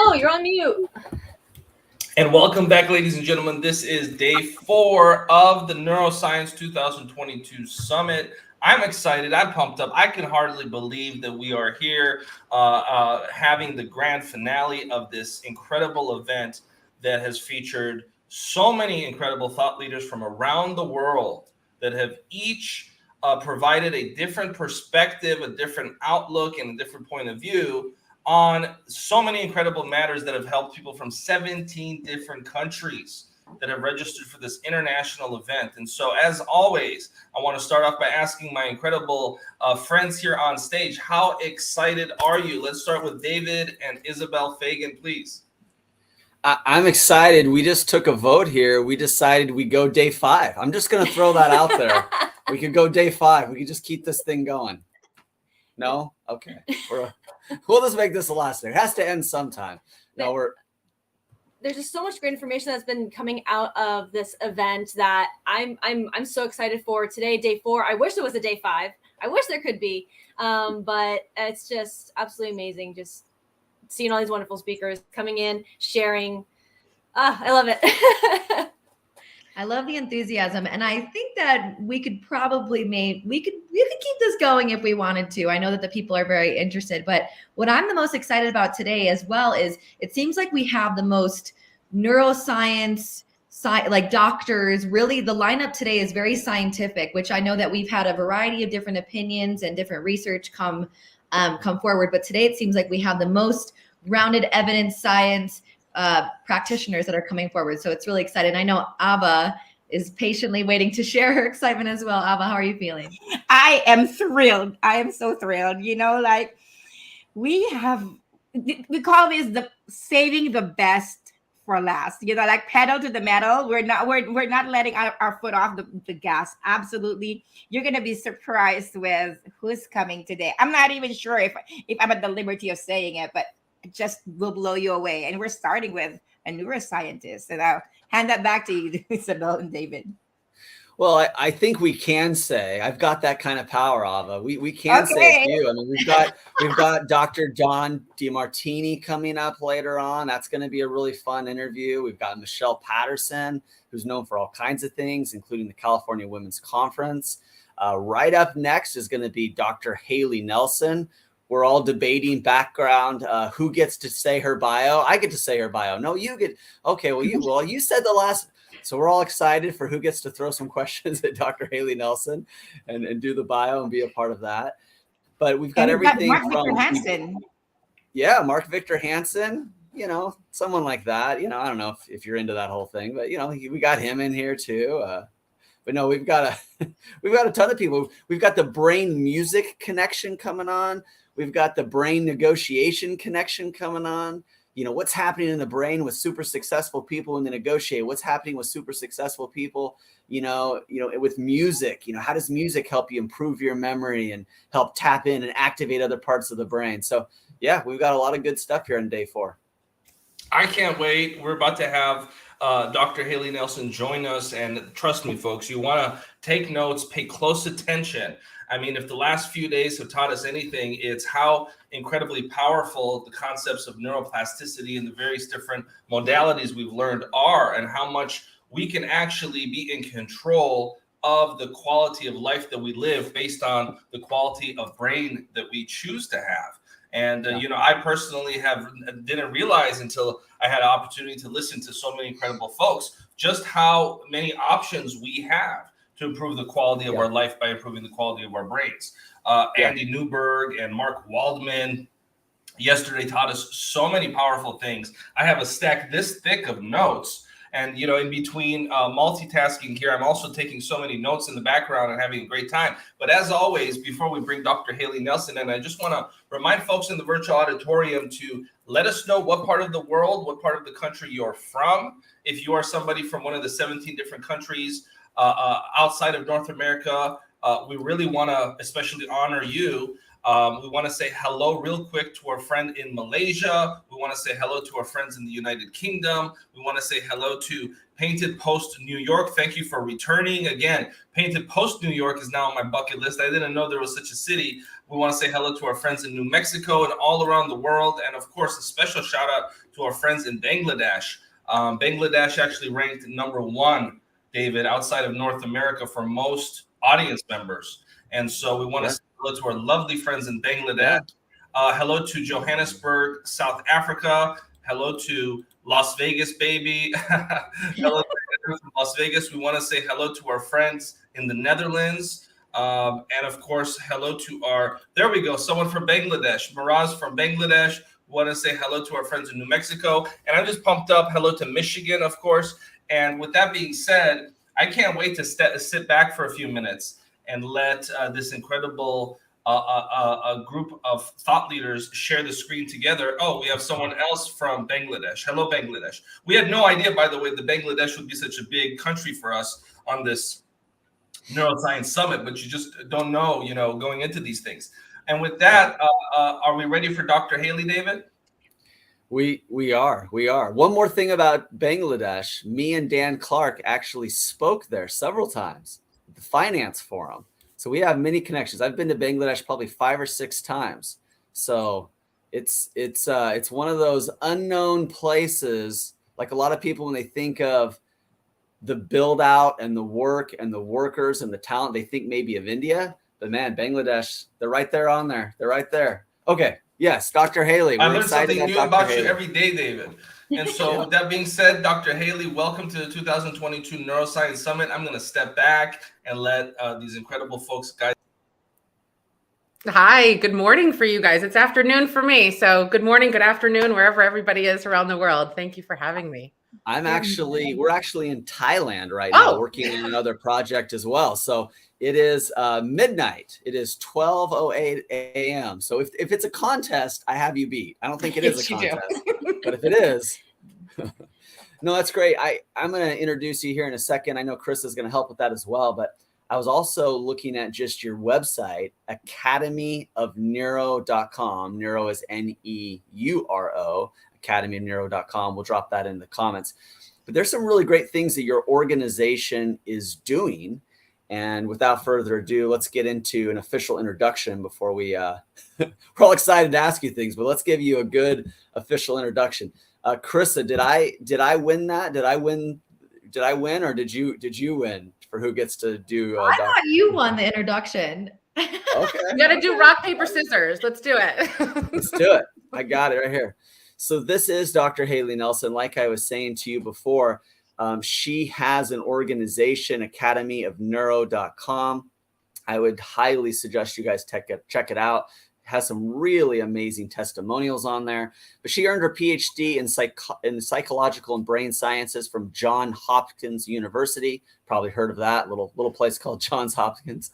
No, you're on mute. And welcome back, ladies and gentlemen. This is day 4 of the Neuroscience 2022 Summit. I'm excited. I'm pumped up. I can hardly believe that we are here having the grand finale of this incredible event that has featured so many incredible thought leaders from around the world that have each provided a different perspective, a different outlook, and a different point of view on so many incredible matters that have helped people from 17 different countries that have registered for this international event. And so, as always, I want to start off by asking my incredible friends here on stage, how excited are you? Let's start with David and Isabel Fagan, please. I'm excited. We just took a vote here. We decided we go day 5. I'm just going to throw that out there. We could go day 5. We could just keep this thing going. No? Okay. We'll just make this a last thing. It has to end sometime. No, there's just so much great information that's been coming out of this event that I'm so excited for today, day 4. I wish there was a day 5. I wish there could be. But it's just absolutely amazing. Just seeing all these wonderful speakers coming in, sharing. I love it. I love the enthusiasm, and I think that we could probably we could keep this going if we wanted to. I know that the people are very interested, but what I'm the most excited about today as well is it seems like we have the most neuroscience like doctors. Really, the lineup today is very scientific, which I know that we've had a variety of different opinions and different research come forward, but today it seems like we have the most grounded evidence science practitioners that are coming forward. So it's really exciting. I know Ava is patiently waiting to share her excitement as well. Ava, how are you feeling? I am thrilled. I am so thrilled. You know, like we call this the saving the best for last. You know, like pedal to the metal. We're not letting our foot off the gas. Absolutely. You're gonna be surprised with who's coming today. I'm not even sure if I'm at the liberty of saying it, but just will blow you away. And we're starting with a neuroscientist. And I'll hand that back to you, Isabel and David. Well, I think we can say I've got that kind of power, Ava. We can say a few. I mean, we've got Dr. John Demartini coming up later on. That's going to be a really fun interview. We've got Michelle Patterson, who's known for all kinds of things, including the California Women's Conference. Right up next is going to be Dr. Hayley Nelson. We're all debating background, who gets to say her bio. I get to say her bio. No, you get. Okay, well, you said the last. So we're all excited for who gets to throw some questions at Dr. Hayley Nelson and do the bio and be a part of that. But we've got everything Mark from Victor Hansen. Yeah, Mark Victor Hansen. You know, someone like that. You know, I don't know if you're into that whole thing, but you know, we got him in here too. But no, we've got a ton of people. We've got the brain music connection coming on. We've got the brain negotiation connection coming on. You know, what's happening in the brain with super successful people when they negotiate? What's happening with super successful people, you know, with music? You know, how does music help you improve your memory and help tap in and activate other parts of the brain? So, yeah, we've got a lot of good stuff here on day 4. I can't wait. We're about to have Dr. Hayley Nelson join us. And trust me, folks, you want to take notes, pay close attention. I mean, if the last few days have taught us anything, it's how incredibly powerful the concepts of neuroplasticity and the various different modalities we've learned are, and how much we can actually be in control of the quality of life that we live based on the quality of brain that we choose to have. And, you know, I personally didn't realize until I had an opportunity to listen to so many incredible folks, just how many options we have to improve the quality of our life by improving the quality of our brains. Andy Newberg and Mark Waldman yesterday taught us so many powerful things. I have a stack this thick of notes. And, you know, in between multitasking here, I'm also taking so many notes in the background and having a great time. But as always, before we bring Dr. Hayley Nelson in, I just want to remind folks in the virtual auditorium to let us know what part of the world, what part of the country you're from. If you are somebody from one of the 17 different countries outside of North America, we really want to especially honor you. We want to say hello real quick to our friend in Malaysia. We want to say hello to our friends in the United Kingdom. We want to say hello to Painted Post New York. Thank you for returning. Again, Painted Post New York is now on my bucket list. I didn't know there was such a city. We want to say hello to our friends in New Mexico and all around the world. And of course, a special shout out to our friends in Bangladesh. Bangladesh actually ranked #1, David, outside of North America for most audience members. And so we want to say hello to our lovely friends in Bangladesh. Hello to Johannesburg, South Africa. Hello to Las Vegas, baby. Hello to Las Vegas. We want to say hello to our friends in the Netherlands. And of course, hello to there we go, someone from Bangladesh. Miraz from Bangladesh. We want to say hello to our friends in New Mexico. And I'm just pumped up. Hello to Michigan, of course. And with that being said, I can't wait to sit back for a few minutes and let this incredible a group of thought leaders share the screen together. Oh, we have someone else from Bangladesh. Hello, Bangladesh. We had no idea, by the way, that Bangladesh would be such a big country for us on this Neuroscience Summit, but you just don't know, going into these things. And with that, are we ready for Dr. Hayley, David? We are. One more thing about Bangladesh. Me and Dan Clark actually spoke there several times at the Finance Forum. So we have many connections. I've been to Bangladesh probably 5 or 6 times. So it's one of those unknown places. Like a lot of people, when they think of the build out and the work and the workers and the talent, they think maybe of India. But man, Bangladesh, they're right there on there. They're right there. Okay. Yes, Dr. Hayley. I learned something new about you every day, David. And so with that being said, Dr. Hayley, welcome to the 2022 Neuroscience Summit. I'm going to step back and let these incredible folks guide. Hi, good morning for you guys. It's afternoon for me. So good morning, good afternoon, wherever everybody is around the world. Thank you for having me. We're actually in Thailand right now, working on another project as well. So it is midnight. It is 12:08 a.m. So if it's a contest, I have you beat. I don't think it is a contest, but if it is, no, that's great. I'm going to introduce you here in a second. I know Chris is going to help with that as well, but I was also looking at just your website, academyofneuro.com. Neuro is Neuro, academyofneuro.com. We'll drop that in the comments. But there's some really great things that your organization is doing. And without further ado, let's get into an official introduction before we're all excited to ask you things, but let's give you a good official introduction. Carissa, did I win that? Did I win or did you win for who gets to do? I thought you won the introduction. Okay. You got to do rock, paper, scissors. Let's do it. Let's do it. I got it right here. So this is Dr. Hayley Nelson. Like I was saying to you before, she has an organization, academyofneuro.com. I would highly suggest you guys check it out. It has some really amazing testimonials on there. But she earned her PhD in psychological and brain sciences from Johns Hopkins University. Probably heard of that little place called Johns Hopkins.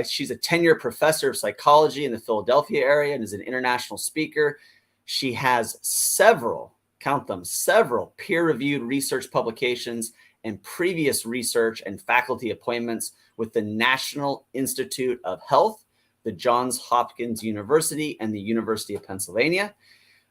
She's a tenured professor of psychology in the Philadelphia area and is an international speaker. She has several peer-reviewed research publications and previous research and faculty appointments with the National Institute of Health, the Johns Hopkins University, and the University of Pennsylvania.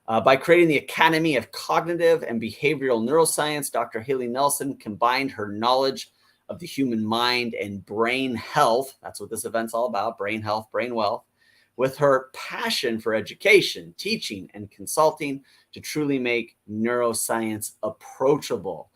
By creating the Academy of Cognitive and Behavioral Neuroscience, Dr. Hayley Nelson combined her knowledge of the human mind and brain health. That's what this event's all about, brain health, brain wealth, with her passion for education, teaching, and consulting to truly make neuroscience approachable.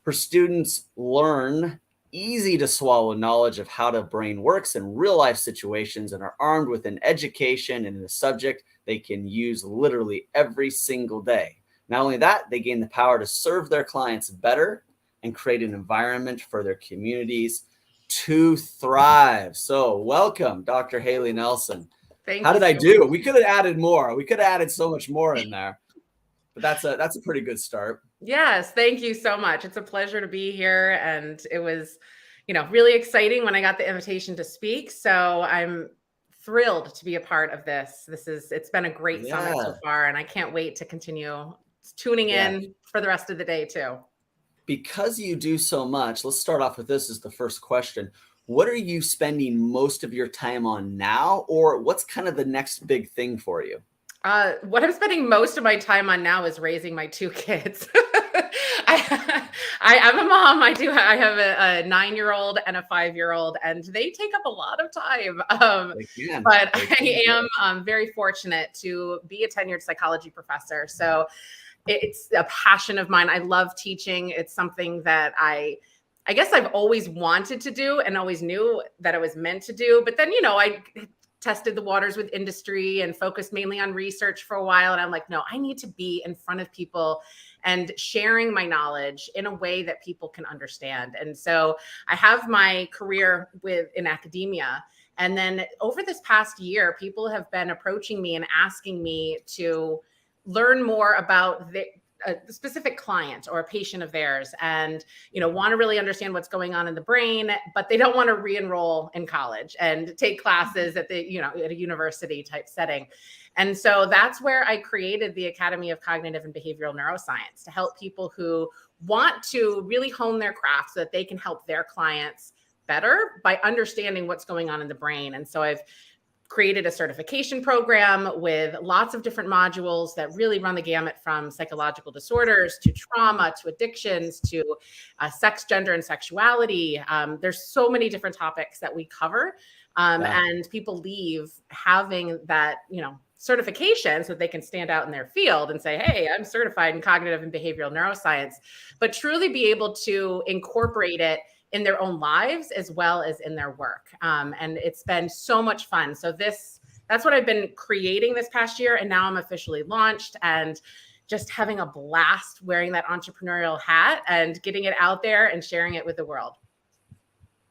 Her students learn easy to swallow knowledge of how the brain works in real life situations and are armed with an education and a subject they can use literally every single day. Not only that, they gain the power to serve their clients better and create an environment for their communities to thrive. So welcome, Dr. Hayley Nelson. How did I do? We could have added more. We could have added so much more in there. But that's a pretty good start. Yes, thank you so much. It's a pleasure to be here. And it was, really exciting when I got the invitation to speak. So I'm thrilled to be a part of this. It's been a great summit so far, and I can't wait to continue tuning in for the rest of the day too. Because you do so much, let's start off with this as the first question. what are you spending most of your time on now, or what's kind of the next big thing for you? What I'm spending most of my time on now is raising my 2 kids. I'm a mom. I have a 9-year-old and a 5-year-old, and they take up a lot of time. But I am very fortunate to be a tenured psychology professor. So it's a passion of mine. I love teaching. It's something that I guess I've always wanted to do and always knew that I was meant to do. But then, I tested the waters with industry and focused mainly on research for a while. And I'm like, no, I need to be in front of people and sharing my knowledge in a way that people can understand. And so I have my career in academia. And then over this past year, people have been approaching me and asking me to learn more about a specific client or a patient of theirs, and want to really understand what's going on in the brain, but they don't want to re-enroll in college and take classes at the at a university type setting. And so that's where I created the Academy of Cognitive and Behavioral Neuroscience, to help people who want to really hone their craft so that they can help their clients better by understanding what's going on in the brain. And so I've created a certification program with lots of different modules that really run the gamut from psychological disorders to trauma to addictions to sex, gender, and sexuality. There's so many different topics that we cover, and people leave having that, certification so that they can stand out in their field and say, hey, I'm certified in cognitive and behavioral neuroscience, but truly be able to incorporate it in their own lives as well as in their work. And it's been so much fun. So that's what I've been creating this past year. And now I'm officially launched and just having a blast wearing that entrepreneurial hat and getting it out there and sharing it with the world.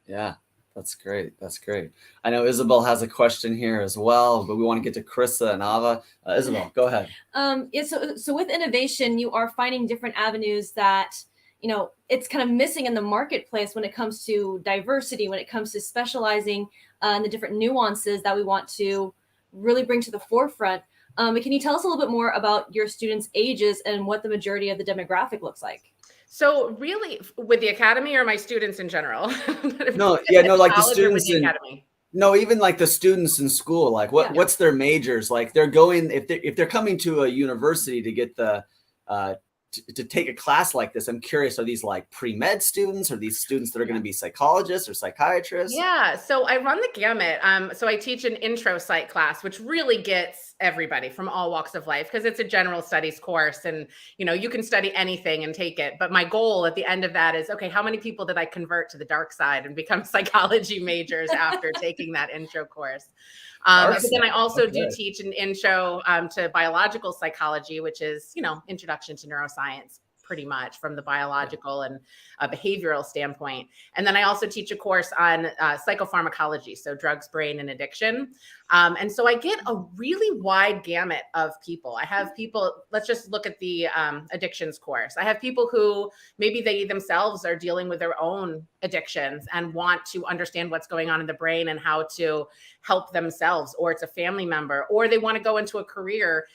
Yeah, that's great. That's great. I know Isabel has a question here as well, but we want to get to Carissa and Ava. Isabel, go ahead. So with innovation, you are finding different avenues that it's kind of missing in the marketplace when it comes to diversity, when it comes to specializing in the different nuances that we want to really bring to the forefront. But can you tell us a little bit more about your students' ages and what the majority of the demographic looks like? So really, with the academy or my students in general? Like the students in academy. No, even like the students in school, like what's their majors? Like they're going, if they're coming to a university to get the to take a class like this, I'm curious, are these like pre-med students? Are these students that are going to be psychologists or psychiatrists? Yeah, so I run the gamut. So I teach an intro psych class, which really gets everybody from all walks of life, because it's a general studies course and you can study anything and take it. But my goal at the end of that is, okay, how many people did I convert to the dark side and become psychology majors after taking that intro course? But then I also do teach an intro to biological psychology, which is, introduction to neuroscience, pretty much from the biological and behavioral standpoint. And then I also teach a course on psychopharmacology, so drugs, brain, and addiction. And so I get a really wide gamut of people. I have people, let's just look at the addictions course. I have people who maybe they themselves are dealing with their own addictions and want to understand what's going on in the brain and how to help themselves, or it's a family member, or they want to go into a career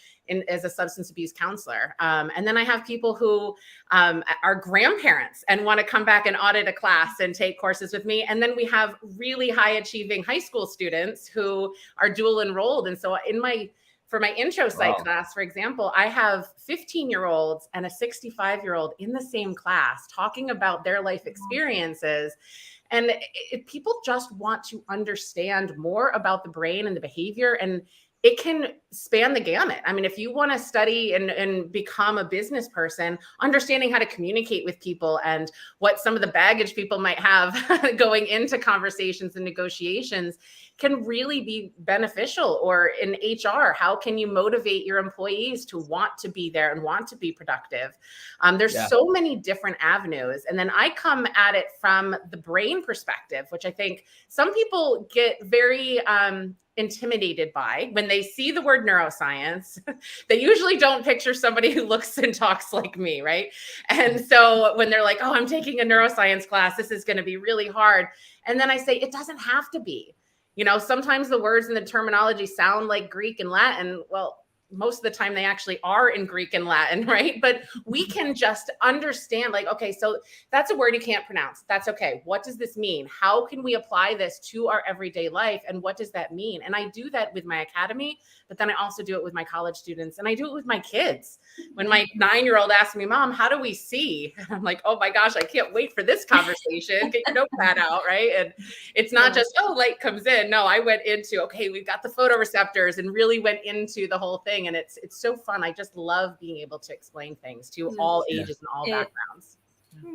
as a substance abuse counselor. And then I have people who are grandparents and want to come back and audit a class and take courses with me. And then we have really high achieving high school students who are dual enrolled. And so for my intro psych class, for example, I have 15-year-olds and a 65-year-old in the same class talking about their life experiences. And people just want to understand more about the brain and the behavior, and it can span the gamut. I mean, if you want to study and become a business person, understanding how to communicate with people and what some of the baggage people might have going into conversations and negotiations can really be beneficial. Or in HR, how can you motivate your employees to want to be there and want to be productive? There's so many different avenues. And then I come at it from the brain perspective, which I think some people get very intimidated by when they see the word neuroscience. They usually don't picture somebody who looks and talks like me, right? And so when they're like, oh, I'm taking a neuroscience class, this is going to be really hard. And then I say, it doesn't have to be. Sometimes the words and the terminology sound like Greek and Latin. Well, most of the time they actually are in Greek and Latin, right? But we can just understand, like, okay, so that's a word you can't pronounce. That's okay. What does this mean? How can we apply this to our everyday life? And what does that mean? And I do that with my academy, but then I also do it with my college students, and I do it with my kids. When my 9-year-old asks me, Mom, how do we see? And I'm like, oh my gosh, I can't wait for this conversation. Get your notepad out, right? And it's not just, oh, light comes in. No, I went into, okay, we've got the photoreceptors, and really went into the whole thing. And it's so fun. I just love being able to explain things to all ages and all backgrounds.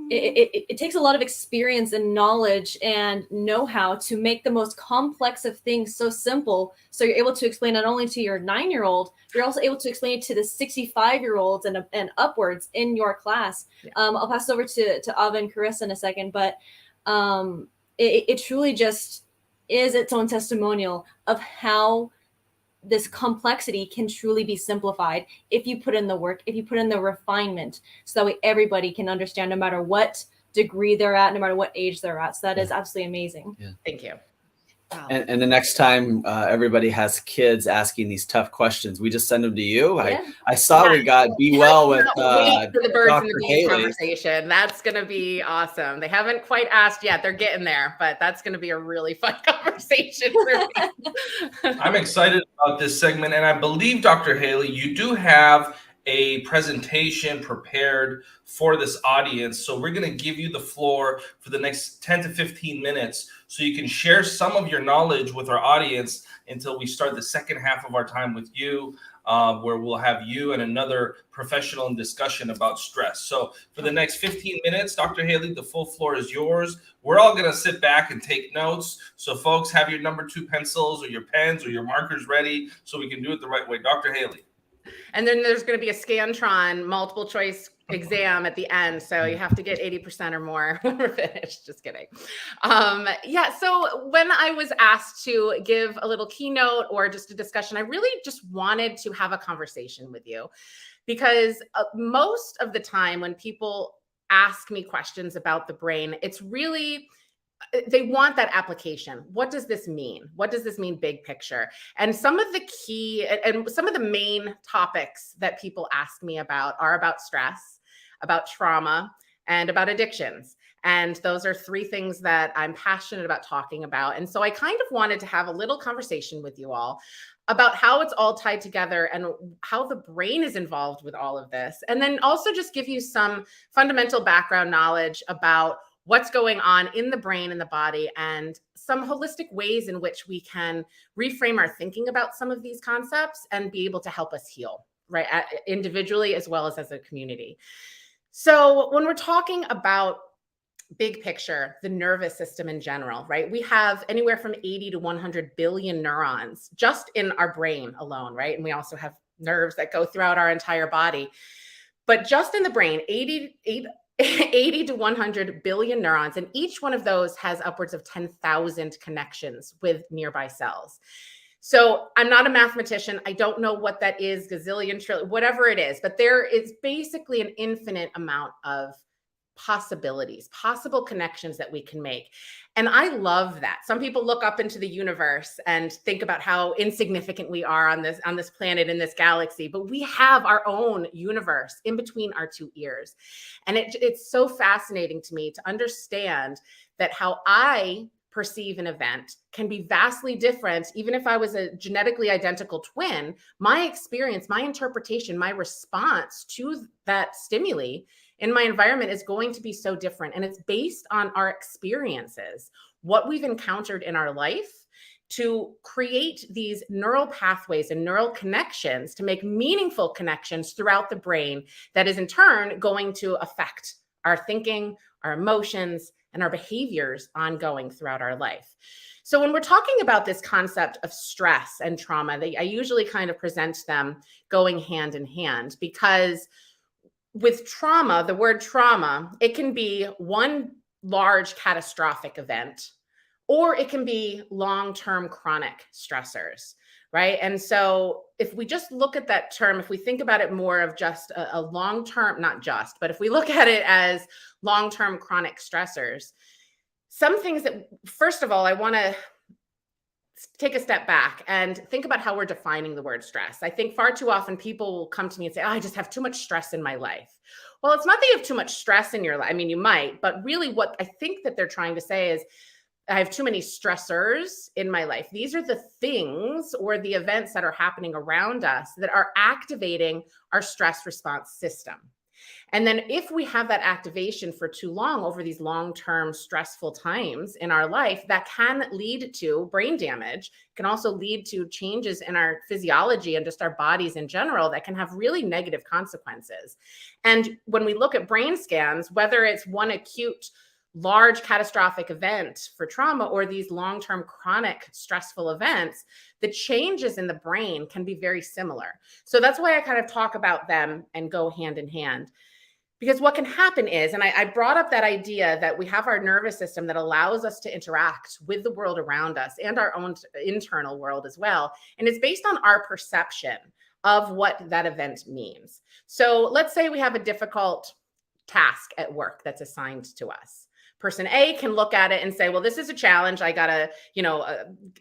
It takes a lot of experience and knowledge and know-how to make the most complex of things so simple. So you're able to explain not only to your 9-year-old, you're also able to explain it to the 65-year-olds and upwards in your class. I'll pass it over to Ava and Carissa in a second, but it truly just is its own testimonial of how this complexity can truly be simplified if you put in the work, if you put in the refinement, so that way everybody can understand, no matter what degree they're at, no matter what age they're at. So that is absolutely amazing. Yeah. Thank you. Wow. And the next time everybody has kids asking these tough questions, we just send them to you. Yeah. I saw we got Be Well with Wait for the birds and Dr. the bees Hayley. conversation. That's going to be awesome. They haven't quite asked yet. They're getting there, but that's going to be a really fun conversation for me. I'm excited about this segment, and I believe, Dr. Hayley, you do have a presentation prepared for this audience. So we're going to give you the floor for the next 10 to 15 minutes so you can share some of your knowledge with our audience until we start the second half of our time with you, where we'll have you and another professional in discussion about stress. So for the next 15 minutes, Dr. Hayley, the full floor is yours. We're all going to sit back and take notes. So folks, have your number 2 pencils or your pens or your markers ready so we can do it the right way. Dr. Hayley. And then there's going to be a Scantron multiple choice exam at the end. So you have to get 80% or more when we're finished. Just kidding. So when I was asked to give a little keynote or just a discussion, I really just wanted to have a conversation with you, because most of the time when people ask me questions about the brain, it's really, they want that application. What does this mean? What does this mean big picture? And some of the key and some of the main topics that people ask me about are about stress, about trauma, and about addictions. And those are 3 things that I'm passionate about talking about. And so I kind of wanted to have a little conversation with you all about how it's all tied together and how the brain is involved with all of this. And then also just give you some fundamental background knowledge about what's going on in the brain and the body, and some holistic ways in which we can reframe our thinking about some of these concepts and be able to help us heal, right? Individually as well as a community. So when we're talking about big picture, the nervous system in general, right? We have anywhere from 80 to 100 billion neurons just in our brain alone, right? And we also have nerves that go throughout our entire body. But just in the brain, 80 to 100 billion neurons, and each one of those has upwards of 10,000 connections with nearby cells. So I'm not a mathematician. I don't know what that is, gazillion, trillion, whatever it is, but there is basically an infinite amount of possibilities, possible connections that we can make. And I love that. Some people look up into the universe and think about how insignificant we are on this planet, in this galaxy, but we have our own universe in between our 2 ears. And it's so fascinating to me to understand that how I perceive an event can be vastly different. Even if I was a genetically identical twin, my experience, my interpretation, my response to that stimuli in my environment is going to be so different. And it's based on our experiences, what we've encountered in our life, to create these neural pathways and neural connections to make meaningful connections throughout the brain that is in turn going to affect our thinking, our emotions, and our behaviors ongoing throughout our life. So when we're talking about this concept of stress and trauma, I usually kind of present them going hand in hand, because with trauma, the word trauma, it can be one large catastrophic event, or it can be long-term chronic stressors, right? And so if we just look at that term, if we think about it more of just a long-term, not just, but if we look at it as long-term chronic stressors, some things that, first of all, I want to take a step back and think about how we're defining the word stress. I think far too often people will come to me and say, oh, I just have too much stress in my life. Well, it's not that you have too much stress in your life. I mean, you might, but really what I think that they're trying to say is, I have too many stressors in my life. These are the things or the events that are happening around us that are activating our stress response system. And then if we have that activation for too long over these long-term stressful times in our life, that can lead to brain damage, can also lead to changes in our physiology and just our bodies in general that can have really negative consequences. And when we look at brain scans, whether it's one acute large catastrophic event for trauma or these long-term chronic stressful events, the changes in the brain can be very similar. So that's why I kind of talk about them and go hand in hand. Because what can happen is, and I brought up that idea that we have our nervous system that allows us to interact with the world around us and our own internal world as well. And it's based on our perception of what that event means. So let's say we have a difficult task at work that's assigned to us. Person A can look at it and say, well, this is a challenge. I got to,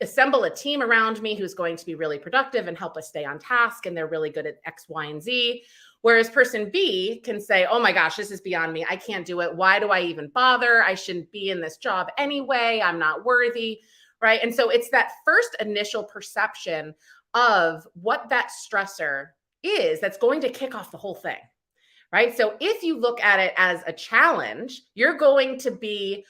assemble a team around me who's going to be really productive and help us stay on task. And they're really good at X, Y, and Z. Whereas person B can say, oh my gosh, this is beyond me. I can't do it. Why do I even bother? I shouldn't be in this job anyway. I'm not worthy, right? And so it's that first initial perception of what that stressor is that's going to kick off the whole thing. Right? So if you look at it as a challenge, you're going to be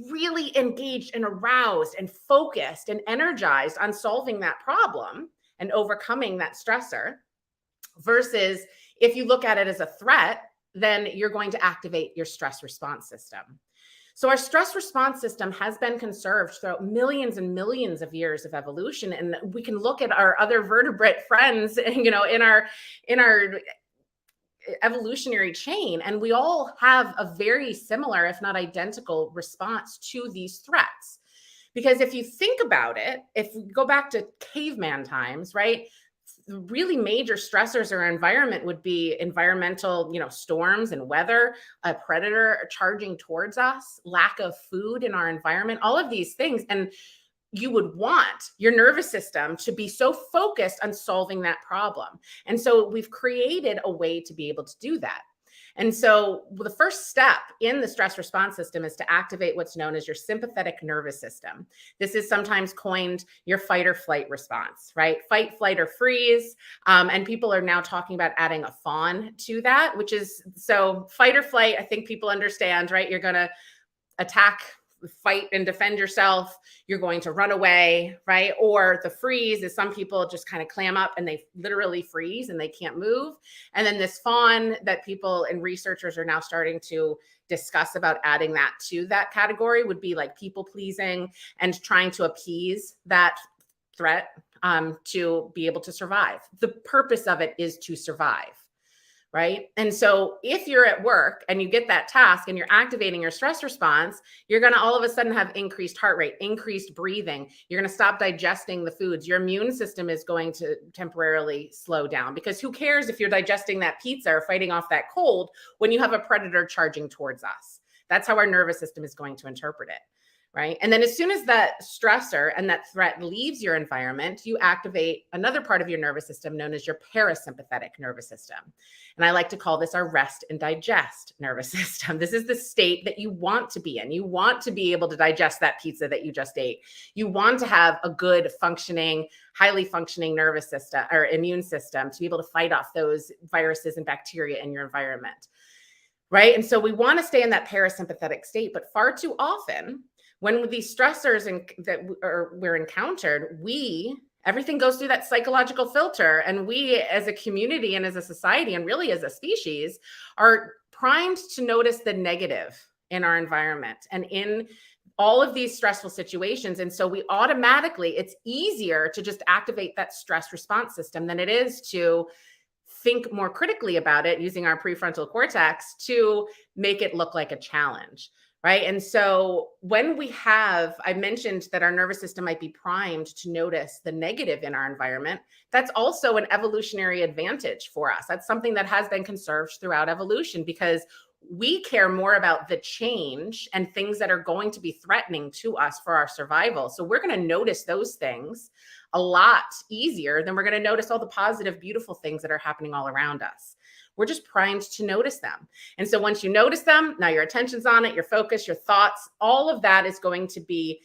really engaged and aroused and focused and energized on solving that problem and overcoming that stressor. Versus if you look at it as a threat, then you're going to activate your stress response system. So our stress response system has been conserved throughout millions and millions of years of evolution. And we can look at our other vertebrate friends, in our evolutionary chain, and we all have a very similar, if not identical, response to these threats. Because if you think about it, if we go back to caveman times, right, really major stressors or environment would be environmental, storms and weather, a predator charging towards us, lack of food in our environment, all of these things. And you would want your nervous system to be so focused on solving that problem. And so we've created a way to be able to do that. And so the first step in the stress response system is to activate what's known as your sympathetic nervous system. This is sometimes coined your fight or flight response, right? Fight, flight, or freeze. And people are now talking about adding a fawn to that, which is, so fight or flight, I think people understand, right? You're going to attack, fight and defend yourself. You're going to run away, right? Or the freeze is some people just kind of clam up and they literally freeze and they can't move. And then this fawn that people and researchers are now starting to discuss about adding that to that category would be like people pleasing and trying to appease that threat to be able to survive. The purpose of it is to survive. Right? And so if you're at work and you get that task and you're activating your stress response, you're going to all of a sudden have increased heart rate, increased breathing. You're going to stop digesting the foods. Your immune system is going to temporarily slow down, because who cares if you're digesting that pizza or fighting off that cold when you have a predator charging towards us? That's how our nervous system is going to interpret it. Right? And then as soon as that stressor and that threat leaves your environment, you activate another part of your nervous system known as your parasympathetic nervous system. And I like to call this our rest and digest nervous system. This is the state that you want to be in. You want to be able to digest that pizza that you just ate. You want to have a good functioning, highly functioning nervous system or immune system to be able to fight off those viruses and bacteria in your environment. Right? And so we want to stay in that parasympathetic state, but far too often, when these stressors we're encountered, everything goes through that psychological filter, and we as a community and as a society and really as a species are primed to notice the negative in our environment and in all of these stressful situations. And so we automatically, it's easier to just activate that stress response system than it is to think more critically about it using our prefrontal cortex to make it look like a challenge. Right. And so when I mentioned that our nervous system might be primed to notice the negative in our environment, that's also an evolutionary advantage for us. That's something that has been conserved throughout evolution, because we care more about the change and things that are going to be threatening to us for our survival. So we're going to notice those things a lot easier than we're going to notice all the positive, beautiful things that are happening all around us. We're just primed to notice them. And so once you notice them, now your attention's on it, your focus, your thoughts, all of that is going to be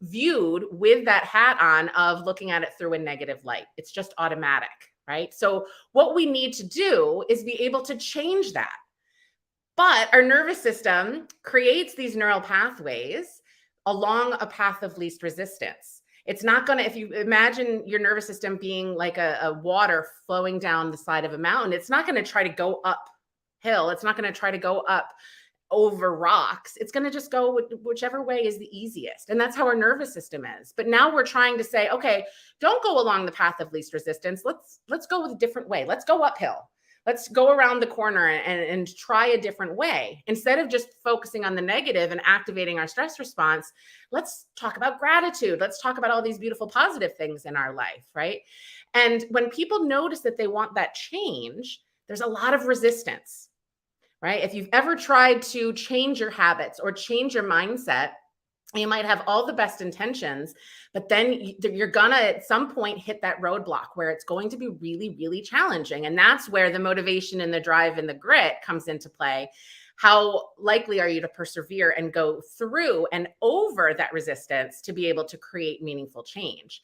viewed with that hat on of looking at it through a negative light. It's just automatic, right? So what we need to do is be able to change that. But our nervous system creates these neural pathways along a path of least resistance. It's not going to, if you imagine your nervous system being like a water flowing down the side of a mountain, it's not going to try to go uphill. It's not going to try to go up over rocks. It's going to just go whichever way is the easiest. And that's how our nervous system is. But now we're trying to say, okay, don't go along the path of least resistance. Let's go with a different way. Let's go uphill. Let's go around the corner and try a different way. Instead of just focusing on the negative and activating our stress response, let's talk about gratitude. Let's talk about all these beautiful positive things in our life, right? And when people notice that they want that change, there's a lot of resistance, right? If you've ever tried to change your habits or change your mindset, you might have all the best intentions, but then you're gonna at some point hit that roadblock where it's going to be really, really challenging. And that's where the motivation and the drive and the grit comes into play. How likely are you to persevere and go through and over that resistance to be able to create meaningful change?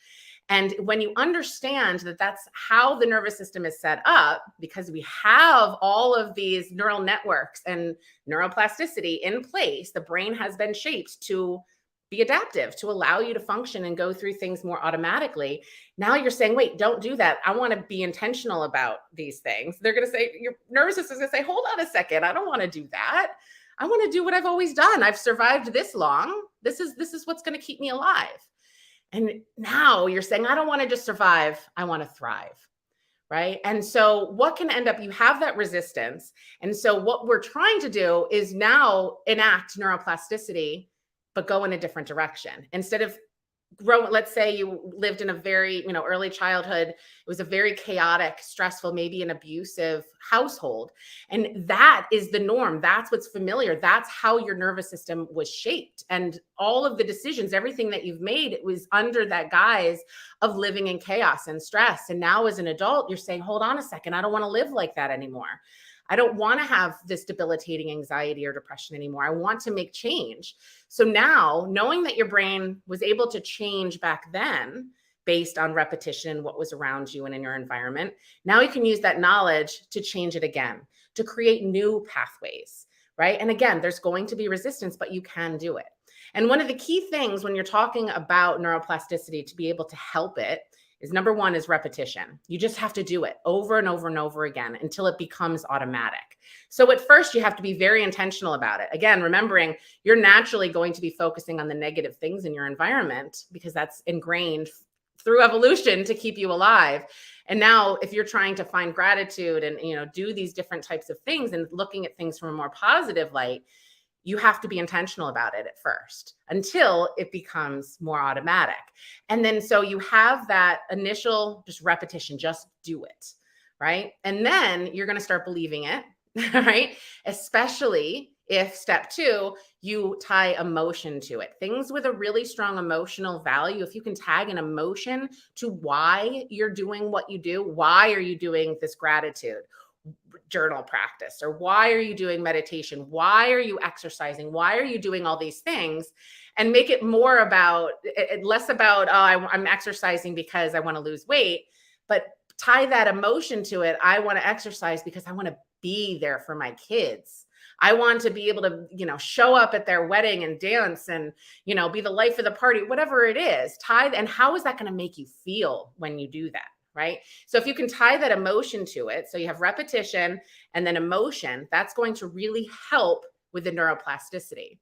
And when you understand that that's how the nervous system is set up, because we have all of these neural networks and neuroplasticity in place, the brain has been shaped to be adaptive, to allow you to function and go through things more automatically. Now you're saying, wait, don't do that. I want to be intentional about these things. They're going to say, your nervous system is going to say, hold on a second. I don't want to do that. I want to do what I've always done. I've survived this long. This is what's going to keep me alive. And now you're saying, I don't want to just survive. I want to thrive. Right. And so what can end up, you have that resistance. And so what we're trying to do is now enact neuroplasticity, but go in a different direction. Instead of growing, let's say you lived in a very, early childhood, it was a very chaotic, stressful, maybe an abusive household. And that is the norm. That's what's familiar. That's how your nervous system was shaped. And all of the decisions, everything that you've made, it was under that guise of living in chaos and stress. And now as an adult, you're saying, hold on a second, I don't want to live like that anymore. I don't want to have this debilitating anxiety or depression anymore. I want to make change. So now, knowing that your brain was able to change back then based on repetition, what was around you and in your environment, now you can use that knowledge to change it again, to create new pathways, right? And again, there's going to be resistance, but you can do it. And one of the key things when you're talking about neuroplasticity to be able to help it is, number one, is repetition. You just have to do it over and over and over again until it becomes automatic. So at first you have to be very intentional about it. Again, remembering you're naturally going to be focusing on the negative things in your environment because that's ingrained through evolution to keep you alive. And now if you're trying to find gratitude and, do these different types of things and looking at things from a more positive light, you have to be intentional about it at first until it becomes more automatic. And then so you have that initial just repetition, just do it, right? And then you're going to start believing it, right? Especially if step two, you tie emotion to it. Things with a really strong emotional value, if you can tag an emotion to why you're doing what you do, why are you doing this gratitude journal practice, or why are you doing meditation? Why are you exercising? Why are you doing all these things? And make it more about, less about, I'm exercising because I want to lose weight, but tie that emotion to it. I want to exercise because I want to be there for my kids. I want to be able to, show up at their wedding and dance and, be the life of the party, whatever it is. And how is that going to make you feel when you do that? Right? So if you can tie that emotion to it, so you have repetition and then emotion, that's going to really help with the neuroplasticity.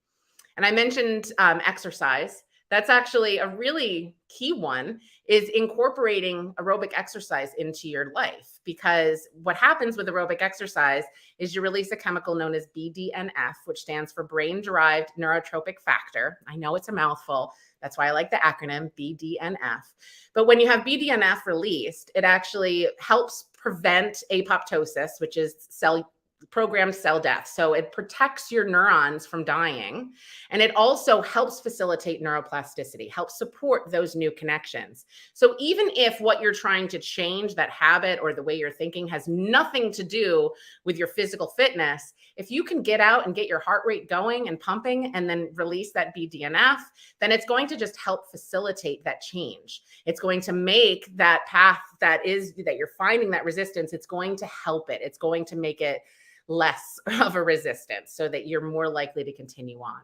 And I mentioned exercise. That's actually a really key one, is incorporating aerobic exercise into your life. Because what happens with aerobic exercise is you release a chemical known as BDNF, which stands for brain-derived neurotrophic factor. I know it's a mouthful. That's why I like the acronym BDNF. But when you have BDNF released, it actually helps prevent apoptosis, which is programmed cell death. So it protects your neurons from dying. And it also helps facilitate neuroplasticity, helps support those new connections. So even if what you're trying to change, that habit or the way you're thinking, has nothing to do with your physical fitness, if you can get out and get your heart rate going and pumping and then release that BDNF, then it's going to just help facilitate that change. It's going to make that path that you're finding that resistance, it's going to help it. It's going to make it less of a resistance so that you're more likely to continue on.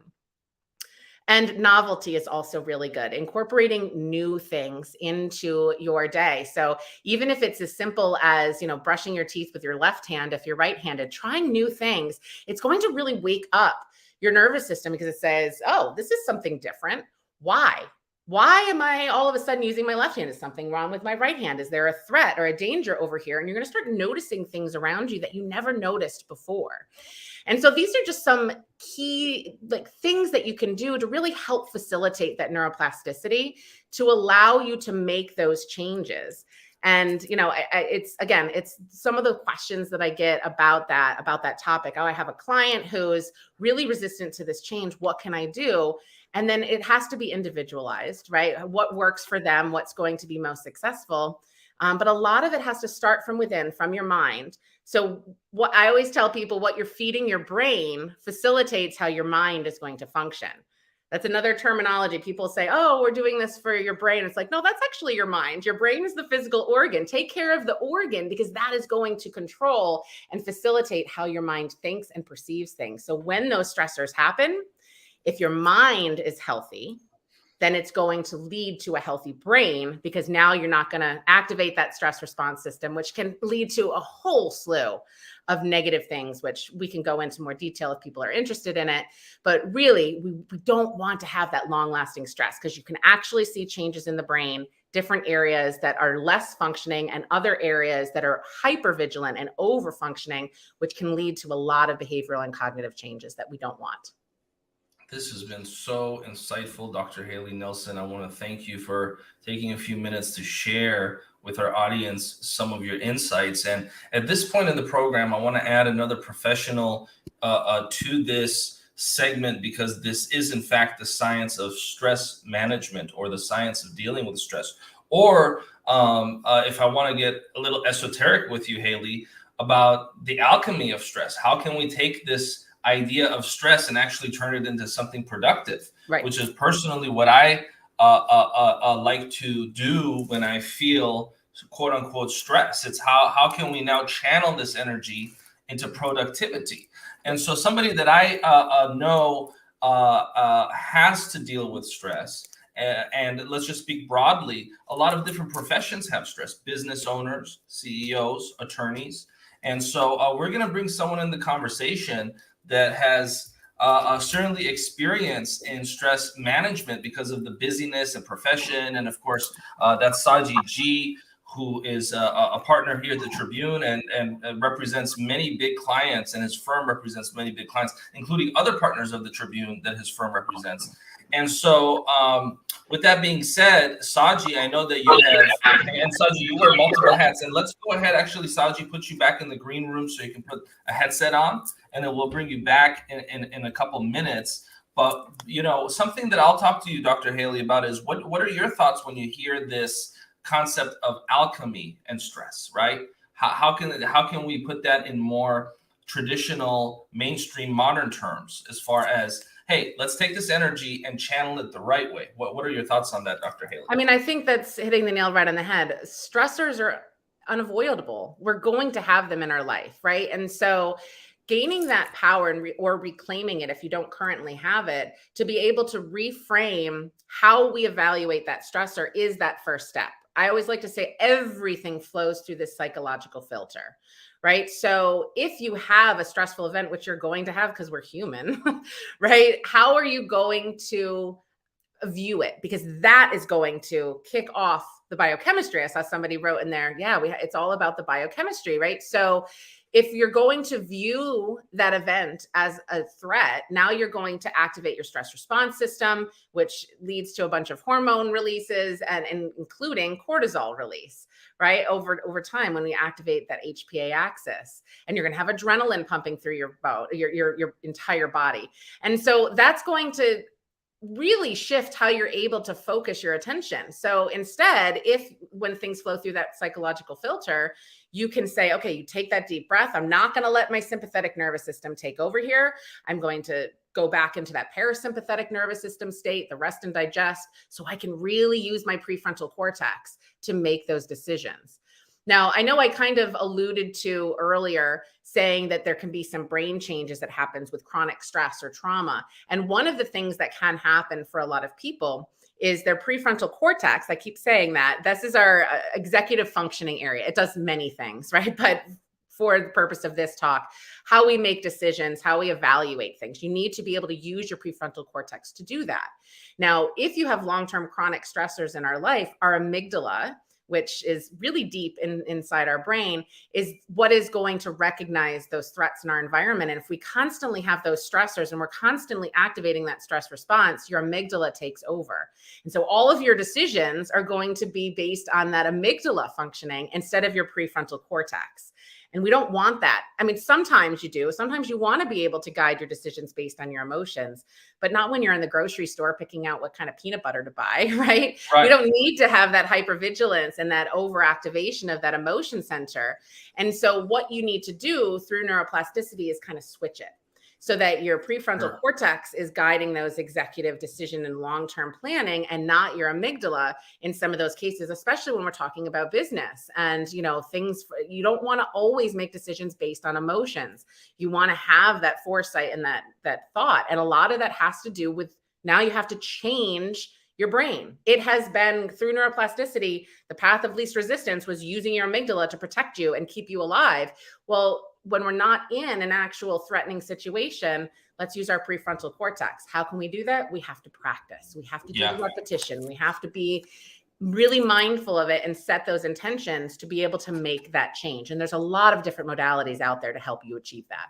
And novelty is also really good, incorporating new things into your day. So even if it's as simple as, brushing your teeth with your left hand, if you're right-handed, trying new things, it's going to really wake up your nervous system because it says, oh, this is something different. Why? Why am I all of a sudden using my left hand? Is something wrong with my right hand? Is there a threat or a danger over here? And you're going to start noticing things around you that you never noticed before. And so these are just some key things that you can do to really help facilitate that neuroplasticity, to allow you to make those changes. And, it's some of the questions that I get about that topic. Oh, I have a client who's really resistant to this change. What can I do? And then it has to be individualized, right? What works for them, what's going to be most successful. But a lot of it has to start from within, from your mind. So what I always tell people, what you're feeding your brain facilitates how your mind is going to function. That's another terminology. People say, oh, we're doing this for your brain. It's like, no, that's actually your mind. Your brain is the physical organ. Take care of the organ because that is going to control and facilitate how your mind thinks and perceives things. So when those stressors happen, if your mind is healthy, then it's going to lead to a healthy brain, because now you're not going to activate that stress response system, which can lead to a whole slew of negative things, which we can go into more detail if people are interested in it. But really, we don't want to have that long-lasting stress, because you can actually see changes in the brain, different areas that are less functioning and other areas that are hypervigilant and over-functioning, which can lead to a lot of behavioral and cognitive changes that we don't want. This has been so insightful, Dr. Hayley Nelson. I want to thank you for taking a few minutes to share with our audience some of your insights. And at this point in the program, I want to add another professional to this segment, because this is, in fact, the science of stress management, or the science of dealing with stress. Or if I want to get a little esoteric with you, Hayley, about the alchemy of stress. How can we take this idea of stress and actually turn it into something productive, right? Which is personally what I like to do when I feel quote unquote stress. It's how can we now channel this energy into productivity? And so somebody that I know has to deal with stress, and let's just speak broadly, a lot of different professions have stress: business owners, CEOs, attorneys. And so we're going to bring someone in the conversation that has certainly experience in stress management because of the busyness and profession. And of course, that's Saji G, who is a partner here at the Tribune and represents many big clients, and his firm represents many big clients, including other partners of the Tribune that his firm represents. And so with that being said, Saji, I know that you have, and Saji, you wear multiple hats, and let's go ahead, actually, Saji, put you back in the green room so you can put a headset on, and then we'll bring you back in a couple minutes. But, something that I'll talk to you, Dr. Hayley, about is what are your thoughts when you hear this concept of alchemy and stress, right? How can we put that in more traditional, mainstream, modern terms, as far as, hey, let's take this energy and channel it the right way? What are your thoughts on that, Dr. Hayley? I mean, I think that's hitting the nail right on the head. Stressors are unavoidable. We're going to have them in our life, right? And so gaining that power or reclaiming it, if you don't currently have it, to be able to reframe how we evaluate that stressor is that first step. I always like to say everything flows through this psychological filter, right? So if you have a stressful event, which you're going to have because we're human, right? How are you going to view it? Because that is going to kick off the biochemistry. I saw somebody wrote in there, it's all about the biochemistry, right? So if you're going to view that event as a threat, now you're going to activate your stress response system, which leads to a bunch of hormone releases and including cortisol release, right? Over time, when we activate that HPA axis, and you're going to have adrenaline pumping through your entire body. And so that's going to really shift how you're able to focus your attention. So instead, when things flow through that psychological filter, you can say, okay, you take that deep breath. I'm not going to let my sympathetic nervous system take over here. I'm going to go back into that parasympathetic nervous system state, the rest and digest, so I can really use my prefrontal cortex to make those decisions. Now, I know I kind of alluded to earlier saying that there can be some brain changes that happens with chronic stress or trauma. And one of the things that can happen for a lot of people is their prefrontal cortex. I keep saying that. This is our executive functioning area. It does many things, right? But for the purpose of this talk, how we make decisions, how we evaluate things, you need to be able to use your prefrontal cortex to do that. Now, if you have long-term chronic stressors in our life, our amygdala, which is really deep inside our brain, is what is going to recognize those threats in our environment. And if we constantly have those stressors and we're constantly activating that stress response, your amygdala takes over. And so all of your decisions are going to be based on that amygdala functioning instead of your prefrontal cortex. And we don't want that. I mean, sometimes you do. Sometimes you want to be able to guide your decisions based on your emotions, but not when you're in the grocery store picking out what kind of peanut butter to buy, right? We don't need to have that hypervigilance and that overactivation of that emotion center. And so what you need to do through neuroplasticity is kind of switch it, so that your prefrontal cortex is guiding those executive decision and long-term planning, and not your amygdala in some of those cases, especially when we're talking about business and, things. You don't want to always make decisions based on emotions. You want to have that foresight and that thought. And a lot of that has to do with, now you have to change your brain. It has been through neuroplasticity, the path of least resistance was using your amygdala to protect you and keep you alive. Well, when we're not in an actual threatening situation, let's use our prefrontal cortex. How can we do that? We have to practice. We have to do the repetition. We have to be really mindful of it and set those intentions to be able to make that change. And there's a lot of different modalities out there to help you achieve that.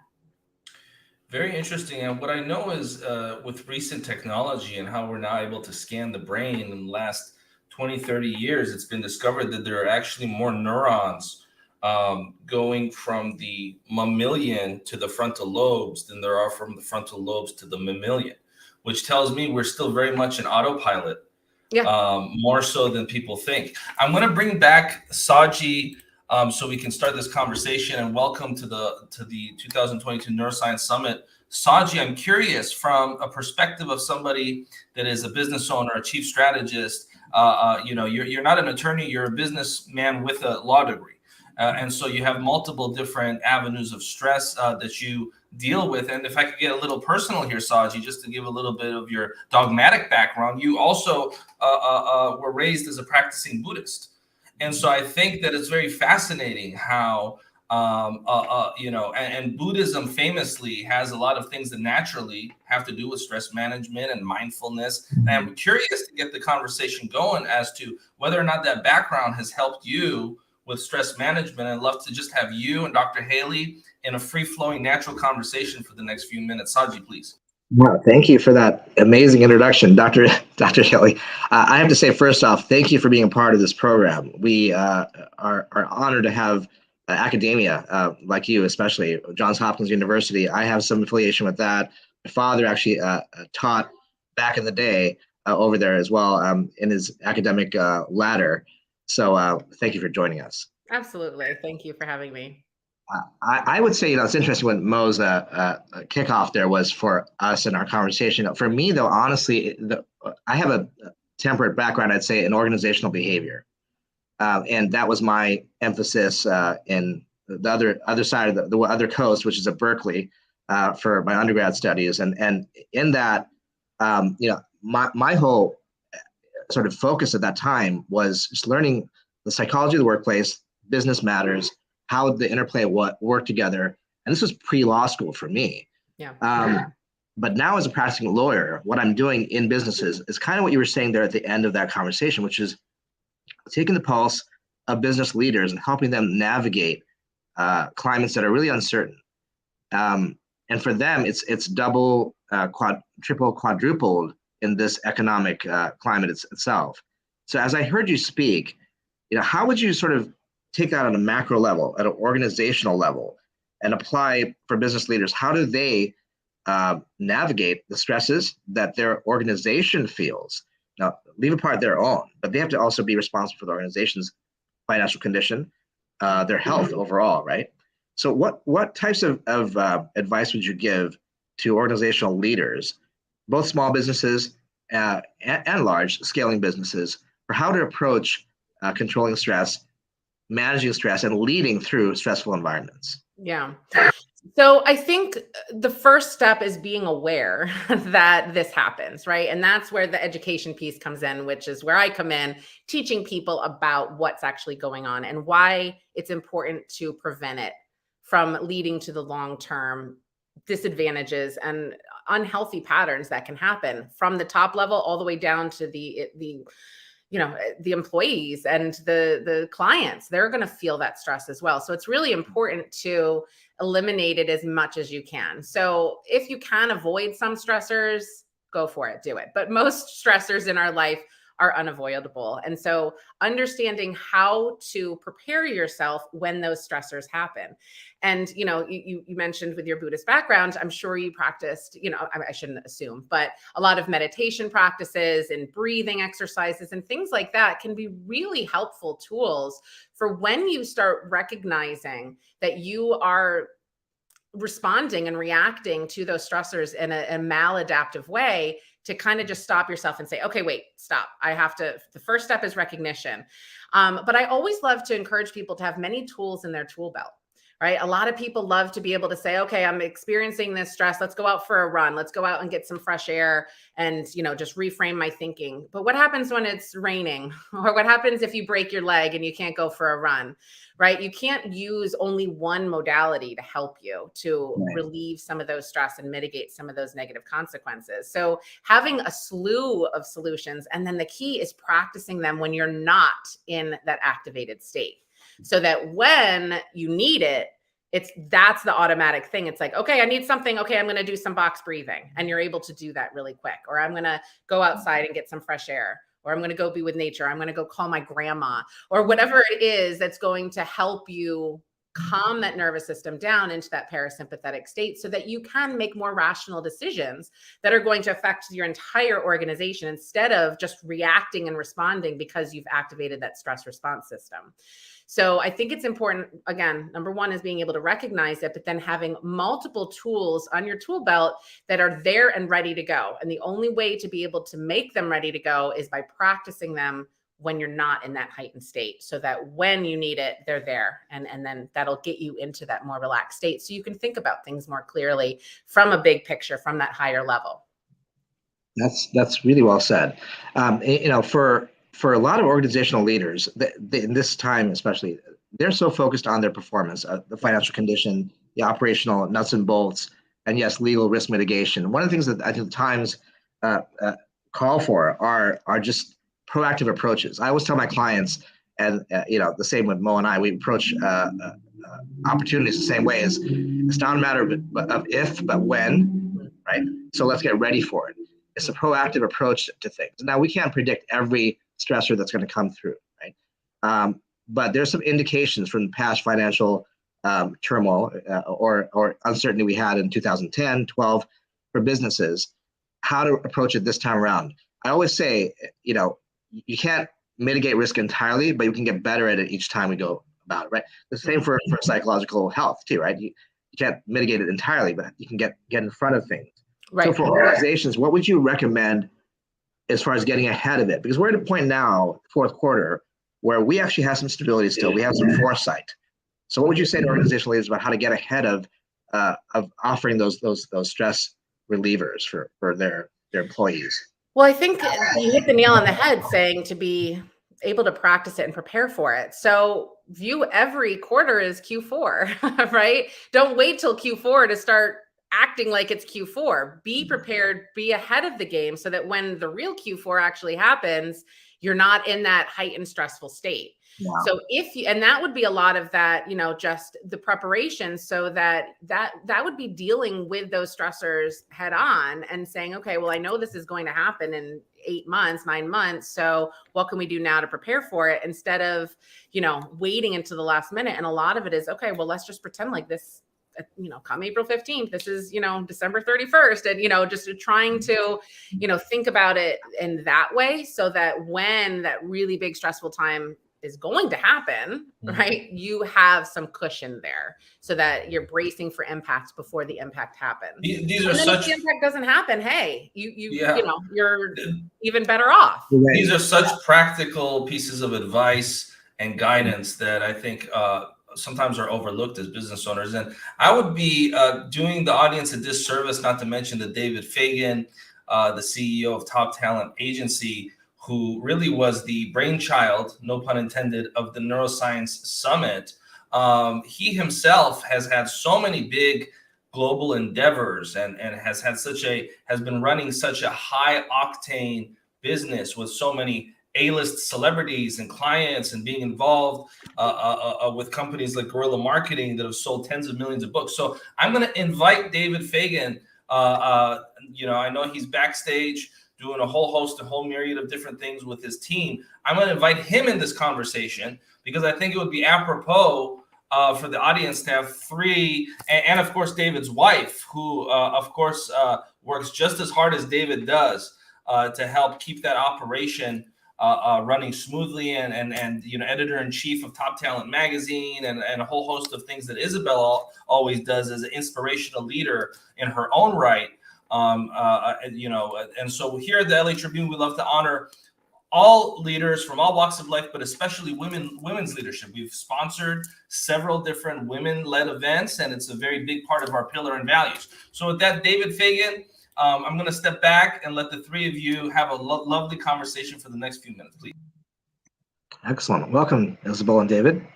Very interesting. And what I know is with recent technology and how we're now able to scan the brain in the last 20, 30 years, it's been discovered that there are actually more neurons going from the mammalian to the frontal lobes than there are from the frontal lobes to the mammalian, which tells me we're still very much in autopilot, more so than people think. I'm going to bring back Saji so we can start this conversation, and welcome to the 2022 Neuroscience Summit. Saji, I'm curious, from a perspective of somebody that is a business owner, a chief strategist, you're not an attorney, you're a businessman with a law degree. And so you have multiple different avenues of stress that you deal with. And if I could get a little personal here, Saji, just to give a little bit of your dogmatic background, you also were raised as a practicing Buddhist. And so I think that it's very fascinating how, and Buddhism famously has a lot of things that naturally have to do with stress management and mindfulness. And I'm curious to get the conversation going as to whether or not that background has helped you with stress management. I'd love to just have you and Dr. Hayley in a free-flowing, natural conversation for the next few minutes. Saji, please. Well, thank you for that amazing introduction, Dr. Hayley. I have to say, first off, thank you for being a part of this program. We are honored to have academia like you, especially Johns Hopkins University. I have some affiliation with that. My father actually taught back in the day over there as well in his academic ladder. So thank you for joining us. Absolutely. Thank you for having me. I would say, it's interesting what Mo's kickoff there was for us in our conversation. For me, though, honestly, I have a temperate background, I'd say, in organizational behavior. And that was my emphasis in the other side of the other coast, which is at Berkeley, for my undergrad studies. And in that, my whole sort of focus at that time was just learning the psychology of the workplace, business matters, how the interplay work together. And this was pre-law school for me. But now as a practicing lawyer, what I'm doing in businesses is kind of what you were saying there at the end of that conversation, which is taking the pulse of business leaders and helping them navigate climates that are really uncertain. And for them, it's double, triple, quadrupled in this economic climate itself. So as I heard you speak, how would you sort of take that on a macro level, at an organizational level, and apply for business leaders? How do they navigate the stresses that their organization feels? Now, leave apart their own, but they have to also be responsible for the organization's financial condition, their health overall, right? So what types of advice would you give to organizational leaders, both small businesses and large scaling businesses, for how to approach controlling stress, managing stress, and leading through stressful environments? Yeah. So I think the first step is being aware that this happens, right? And that's where the education piece comes in, which is where I come in, teaching people about what's actually going on and why it's important to prevent it from leading to the long-term disadvantages and unhealthy patterns that can happen from the top level all the way down to the employees and the clients. They're going to feel that stress as well. So it's really important to eliminate it as much as you can. So if you can avoid some stressors, go for it, do it. But most stressors in our life are unavoidable. And so understanding how to prepare yourself when those stressors happen. And, you mentioned with your Buddhist background, I'm sure you practiced, I shouldn't assume, but a lot of meditation practices and breathing exercises and things like that can be really helpful tools for when you start recognizing that you are responding and reacting to those stressors in a maladaptive way, to kind of just stop yourself and say, okay, wait, stop. The first step is recognition. But I always love to encourage people to have many tools in their tool belt, right? A lot of people love to be able to say, okay, I'm experiencing this stress. Let's go out for a run. Let's go out and get some fresh air and, just reframe my thinking. But what happens when it's raining? Or what happens if you break your leg and you can't go for a run, right? You can't use only one modality to help you to relieve some of those stress and mitigate some of those negative consequences. So having a slew of solutions, and then the key is practicing them when you're not in that activated state, so that when you need it, that's the automatic thing. It's like, okay, I need something. Okay, I'm going to do some box breathing. And you're able to do that really quick. Or I'm going to go outside and get some fresh air. Or I'm going to go be with nature. I'm going to go call my grandma, or whatever it is that's going to help you calm that nervous system down into that parasympathetic state, so that you can make more rational decisions that are going to affect your entire organization, instead of just reacting and responding because you've activated that stress response system. So I think it's important, again, number one is being able to recognize it, but then having multiple tools on your tool belt that are there and ready to go. And the only way to be able to make them ready to go is by practicing them when you're not in that heightened state, so that when you need it, they're there. And then that'll get you into that more relaxed state, so you can think about things more clearly from a big picture, from that higher level. That's really well said. For a lot of organizational leaders, in this time especially, they're so focused on their performance, the financial condition, the operational nuts and bolts, and yes, legal risk mitigation. One of the things that I think the times call for are just proactive approaches. I always tell my clients, and the same with Mo and I, we approach opportunities the same way. It's not a matter of if, but when, right? So let's get ready for it. It's a proactive approach to things. Now, we can't predict every stressor that's going to come through, right? But there's some indications from past financial turmoil or uncertainty we had in 2010, 12 for businesses, how to approach it this time around. I always say, you can't mitigate risk entirely, but you can get better at it each time we go about it, right? The same for psychological health too, right? You can't mitigate it entirely, but you can get in front of things. Right. So for organizations, what would you recommend as far as getting ahead of it? Because we're at a point now, fourth quarter, where we actually have some stability still. We have some foresight. So what would you say to organizational leaders about how to get ahead of offering those stress relievers for their employees? Well, I think you hit the nail on the head saying to be able to practice it and prepare for it. So view every quarter as Q4, right? Don't wait till Q4 to start acting like it's Q4. Be prepared, be ahead of the game, so that when the real Q4 actually happens, you're not in that heightened stressful state. Yeah. So and that would be a lot of that, just the preparation, so that would be dealing with those stressors head on and saying, okay, well, I know this is going to happen in 8 months, 9 months. So what can we do now to prepare for it, instead of, waiting until the last minute? And a lot of it is, okay, well, let's just pretend like this, come April 15th, this is, December 31st. And, just trying to, think about it in that way, so that when that really big stressful time is going to happen, right, you have some cushion there, so that you're bracing for impact before the impact happens. These are and then such. if the impact doesn't happen, hey, you're even better off. These are such practical pieces of advice and guidance that I think sometimes are overlooked as business owners. And I would be doing the audience a disservice not to mention that David Fagan, the CEO of Top Talent Agency, who really was the brainchild, no pun intended, of the Neuroscience Summit. He himself has had so many big global endeavors and has been running such a high octane business with so many A-list celebrities and clients, and being involved with companies like Guerrilla Marketing that have sold tens of millions of books. So I'm going to invite David Fagan. I know he's backstage doing a whole myriad of different things with his team. I'm going to invite him in this conversation, because I think it would be apropos for the audience to have three, and of course, David's wife, who of course works just as hard as David does to help keep that operation running smoothly, and editor-in-chief of Top Talent Magazine, and a whole host of things that Isabel always does as an inspirational leader in her own right. And so here at the LA Tribune, we love to honor all leaders from all walks of life, but especially women's leadership. We've sponsored several different women-led events, and it's a very big part of our pillar and values. So with that, David Fagan, I'm going to step back and let the three of you have a lovely conversation for the next few minutes, please. Excellent. Welcome, Isabel and David.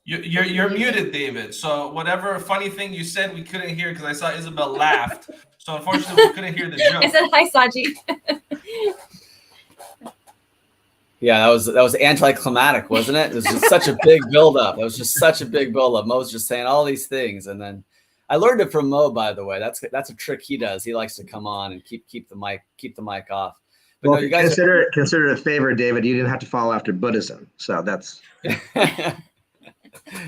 You're muted, David. So whatever funny thing you said, we couldn't hear because I saw Isabel laughed. So unfortunately, we couldn't hear the joke. I said hi, Saji. Yeah, that was anticlimactic, wasn't it? It was just such a big buildup. It was just such a big buildup. Mo was just saying all these things, and then I learned it from Mo, by the way. That's a trick he does. He likes to come on and keep the mic off. But Well, no, you guys consider it a favor, David. You didn't have to follow after Buddhism, so that's a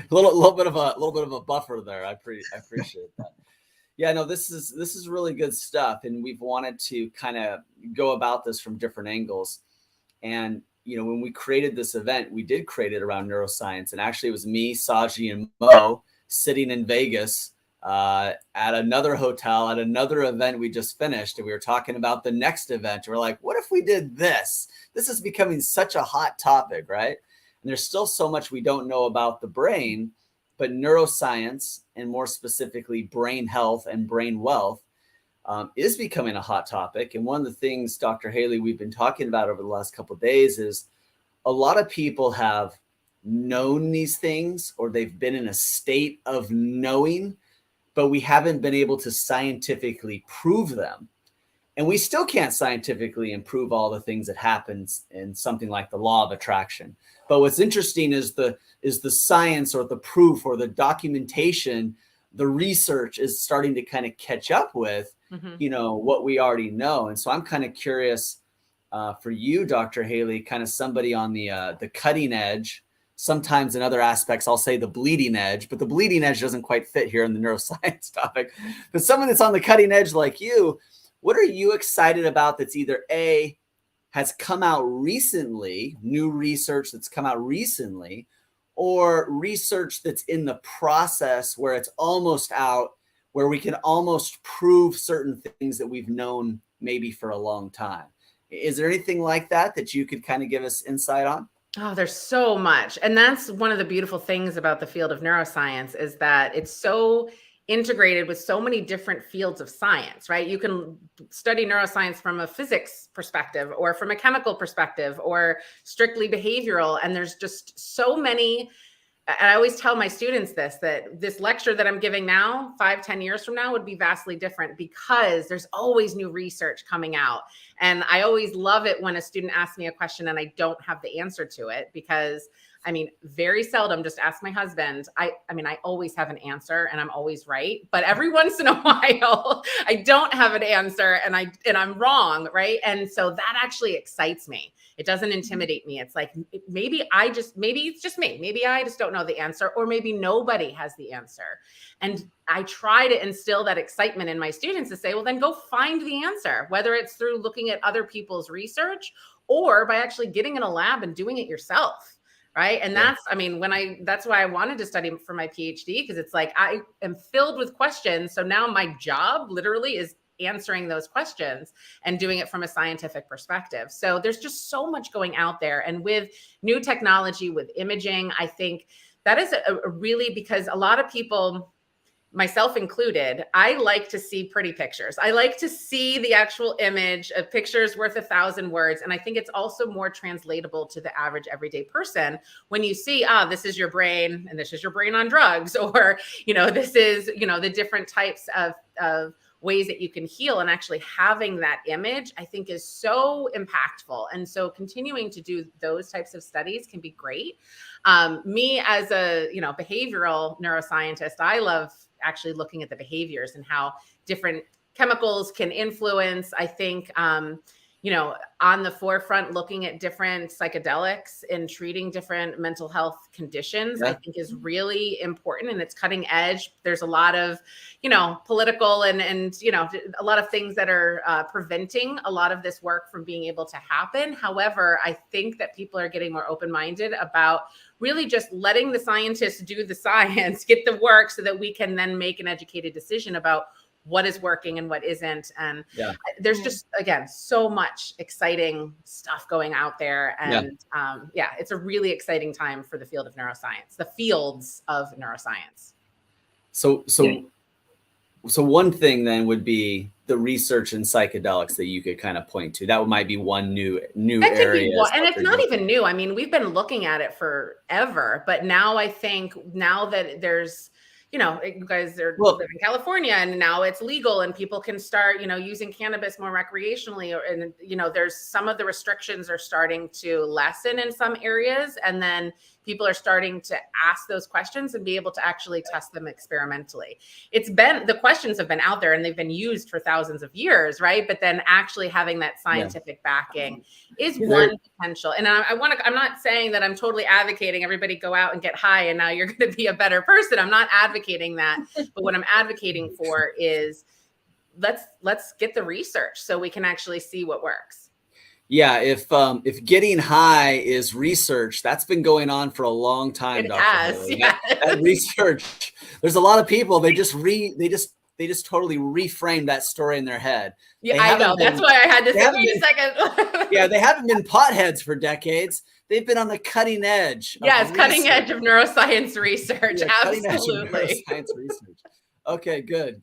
little bit of a buffer there. I appreciate that. Yeah, no, this is really good stuff, and we've wanted to kind of go about this from different angles. And when we created this event, we did create it around neuroscience, and actually it was me, Saji, and Mo sitting in Vegas at another hotel at another event we just finished, and we were talking about the next event. We're like, what if we did this? This is becoming such a hot topic, right? And there's still so much we don't know about the brain, but neuroscience, and more specifically brain health and brain wealth, is becoming a hot topic. And one of the things, Dr. Hayley, we've been talking about over the last couple of days is a lot of people have known these things, or they've been in a state of knowing, but we haven't been able to scientifically prove them. And we still can't scientifically improve all the things that happens in something like the law of attraction. But what's interesting is the science, or the proof, or the documentation, the research is starting to kind of catch up with, what we already know. And so I'm kind of curious for you, Dr. Hayley, kind of somebody on the cutting edge. Sometimes in other aspects, I'll say the bleeding edge, but the bleeding edge doesn't quite fit here in the neuroscience topic. But someone that's on the cutting edge like you, what are you excited about that's either A, has come out recently, new research that's come out recently, or research that's in the process where it's almost out, where we can almost prove certain things that we've known maybe for a long time? Is there anything like that you could kind of give us insight on? Oh, there's so much. And that's one of the beautiful things about the field of neuroscience, is that it's so integrated with so many different fields of science, right? You can study neuroscience from a physics perspective, or from a chemical perspective, or strictly behavioral. And there's just so many and I always tell my students that this lecture that I'm giving now, 5-10 years from now, would be vastly different because there's always new research coming out. And I always love it when a student asks me a question and I don't have the answer to it, because I mean, very seldom, just ask my husband. I mean, I always have an answer and I'm always right. But every once in a while, I don't have an answer and I'm wrong, right? And so that actually excites me. It doesn't intimidate me. It's like, maybe it's just me. Maybe I just don't know the answer, or maybe nobody has the answer. And I try to instill that excitement in my students to say, well, then go find the answer, whether it's through looking at other people's research or by actually getting in a lab and doing it yourself. Right. And that's, I mean, that's why I wanted to study for my PhD, because it's like, I am filled with questions. So now my job literally is answering those questions and doing it from a scientific perspective. So there's just so much going out there. And with new technology, with imaging, I think that is a really, because a lot of people, myself included, I like to see pretty pictures. I like to see the actual image. A picture is worth 1,000 words. And I think it's also more translatable to the average everyday person when you see, this is your brain and this is your brain on drugs, or, this is, the different types of ways that you can heal. And actually having that image, I think, is so impactful. And so continuing to do those types of studies can be great. Me as a, behavioral neuroscientist, I love actually looking at the behaviors and how different chemicals can influence. I think, on the forefront, looking at different psychedelics and treating different mental health conditions, I think is really important, and it's cutting edge. There's a lot of, political and a lot of things that are preventing a lot of this work from being able to happen. However, I think that people are getting more open-minded about really just letting the scientists do the science, get the work, so that we can then make an educated decision about what is working and what isn't. And there's just, again, so much exciting stuff going out there. And it's a really exciting time for the field of neuroscience, the fields of neuroscience. So one thing then would be the research in psychedelics that you could kind of point to. That might be one new area. And it's not even new. I mean, we've been looking at it forever, but now I think that there's, you guys are live in California, and now it's legal and people can start, using cannabis more recreationally. And, there's some of the restrictions are starting to lessen in some areas. And then people are starting to ask those questions and be able to actually test them experimentally. The questions have been out there and they've been used for thousands of years, right? But then actually having that scientific backing is one potential. And I'm not saying that I'm totally advocating everybody go out and get high and now you're going to be a better person. I'm not advocating that. But what I'm advocating for is let's get the research so we can actually see what works. Yeah, if getting high is research, that's been going on for a long time. It has. That research. There's a lot of people. They just totally reframe that story in their head. Yeah, I know. That's why I had to say, wait a second. Yeah, they haven't been potheads for decades. They've been on the cutting edge. Cutting edge of neuroscience research. Yeah, absolutely. Neuroscience research. Okay, good.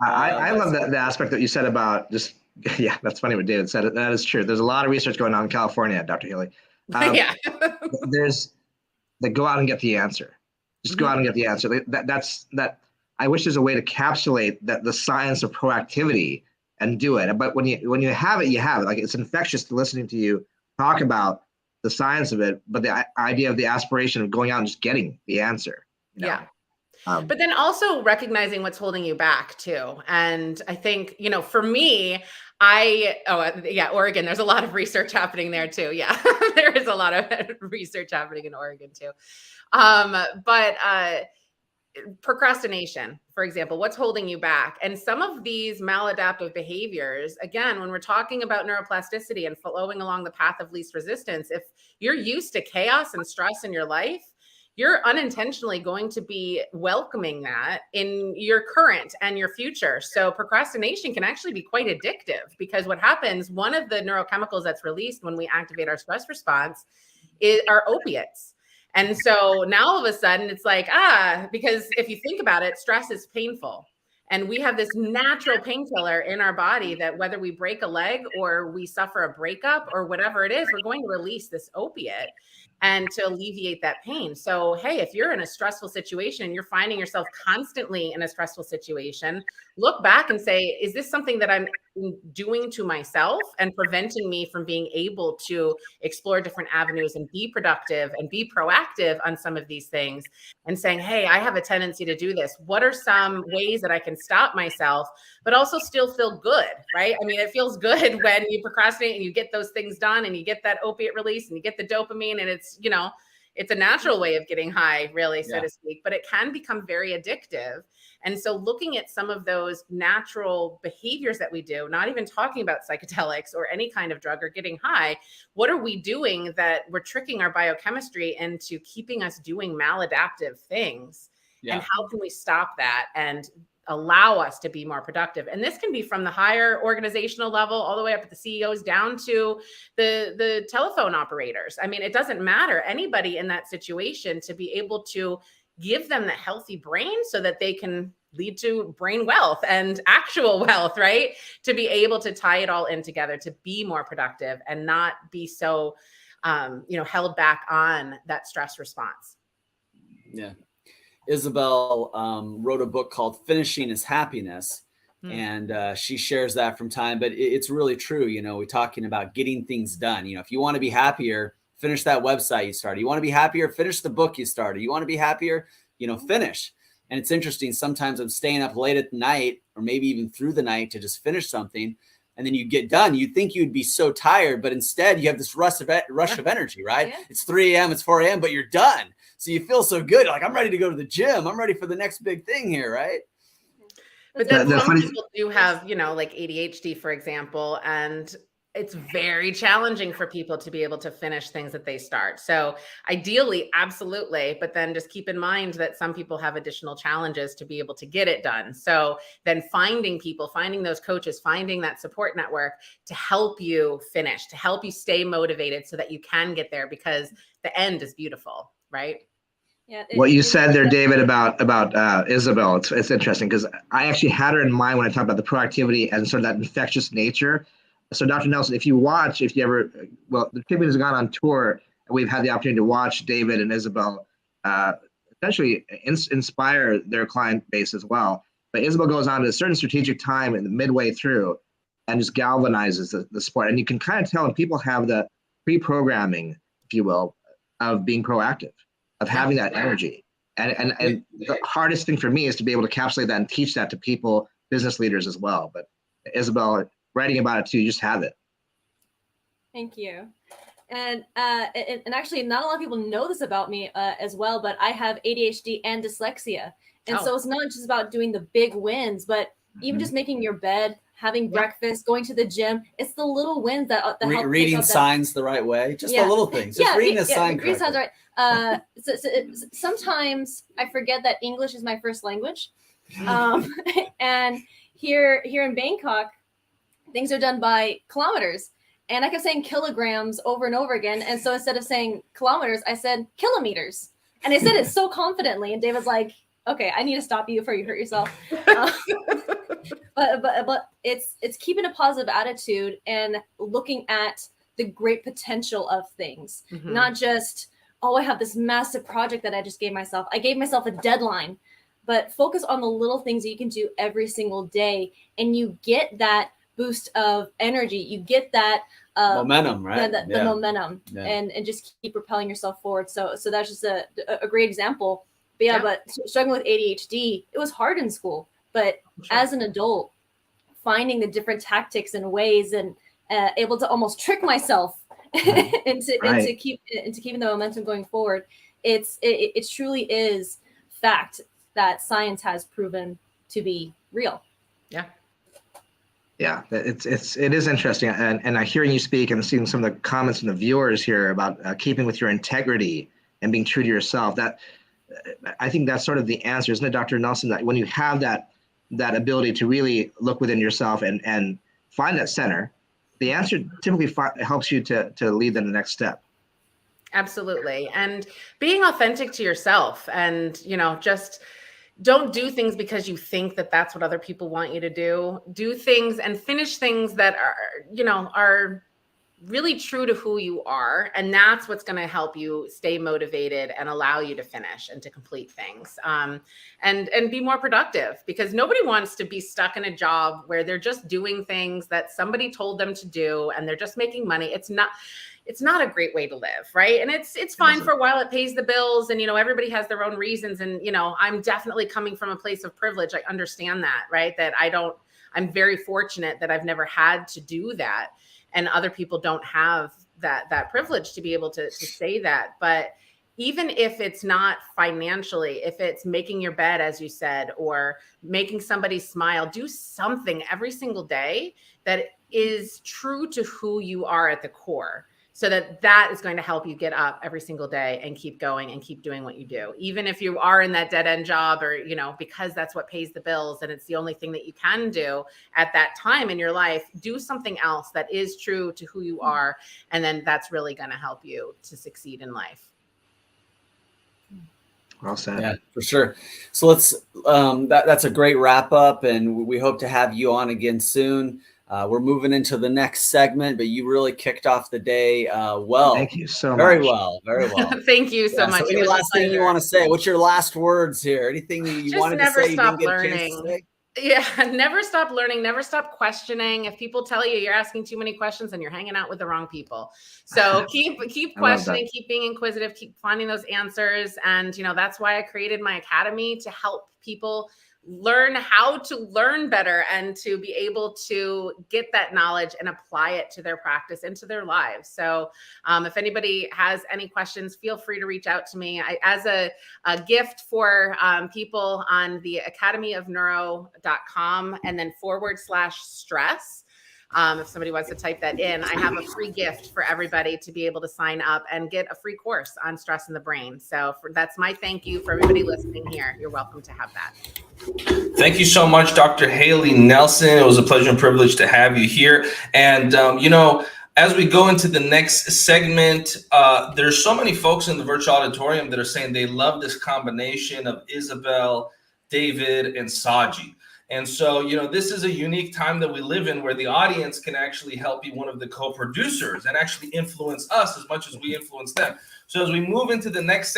I love the aspect that you said about just. Yeah, that's funny what David said. That is true. There's a lot of research going on in California, Dr. Hayley. There's go out and get the answer. Just go out and get the answer. That's I wish there's a way to capsulate the science of proactivity and do it. But when you have it, you have it. Like, it's infectious to listening to you talk about the science of it, but the idea of the aspiration of going out and just getting the answer. Yeah. But then also recognizing what's holding you back too. And I think, for me, Oregon, there's a lot of research happening there too. Yeah, there is a lot of research happening in Oregon too. But procrastination, for example, what's holding you back? And some of these maladaptive behaviors, again, when we're talking about neuroplasticity and flowing along the path of least resistance, if you're used to chaos and stress in your life, you're unintentionally going to be welcoming that in your current and your future. So procrastination can actually be quite addictive, because what happens, one of the neurochemicals that's released when we activate our stress response are opiates. And so now all of a sudden it's like, because if you think about it, stress is painful. And we have this natural painkiller in our body that whether we break a leg or we suffer a breakup or whatever it is, we're going to release this opiate. and to alleviate that pain. So, hey, if you're in a stressful situation and you're finding yourself constantly in a stressful situation, look back and say, is this something that I'm doing to myself and preventing me from being able to explore different avenues and be productive and be proactive on some of these things, and saying, hey, I have a tendency to do this. What are some ways that I can stop myself, but also still feel good, right? I mean, it feels good when you procrastinate and you get those things done and you get that opiate release and you get the dopamine, and it's, you know, it's a natural way of getting high, really, so to speak, but it can become very addictive. And so looking at some of those natural behaviors that we do, not even talking about psychedelics or any kind of drug or getting high, what are we doing that we're tricking our biochemistry into keeping us doing maladaptive things? And how can we stop that and allow us to be more productive? And this can be from the higher organizational level all the way up at the CEOs down to the telephone operators. I mean, it doesn't matter. Anybody in that situation, to be able to give them the healthy brain so that they can lead to brain wealth and actual wealth, right? To be able to tie it all in together, to be more productive and not be so, held back on that stress response. Yeah. Isabel wrote a book called Finishing is Happiness. And she shares that from time, but it's really true. You know, we're talking about getting things done. You know, if you want to be happier, finish that website you started. You want to be happier, finish the book you started. You want to be happier, finish. And it's interesting. Sometimes I'm staying up late at night or maybe even through the night to just finish something. And then you get done. You'd think you'd be so tired, but instead you have this rush of energy, right? Yeah. It's 3 a.m., it's 4 a.m., but you're done. So you feel so good. Like, I'm ready to go to the gym. I'm ready for the next big thing here, right? But then some people do have, like ADHD, for example, and it's very challenging for people to be able to finish things that they start. So ideally, absolutely. But then just keep in mind that some people have additional challenges to be able to get it done. So then finding people, finding those coaches, finding that support network to help you finish, to help you stay motivated so that you can get there, because the end is beautiful, right? Yeah, what you said there, David, about Isabel, it's interesting, because I actually had her in mind when I talked about the proactivity and sort of that infectious nature. So Dr. Nelson, the Tribune has gone on tour, and we've had the opportunity to watch David and Isabel essentially inspire their client base as well. But Isabel goes on to a certain strategic time in the midway through and just galvanizes the sport. And you can kind of tell when people have the pre-programming, if you will, of being proactive, of having that energy. And the hardest thing for me is to be able to encapsulate that and teach that to people, business leaders as well. But Isabel, writing about it too, you just have it. Thank you. And actually, not a lot of people know this about me as well, but I have ADHD and dyslexia. And so it's not just about doing the big wins, but even just making your bed, having breakfast, going to the gym. It's the little wins that help. Reading signs the right way, just the little things. Just reading the sign correctly. Reading signs right. Sometimes I forget that English is my first language. And here in Bangkok, things are done by kilometers. And I kept saying kilograms over and over again. And so instead of saying kilometers, I said kilometers. And I said it so confidently. And David's like, okay, I need to stop you before you hurt yourself. But it's keeping a positive attitude and looking at the great potential of things. Mm-hmm. Not just, I have this massive project that I just gave myself. I gave myself a deadline. But focus on the little things that you can do every single day. And you get that boost of energy. You get that momentum, right? The momentum, and just keep propelling yourself forward. So that's just a great example. But but struggling with ADHD, it was hard in school. But as an adult, finding the different tactics and ways, and able to almost trick myself into keeping the momentum going forward. It truly is fact that science has proven to be real. Yeah, it is interesting, and I hearing you speak and seeing some of the comments from the viewers here about keeping with your integrity and being true to yourself. That I think that's sort of the answer, isn't it, Dr. Nelson? That when you have that ability to really look within yourself and find that center, the answer typically helps you to lead in the next step. Absolutely, and being authentic to yourself, and just. Don't do things because you think that that's what other people want you to do. Do things and finish things that are really true to who you are. And that's what's going to help you stay motivated and allow you to finish and to complete things, and be more productive, because nobody wants to be stuck in a job where they're just doing things that somebody told them to do and they're just making money. It's not a great way to live, right? And it's fine for a while. It pays the bills, and, everybody has their own reasons. And, I'm definitely coming from a place of privilege. I understand that, right? That I'm very fortunate that I've never had to do that. And other people don't have that privilege to be able to say that. But even if it's not financially, if it's making your bed, as you said, or making somebody smile, do something every single day that is true to who you are at the core, so that is going to help you get up every single day and keep going and keep doing what you do. Even if you are in that dead end job, or, because that's what pays the bills and it's the only thing that you can do at that time in your life, do something else that is true to who you are. And then that's really going to help you to succeed in life. Well said. Yeah, for sure. So let's, that's a great wrap up, and we hope to have you on again soon. We're moving into the next segment, but you really kicked off the day well. Thank you so Very much. Very well. Thank you so much. So any last thing you want to say? What's your last words here? Anything that you wanted to say? Just never stop you didn't get a chance to learning. say? Yeah, never stop learning, never stop questioning. If people tell you you're asking too many questions, then you're hanging out with the wrong people. So keep questioning, keep being inquisitive, keep finding those answers. And, that's why I created my academy, to help people learn how to learn better and to be able to get that knowledge and apply it to their practice, into their lives. So if anybody has any questions, feel free to reach out to me. As a gift for people on the academyofneuro.com and then /stress. If somebody wants to type that in, I have a free gift for everybody to be able to sign up and get a free course on stress in the brain. So that's my thank you for everybody listening here. You're welcome to have that. Thank you so much, Dr. Hayley Nelson. It was a pleasure and privilege to have you here. And, as we go into the next segment, there's so many folks in the virtual auditorium that are saying they love this combination of Isabel, David, and Saji. And so, this is a unique time that we live in, where the audience can actually help be one of the co-producers and actually influence us as much as we influence them. So as we move into the next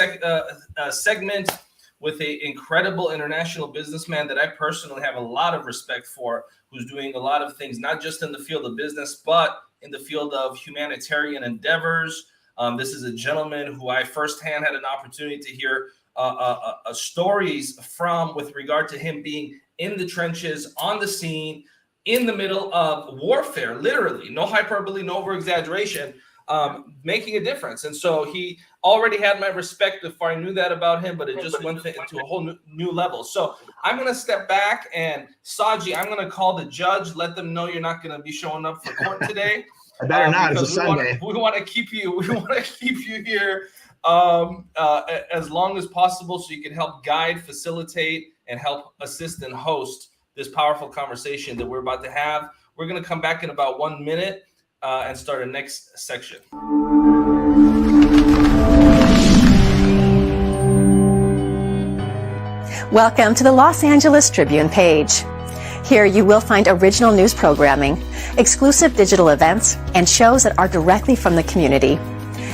segment with an incredible international businessman that I personally have a lot of respect for, who's doing a lot of things, not just in the field of business, but in the field of humanitarian endeavors. This is a gentleman who I firsthand had an opportunity to hear stories from, with regard to him being in the trenches, on the scene, in the middle of warfare, literally, no hyperbole, no over-exaggeration, making a difference. And so he already had my respect before I knew that about him, but it just went into a whole new level. So I'm going to step back, and Saji, I'm going to call the judge, let them know you're not going to be showing up for court today. I better not. It's a Sunday. We want to keep you here as long as possible, so you can help guide, facilitate, and help assist and host this powerful conversation that we're about to have. We're going to come back in about 1 minute and start our next section. Welcome to the Los Angeles Tribune page. Here you will find original news programming, exclusive digital events, and shows that are directly from the community.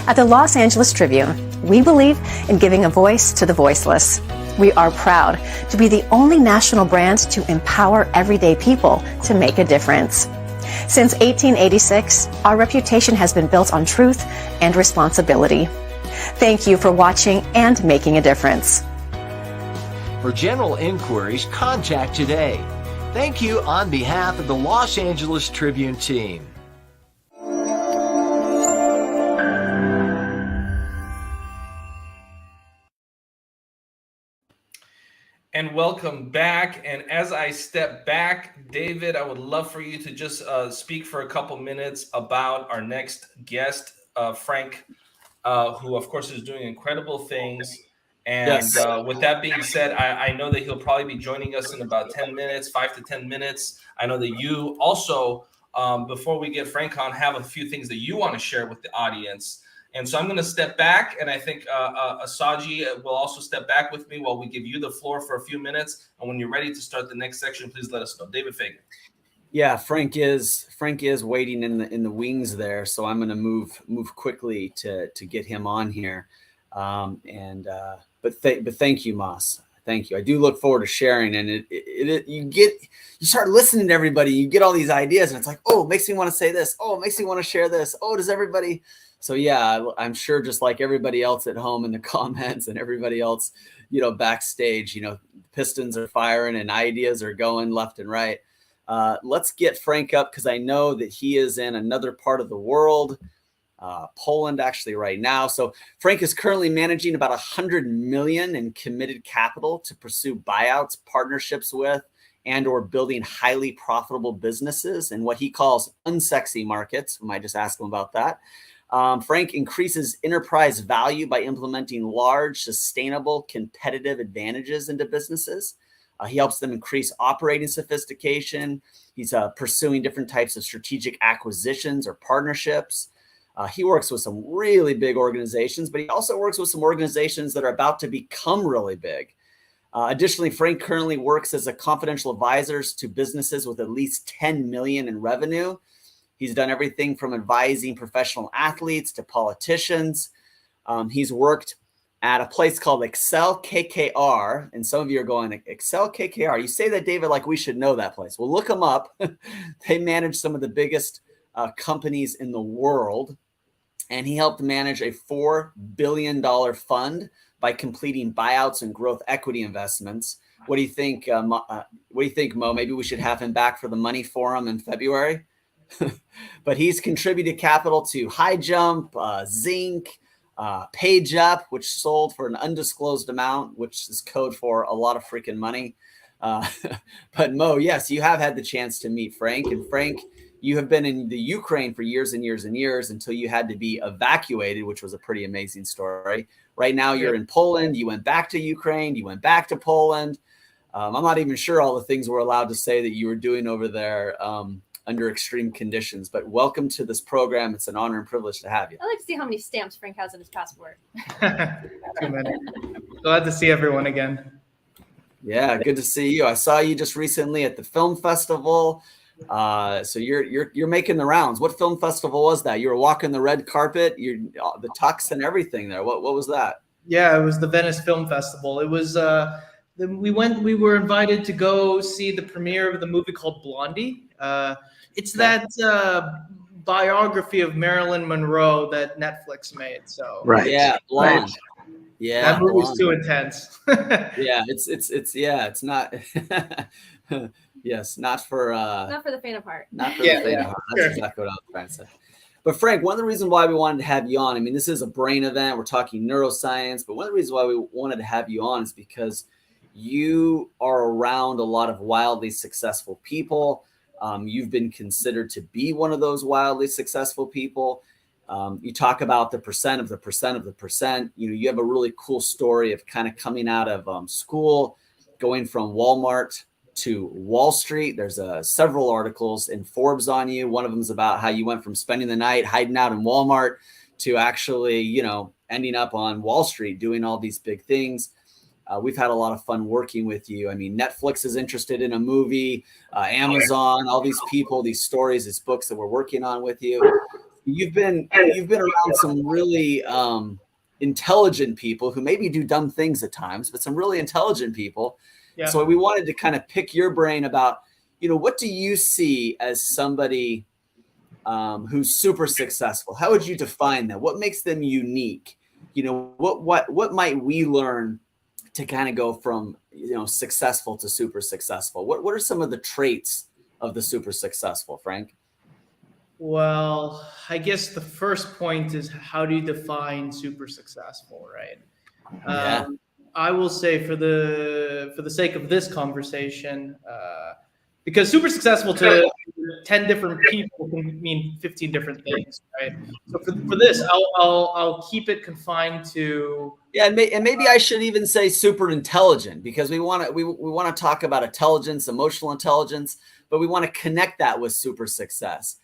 At the Los Angeles Tribune, we believe in giving a voice to the voiceless. We are proud to be the only national brand to empower everyday people to make a difference. Since 1886, our reputation has been built on truth and responsibility. Thank you for watching and making a difference. For general inquiries, contact today. Thank you on behalf of the Los Angeles Tribune team. And welcome back. And as I step back, David, I would love for you to just speak for a couple minutes about our next guest, Frank, who, of course, is doing incredible things. And Yes. With that being said, I know that he'll probably be joining us in about 10 minutes, 5 to 10 minutes. I know that you also, before we get Frank on, have a few things that you want to share with the audience. And so I'm going to step back, and I think Saji will also step back with me while we give you the floor for a few minutes. And when you're ready to start the next section, please let us know. David Fagan. Yeah, Frank is waiting in the wings there, so I'm going to move quickly to get him on here. But thank you, Moss. Thank you. I do look forward to sharing, and you start listening to everybody. You get all these ideas, and it's like, oh, it makes me want to say this. Oh, it makes me want to share this. Oh, does everybody? So yeah, I'm sure just like everybody else at home in the comments and everybody else, backstage, pistons are firing and ideas are going left and right. Let's get Frank up because I know that he is in another part of the world, Poland actually right now. So Frank is currently managing about 100 million in committed capital to pursue buyouts, partnerships with, and or building highly profitable businesses in what he calls unsexy markets. We might just ask him about that. Frank increases enterprise value by implementing large, sustainable, competitive advantages into businesses. He helps them increase operating sophistication. He's pursuing different types of strategic acquisitions or partnerships. He works with some really big organizations, but he also works with some organizations that are about to become really big. Additionally, Frank currently works as a confidential advisor to businesses with at least 10 million in revenue. He's done everything from advising professional athletes to politicians. He's worked at a place called Excel KKR. And some of you are going, Excel KKR. You say that, David, like we should know that place. Well, look them up. They manage some of the biggest companies in the world. And he helped manage a $4 billion fund by completing buyouts and growth equity investments. What do you think? What do you think, Mo? Maybe we should have him back for the money forum in February. But he's contributed capital to High Jump, Zinc, Page Up, which sold for an undisclosed amount, which is code for a lot of freaking money. But Mo, yes, you have had the chance to meet Frank. And Frank, you have been in the Ukraine for years and years and years until you had to be evacuated, which was a pretty amazing story. Right now you're in Poland. You went back to Ukraine. You went back to Poland. I'm not even sure all the things we're allowed to say that you were doing over there under extreme conditions, but welcome to this program. It's an honor and privilege to have you. I'd like to see how many stamps Frank has in his passport. Too many. Glad to see everyone again. Yeah, good to see you. I saw you just recently at the film festival. So you're making the rounds. What film festival was that? You were walking the red carpet, the tux and everything there. What was that? Yeah, it was the Venice Film Festival. It was we were invited to go see the premiere of the movie called Blondie. It's that biography of Marilyn Monroe that Netflix made. So right, yeah, Blonde. Right. Yeah, that movie's too intense. Yeah, it's not. Yes, not for the faint of heart. Not for the faint of heart. That's exactly what I was trying to say. But Frank, one of the reasons why we wanted to have you on, I mean, this is a brain event. We're talking neuroscience, but one of the reasons why we wanted to have you on is because you are around a lot of wildly successful people. You've been considered to be one of those wildly successful people. You talk about the percent of the percent of the percent. You have a really cool story of kind of coming out of school, going from Walmart to Wall Street. There's several articles in Forbes on you. One of them is about how you went from spending the night hiding out in Walmart to actually, ending up on Wall Street doing all these big things. We've had a lot of fun working with you. I mean, Netflix is interested in a movie, Amazon, all these people, these stories, these books that we're working on with you. You've been around some really intelligent people who maybe do dumb things at times, but some really intelligent people. Yeah. So we wanted to kind of pick your brain about, what do you see as somebody who's super successful? How would you define that? What makes them unique? What might we learn to kind of go from, successful to super successful? What are some of the traits of the super successful, Frank? Well, I guess the first point is, how do you define super successful, right? Yeah. I will say for the sake of this conversation, because super successful to 10 different people can mean 15 different things, right? So for this, I'll keep it confined to. Yeah, and maybe I should even say super intelligent, because we want to talk about intelligence, emotional intelligence, but we want to connect that with super success.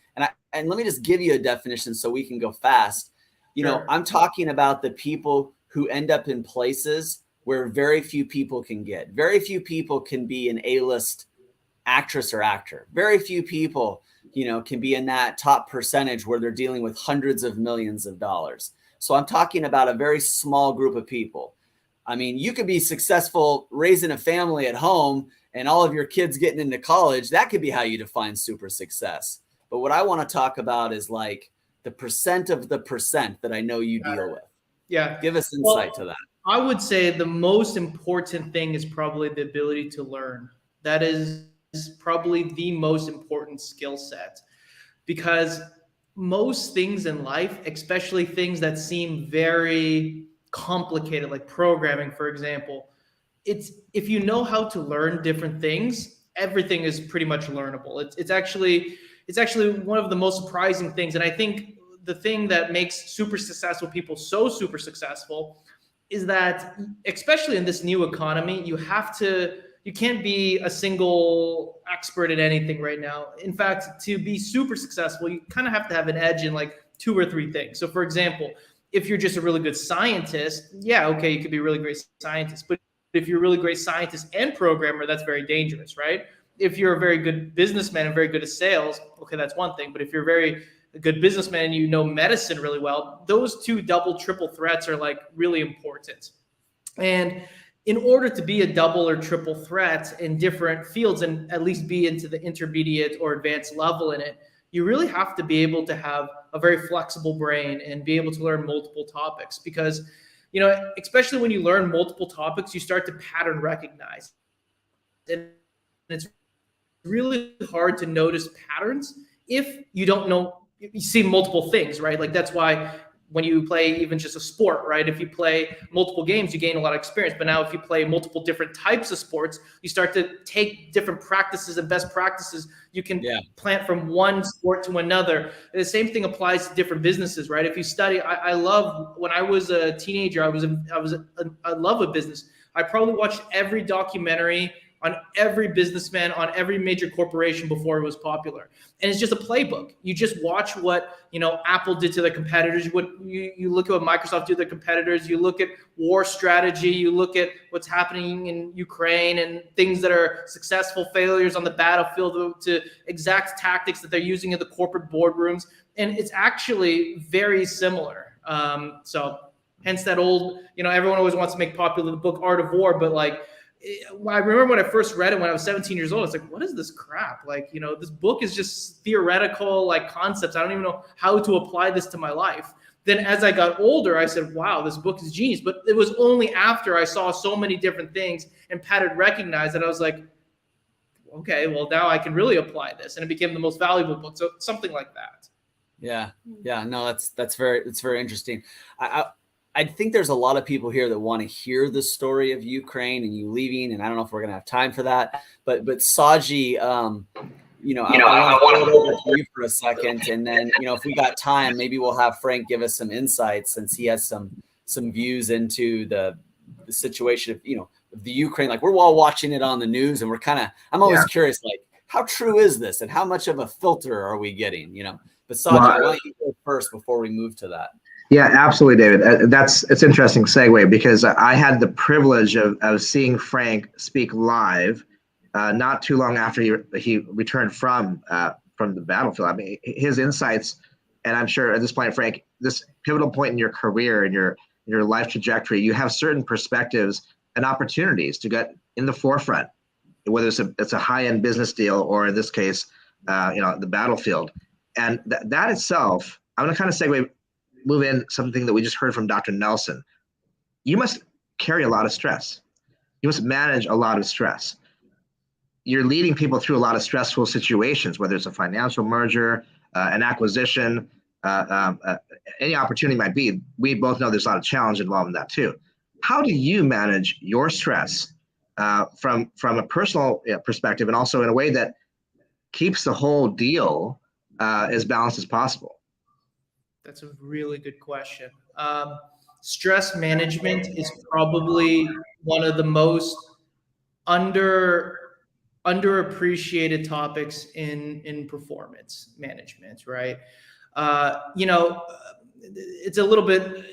And let me just give you a definition so we can go fast. Sure. I'm talking about the people who end up in places where very few people can get. Very few people can be an A-list actress or actor. Very few people, can be in that top percentage where they're dealing with hundreds of millions of dollars. So I'm talking about a very small group of people. I mean, you could be successful raising a family at home and all of your kids getting into college. That could be how you define super success. But what I want to talk about is like the percent of the percent that I know you deal with. Yeah. Give us insight to that. I would say the most important thing is probably the ability to learn. That is probably the most important skill set, because most things in life, especially things that seem very complicated, like programming, for example, if you know how to learn different things, everything is pretty much learnable. It's actually one of the most surprising things. And I think the thing that makes super successful people so super successful is that, especially in this new economy, you can't be a single expert at anything right now. In fact, to be super successful, you kind of have to have an edge in like 2 or 3 things. So for example, if you're just a really good scientist, yeah, okay, you could be a really great scientist. But if you're a really great scientist and programmer, that's very dangerous, right? If you're a very good businessman and very good at sales, okay, that's one thing. But if you're a good businessman and you know medicine really well, those 2 double, triple threats are like really important. And in order to be a double or triple threat in different fields and at least be into the intermediate or advanced level in it, you really have to be able to have a very flexible brain and be able to learn multiple topics, because, especially when you learn multiple topics, you start to pattern recognize. And it's really hard to notice patterns if you don't know, you see multiple things, right? Like that's why when you play even just a sport, right? If you play multiple games, you gain a lot of experience. But now if you play multiple different types of sports, you start to take different practices and best practices you can plant from one sport to another. And the same thing applies to different businesses, right? If you study, I love, when I was a teenager, I love a business. I probably watched every documentary on every businessman, on every major corporation before it was popular. And it's just a playbook. You just watch what, Apple did to their competitors. You look at what Microsoft did to their competitors. You look at war strategy. You look at what's happening in Ukraine and things that are successful failures on the battlefield to exact tactics that they're using in the corporate boardrooms. And it's actually very similar. So hence that old, everyone always wants to make popular the book Art of War, but like, I remember when I first read it when I was 17 years old, it's like, what is this crap? Like, this book is just theoretical, like concepts. I don't even know how to apply this to my life. Then as I got older, I said, wow, this book is genius. But it was only after I saw so many different things and pattern recognized that I was like, okay, well, now I can really apply this. And it became the most valuable book. So something like that. Yeah. No, that's very interesting. I think there's a lot of people here that want to hear the story of Ukraine and you leaving, and I don't know if we're going to have time for that. But Saji, I want to go over to you for a second, and then if we got time, maybe we'll have Frank give us some insights since he has some views into the situation of the Ukraine. Like we're all watching it on the news, and I'm always curious, like how true is this, and how much of a filter are we getting? But Saji, why don't you go first before we move to that? Yeah, absolutely, David. It's an interesting segue because I had the privilege of seeing Frank speak live not too long after he returned from the battlefield. I mean, his insights, and I'm sure at this point, Frank, this pivotal point in your career and your life trajectory, you have certain perspectives and opportunities to get in the forefront, whether it's a high-end business deal or in this case, the battlefield, and that itself, I'm going to kind of move in something that we just heard from Dr. Nelson. You must carry a lot of stress. You must manage a lot of stress. You're leading people through a lot of stressful situations, whether it's a financial merger, an acquisition, any opportunity might be. We both know there's a lot of challenge involved in that too. How do you manage your stress from a personal perspective and also in a way that keeps the whole deal as balanced as possible? That's a really good question. Stress management is probably one of the most underappreciated topics in performance management, right? It's a little bit,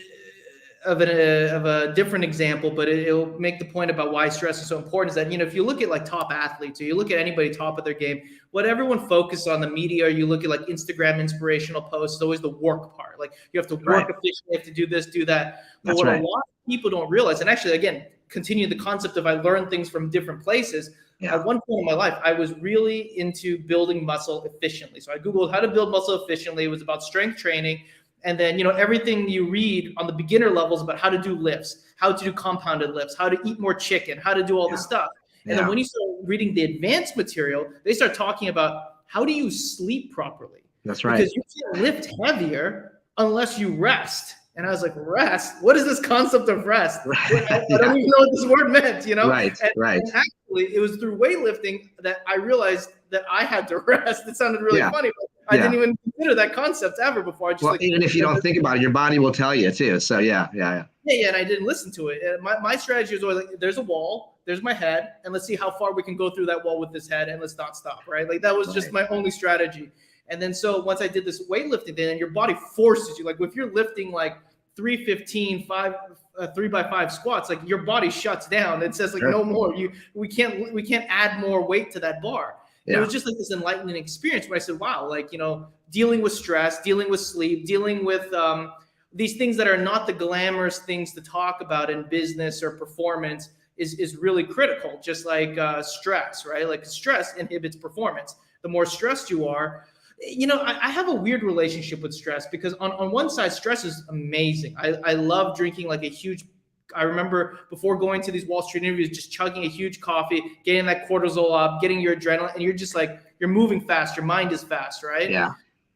of a different example, but it'll make the point about why stress is so important. Is that, you know, if you look at like top athletes, or you look at anybody top of their game, what everyone focuses on the media, or you look at like Instagram inspirational posts, it's always the work part. Like you have to work efficiently, you have to do this, do that. But what a lot of people don't realize, and actually, again, continue the concept of I learn things from different places. At one point in my life, I was really into building muscle efficiently. So I Googled how to build muscle efficiently. It was about strength training. And then, you know, everything you read on the beginner levels about how to do lifts, how to do compounded lifts, how to eat more chicken, how to do all this stuff. And then when you start reading the advanced material, they start talking about how do you sleep properly? That's right. Because you can't lift heavier unless you rest. And I was like, rest? What is this concept of rest? I don't even know what this word meant, you know? And actually, it was through weightlifting that I realized that I had to rest. It sounded really funny, but I didn't even consider that concept ever before. I just even if you don't think about it, your body will tell you too. So yeah. And I didn't listen to it. And my strategy was always like, there's a wall, there's my head, and let's see how far we can go through that wall with this head, and let's not stop, right? Like that was just my only strategy. And then so once I did this weightlifting thing, and your body forces you, like if you're lifting like 315, 3x5 squats, like your body shuts down. It says like no more. We can't add more weight to that bar. It was just like this enlightening experience where I said, wow, like, you know, dealing with stress, dealing with sleep, dealing with these things that are not the glamorous things to talk about in business or performance is really critical. Just like stress, right? Like stress inhibits performance. The more stressed you are, you know, I have a weird relationship with stress because on one side, stress is amazing. I love drinking like a huge, I remember before going to these Wall Street interviews, just chugging a huge coffee, getting that cortisol up, getting your adrenaline, and you're just like, you're moving fast. Your mind is fast, right? Yeah.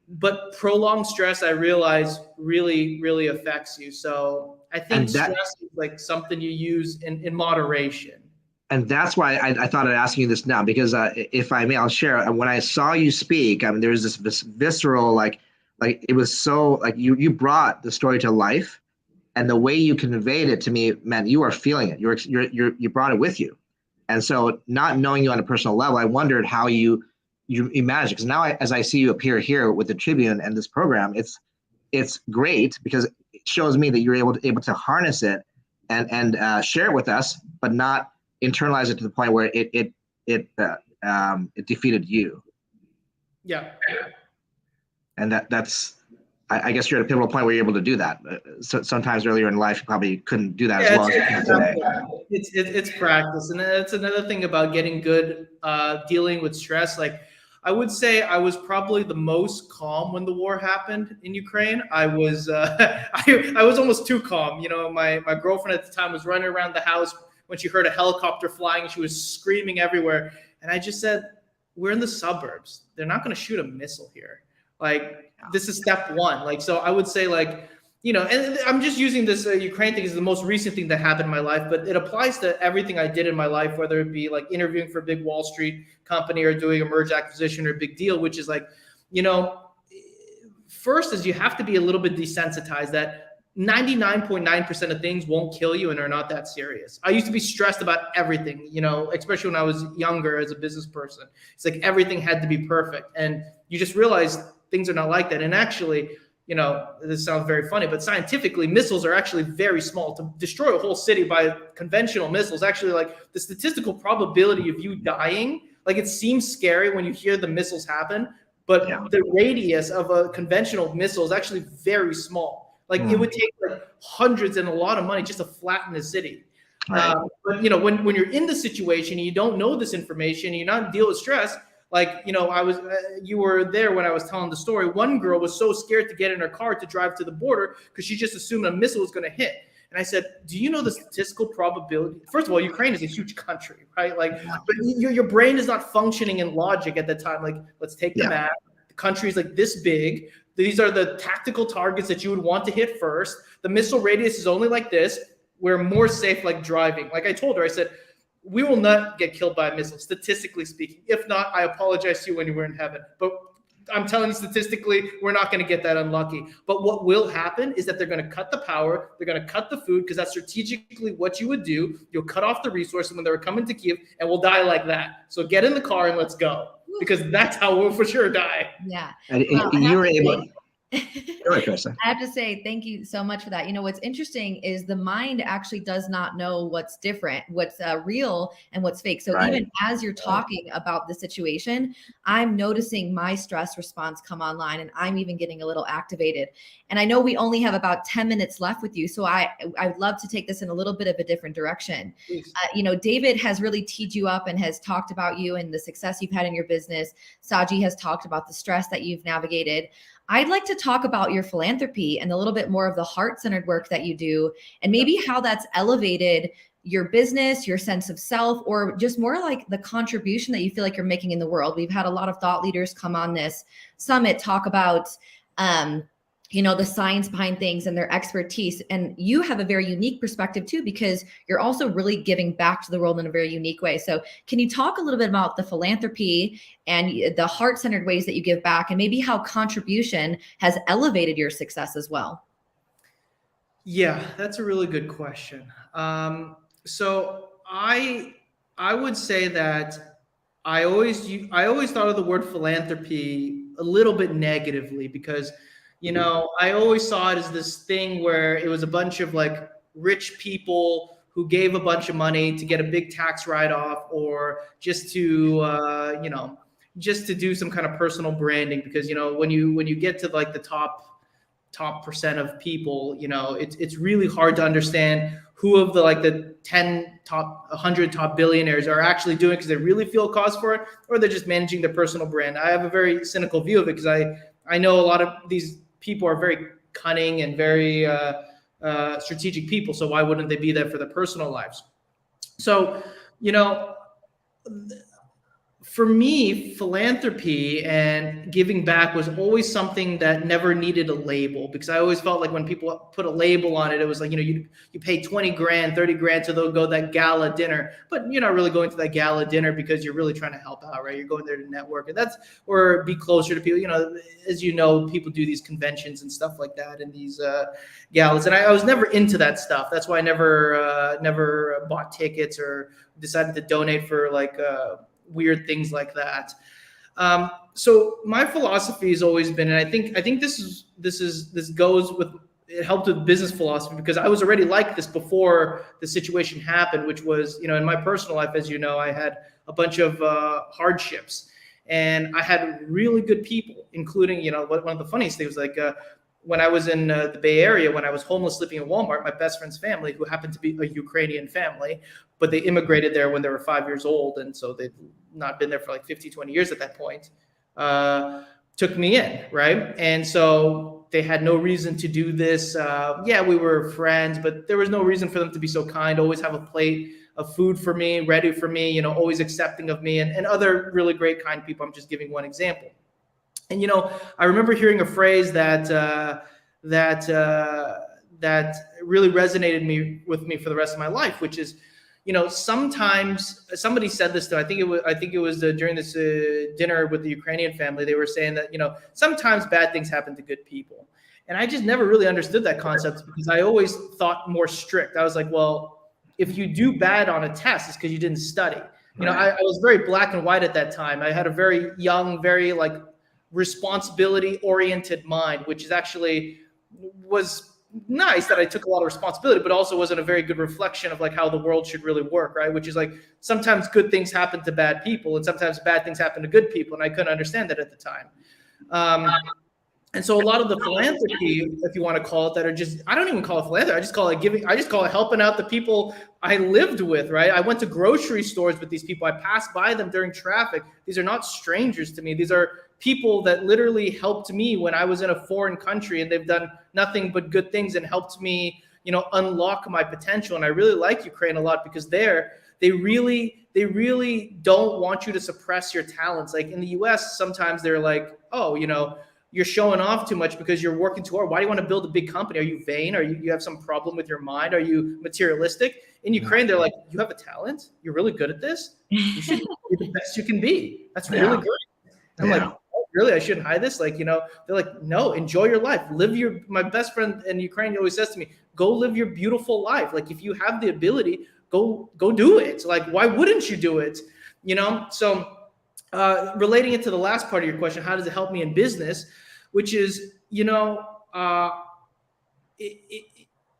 But prolonged stress, I realize really, really affects you. So I think stress is like something you use in moderation. And that's why I thought I'd ask you this now, because if I may, I'll share. When I saw you speak, I mean, there was this visceral, like it was so like you brought the story to life, and the way you conveyed it to me meant you are feeling it. You brought it with you, and so not knowing you on a personal level, I wondered how you managed it. Because now, as I see you appear here with the Tribune and this program, it's great because it shows me that you're able to harness it and share it with us, but not internalize it to the point where it defeated you. Yeah. And that's I guess you're at a pivotal point where you're able to do that. So sometimes earlier in life you probably couldn't do that as well as you can today. It's practice, and that's another thing about getting good dealing with stress. Like I would say I was probably the most calm when the war happened in Ukraine. I was I was almost too calm. You know, my girlfriend at the time was running around the house when she heard a helicopter flying. She was screaming everywhere. And I just said, we're in the suburbs. They're not going to shoot a missile here. Like, this is step one. Like, so I would say, like, you know, and I'm just using this Ukraine thing as the most recent thing that happened in my life, but it applies to everything I did in my life, whether it be like interviewing for a big Wall Street company or doing a merge acquisition or a big deal, which is like, you know, first is you have to be a little bit desensitized that 99.9% of things won't kill you and are not that serious. I used to be stressed about everything, you know, especially when I was younger as a business person. It's like everything had to be perfect. And you just realize things are not like that. And actually, you know, this sounds very funny, but scientifically, missiles are actually very small. To destroy a whole city by conventional missiles, actually, like the statistical probability of you dying, like it seems scary when you hear the missiles happen, but the radius of a conventional missile is actually very small. Like it would take like hundreds and a lot of money just to flatten a city. Right. But you know, when you're in the situation and you don't know this information, and you're not dealing with stress. Like, you know, you were there when I was telling the story. One girl was so scared to get in her car to drive to the border because she just assumed a missile was going to hit. And I said, do you know the statistical probability? First of all, Ukraine is a huge country, right? Like, but your brain is not functioning in logic at the time. Like, let's take the map. The country is like this big. These are the tactical targets that you would want to hit first. The missile radius is only like this. We're more safe like driving. Like I told her, I said, we will not get killed by a missile, statistically speaking. If not, I apologize to you when you were in heaven. But I'm telling you, statistically, we're not going to get that unlucky. But what will happen is that they're going to cut the power. They're going to cut the food because that's strategically what you would do. You'll cut off the resources when they're coming to Kiev, and we'll die like that. So get in the car and let's go, because that's how we'll for sure die. Yeah. And you were able. Go ahead, Krista. I have to say thank you so much for that. You know, what's interesting is the mind actually does not know what's different, what's real and what's fake. So even as you're talking about the situation, I'm noticing my stress response come online, and I'm even getting a little activated. And I know we only have about 10 minutes left with you, so I'd love to take this in a little bit of a different direction. You know, David has really teed you up and has talked about you and the success you've had in your business. Saji has talked about the stress that you've navigated. I'd like to talk about your philanthropy and a little bit more of the heart-centered work that you do, and maybe how that's elevated your business, your sense of self, or just more like the contribution that you feel like you're making in the world. We've had a lot of thought leaders come on this summit, talk about, you know, the science behind things and their expertise. And you have a very unique perspective too, because you're also really giving back to the world in a very unique way. So can you talk a little bit about the philanthropy and the heart-centered ways that you give back, and maybe how contribution has elevated your success as well? Yeah, that's a really good question. So I would say that I always thought of the word philanthropy a little bit negatively, because, you know, I always saw it as this thing where it was a bunch of like rich people who gave a bunch of money to get a big tax write-off, or just to, you know, just to do some kind of personal branding. Because, you know, when you get to like the top percent of people, you know, it's really hard to understand who of the like the 100 top billionaires are actually doing because they really feel a cause for it, or they're just managing their personal brand. I have a very cynical view of it, because I know a lot of these people are very cunning and very strategic people. So why wouldn't they be there for their personal lives? So, you know, for me, philanthropy and giving back was always something that never needed a label, because I always felt like when people put a label on it, it was like, you know, you pay 20 grand, 30 grand to go to that gala dinner, but you're not really going to that gala dinner because you're really trying to help out, right? You're going there to network, and or be closer to people. You know, as you know, people do these conventions and stuff like that, and these galas, and I was never into that stuff. That's why I never bought tickets or decided to donate for like weird things like that. So my philosophy has always been, and I think this goes with, it helped with business philosophy, because I was already like this before the situation happened, which was, you know, in my personal life, as you know, I had a bunch of hardships, and I had really good people, including, you know, one of the funniest things was like, when I was in the Bay Area, when I was homeless sleeping in Walmart, my best friend's family, who happened to be a Ukrainian family, but they immigrated there when they were 5 years old. And so they'd not been there for like 50, 20 years at that point, took me in, right? And so they had no reason to do this. Yeah, we were friends, but there was no reason for them to be so kind, always have a plate of food for me, ready for me, you know, always accepting of me, and other really great, kind people. I'm just giving one example. And, you know, I remember hearing a phrase that really resonated with me for the rest of my life, which is, you know, sometimes somebody said this to, I think it was during this dinner with the Ukrainian family. They were saying that, you know, sometimes bad things happen to good people. And I just never really understood that concept, because I always thought more strict. I was like, well, if you do bad on a test, it's because you didn't study. You know, I was very black and white at that time. I had a very young, very like responsibility oriented mind, which is actually was nice that I took a lot of responsibility, but also wasn't a very good reflection of like how the world should really work, right? Which is like, sometimes good things happen to bad people, and sometimes bad things happen to good people. And I couldn't understand that at the time. And so a lot of the philanthropy, if you want to call it that, are just, I don't even call it philanthropy. I just call it giving. I just call it helping out the people I lived with, right? I went to grocery stores with these people. I passed by them during traffic. These are not strangers to me. These are people that literally helped me when I was in a foreign country, and they've done nothing but good things and helped me, you know, unlock my potential. And I really like Ukraine a lot, because they really don't want you to suppress your talents. Like in the US, sometimes they're like, oh, you know, you're showing off too much because you're working too hard. Why do you want to build a big company? Are you vain? Are you have some problem with your mind? Are you materialistic? In Ukraine, they're like, you have a talent. You're really good at this. You should be the best you can be. That's really great. I'm like, oh, really? I shouldn't hide this? Like, you know, they're like, no, enjoy your life. My best friend in Ukraine always says to me, go live your beautiful life. Like, if you have the ability, go do it. Like, why wouldn't you do it? You know? So relating it to the last part of your question, how does it help me in business? Which is,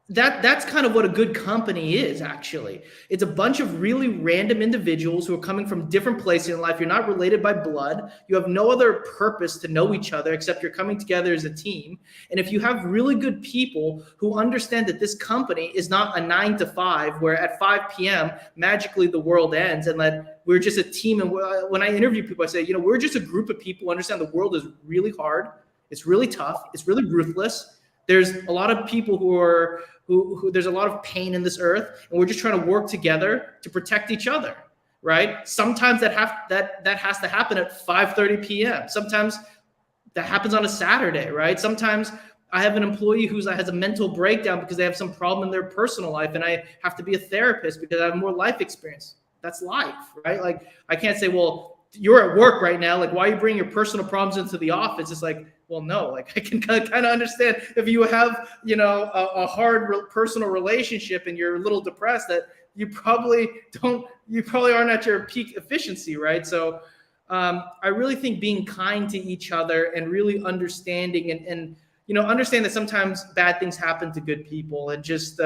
that's kind of what a good company is, actually. It's a bunch of really random individuals who are coming from different places in life. You're not related by blood. You have no other purpose to know each other except you're coming together as a team. And if you have really good people who understand that this company is not a 9 to 5, where at 5 p.m. magically the world ends, and that we're just a team. And when I interview people, I say, we're just a group of people who understand the world is really hard. It's really tough. It's really ruthless. There's a lot of people who there's a lot of pain in this earth, and we're just trying to work together to protect each other, right? Sometimes that has to happen at 5:30 p.m. Sometimes that happens on a Saturday, right? Sometimes I have an employee who has a mental breakdown because they have some problem in their personal life, and I have to be a therapist because I have more life experience. That's life, right? Like, I can't say, well, you're at work right now, like, why are you bringing your personal problems into the office? It's like, well, no, like, I can kind of understand if you have, a hard personal relationship and you're a little depressed, that you probably aren't at your peak efficiency, right? So I really think being kind to each other and really understanding and understand that sometimes bad things happen to good people, and just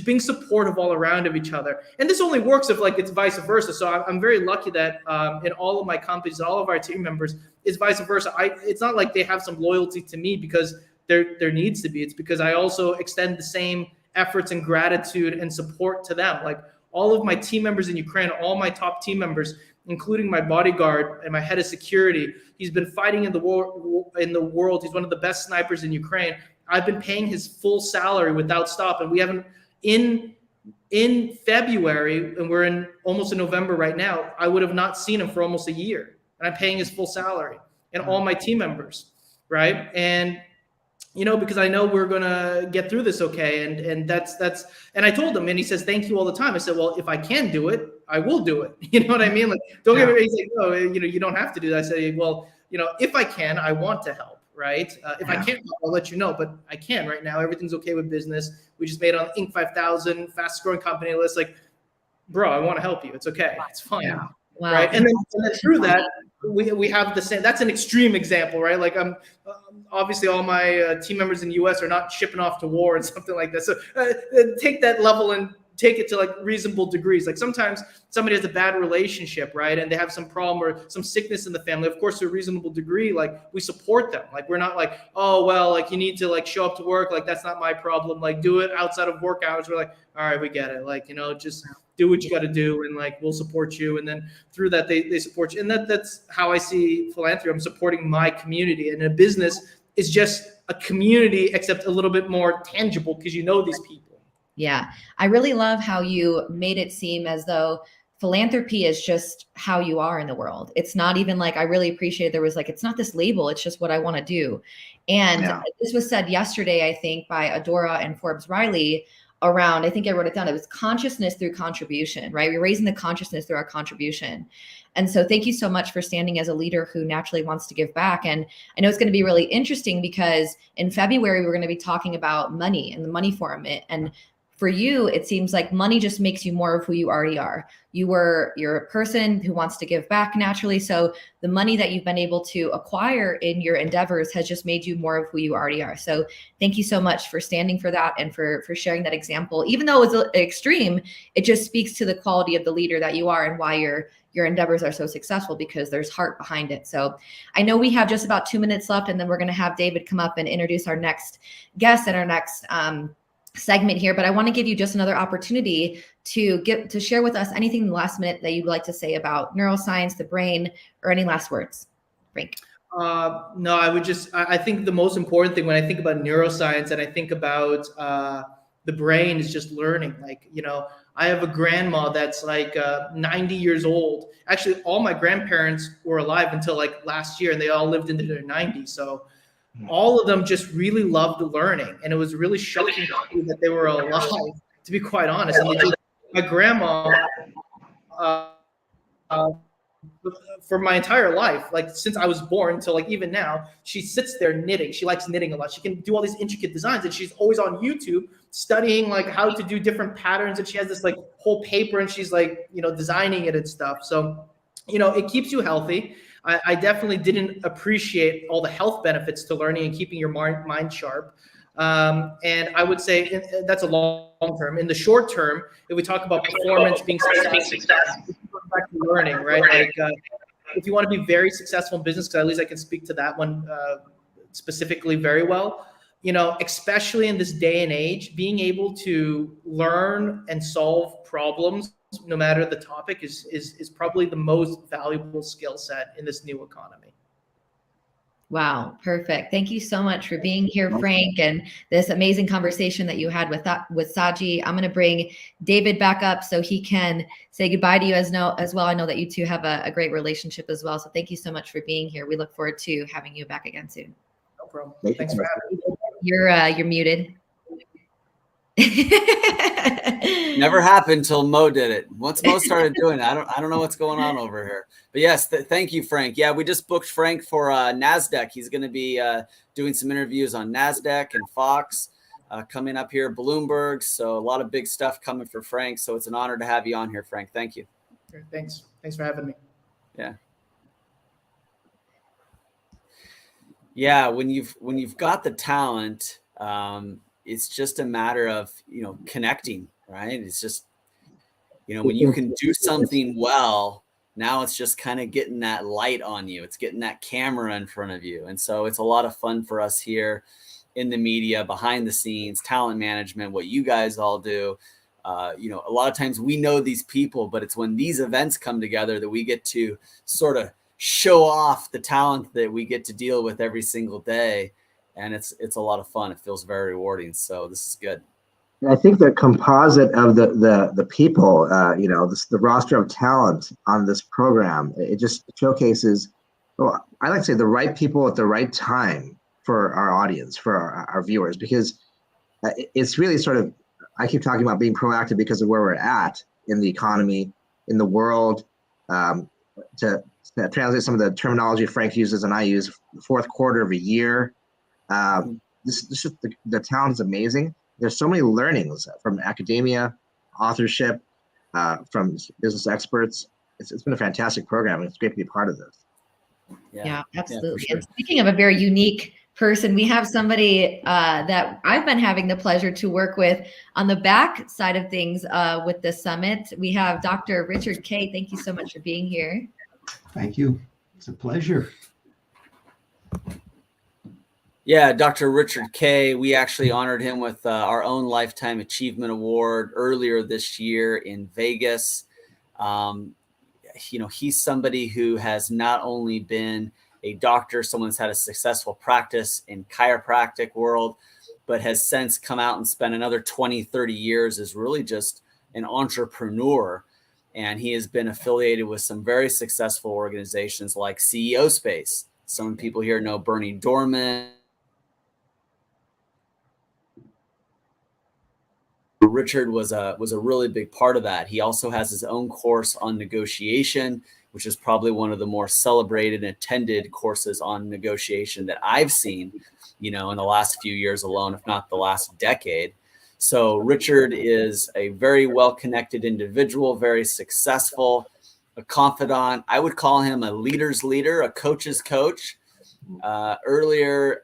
being supportive all around of each other. And this only works if it's vice versa. So I'm very lucky that in all of my companies, all of our team members, it's vice versa. It's not like they have some loyalty to me because there needs to be. It's because I also extend the same efforts and gratitude and support to them. Like, all of my team members in Ukraine, all my top team members, including my bodyguard and my head of security, he's been fighting in the world. He's one of the best snipers in Ukraine. I've been paying his full salary without stop, and we haven't in February, and we're almost in November right now. I would have not seen him for almost a year, and I'm paying his full salary, and all my team members, right? And because I know we're gonna get through this okay, and that's and I told him, and he says thank you all the time. I said, well, if I can do it, I will do it. You know what I mean? Like, don't get me wrong. He's like, no, you don't have to do that. I say, well, if I can, I want to help, right? If I can't, I'll let you know, but I can right now. Everything's okay with business. We just made on Inc. 5000, fastest growing company list. Like, bro, I want to help you. It's okay. It's fine. Yeah. Wow. Right. And then through that, we have the same. That's an extreme example, right? Like, I'm obviously all my team members in the U.S. are not shipping off to war and something like that. So take that level and take it to reasonable degrees. Like, sometimes somebody has a bad relationship, right? And they have some problem or some sickness in the family. Of course, to a reasonable degree, we support them. Like, we're not like, oh, well, you need to show up to work. Like, that's not my problem. Like, do it outside of work hours. We're like, all right, we get it. Like, just do what you got to do, and we'll support you. And then through that, they support you. And that's how I see philanthropy. I'm supporting my community, and a business is just a community, except a little bit more tangible because these people. Yeah. I really love how you made it seem as though philanthropy is just how you are in the world. It's not even I really appreciate there was it's not this label. It's just what I want to do. And this was said yesterday, I think, by Adora and Forbes Riley around, I think I wrote it down. It was consciousness through contribution, right? We're raising the consciousness through our contribution. And so thank you so much for standing as a leader who naturally wants to give back. And I know it's going to be really interesting because in February, we're going to be talking about money and the money forum. And for you, it seems like money just makes you more of who you already are. You're a person who wants to give back naturally. So the money that you've been able to acquire in your endeavors has just made you more of who you already are. So thank you so much for standing for that and for sharing that example. Even though it was extreme, it just speaks to the quality of the leader that you are and why your endeavors are so successful, because there's heart behind it. So I know we have just about 2 minutes left, and then we're going to have David come up and introduce our next guest and our next segment here, but I want to give you just another opportunity to share with us anything in the last minute that you'd like to say about neuroscience, the brain, or any last words. Frank. No, I think the most important thing when I think about neuroscience and I think about the brain is just learning. I have a grandma that's 90 years old. Actually, all my grandparents were alive until last year, and they all lived into their 90s. So all of them just really loved learning, and it was really shocking that they were alive, to be quite honest. And my grandma, for my entire life, since I was born until even now, she sits there knitting. She likes knitting a lot. She can do all these intricate designs, and she's always on YouTube studying how to do different patterns. And she has this whole paper, and she's designing it and stuff. So it keeps you healthy. I definitely didn't appreciate all the health benefits to learning and keeping your mind sharp. And I would say that's a long term. In the short term, if we talk about performance being successful, back to learning, right? Like if you want to be very successful in business, because at least I can speak to that one specifically very well. You know, especially in this day and age, being able to learn and solve problems, no matter the topic, is probably the most valuable skill set in this new economy. Wow, perfect. Thank you so much for being here, Frank, and this amazing conversation that you had with Saji. I'm going to bring David back up so he can say goodbye to you as well. I know that you two have a great relationship as well. So thank you so much for being here. We look forward to having you back again soon. No problem. Thanks for having me. You're muted. Never happened till Mo did it. Once Mo started doing it, I don't know what's going on over here. But yes, thank you, Frank. Yeah, we just booked Frank for NASDAQ. He's going to be doing some interviews on NASDAQ and Fox coming up here, Bloomberg. So a lot of big stuff coming for Frank. So it's an honor to have you on here, Frank. Thank you. Thanks for having me. Yeah. Yeah, when you've got the talent, it's just a matter of, connecting, right? It's just, when you can do something well, now it's just kind of getting that light on you. It's getting that camera in front of you. And so it's a lot of fun for us here in the media, behind the scenes, talent management, what you guys all do. A lot of times we know these people, but it's when these events come together that we get to sort of show off the talent that we get to deal with every single day. And it's a lot of fun. It feels very rewarding. So this is good. I think the composite of the people, the roster of talent on this program, it just showcases, I like to say, the right people at the right time for our audience, for our viewers, because it's really sort of, I keep talking about being proactive because of where we're at in the economy, in the world, to translate some of the terminology Frank uses and I use, the fourth quarter of a year. The talent is amazing. There's so many learnings from academia, authorship, from business experts. It's been a fantastic program, and it's great to be part of this. Yeah, absolutely. Sure. And speaking of a very unique person, we have somebody that I've been having the pleasure to work with on the back side of things with the summit. We have Dr. Richard Kay. Thank you so much for being here. Thank you. It's a pleasure. Yeah, Dr. Richard Kay, we actually honored him with our own Lifetime Achievement Award earlier this year in Vegas. He's somebody who has not only been a doctor, someone that's had a successful practice in chiropractic world, but has since come out and spent another 20, 30 years as really just an entrepreneur. And he has been affiliated with some very successful organizations like CEO Space. Some people here know Bernie Dorman. Richard was a really big part of that. He also has his own course on negotiation, which is probably one of the more celebrated and attended courses on negotiation that I've seen, in the last few years alone, if not the last decade. So Richard is a very well-connected individual, very successful, a confidant. I would call him a leader's leader, a coach's coach. Earlier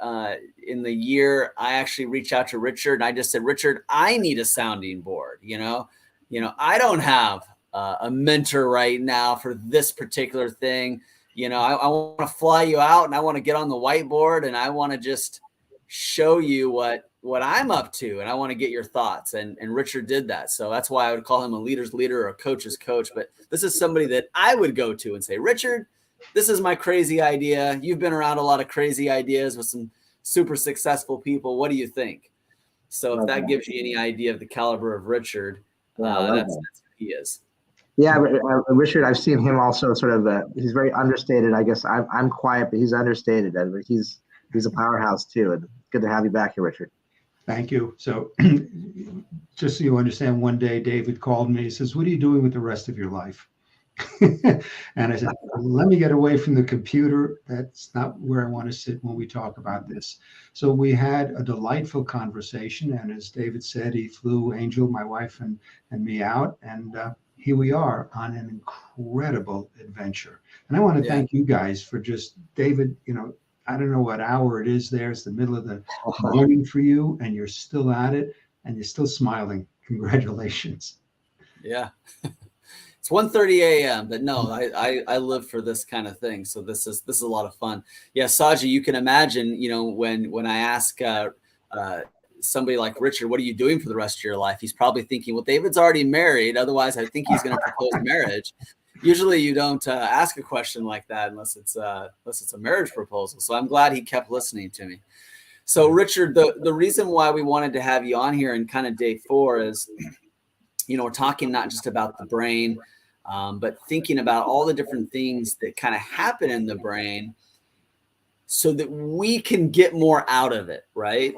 in the year, I actually reached out to Richard and I just said, Richard, I need a sounding board. I don't have a mentor right now for this particular thing. I want to fly you out and I want to get on the whiteboard and I want to just show you what I'm up to. And I want to get your thoughts. And Richard did that. So that's why I would call him a leader's leader or a coach's coach. But this is somebody that I would go to and say, Richard, this is my crazy idea. You've been around a lot of crazy ideas with some super successful people. What do you think? So if that gives you any idea of the caliber of Richard, that's who he is. Yeah, Richard, I've seen him also sort of, he's very understated. I guess I'm quiet, but he's understated. He's a powerhouse too. And good to have you back here, Richard. Thank you. So just so you understand, one day David called me. He says, what are you doing with the rest of your life? And I said, let me get away from the computer. That's not where I want to sit when we talk about this. So we had a delightful conversation. And as David said, he flew Angel, my wife, and me out. And here we are on an incredible adventure. And I want to thank you guys for just, David, I don't know what hour it is there. It's the middle of the morning for you, and you're still at it, and you're still smiling. Congratulations. Yeah. It's 1:30 a.m. But no, I live for this kind of thing. So this is a lot of fun. Yeah, Saji, you can imagine, when I ask somebody like Richard, what are you doing for the rest of your life? He's probably thinking, well, David's already married. Otherwise, I think he's going to propose marriage. Usually you don't ask a question like that unless it's a marriage proposal. So I'm glad he kept listening to me. So Richard, the reason why we wanted to have you on here in kind of day 4 is, we're talking not just about the brain, but thinking about all the different things that kind of happen in the brain so that we can get more out of it, right?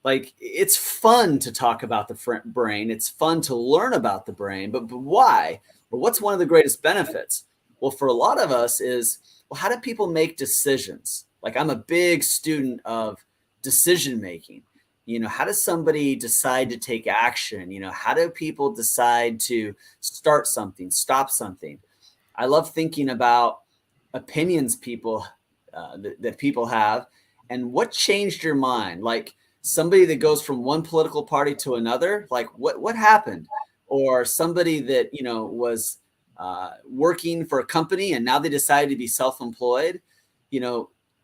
Like, it's fun to talk about the brain. It's fun to learn about the brain, but why? Well, what's one of the greatest benefits? Well, for a lot of us is, well, how do people make decisions? Like, I'm a big student of decision making. How does somebody decide to take action? How do people decide to start something, stop something? I love thinking about opinions that people have, and what changed your mind? Like, somebody that goes from one political party to another, like what happened? Or somebody that, was working for a company and now they decided to be self-employed,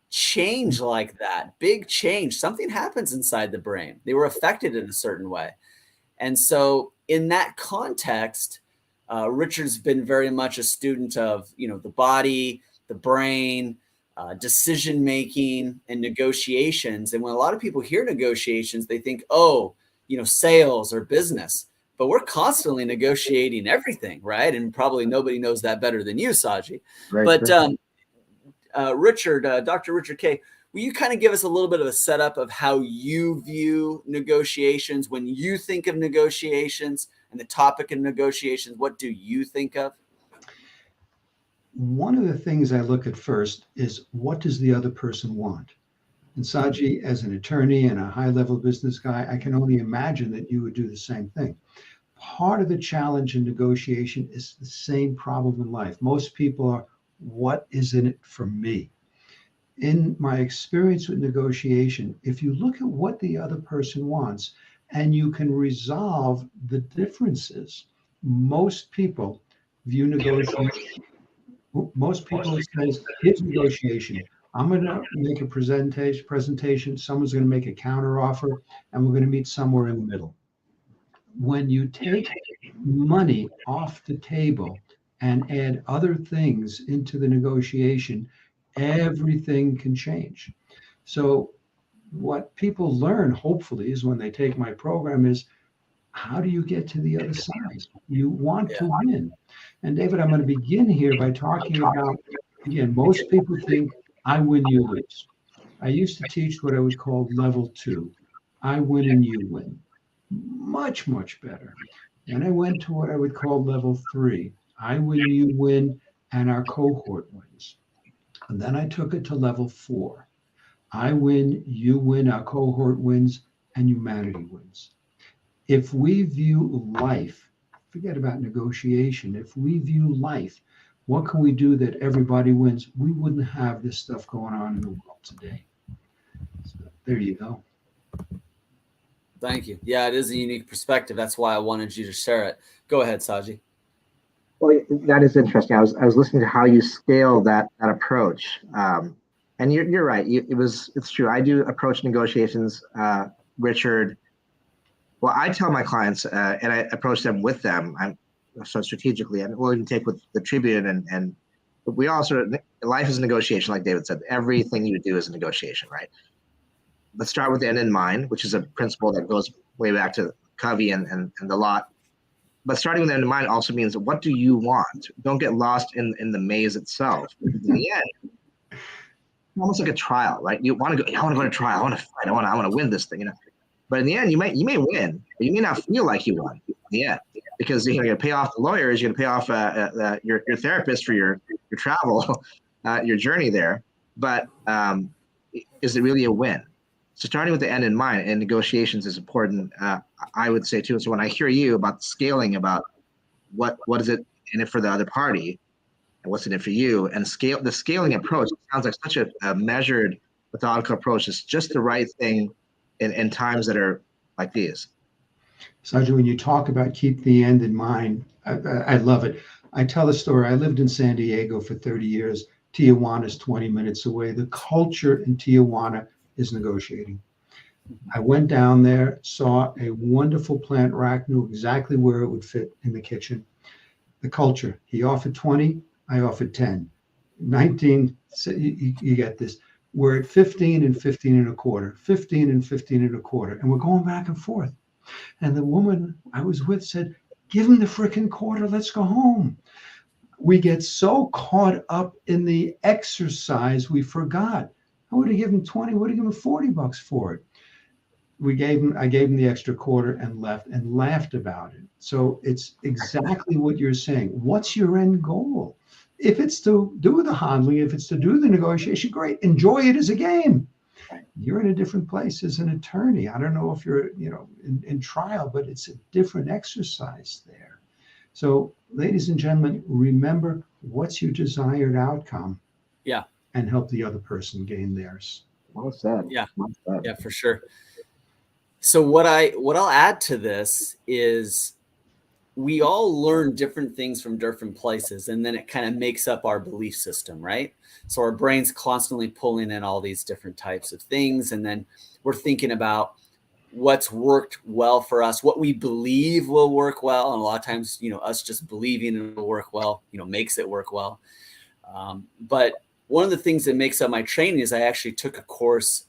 change like that, big change, something happens inside the brain. They were affected in a certain way. And so in that context, Richard's been very much a student of, the body, the brain, decision-making and negotiations. And when a lot of people hear negotiations, they think, sales or business, but we're constantly negotiating everything, right? And probably nobody knows that better than you, Saji. Right, but Richard, Dr. Richard K., will you kind of give us a little bit of a setup of how you view negotiations? When you think of negotiations and the topic of negotiations, what do you think of? One of the things I look at first is, what does the other person want? And Saji, as an attorney and a high-level business guy, I can only imagine that you would do the same thing. Part of the challenge in negotiation is the same problem in life. Most people are, what is in it for me? In my experience with negotiation, if you look at what the other person wants and you can resolve the differences, most people view negotiation. Most people say, here's negotiation. I'm going to make a presentation. Someone's going to make a counter offer, and we're going to meet somewhere in the middle. When you take money off the table and add other things into the negotiation, everything can change. So what people learn, hopefully, is when they take my program is, how do you get to the other side? You want to win. And David, I'm going to begin here by talking about, again, most people think I win, you lose. I used to teach what I would call level 2. I win and you win. Much, much better. And I went to what I would call level 3. I win, you win, and our cohort wins. And then I took it to level 4. I win, you win, our cohort wins, and humanity wins. If we view life, forget about negotiation, if we view life, what can we do that everybody wins? We wouldn't have this stuff going on in the world today. So there you go. Thank you. Yeah, it is a unique perspective. That's why I wanted you to share it. Go ahead, Saji. Well, that is interesting. I was listening to how you scale that approach, and you're right. It's true. I do approach negotiations, Richard. Well, I tell my clients, and I approach them with them. So strategically, and we'll even take with the Tribune, and we also, life is a negotiation, like David said. Everything you do is a negotiation, right? Let's start with the end in mind, which is a principle that goes way back to Covey and the lot. But starting with the end in mind also means, what do you want? Don't get lost in the maze itself. In the end, almost like a trial, right? You want to go. I want to go to trial. I want to fight. I want to win this thing, But in the end, you may win, but you may not feel like you won in the end, because you're going to pay off the lawyers, you're going to pay off your therapist for your travel, your journey there. But is it really a win? So starting with the end in mind, and negotiations is important, I would say too. So when I hear you about scaling, about what does it in it for the other party and what's in it for you. And the scaling approach sounds like such a measured, methodical approach. It's just the right thing in times that are like these. Sajid, when you talk about keep the end in mind, I love it. I tell a story. I lived in San Diego for 30 years. Tijuana is 20 minutes away. The culture in Tijuana is negotiating. I went down there, saw a wonderful plant rack, knew exactly where it would fit in the kitchen. The culture, he offered 20, I offered 10. 19, you get this. We're at 15 and 15 and a quarter, 15 and 15 and a quarter, and we're going back and forth. And the woman I was with said, give him the frickin' quarter, let's go home. We get so caught up in the exercise, we forgot. I would have given him 20, would have given him $40 for it. I gave him the extra quarter and left and laughed about it. So it's exactly what you're saying. What's your end goal? If it's to do the handling, if it's to do the negotiation, great. Enjoy it as a game. You're in a different place as an attorney. I don't know if you're, in trial, but it's a different exercise there. So, ladies and gentlemen, remember what's your desired outcome. Yeah. And help the other person gain theirs. Well said. Yeah. Well said. Yeah, for sure. So what I'll add to this is we all learn different things from different places, and then it kind of makes up our belief system, right? So our brain's constantly pulling in all these different types of things, and then we're thinking about what's worked well for us, what we believe will work well, and a lot of times, us just believing it will work well, makes it work well. But one of the things that makes up my training is I actually took a course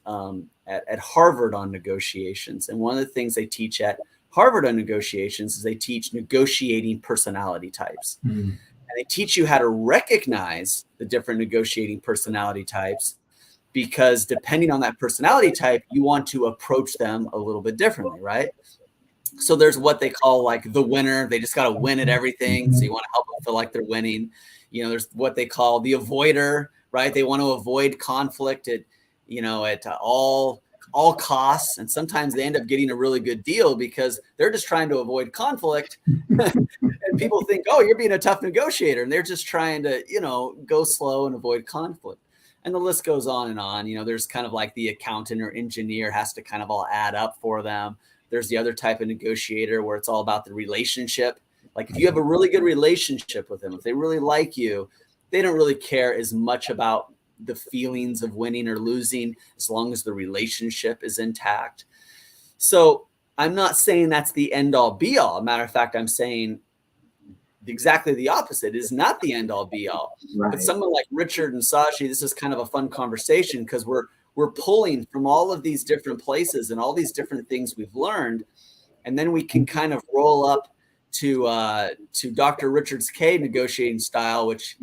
at Harvard on negotiations. And one of the things they teach at Harvard on negotiations is they teach negotiating personality types. Mm-hmm. And they teach you how to recognize the different negotiating personality types, because depending on that personality type, you want to approach them a little bit differently, right? So there's what they call like the winner. They just got to win at everything. So you want to help them feel like they're winning. There's what they call the avoider, right? They want to avoid conflict at all costs. And sometimes they end up getting a really good deal because they're just trying to avoid conflict. And people think, oh, you're being a tough negotiator. And they're just trying to, go slow and avoid conflict. And the list goes on and on. There's kind of like the accountant or engineer has to kind of all add up for them. There's the other type of negotiator where it's all about the relationship. Like if you have a really good relationship with them, if they really like you, they don't really care as much about the feelings of winning or losing as long as the relationship is intact. So I'm not saying that's the end all be all. Matter of fact, I'm saying exactly the opposite. It is not the end all be all. Right. But someone like Richard and Sashi, this is kind of a fun conversation because we're pulling from all of these different places and all these different things we've learned. And then we can kind of roll up to Dr. Richard's K negotiating style, which,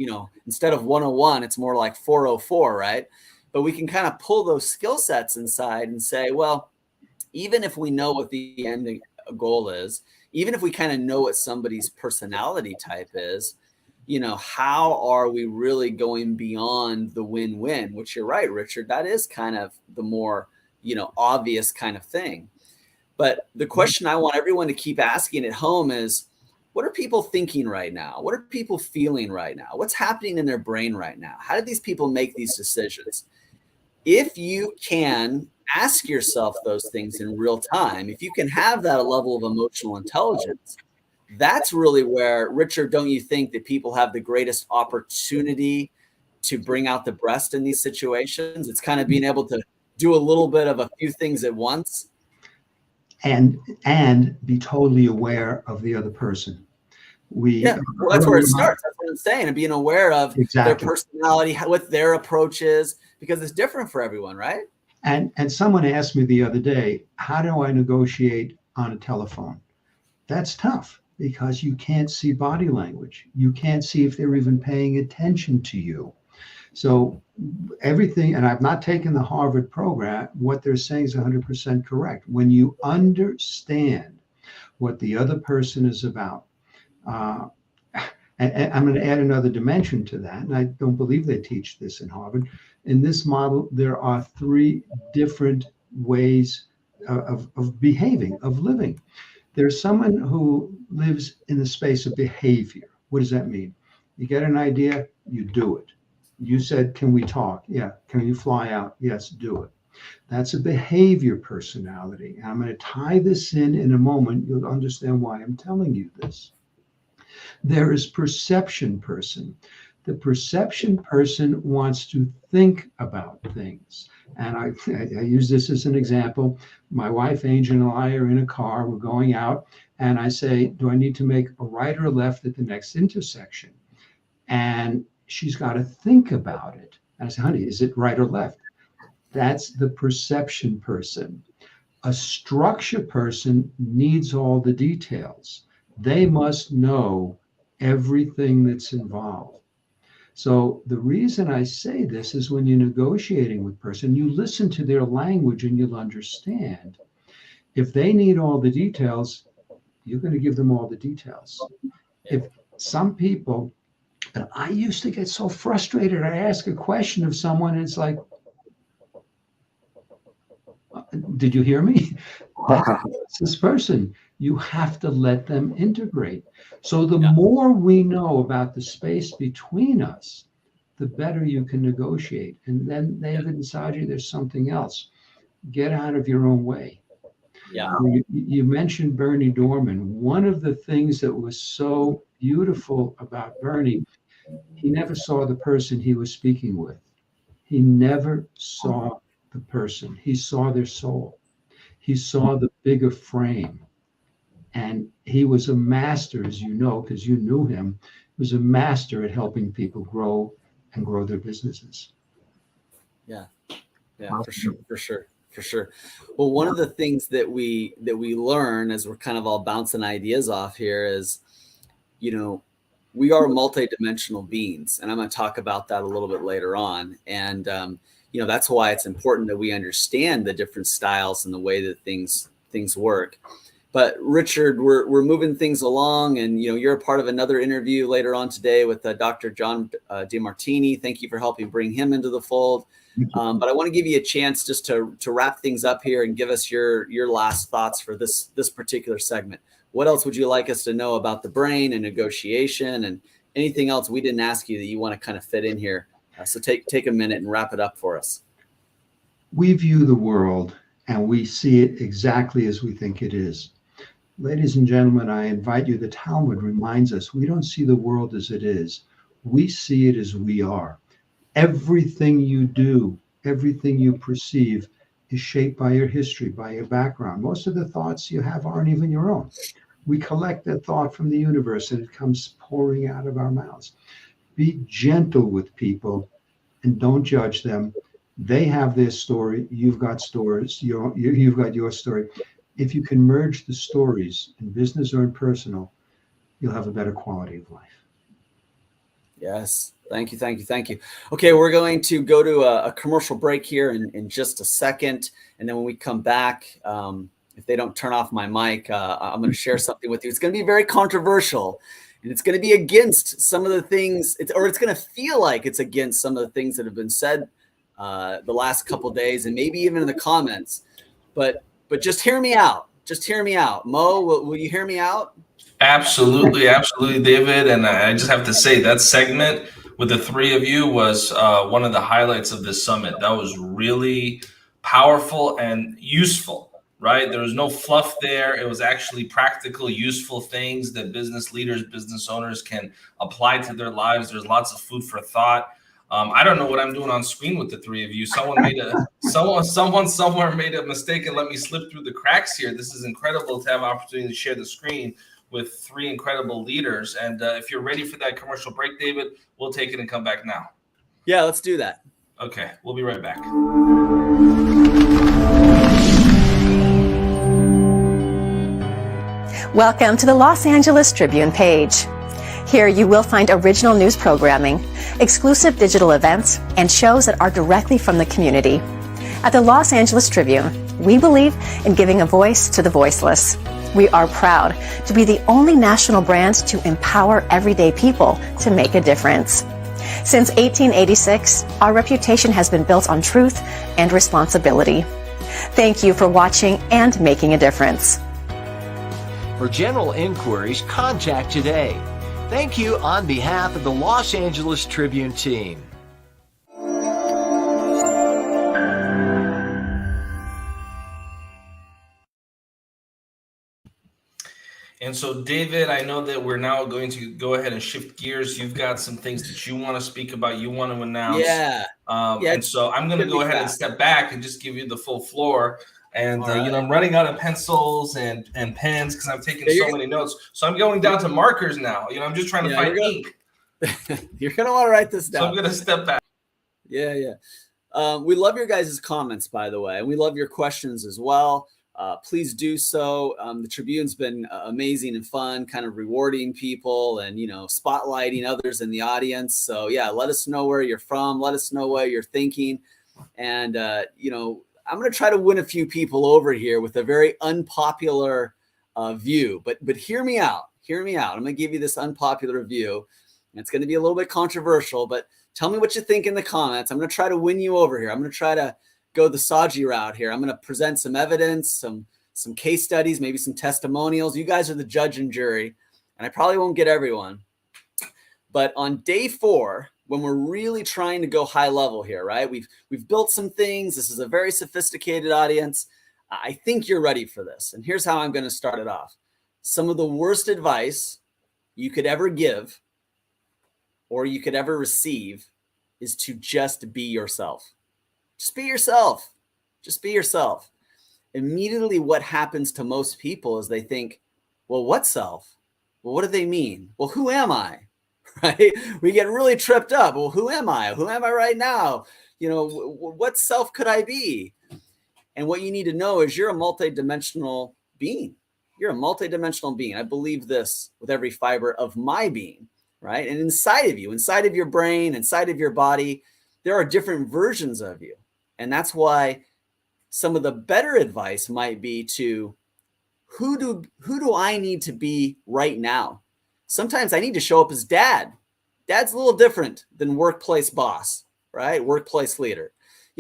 instead of 101, it's more like 404, right? But we can kind of pull those skill sets inside and say, well, even if we know what the end goal is, even if we kind of know what somebody's personality type is, how are we really going beyond the win-win? Which you're right, Richard, that is kind of the more, obvious kind of thing. But the question I want everyone to keep asking at home is, what are people thinking right now? What are people feeling right now? What's happening in their brain right now? How did these people make these decisions? If you can ask yourself those things in real time, if you can have that level of emotional intelligence, that's really where, Richard, don't you think that people have the greatest opportunity to bring out the best in these situations? It's kind of being able to do a little bit of a few things at once. And be totally aware of the other person. Well, that's where it starts. That's what I'm saying. And being aware of their personality, what their approach is, because it's different for everyone, right? And someone asked me the other day, how do I negotiate on a telephone? That's tough because you can't see body language. You can't see if they're even paying attention to you. So everything, and I've not taken the Harvard program, what they're saying is 100% correct. When you understand what the other person is about, and I'm going to add another dimension to that, and I don't believe they teach this in Harvard. In this model, there are 3 different ways of behaving, of living. There's someone who lives in the space of behavior. What does that mean? You get an idea, you do it. You said, can we talk? Yeah. Can you fly out? Yes, do it. That's a behavior personality. And I'm going to tie this in a moment. You'll understand why I'm telling you this. There is perception person. The perception person wants to think about things. And I use this as an example. My wife, Angel, and I are in a car. We're going out. And I say, do I need to make a right or a left at the next intersection? And she's got to think about it. And I say, honey, is it right or left? That's the perception person. A structure person needs all the details. They must know everything that's involved. So the reason I say this is when you're negotiating with a person, you listen to their language and you'll understand. If they need all the details, you're going to give them all the details. If some people, and I used to get so frustrated, I ask a question of someone and it's like, did you hear me? That's this person. You have to let them integrate. So the more we know about the space between us, the better you can negotiate. And then they have inside you, there's something else. Get out of your own way. Yeah. You mentioned Bernie Dorman. One of the things that was so beautiful about Bernie, he never saw the person he was speaking with. He never saw the person. He saw their soul. He saw the bigger frame. And he was a master, as you know, because you knew him, he was a master at helping people grow and grow their businesses. Yeah, for sure. Well, one of the things that we learn as we're kind of all bouncing ideas off here is, you know, we are multidimensional beings, and I'm going to talk about that a little bit later on. And you know, that's why it's important that we understand the different styles and the way that things work. But Richard, we're moving things along, and you know, you're a part of another interview later on today with Dr. John Demartini. Thank you for helping bring him into the fold. But I want to give you a chance just to wrap things up here and give us your last thoughts for this particular segment. What else would you like us to know about the brain and negotiation, and anything else we didn't ask you that you want to kind of fit in here? So take a minute and wrap it up for us. We view the world and we see it exactly as we think it is. Ladies and gentlemen, I invite you, the Talmud reminds us, we don't see the world as it is. We see it as we are. Everything you do, everything you perceive is shaped by your history, by your background. Most of the thoughts you have aren't even your own. We collect that thought from the universe and it comes pouring out of our mouths. Be gentle with people and don't judge them. They have their story. You've got stories. You've got your story. If you can merge the stories in business or in personal, you'll have a better quality of life. Yes. Thank you. Okay, we're going to go to a commercial break here in just a second. And then when we come back, if they don't turn off my mic, I'm going to share something with you. It's going to be very controversial. And it's going to be against some of the things, it's going to feel like it's against some of the things that have been said the last couple of days, and maybe even in the comments. But just hear me out. Mo, will you hear me out? Absolutely, David. And I just have to say that segment with the three of you was one of the highlights of this summit. That was really powerful and useful. Right? There was no fluff there. It was actually practical, useful things that business leaders, business owners can apply to their lives. There's lots of food for thought. I don't know what I'm doing on screen with the three of you. Someone somewhere made a mistake and let me slip through the cracks here. This is incredible to have an opportunity to share the screen with three incredible leaders. And if you're ready for that commercial break, David, we'll take it and come back now. Yeah, let's do that. Okay, we'll be right back. Welcome to the Los Angeles Tribune page. Here you will find original news programming, exclusive digital events, and shows that are directly from the community. At the Los Angeles Tribune, we believe in giving a voice to the voiceless. We are proud to be the only national brand to empower everyday people to make a difference. Since 1886, our reputation has been built on truth and responsibility. Thank you for watching and making a difference. For general inquiries, contact today. Thank you on behalf of the Los Angeles Tribune team. And so, David, I know that we're now going to go ahead and shift gears. You've got some things that you want to speak about, you want to announce. Yeah. And so I'm going to go ahead and step back and just give you the full floor. And, I'm running out of pencils and pens because I'm taking so many notes. So I'm going down to markers now. I'm just trying to find ink. You're going to want to write this down. So I'm going to step back. Yeah. We love your guys' comments, by the way, and we love your questions as well. Please do so. The Tribune's been amazing and fun, kind of rewarding people and, spotlighting others in the audience. So yeah, let us know where you're from. Let us know what you're thinking. And, I'm going to try to win a few people over here with a very unpopular view, but hear me out. I'm going to give you this unpopular view. It's going to be a little bit controversial, but tell me what you think in the comments. I'm going to try to win you over here. I'm going to try to go the Saji route here. I'm going to present some evidence, some case studies, maybe some testimonials. You guys are the judge and jury, and I probably won't get everyone. But on day 4, when we're really trying to go high level here, right? We've built some things. This is a very sophisticated audience. I think you're ready for this. And here's how I'm going to start it off. Some of the worst advice you could ever give or you could ever receive is to just be yourself. Just be yourself. Just be yourself. Immediately what happens to most people is they think, well, what self? Well, what do they mean? Well, who am I? Right? We get really tripped up. Well, who am I? Who am I right now? What self could I be? And what you need to know is you're a multidimensional being. You're a multidimensional being. I believe this with every fiber of my being, right? And inside of you, inside of your brain, inside of your body, there are different versions of you. And that's why some of the better advice might be to who do I need to be right now? Sometimes I need to show up as dad. Dad's a little different than workplace boss, right? Workplace leader.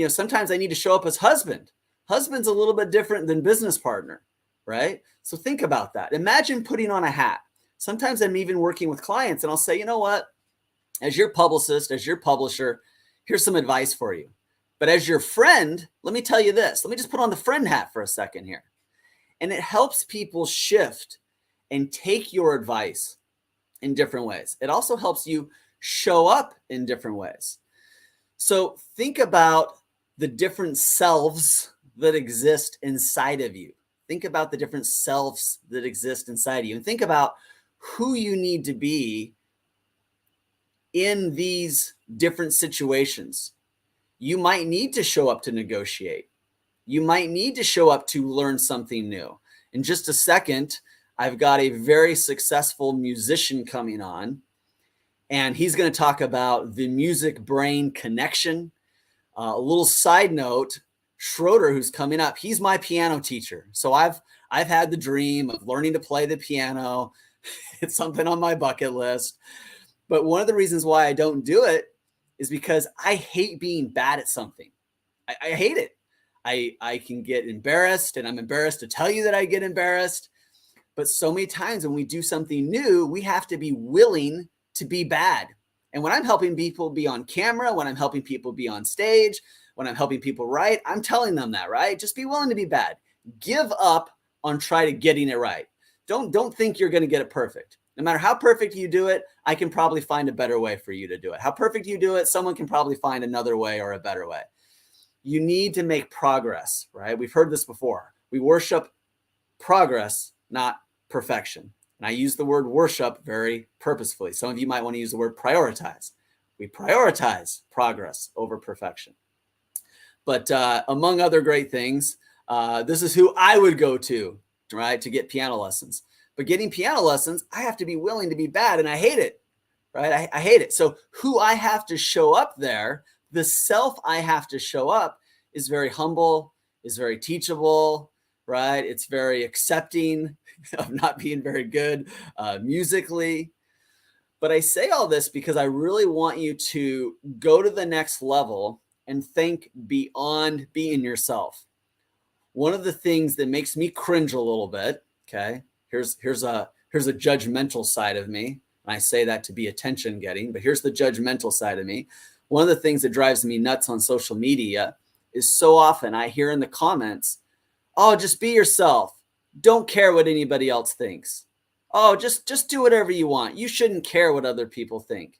Sometimes I need to show up as husband. Husband's a little bit different than business partner, right? So think about that. Imagine putting on a hat. Sometimes I'm even working with clients and I'll say, you know what? As your publicist, as your publisher, here's some advice for you. But as your friend, let me tell you this. Let me just put on the friend hat for a second here. And it helps people shift and take your advice in different ways. It also helps you show up in different ways. So think about the different selves that exist inside of you. Think about the different selves that exist inside of you and think about who you need to be in these different situations. You might need to show up to negotiate. You might need to show up to learn something new. In just a second, I've got a very successful musician coming on, and he's going to talk about the music-brain connection. A little side note, Schroeder, who's coming up, he's my piano teacher. So I've had the dream of learning to play the piano. It's something on my bucket list. But one of the reasons why I don't do it is because I hate being bad at something. I hate it. I can get embarrassed, and I'm embarrassed to tell you that I get embarrassed. But so many times when we do something new, we have to be willing to be bad. And when I'm helping people be on camera, when I'm helping people be on stage, when I'm helping people write, I'm telling them that, right? Just be willing to be bad. Give up on trying to getting it right. Don't think you're going to get it perfect. No matter how perfect you do it, I can probably find a better way for you to do it. How perfect you do it, someone can probably find another way or a better way. You need to make progress, right? We've heard this before. We worship progress, not perfection. And I use the word worship very purposefully. Some of you might want to use the word prioritize. We prioritize progress over perfection. But among other great things, this is who I would go to, right, to get piano lessons. But getting piano lessons, I have to be willing to be bad, and I hate it, right? I hate it. So who I have to show up there, the self I have to show up is very humble, is very teachable, right? It's very accepting of not being very good musically. But I say all this because I really want you to go to the next level and think beyond being yourself. One of the things that makes me cringe a little bit, okay, here's a judgmental side of me. And I say that to be attention getting, but here's the judgmental side of me. One of the things that drives me nuts on social media is so often I hear in the comments, oh, just be yourself. Don't care what anybody else thinks. Oh, just do whatever you want. You shouldn't care what other people think.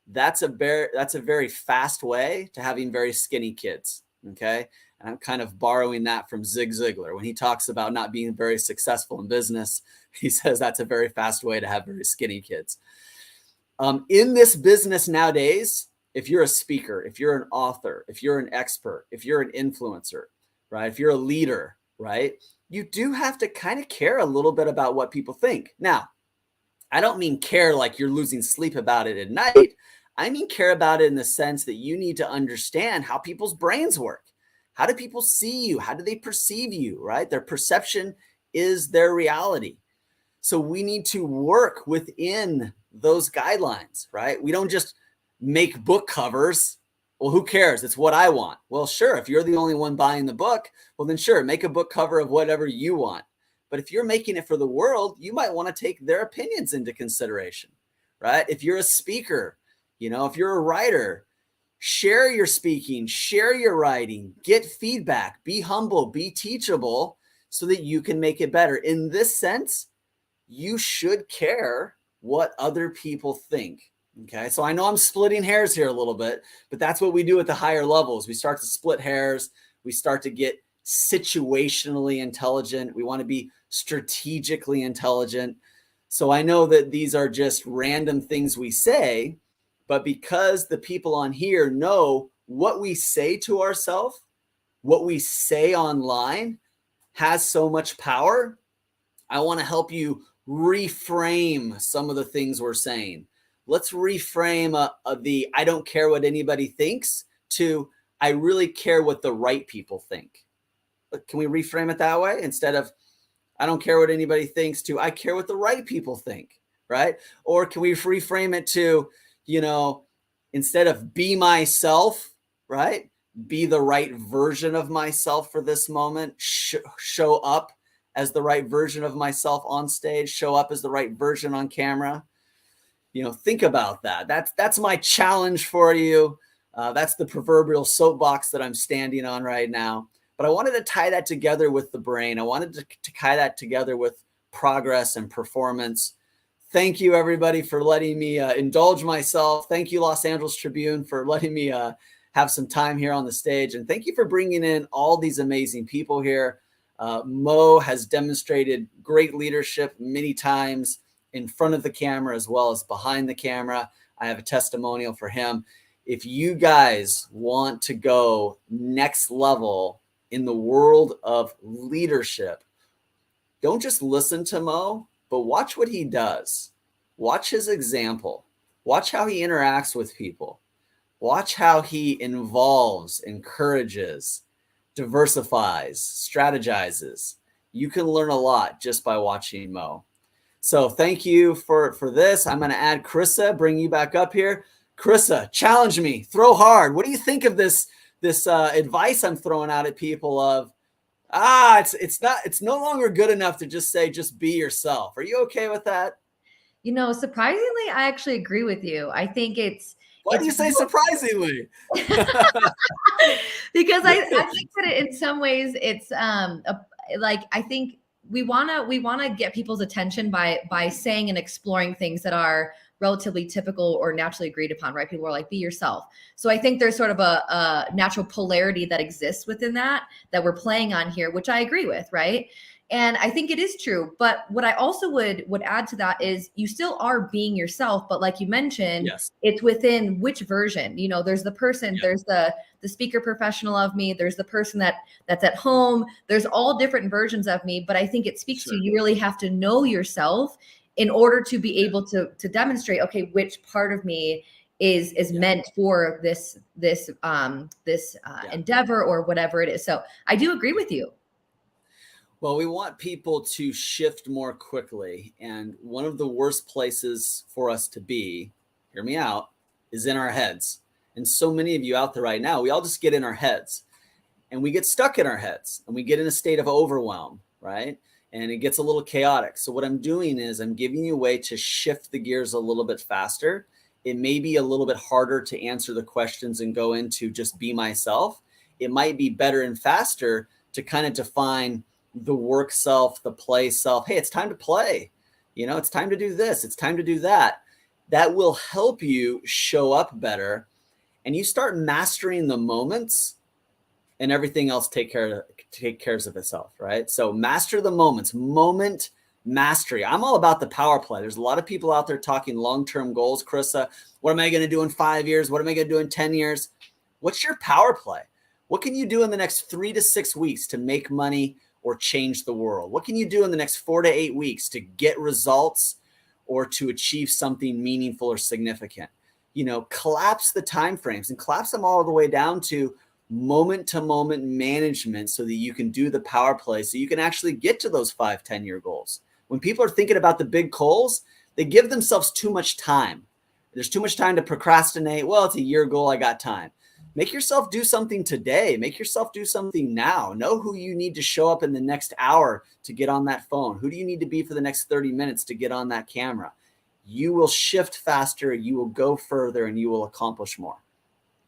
That's a very fast way to having very skinny kids. Okay. And I'm kind of borrowing that from Zig Ziglar. When he talks about not being very successful in business, he says that's a very fast way to have very skinny kids. In this business nowadays, if you're a speaker, if you're an author, if you're an expert, if you're an influencer, right? If you're a leader, right? You do have to kind of care a little bit about what people think. Now, I don't mean care like you're losing sleep about it at night. I mean care about it in the sense that you need to understand how people's brains work. How do people see you? How do they perceive you, right? Their perception is their reality. So we need to work within those guidelines, right? We don't just make book covers. Well, who cares? It's what I want. Well, sure. If you're the only one buying the book, well, then sure, make a book cover of whatever you want. But if you're making it for the world, you might want to take their opinions into consideration, right? If you're a speaker, if you're a writer, share your speaking, share your writing, get feedback, be humble, be teachable so that you can make it better. In this sense, you should care what other people think. Okay, so I know I'm splitting hairs here a little bit, but that's what we do at the higher levels. We start to split hairs. We start to get situationally intelligent. We want to be strategically intelligent. So I know that these are just random things we say, but because the people on here know what we say to ourselves, what we say online has so much power, I want to help you reframe some of the things we're saying. Let's reframe the I don't care what anybody thinks to I really care what the right people think. Can we reframe it that way? Instead of I don't care what anybody thinks to I care what the right people think, right? Or can we reframe it to, instead of be myself, right? Be the right version of myself for this moment. Show up as the right version of myself on stage. Show up as the right version on camera. Think about that. That's my challenge for you. That's the proverbial soapbox that I'm standing on right now. But I wanted to tie that together with the brain. I wanted to tie that together with progress and performance. Thank you, everybody, for letting me indulge myself. Thank you, Los Angeles Tribune, for letting me have some time here on the stage. And thank you for bringing in all these amazing people here. Mo has demonstrated great leadership many times in front of the camera as well as behind the camera. I have a testimonial for him. If you guys want to go next level in the world of leadership, don't just listen to Mo, but watch what he does. Watch his example. Watch how he interacts with people. Watch how he involves, encourages, diversifies, strategizes. You can learn a lot just by watching Mo. So thank you for this. I'm going to add Krissa, bring you back up here. Krissa, challenge me, throw hard. What do you think of this advice I'm throwing out at people of, it's no longer good enough to just say, just be yourself. Are you okay with that? Surprisingly, I actually agree with you. I think why do you say surprisingly? Because I think that in some ways it's I think we want to get people's attention by saying and exploring things that are relatively typical or naturally agreed upon, right? People are like, be yourself. So I think there's sort of a natural polarity that exists within that we're playing on here, which I agree with, right? And I think it is true. But what I also would add to that is you still are being yourself. But like you mentioned, yes, it's within which version. There's the person, there's the speaker professional of me, there's the person that's at home. There's all different versions of me. But I think it speaks to you really have to know yourself in order to be able to demonstrate, okay, which part of me is meant for this endeavor or whatever it is. So I do agree with you. Well, we want people to shift more quickly. And one of the worst places for us to be, hear me out, is in our heads. And so many of you out there right now, we all just get in our heads and we get stuck in our heads and we get in a state of overwhelm, right? and it gets a little chaotic. So what I'm doing is I'm giving you a way to shift the gears a little bit faster. It may be a little bit harder to answer the questions and go into just be myself. It might be better and faster to kind of define the work self, the play self. Hey, it's time to play. It's time to do this. It's time to do that. That will help you show up better, and you start mastering the moments, and everything else take care of itself, right? So master the moments, moment mastery. I'm all about the power play. There's a lot of people out there talking long-term goals. Carissa, what am I going to do in 5 years? What am I going to do in 10 years? What's your power play? What can you do in the next 3 to 6 weeks to make money or change the world? What can you do in the next 4 to 8 weeks to get results or to achieve something meaningful or significant? Collapse the time frames and collapse them all the way down to moment-to-moment management so that you can do the power play, so you can actually get to those 5-10-year goals. When people are thinking about the big goals, they give themselves too much time. There's too much time to procrastinate. Well, it's a year goal. I got time. Make yourself do something today. Make yourself do something now. Know who you need to show up in the next hour to get on that phone. Who do you need to be for the next 30 minutes to get on that camera? You will shift faster, you will go further, and you will accomplish more.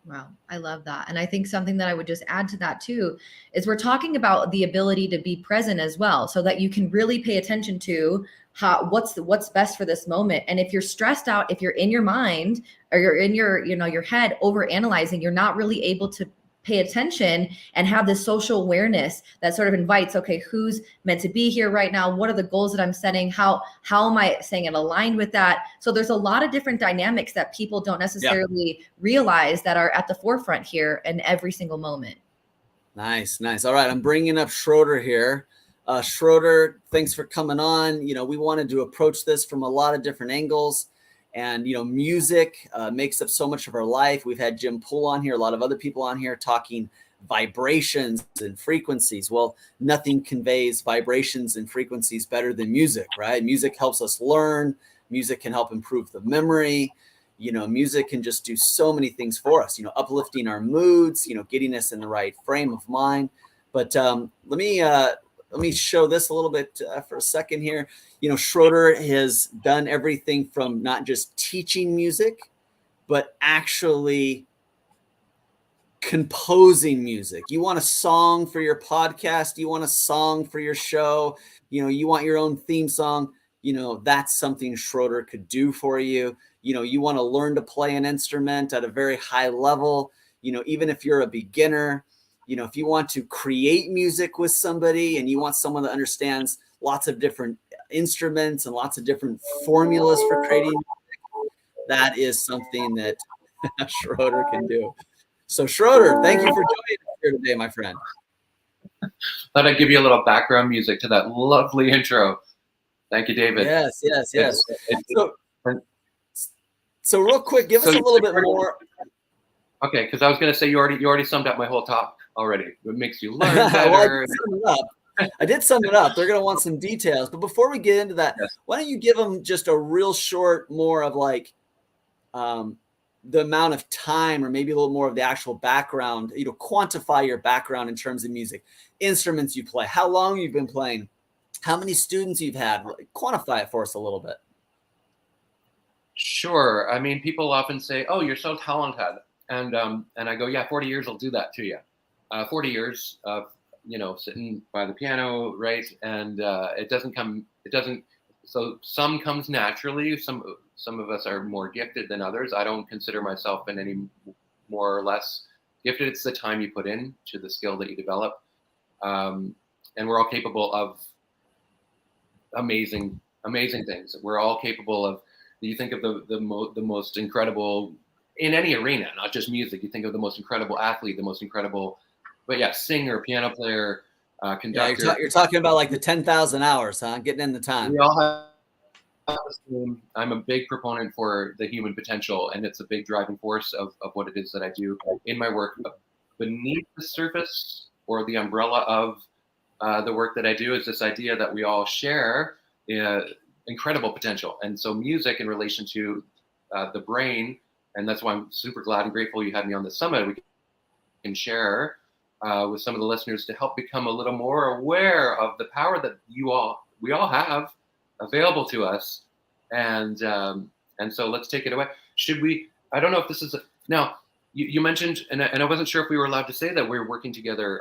Wow, I love that. And I think something that I would just add to that too is we're talking about the ability to be present as well, so that you can really pay attention to what's best for this moment. And if you're stressed out, if you're in your mind or you're in your head over analyzing, you're not really able to pay attention and have this social awareness that sort of invites, okay, who's meant to be here right now? What are the goals that I'm setting? How am I staying aligned with that? So there's a lot of different dynamics that people don't necessarily realize that are at the forefront here in every single moment. Nice. All right. I'm bringing up Schroeder here. Schroeder, thanks for coming on. We wanted to approach this from a lot of different angles. And, music makes up so much of our life. We've had Jim Poole on here, a lot of other people on here talking vibrations and frequencies. Well, nothing conveys vibrations and frequencies better than music, right? Music helps us learn. Music can help improve the memory. Music can just do so many things for us, uplifting our moods, getting us in the right frame of mind. But let me show this a little bit for a second here. Schroeder has done everything from not just teaching music, but actually composing music. You want a song for your podcast, you want a song for your show, you want your own theme song, that's something Schroeder could do for you. You want to learn to play an instrument at a very high level, even if you're a beginner. If you want to create music with somebody and you want someone that understands lots of different instruments and lots of different formulas for creating music, that is something that Schroeder can do. So Schroeder, thank you for joining us here today, my friend. Thought I'd give you a little background music to that lovely intro. Thank you, David. Yes. So real quick, give us a little bit more. Okay, because I was going to say you already summed up my whole talk already. It makes you learn better. I did sum it up. They're going to want some details. But before we get into that, why don't you give them just a real short, more of like the amount of time or maybe a little more of the actual background, quantify your background in terms of music, instruments you play, how long you've been playing, how many students you've had. Quantify it for us a little bit. Sure. I mean, people often say, oh, you're so talented. And I go, yeah, 40 years will do that to you. 40 years of, sitting by the piano, right? And so some comes naturally. Some of us are more gifted than others. I don't consider myself in any more or less gifted. It's the time you put in to the skill that you develop. And we're all capable of amazing things. We're all capable of, you think of the most incredible in any arena, not just music. You think of the most incredible athlete, the most incredible, singer, piano player, conductor. Yeah, you're talking about like the 10,000 hours, huh? Getting in the time. We all have. I'm a big proponent for the human potential, and it's a big driving force of what it is that I do in my work. Beneath the surface or the umbrella of the work that I do is this idea that we all share incredible potential. And so music in relation to the brain, and that's why I'm super glad and grateful you had me on the summit. We can share with some of the listeners to help become a little more aware of the power that we all have available to us. And so let's take it away. Should we? I don't know if this is now. You mentioned, and I wasn't sure if we were allowed to say that we're working together,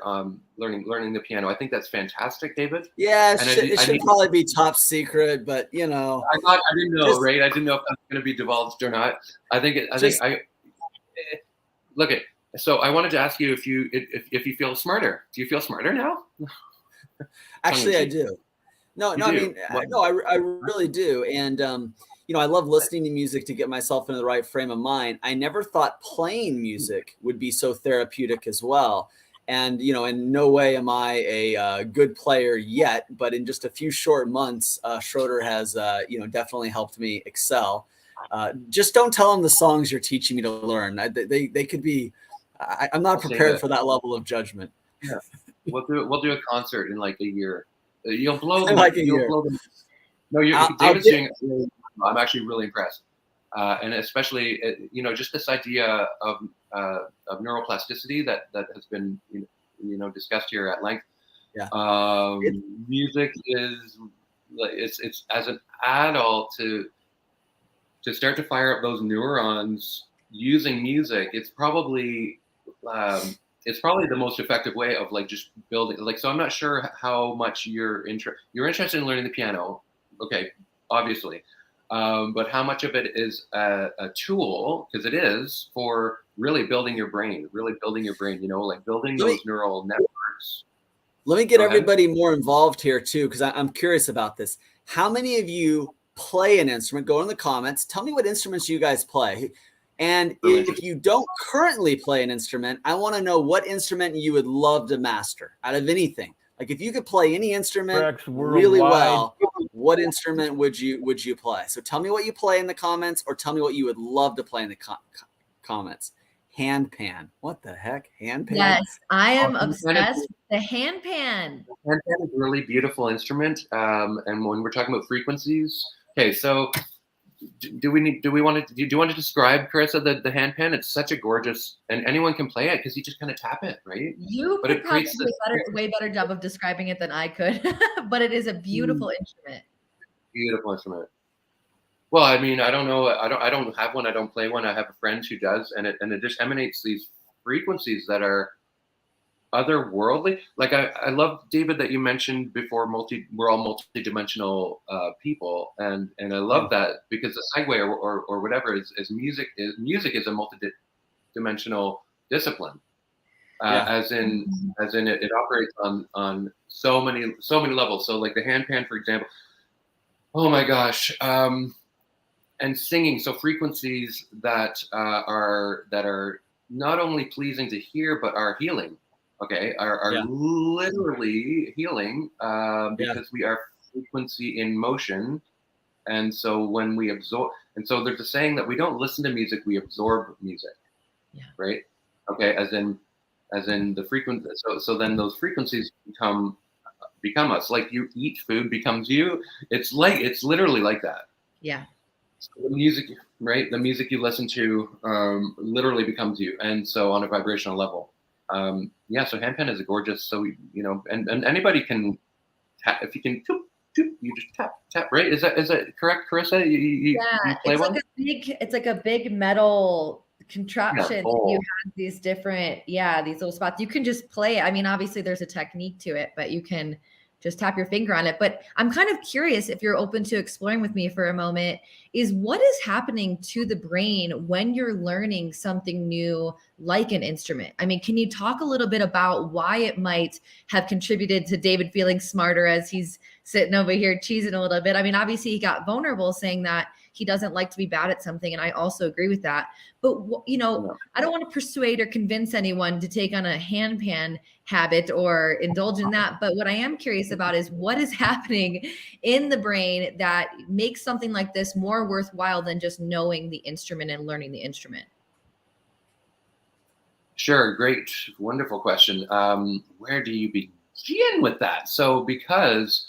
learning the piano. I think that's fantastic, David. Yeah, it should probably be top secret, but I didn't know, right? I didn't know if that's going to be divulged or not. Look at. So I wanted to ask you if you feel smarter. Do you feel smarter now? Actually, I do. No, I mean, I really do, and I love listening to music to get myself into the right frame of mind. I never thought playing music would be so therapeutic as well. And, in no way am I a good player yet, but in just a few short months, Schroeder has, definitely helped me excel. Just don't tell them the songs you're teaching me to learn. They could be, I'm not prepared for that level of judgment. Yeah. We'll do a concert in like a year. You'll blow them. Blow them. No, David's doing it. I'm actually really impressed, and especially just this idea of neuroplasticity that has been discussed here at length. Yeah. Music is it's as an adult to start to fire up those neurons using music. It's probably the most effective way of just building. So I'm not sure how much you're interested in learning the piano. Okay, obviously. But how much of it is a tool, because it is, for really building your brain, building those neural networks. Let me get everybody more involved here too, because I'm curious about this. How many of you play an instrument? Go in the comments. Tell me what instruments you guys play. And if you don't currently play an instrument, I want to know what instrument you would love to master out of anything. Like if you could play any instrument really well, what instrument would you play? So tell me what you play in the comments, or tell me what you would love to play in the comments. Handpan. What the heck? Handpan? Yes, I am obsessed with the handpan. Handpan is a really beautiful instrument. And when we're talking about frequencies, okay, so do you want to describe, Carissa, the handpan? It's such a gorgeous, and anyone can play it because you just kind of tap it, right? You could probably do a way better job of describing it than I could, but it is a beautiful instrument. Beautiful instrument. Well, I mean, I don't know. I don't have one. I don't play one. I have a friend who does, and it just emanates these frequencies that are otherworldly. Like I love, David, that you mentioned before. We're all multidimensional people, and I love that, because the segue or whatever is music. Music is a multidimensional discipline. As in it operates on so many levels. So like the handpan, for example. Oh my gosh. And singing, so frequencies that are not only pleasing to hear but are healing. Okay, are literally healing because we are frequency in motion, and so when we absorb, and so there's a saying that we don't listen to music, we absorb music. Right? Okay, as in the frequency. So then those frequencies become us. Like you eat food becomes you. It's literally like that. Yeah. So the music, right? The music you listen to literally becomes you, and so on a vibrational level. So handpan is a gorgeous. So and anybody can tap. If you can, you just tap. Right? Is that correct, Carissa? You play one? It's like a big metal contraption. You have these different, these little spots. You can just play it. I mean, obviously there's a technique to it, but you can just tap your finger on it. But I'm kind of curious, if you're open to exploring with me for a moment, is what is happening to the brain when you're learning something new, like an instrument? I mean, can you talk a little bit about why it might have contributed to David feeling smarter as he's sitting over here cheesing a little bit? I mean, obviously he got vulnerable saying that he doesn't like to be bad at something. And I also agree with that. But, I don't want to persuade or convince anyone to take on a handpan habit or indulge in that. But what I am curious about is what is happening in the brain that makes something like this more worthwhile than just knowing the instrument and learning the instrument. Sure. Great. Wonderful question. Where do you begin with that? So because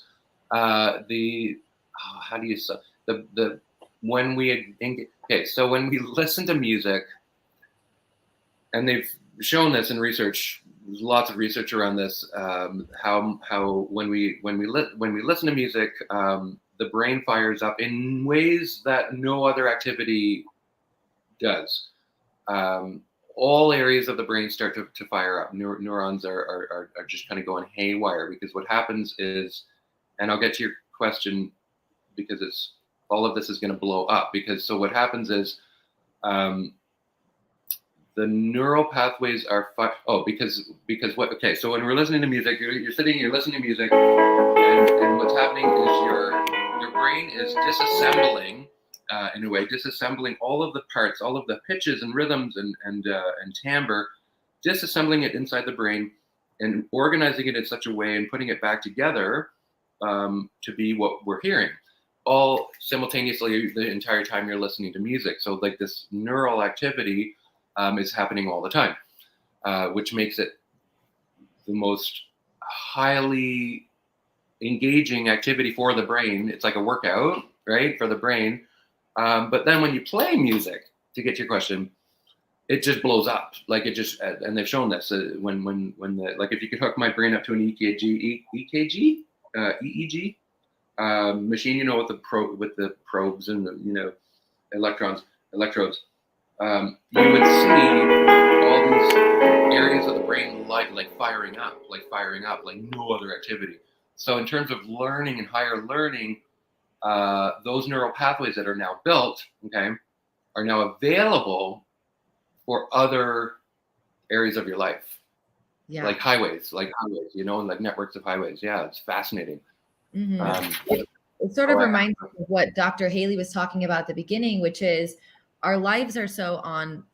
when we listen to music, and they've shown this in research there's lots of research around this. How when we listen to music, the brain fires up in ways that no other activity does. All areas of the brain start to fire up. Neurons are just kind of going haywire, because what happens is, and I'll get to your question, because all of this is going to blow up. Because so what happens is, the neural pathways are because what? Okay, so when we're listening to music, you're sitting, you're listening to music, and what's happening is your brain is disassembling. In a way, disassembling all of the parts, all of the pitches and rhythms and timbre, disassembling it inside the brain and organizing it in such a way and putting it back together to be what we're hearing, all simultaneously the entire time you're listening to music. So like this neural activity is happening all the time, which makes it the most highly engaging activity for the brain. It's like a workout, right, for the brain. But then when you play music, to get to your question, it just blows up. Like it just, and they've shown this when like if you could hook my brain up to an EEG machine, you know, with the probes and the, electrodes, you would see all these areas of the brain like firing up like no other activity. So in terms of learning and higher learning, those neural pathways that are now built, are now available for other areas of your life, like highways, and like networks of highways. Yeah, it's fascinating. Mm-hmm. It sort of reminds me of what Dr. Hayley was talking about at the beginning, which is our lives are so on,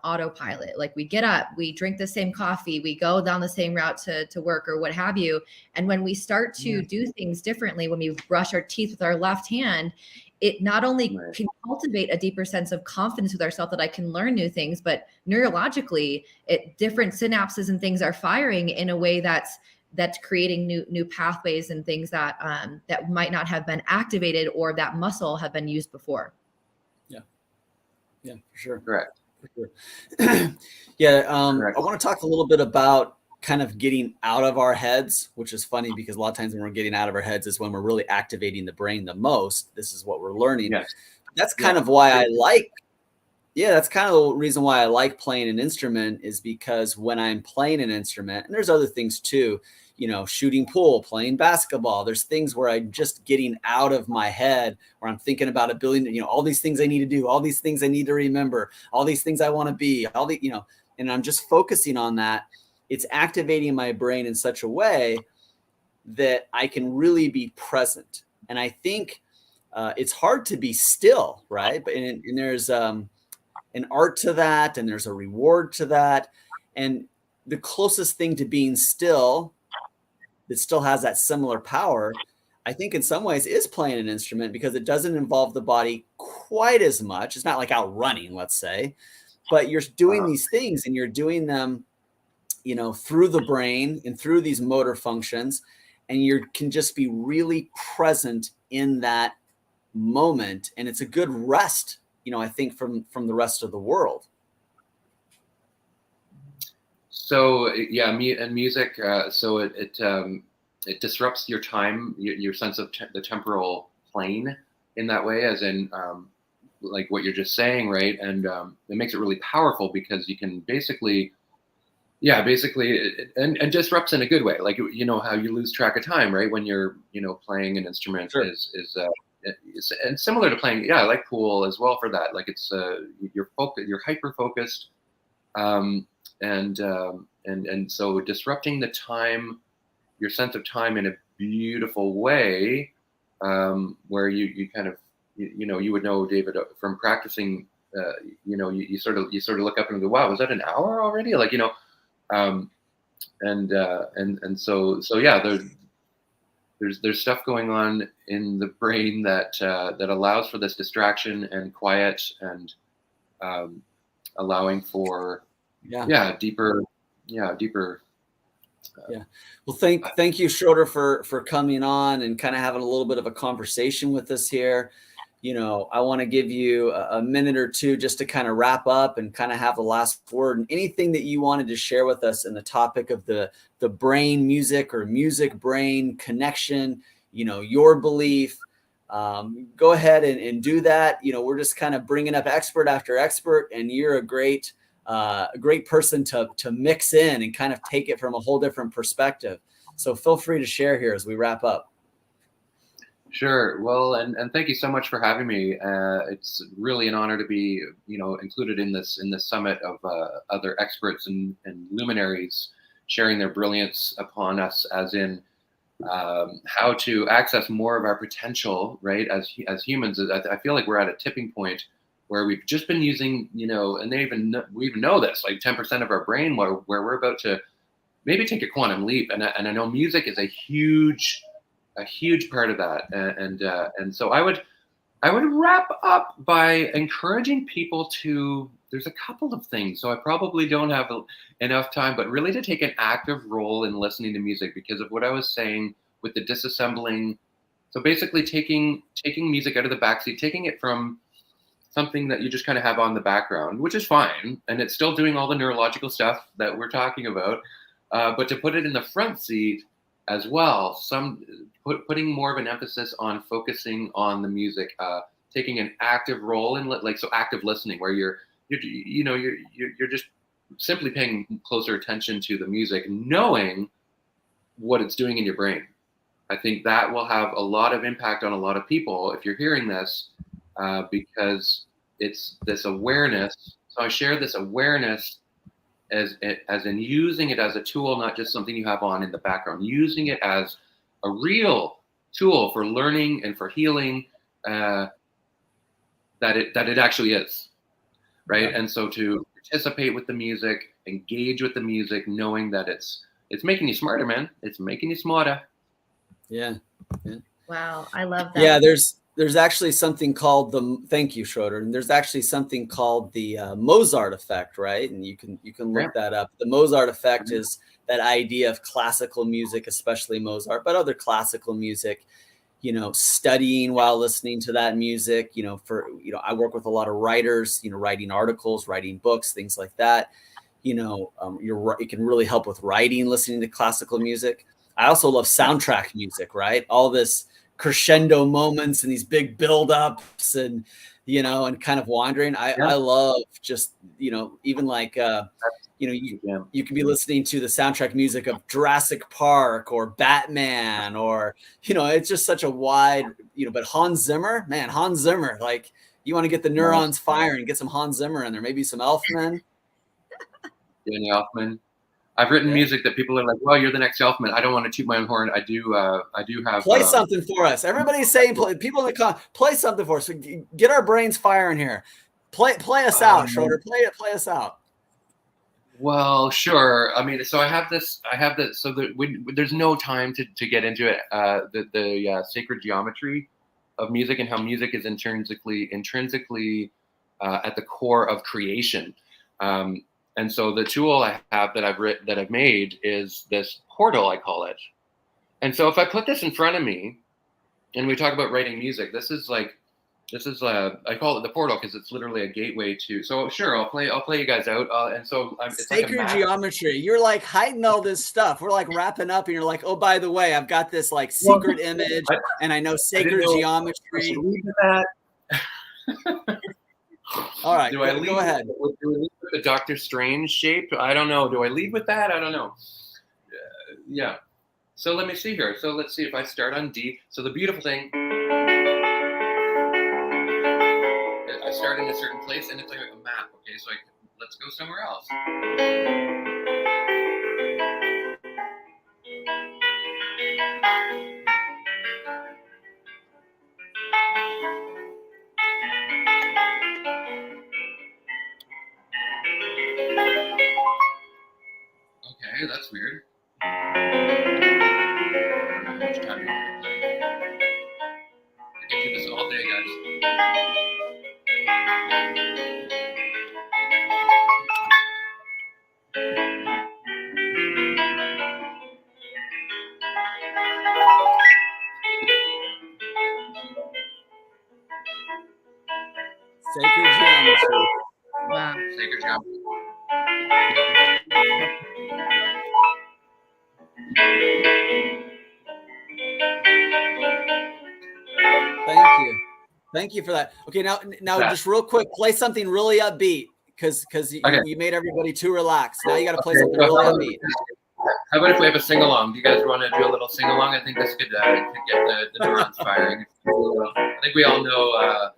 autopilot. Like we get up, we drink the same coffee, we go down the same route to work or what have you. And when we start to do things differently, when we brush our teeth with our left hand, it not only can cultivate a deeper sense of confidence with ourselves that I can learn new things, but neurologically, different synapses and things are firing in a way that's creating new pathways and things that that might not have been activated or that muscle have been used before. Yeah, for sure. Correct. For sure. I want to talk a little bit about kind of getting out of our heads, which is funny because a lot of times when we're getting out of our heads is when we're really activating the brain the most. This is what we're learning. Yes. That's kind of why I like, that's kind of the reason why I like playing an instrument, is because when I'm playing an instrument, and there's other things too, shooting pool, playing basketball, there's things where I'm just getting out of my head, where I'm thinking about a billion, all these things I need to do, all these things I need to remember, all these things I want to be, and I'm just focusing on that. It's activating my brain in such a way that I can really be present. And I think it's hard to be still, right? But and there's an art to that, and there's a reward to that. And the closest thing to being still, that still has that similar power, I think in some ways is playing an instrument, because it doesn't involve the body quite as much. It's not like out running, let's say, but you're doing these things and you're doing them, through the brain and through these motor functions, and you can just be really present in that moment. And it's a good rest, I think from the rest of the world. So and music. So it disrupts your time, your sense of the temporal plane in that way, as in like what you're just saying, right? And it makes it really powerful because you can basically, and disrupts in a good way. Like how you lose track of time, right? When you're playing an instrument. Sure. is and similar to playing. I like pool as well for that. Like it's you're hyper focused. And so disrupting the time, your sense of time in a beautiful way, where you kind of, you would know, David, from practicing, you sort of look up and go, wow, was that an hour already? Like, there's stuff going on in the brain that allows for this distraction and quiet and allowing for deeper. Well, thank you, Schroeder, for coming on and kind of having a little bit of a conversation with us here. I want to give you a minute or two just to kind of wrap up and kind of have the last word, and anything that you wanted to share with us in the topic of the brain music or music brain connection, your belief. Go ahead and do that. We're just kind of bringing up expert after expert, and you're a great person to mix in and kind of take it from a whole different perspective. So feel free to share here as we wrap up. Sure. Well, and thank you so much for having me. It's really an honor to be, included in this summit of other experts and luminaries sharing their brilliance upon us, as in how to access more of our potential, right? As humans, I feel like we're at a tipping point where we've just been using, and we even know this, like 10% of our brain, where we're about to maybe take a quantum leap. And I know music is a huge part of that. And so I would wrap up by encouraging people to, there's a couple of things. So I probably don't have enough time, but really to take an active role in listening to music, because of what I was saying with the disassembling. So basically taking music out of the backseat, taking it from something that you just kind of have on the background, which is fine. And it's still doing all the neurological stuff that we're talking about. But to put it in the front seat as well, putting more of an emphasis on focusing on the music, taking an active role in active listening, where you're just simply paying closer attention to the music, knowing what it's doing in your brain. I think that will have a lot of impact on a lot of people if you're hearing this, because it's this awareness. So I share this awareness as in using it as a tool, not just something you have on in the background, using it as a real tool for learning and for healing, that it actually is, right? Yeah. And so to participate with the music, engage with the music, knowing that it's making you smarter, man. It's making you smarter. Yeah. Wow, I love that. Yeah, there's actually something called thank you, Schroeder. And there's actually something called the Mozart effect, right? And you can look that up. The Mozart effect is that idea of classical music, especially Mozart, but other classical music, studying while listening to that music, I work with a lot of writers, writing articles, writing books, things like that. It can really help with writing, listening to classical music. I also love soundtrack music, right? All this crescendo moments and these big buildups and, and kind of wandering. I love just, even like, you can be listening to the soundtrack music of Jurassic Park or Batman, or, it's just such a wide, but Hans Zimmer, like, you want to get the neurons firing, get some Hans Zimmer in there, maybe some Elfman. Danny Elfman. I've written music that people are like, "Well, you're the next Elfman." I don't want to toot my own horn. I do have. Play something for us. Everybody's saying, people in the play something for us. Get our brains firing here. Play us out, Schroeder. Play us out. Well, sure. I mean, so I have this. So there's no time to get into it. The sacred geometry of music, and how music is intrinsically at the core of creation. And so the tool I have that I've made is this portal, I call it. And so if I put this in front of me, and we talk about writing music, this is I call it the portal, because it's literally a gateway to. So sure, I'll play you guys out. And so it's sacred like geometry. You're like hiding all this stuff. We're like wrapping up, and you're like, oh, by the way, I've got this like secret image, and I know sacred geometry. All right, go ahead. Do I lead with the Doctor Strange shape? I don't know. Do I lead with that? I don't know. Yeah. So let me see here. So let's see if I start on D. So the beautiful thing, I start in a certain place, and it's like a map. Okay, so let's go somewhere else. Okay, that's weird. I don't know how much time you want to play. I can do this all day, guys. Sacred geometry. Wow. Sacred geometry. Thank you for that. Okay, now just real quick, play something really upbeat because you made everybody too relaxed. Now you got to play something really upbeat. How about if we have a sing along? Do you guys want to do a little sing along? I think this could get the neurons firing. I think we all know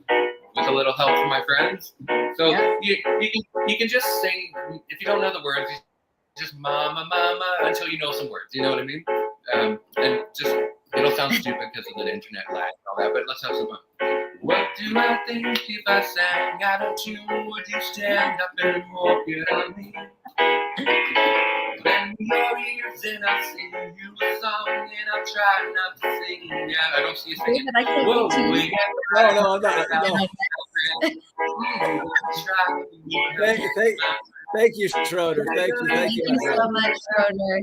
with a little help from my friends. So you can just sing. If you don't know the words, you just mama mama until you know some words. You know what I mean? And just it'll sound stupid because of the internet lag and all that. But let's have some fun. What do I think if I sang out of tune? Would you stand up and walk it on me? Lend me your ears and I'll sing you a song and I'll try not to sing. Yeah, I don't see you singing. David, I can't wait to. Thank you, Schroeder. Thank you so much, Schroeder.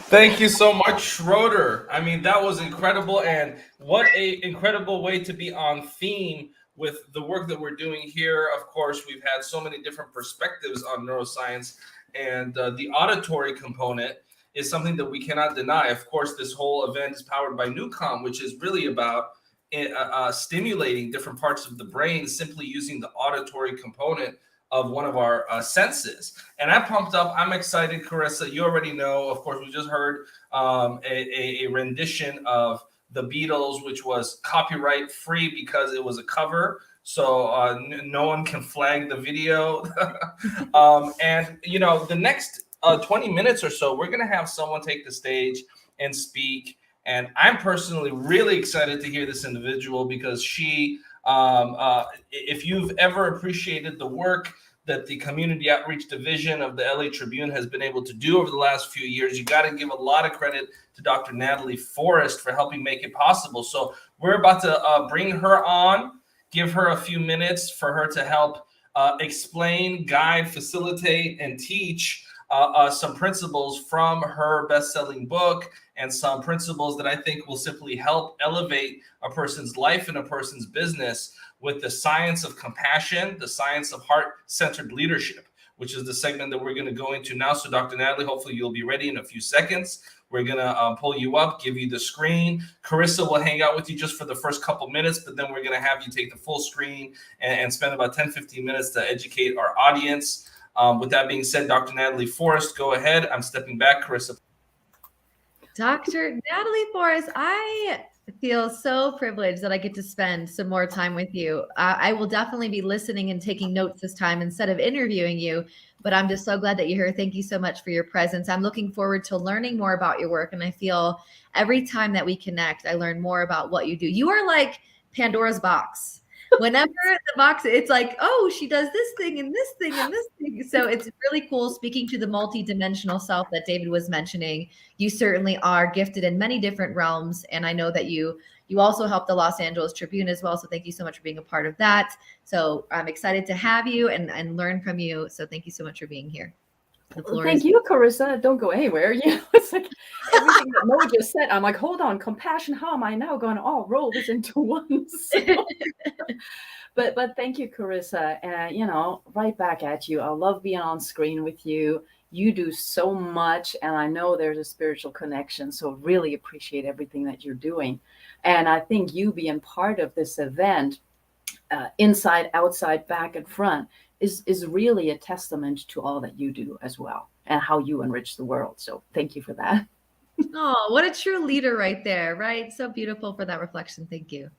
Thank you so much, Schroeder. I mean, that was incredible, and what a incredible way to be on theme with the work that we're doing here. Of course, we've had so many different perspectives on neuroscience, and the auditory component is something that we cannot deny. Of course, this whole event is powered by Newcomb, which is really about stimulating different parts of the brain simply using the auditory component of one of our senses. And I'm pumped up. I'm excited, Carissa. You already know, of course, we just heard a rendition of the Beatles, which was copyright free because it was a cover. So no one can flag the video. And, the next 20 minutes or so, we're going to have someone take the stage and speak. And I'm personally really excited to hear this individual because she, if you've ever appreciated the work that the Community Outreach Division of the LA Tribune has been able to do over the last few years, you got to give a lot of credit to Dr. Natalie Forrest for helping make it possible. So we're about to bring her on, give her a few minutes for her to help explain, guide, facilitate, and teach some principles from her best-selling book and some principles that I think will simply help elevate a person's life and a person's business with the science of compassion, the science of heart-centered leadership, which is the segment that we're going to go into now. So Dr. Natalie, hopefully you'll be ready in a few seconds. We're going to pull you up, give you the screen. Carissa will hang out with you just for the first couple minutes, but then we're going to have you take the full screen and spend about 10, 15 minutes to educate our audience. With that being said, Dr. Natalie Forrest, go ahead. I'm stepping back. Carissa. Dr. Natalie Forrest, I feel so privileged that I get to spend some more time with you. I will definitely be listening and taking notes this time instead of interviewing you, but I'm just so glad that you're here. Thank you so much for your presence. I'm looking forward to learning more about your work, and I feel every time that we connect, I learn more about what you do. You are like Pandora's box. Whenever the box, it's like, oh, she does this thing and this thing and this thing. So it's really cool speaking to the multidimensional self that David was mentioning. You certainly are gifted in many different realms. And I know that you also help the Los Angeles Tribune as well. So thank you so much for being a part of that. So I'm excited to have you and learn from you. So thank you so much for being here. Thank you, Carissa. Don't go anywhere. It's like everything that Mo just said. I'm like, hold on, compassion. How am I now going to all roll this into one? So, but thank you, Carissa. And right back at you. I love being on screen with you. You do so much, and I know there's a spiritual connection. So really appreciate everything that you're doing. And I think you being part of this event, inside, outside, back, and front, is really a testament to all that you do as well and how you enrich the world. So thank you for that. Oh, what a true leader right there, right? So beautiful for that reflection. Thank you.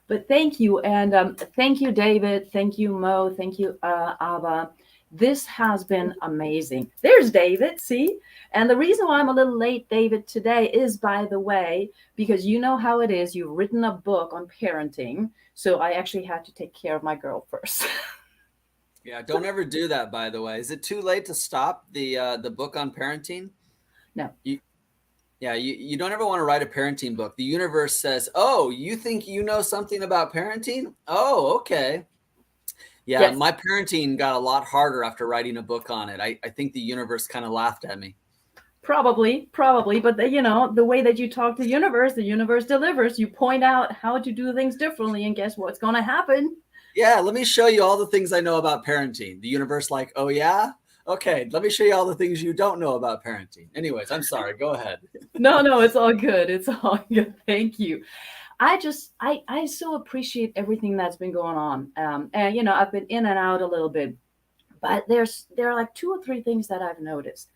But thank you. And thank you, David. Thank you, Mo. Thank you, Abba. This has been amazing. There's David, see? And the reason why I'm a little late, David, today is, by the way, because you know how it is. You've written a book on parenting. So I actually had to take care of my girl first. Yeah, don't ever do that, by the way. Is it too late to stop the book on parenting? No. You don't ever want to write a parenting book. The universe says, oh, you think you know something about parenting? Oh, okay. Yeah, yes. My parenting got a lot harder after writing a book on it. I think the universe kind of laughed at me. Probably, but the way that you talk to the universe delivers. You point out how to do things differently, and guess what's going to happen? Yeah, let me show you all the things I know about parenting. The universe, like, oh yeah, okay. Let me show you all the things you don't know about parenting. Anyways, I'm sorry. Go ahead. No, it's all good. It's all good. Thank you. I so appreciate everything that's been going on. And I've been in and out a little bit, but there are like 2 or 3 things that I've noticed.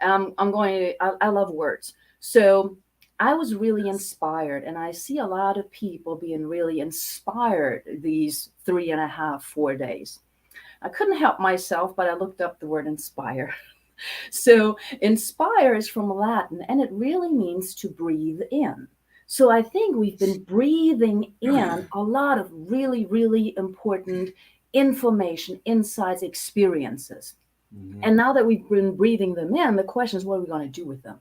I love words. So I was really inspired, and I see a lot of people being really inspired these 3.5, 4 days. I couldn't help myself, but I looked up the word inspire. So inspire is from Latin, and it really means to breathe in. So I think we've been breathing in a lot of really, really important information, insights, experiences. And now that we've been breathing them in, the question is, what are we going to do with them?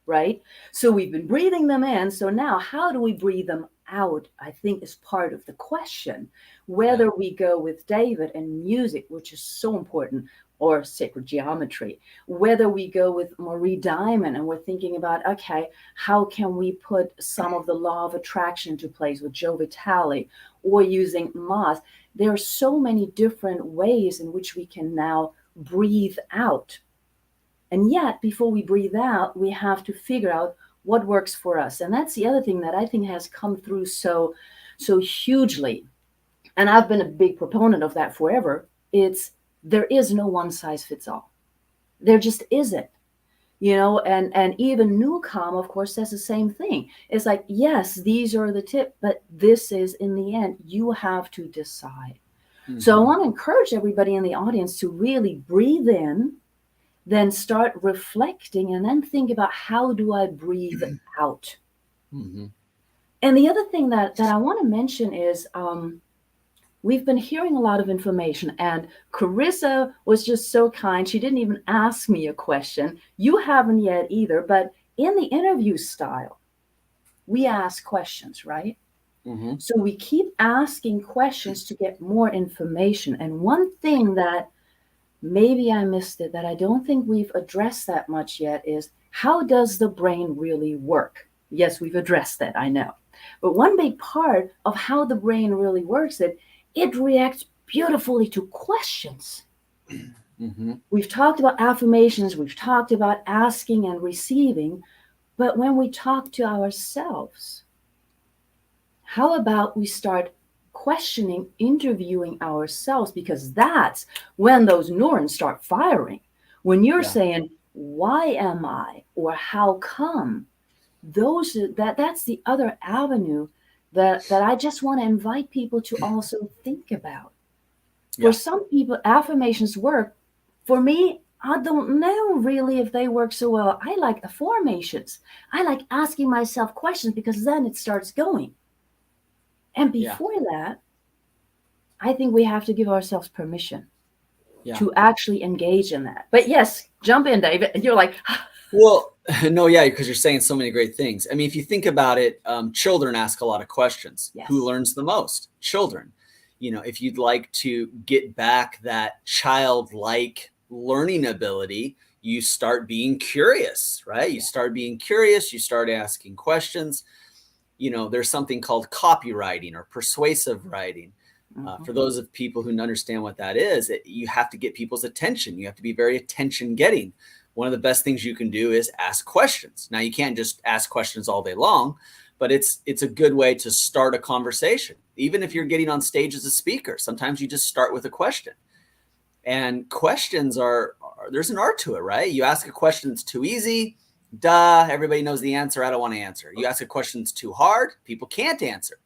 Right? So we've been breathing them in. So now how do we breathe them out, I think, is part of the question. Whether we go with David and music, which is so important, or sacred geometry, whether we go with Marie Diamond and we're thinking about, okay, how can we put some of the law of attraction into place with Joe Vitale, or using Moss. There are so many different ways in which we can now breathe out. And yet, before we breathe out, we have to figure out what works for us. And that's the other thing that I think has come through so hugely. And I've been a big proponent of that forever. There is no one size fits all. There just isn't. And even Newcomb, of course, says the same thing. It's like, yes, these are the tips, but this is, in the end, you have to decide. Mm-hmm. So I want to encourage everybody in the audience to really breathe in, then start reflecting, and then think about, how do I breathe out? Mm-hmm. And the other thing that I want to mention is, we've been hearing a lot of information, and Carissa was just so kind. She didn't even ask me a question. You haven't yet either, but in the interview style, we ask questions, right? Mm-hmm. So we keep asking questions to get more information. And one thing that maybe I missed it, that I don't think we've addressed that much yet, is, how does the brain really work? Yes, we've addressed that, I know. But one big part of how the brain really works, it reacts beautifully to questions. Mm-hmm. We've talked about affirmations, we've talked about asking and receiving, but when we talk to ourselves, how about we start questioning, interviewing ourselves? Because that's when those neurons start firing. When you're saying, why am I? Or how come? That's the other avenue that I just want to invite people to also think about. For some people, affirmations work. For me, I don't know really if they work so well. I like affirmations. I like asking myself questions, because then it starts going. And before that, I think we have to give ourselves permission to actually engage in that. But yes, jump in, David. And you're like, well, no, because you're saying so many great things. I mean, if you think about it, children ask a lot of questions. Yes. Who learns the most? Children. If you'd like to get back that childlike learning ability, you start being curious, right? You start being curious, you start asking questions. There's something called copywriting or persuasive writing. For those of people who understand what that is, you have to get people's attention. You have to be very attention getting. One of the best things you can do is ask questions. Now, you can't just ask questions all day long, but it's a good way to start a conversation. Even if you're getting on stage as a speaker, sometimes you just start with a question. And questions there's an art to it, right? You ask a question that's too easy. Duh, everybody knows the answer. I don't want to answer. You ask a question that's too hard. People can't answer.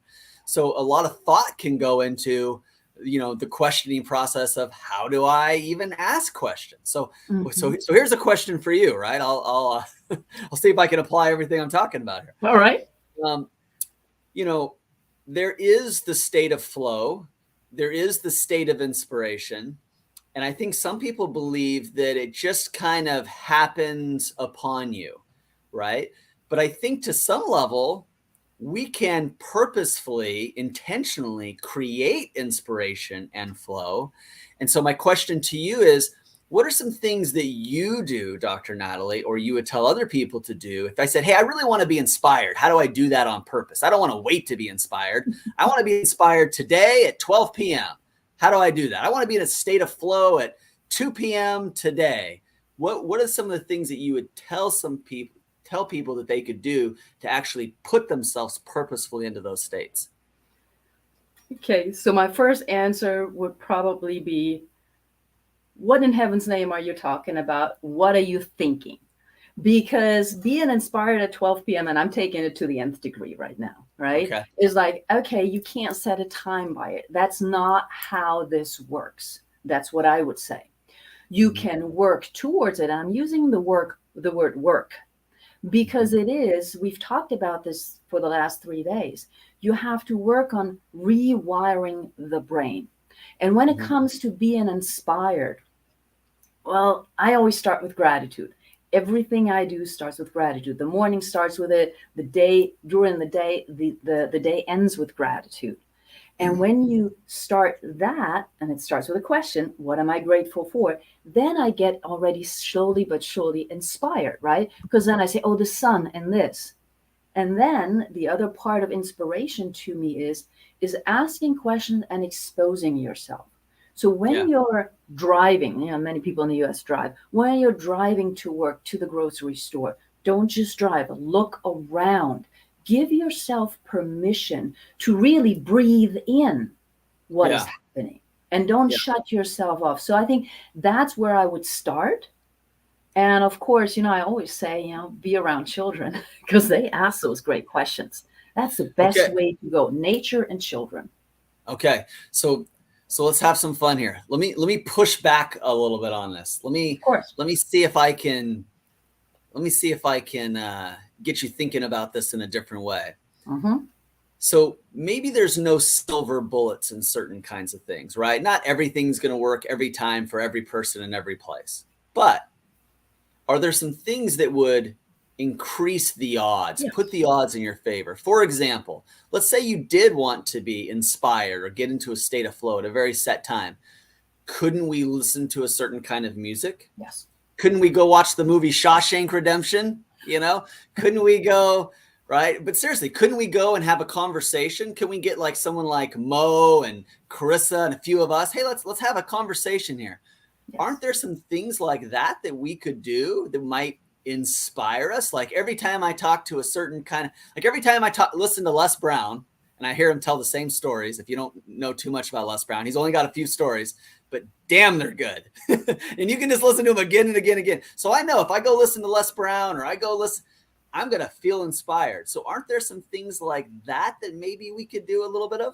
So a lot of thought can go into, the questioning process of, how do I even ask questions? So here's a question for you, right? I'll see if I can apply everything I'm talking about here. All right. There is the state of flow. There is the state of inspiration. And I think some people believe that it just kind of happens upon you, right? But I think to some level, we can purposefully, intentionally create inspiration and flow. And so my question to you is, what are some things that you do, Dr. Natalie, or you would tell other people to do? If I said, hey, I really want to be inspired, how do I do that on purpose? I don't want to wait to be inspired. I want to be inspired today at 12 p.m. How do I do that? I want to be in a state of flow at 2 p.m. today. What are some of the things that you would tell people that they could do to actually put themselves purposefully into those states? Okay, so my first answer would probably be, what in heaven's name are you talking about? What are you thinking? Because being inspired at 12 p.m., and I'm taking it to the nth degree right now, right? Okay. Is like, okay, you can't set a time by it. That's not how this works. That's what I would say. You can work towards it. I'm using the word work, because it is, we've talked about this for the last 3 days. You have to work on rewiring the brain. And when it comes to being inspired, well, I always start with gratitude. Everything I do starts with gratitude. The morning starts with it. The day, during the day, the day ends with gratitude. And when you start that, and it starts with a question, what am I grateful for? Then I get already slowly but surely inspired, right? Because then I say, oh, the sun and this. And then the other part of inspiration to me is asking questions and exposing yourself. So when you're driving, many people in the US drive, when you're driving to work, to the grocery store, don't just drive, look around. Give yourself permission to really breathe in what is happening, and don't shut yourself off. So I think that's where I would start. And of course, I always say, be around children, because they ask those great questions. That's the best way to go, nature and children. Okay. So let's have some fun here. Let me push back a little bit on this. Let me see if I can get you thinking about this in a different way. So maybe there's no silver bullets in certain kinds of things, right? Not everything's going to work every time for every person in every place. But are there some things that would increase the odds, put the odds in your favor? For example, let's say you did want to be inspired or get into a state of flow at a very set time. Couldn't we listen to a certain kind of music? Yes. Couldn't we go watch the movie Shawshank Redemption? Couldn't we go, right? But seriously, couldn't we go and have a conversation? Can we get like someone like Mo and Carissa and a few of us? Hey, let's have a conversation here. Yes. Aren't there some things like that we could do that might inspire us? Like every time I talk to a certain kind of, like every time I listen to Les Brown and I hear him tell the same stories. If you don't know too much about Les Brown, he's only got a few stories, but damn, they're good. And you can just listen to him again and again and again. So I know if I go listen to Les Brown or I go listen, I'm going to feel inspired. So aren't there some things like that maybe we could do a little bit of?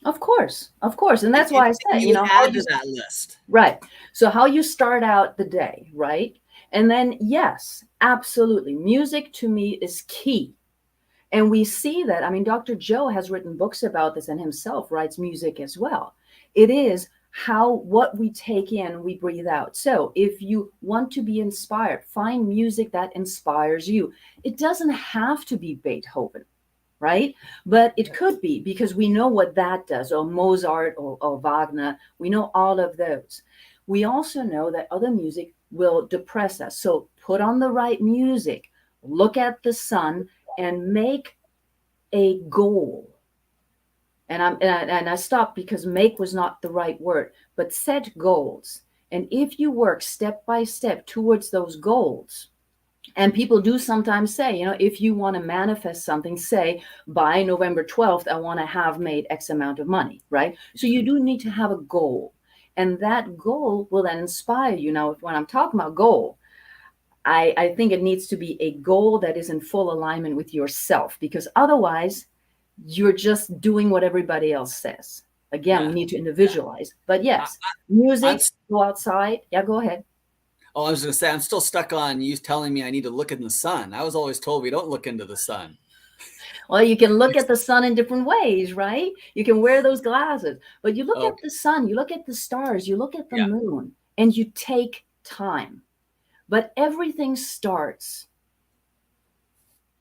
Of course. And that's why I say, add to that list. Right. So how you start out the day, right? And then, yes, absolutely. Music to me is key. And we see that. I mean, Dr. Joe has written books about this and himself writes music as well. It is what we take in, we breathe out. So if you want to be inspired, find music that inspires you. It doesn't have to be Beethoven, right? But it could be, because we know what that does, or Mozart or Wagner. We know all of those. We also know that other music will depress us. So put on the right music, look at the sun, and make a goal. And I stopped because make was not the right word, but set goals. And if you work step by step towards those goals, and people do sometimes say, if you want to manifest something, say by November 12th, I want to have made X amount of money, right? So you do need to have a goal. And that goal will then inspire you. Now, when I'm talking about goal, I think it needs to be a goal that is in full alignment with yourself, because otherwise you're just doing what everybody else says. Again, we need to individualize. But yes, music, go outside. Yeah, go ahead. Oh, I was going to say, I'm still stuck on you telling me I need to look in the sun. I was always told we don't look into the sun. Well, you can look at the sun in different ways, right? You can wear those glasses, but you look at the sun, you look at the stars, you look at the moon, and you take time. But everything starts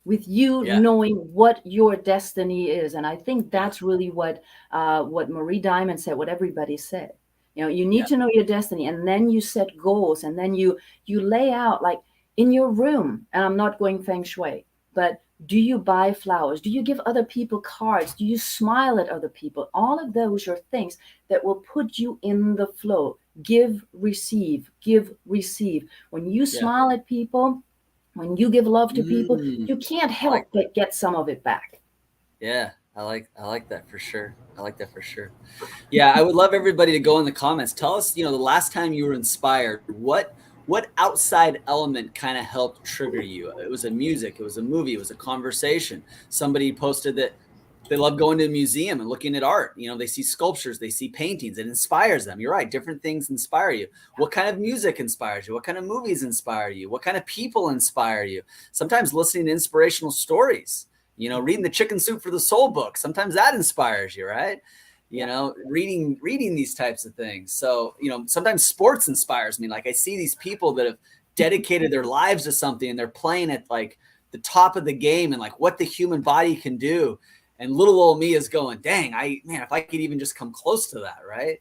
with you knowing what your destiny is. And I think that's really what Marie Diamond said, what everybody said. You need to know your destiny, and then you set goals, and then you lay out, like in your room. And I'm not going feng shui, but do you buy flowers? Do you give other people cards? Do you smile at other people? All of those are things that will put you in the flow. Give, receive, give, receive. When you smile at people, when you give love to people, you can't help but get some of it back. Yeah, I like that for sure. I like that for sure. Yeah, I would love everybody to go in the comments. Tell us, the last time you were inspired, what outside element kind of helped trigger you? It was a music, it was a movie, it was a conversation. Somebody posted that they love going to a museum and looking at art. They see sculptures, they see paintings. It inspires them. You're right. Different things inspire you. What kind of music inspires you? What kind of movies inspire you? What kind of people inspire you? Sometimes listening to inspirational stories, reading the Chicken Soup for the Soul book. Sometimes that inspires you, right? Reading these types of things. So, sometimes sports inspires me. Like I see these people that have dedicated their lives to something and they're playing at like the top of the game and like what the human body can do. And little old me is going, dang, if I could even just come close to that, right?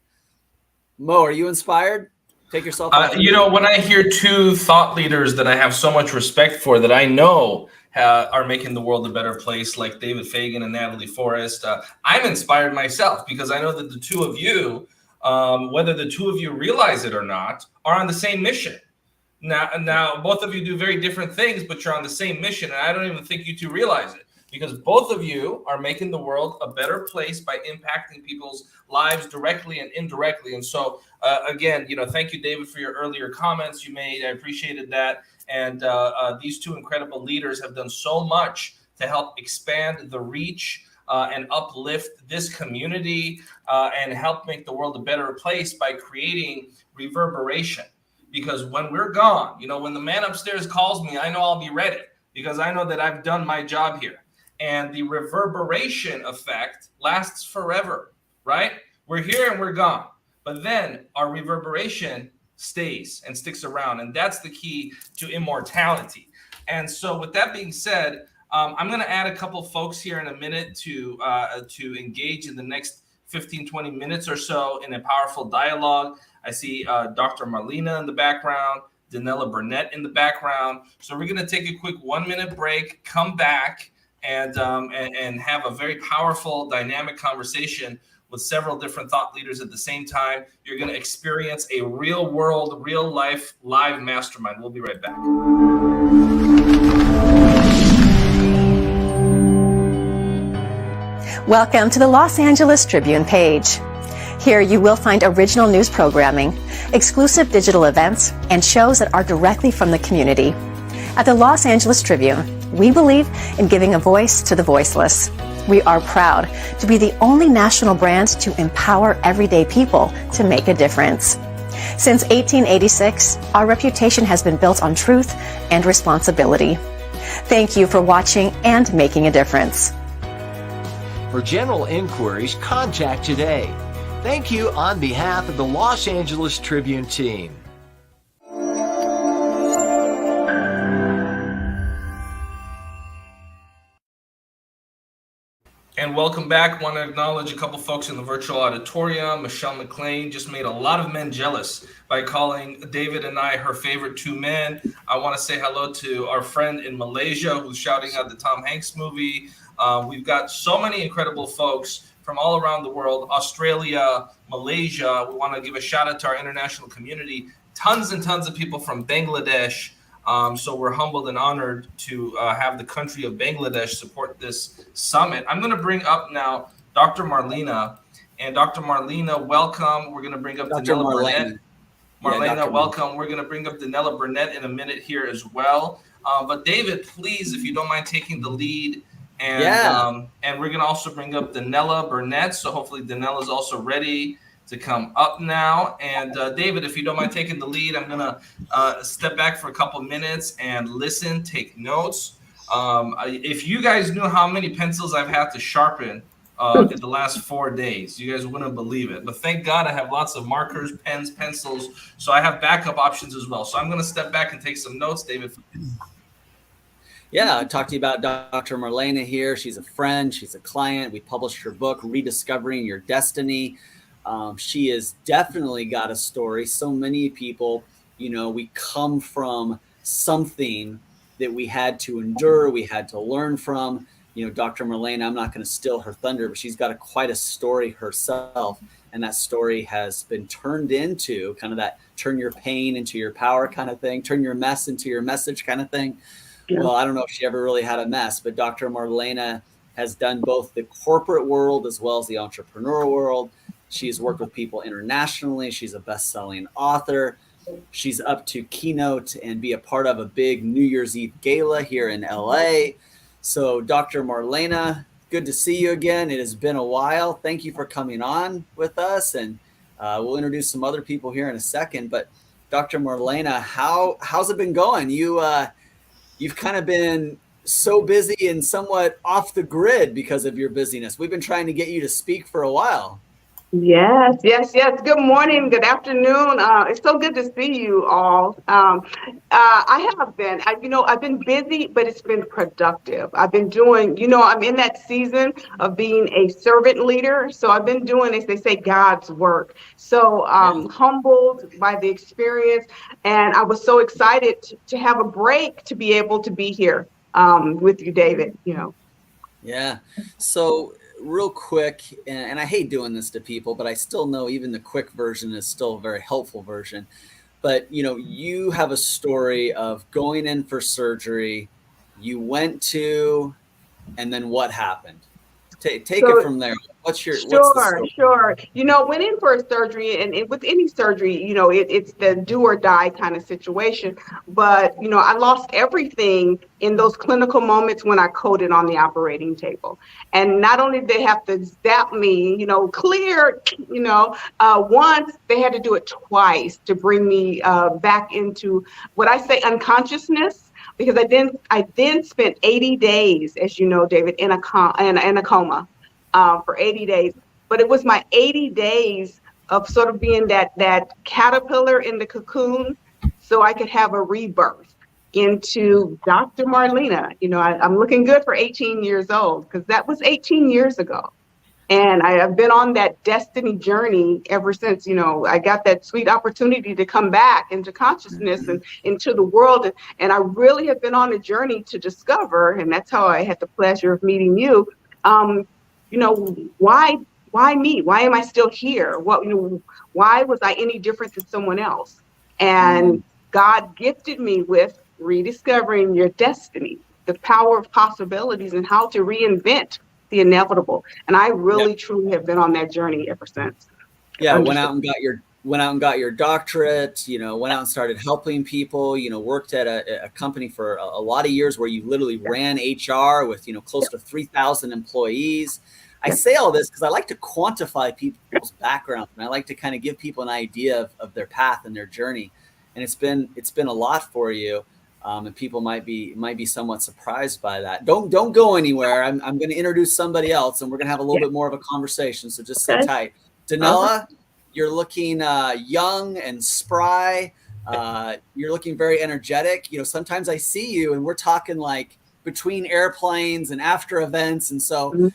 Mo, are you inspired? Take yourself off. When I hear two thought leaders that I have so much respect for, that I know are making the world a better place, like David Fagan and Natalie Forrest, I'm inspired myself, because I know that the two of you, whether the two of you realize it or not, are on the same mission. Now, both of you do very different things, but you're on the same mission, and I don't even think you two realize it. Because both of you are making the world a better place by impacting people's lives directly and indirectly. And so, again, thank you, David, for your earlier comments you made. I appreciated that. And these two incredible leaders have done so much to help expand the reach and uplift this community and help make the world a better place by creating reverberation. Because when we're gone, when the man upstairs calls me, I know I'll be ready, because I know that I've done my job here. And the reverberation effect lasts forever, right? We're here and we're gone. But then our reverberation stays and sticks around. And that's the key to immortality. And so with that being said, I'm going to add a couple folks here in a minute to engage in the next 15, 20 minutes or so in a powerful dialogue. I see Dr. Marlena in the background, Danella Burnett in the background. So we're going to take a quick 1-minute break, come back, and have a very powerful, dynamic conversation with several different thought leaders at the same time. You're going to experience a real world, real life, live mastermind. We'll be right back. Welcome to the Los Angeles Tribune page. Here you will find original news programming, exclusive digital events, and shows that are directly from the community. At the Los Angeles Tribune, we believe in giving a voice to the voiceless. We are proud to be the only national brand to empower everyday people to make a difference. Since 1886, our reputation has been built on truth and responsibility. Thank you for watching and making a difference. For general inquiries, contact today. Thank you on behalf of the Los Angeles Tribune team. And welcome back. Want to acknowledge a couple folks in the virtual auditorium. Michelle McLean just made a lot of men jealous by calling David and I her favorite two men. I want to say hello to our friend in Malaysia who's shouting out the Tom Hanks movie. We've got so many incredible folks from all around the world, Australia, Malaysia. We want to give a shout out to our international community. Tons and tons of people from Bangladesh. So we're humbled and honored to have the country of Bangladesh support this summit. I'm going to bring up now Dr. Marlena. And Dr. Marlena, welcome. We're going to bring up Danella Burnett. Marlena, welcome. We're going to bring up Danella Burnett in a minute here as well. But David, please, if you don't mind taking the lead. And we're going to also bring up Danella Burnett. So hopefully Danella is also ready to come up now. And David, if you don't mind taking the lead, I'm going to step back for a couple minutes and listen, take notes. If you guys knew how many pencils I've had to sharpen in the last 4 days, you guys wouldn't believe it. But thank God I have lots of markers, pens, pencils. So I have backup options as well. So I'm going to step back and take some notes, David. Yeah, I talked to you about Dr. Marlena here. She's a friend. She's a client. We published her book, Rediscovering Your Destiny. She has definitely got a story. So many people, we come from something that we had to endure, we had to learn from. Dr. Marlene, I'm not going to steal her thunder, but she's got quite a story herself. And that story has been turned into kind of that turn your pain into your power kind of thing, turn your mess into your message kind of thing. Yeah. Well, I don't know if she ever really had a mess, but Dr. Marlene has done both the corporate world as well as the entrepreneurial world. She's worked with people internationally. She's a best-selling author. She's up to keynote and be a part of a big New Year's Eve gala here in LA. So Dr. Marlene, good to see you again. It has been a while. Thank you for coming on with us. And we'll introduce some other people here in a second. But Dr. Marlene, how's it been going? You've kind of been so busy and somewhat off the grid because of your busyness. We've been trying to get you to speak for a while. Yes. Good morning, good afternoon. It's so good to see you all. I have been, I've been busy, but it's been productive. I've been doing, I'm in that season of being a servant leader. So I've been doing, as they say, God's work. So humbled by the experience. And I was so excited to have a break to be able to be here with you, David, Yeah. So real quick, and I hate doing this to people, but I still know even the quick version is still a very helpful version. But, you have a story of going in for surgery, you went to, and then what happened? Take it from there. What's the story? Sure. Went in for a surgery, and with any surgery, it's the do or die kind of situation. But, I lost everything in those clinical moments when I coded on the operating table. And not only did they have to zap me, clear, once, they had to do it twice to bring me back into what I say unconsciousness. Because I then spent 80 days, as you know, David, in a coma for 80 days. But it was my 80 days of sort of being that caterpillar in the cocoon, so I could have a rebirth into Dr. Marlene. I'm looking good for 18 years old, because that was 18 years ago. And I have been on that destiny journey ever since, I got that sweet opportunity to come back into consciousness and into the world. And I really have been on a journey to discover, and that's how I had the pleasure of meeting you. Why me? Why am I still here? Why was I any different than someone else? And God gifted me with rediscovering your destiny, the power of possibilities, and how to reinvent the inevitable. And I really truly have been on that journey ever since. Yeah, went out and got your doctorate, went out and started helping people, worked at a company for a lot of years where you literally ran HR with, close to 3,000 employees. I say all this because I like to quantify people's background, and I like to kind of give people an idea of their path and their journey. And it's been a lot for you. And people might be somewhat surprised by that. Don't go anywhere. I'm going to introduce somebody else, and we're going to have a little bit more of a conversation. So just sit tight. Danella, you're looking young and spry. You're looking very energetic. Sometimes I see you, and we're talking like between airplanes and after events, and so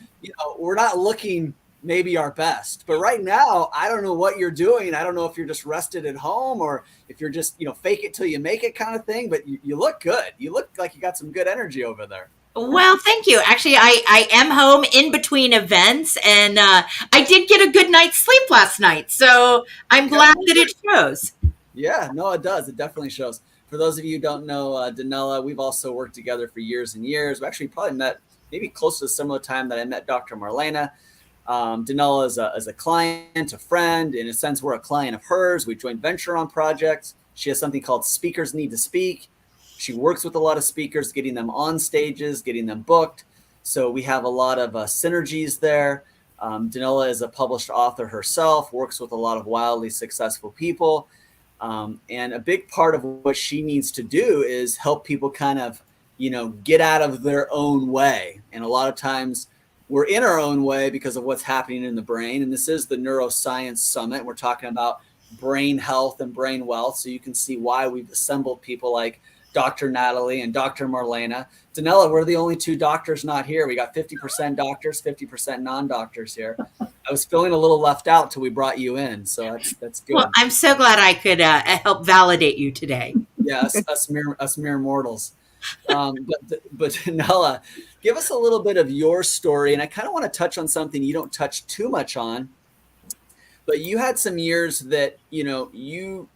we're not looking maybe our best. But right now, I don't know what you're doing. I don't know if you're just rested at home or if you're just, fake it till you make it kind of thing. But you look good. You look like you got some good energy over there. Well, thank you. Actually, I am home in between events, and I did get a good night's sleep last night. So I'm glad that it shows. Yeah, no, it does. It definitely shows. For those of you who don't know Danella, we've also worked together for years and years. We actually probably met maybe close to a similar time that I met Dr. Marlene. Danella is a client, a friend. In a sense, we're a client of hers. We joint venture on projects. She has something called Speakers Need to Speak. She works with a lot of speakers, getting them on stages, getting them booked. So we have a lot of synergies there. Danella is a published author herself, works with a lot of wildly successful people. And a big part of what she needs to do is help people kind of, get out of their own way. And a lot of times we're in our own way because of what's happening in the brain. And this is the Neuroscience Summit. We're talking about brain health and brain wealth. So you can see why we've assembled people like Dr. Natalie and Dr. Marlene. Danella, we're the only two doctors not here. We got 50% doctors, 50% non-doctors here. I was feeling a little left out till we brought you in. So that's good. Well, I'm so glad I could help validate you today. Yeah, us mere mortals. But Nella, give us a little bit of your story. And I kind of want to touch on something you don't touch too much on, but you had some years that, you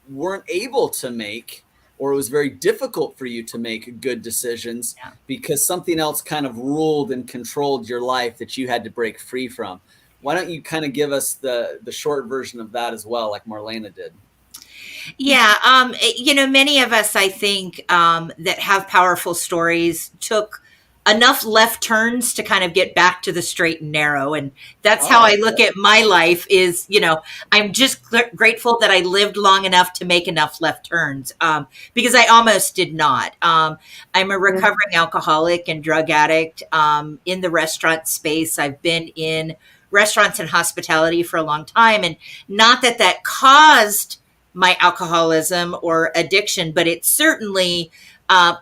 weren't able to make, or it was very difficult for you to make good decisions because something else kind of ruled and controlled your life that you had to break free from. Why don't you kind of give us the short version of that as well, like Marlena did? Yeah. Many of us, I think, that have powerful stories took enough left turns to kind of get back to the straight and narrow. And that's how I look at my life is, I'm just grateful that I lived long enough to make enough left turns, because I almost did not. I'm a recovering alcoholic and drug addict in the restaurant space. I've been in restaurants and hospitality for a long time. And not that caused my alcoholism or addiction, but it certainly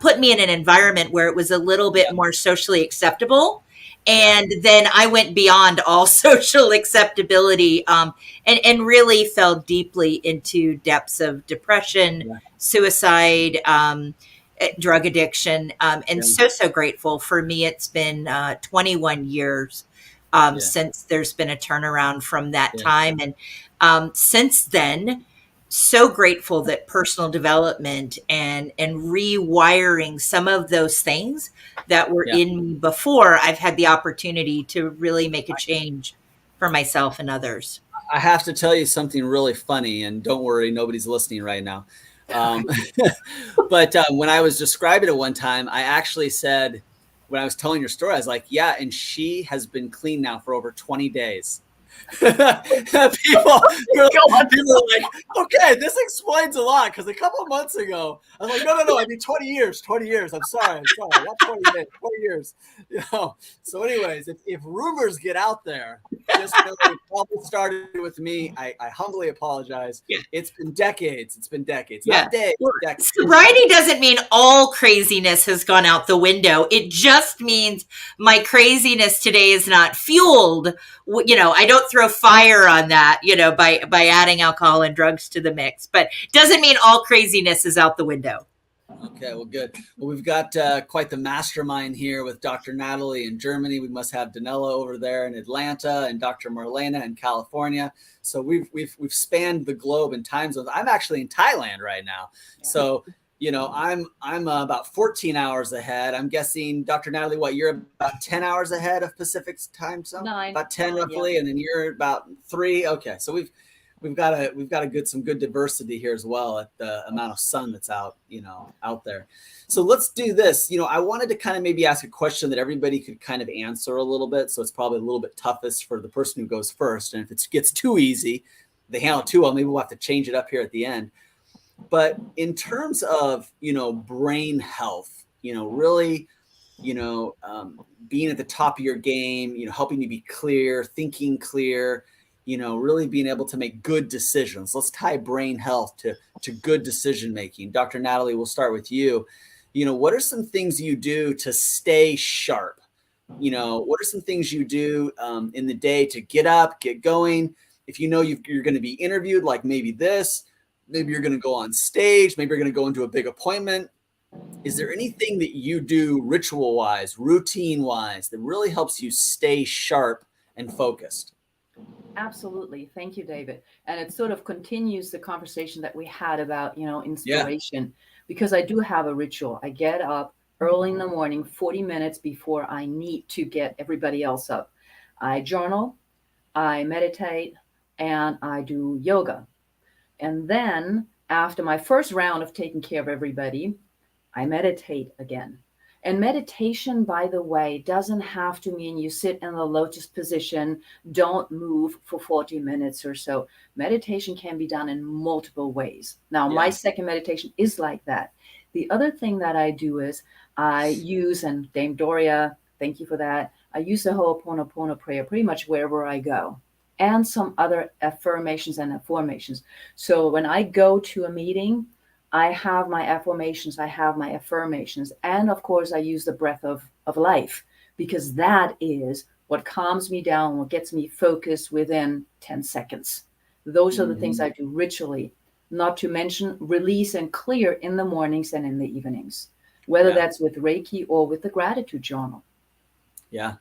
put me in an environment where it was a little bit more socially acceptable. And then I went beyond all social acceptability and really fell deeply into depths of depression, suicide, drug addiction. And so grateful. For me, it's been 21 years since there's been a turnaround from that time. And since then, so grateful that personal development and rewiring some of those things that were in me before, I've had the opportunity to really make a change for myself and others. I have to tell you something really funny, and don't worry, nobody's listening right now. But when I was describing it one time, I actually said, when I was telling your story, I was like, yeah, and she has been clean now for over 20 days. people are like, okay, this explains a lot, because a couple of months ago I was like, no, I mean 20 years, I'm sorry, not 20 days, 20 years, So anyways, if rumors get out there, just know it probably started with me. I humbly apologize. It's been decades, not days, decades. Sobriety doesn't mean all craziness has gone out the window. It just means my craziness today is not fueled. I don't throw fire on that, by adding alcohol and drugs to the mix, but doesn't mean all craziness is out the window. Okay, well, good. Well, we've got quite the mastermind here with Dr. Natalie in Germany. We must have Danella over there in Atlanta and Dr. Marlena in California. So we've spanned the globe in time zones. I'm actually in Thailand right now. So, I'm about 14 hours ahead. I'm guessing, Dr. Natalie, you're about 10 hours ahead of Pacific time zone? 9. About 10 roughly, and then you're about 3. Okay, so we've got some good diversity here as well at the amount of sun that's out there. So let's do this. I wanted to kind of maybe ask a question that everybody could kind of answer a little bit. So it's probably a little bit toughest for the person who goes first. And if it gets too easy, they handle it too well, maybe we'll have to change it up here at the end. But in terms of, brain health, really, being at the top of your game, helping you be clear, thinking clear, really being able to make good decisions. Let's tie brain health to good decision making. Dr. Natalie, we'll start with you. What are some things you do to stay sharp? What are some things you do in the day to get up, get going? If you're going to be interviewed, like maybe you're going to go on stage, maybe you're going to go into a big appointment. Is there anything that you do ritual wise, routine wise, that really helps you stay sharp and focused? Absolutely. Thank you, David. And it sort of continues the conversation that we had about, inspiration, because I do have a ritual. I get up early in the morning, 40 minutes before I need to get everybody else up. I journal, I meditate, and I do yoga. And then after my first round of taking care of everybody, I meditate again. And meditation, by the way, doesn't have to mean you sit in the lotus position, don't move for 40 minutes or so. Meditation can be done in multiple ways. Now, my second meditation is like that. The other thing that I do is I use, and Dame Doria, thank you for that, I use the Ho'oponopono prayer pretty much wherever I go, and some other affirmations and afformations. So when I go to a meeting, I have my affirmations, I have my affirmations, and of course I use the breath of life, because that is what calms me down, what gets me focused within 10 seconds. Those are the things I do ritually, not to mention release and clear in the mornings and in the evenings, whether that's with Reiki or with the gratitude journal. Yeah,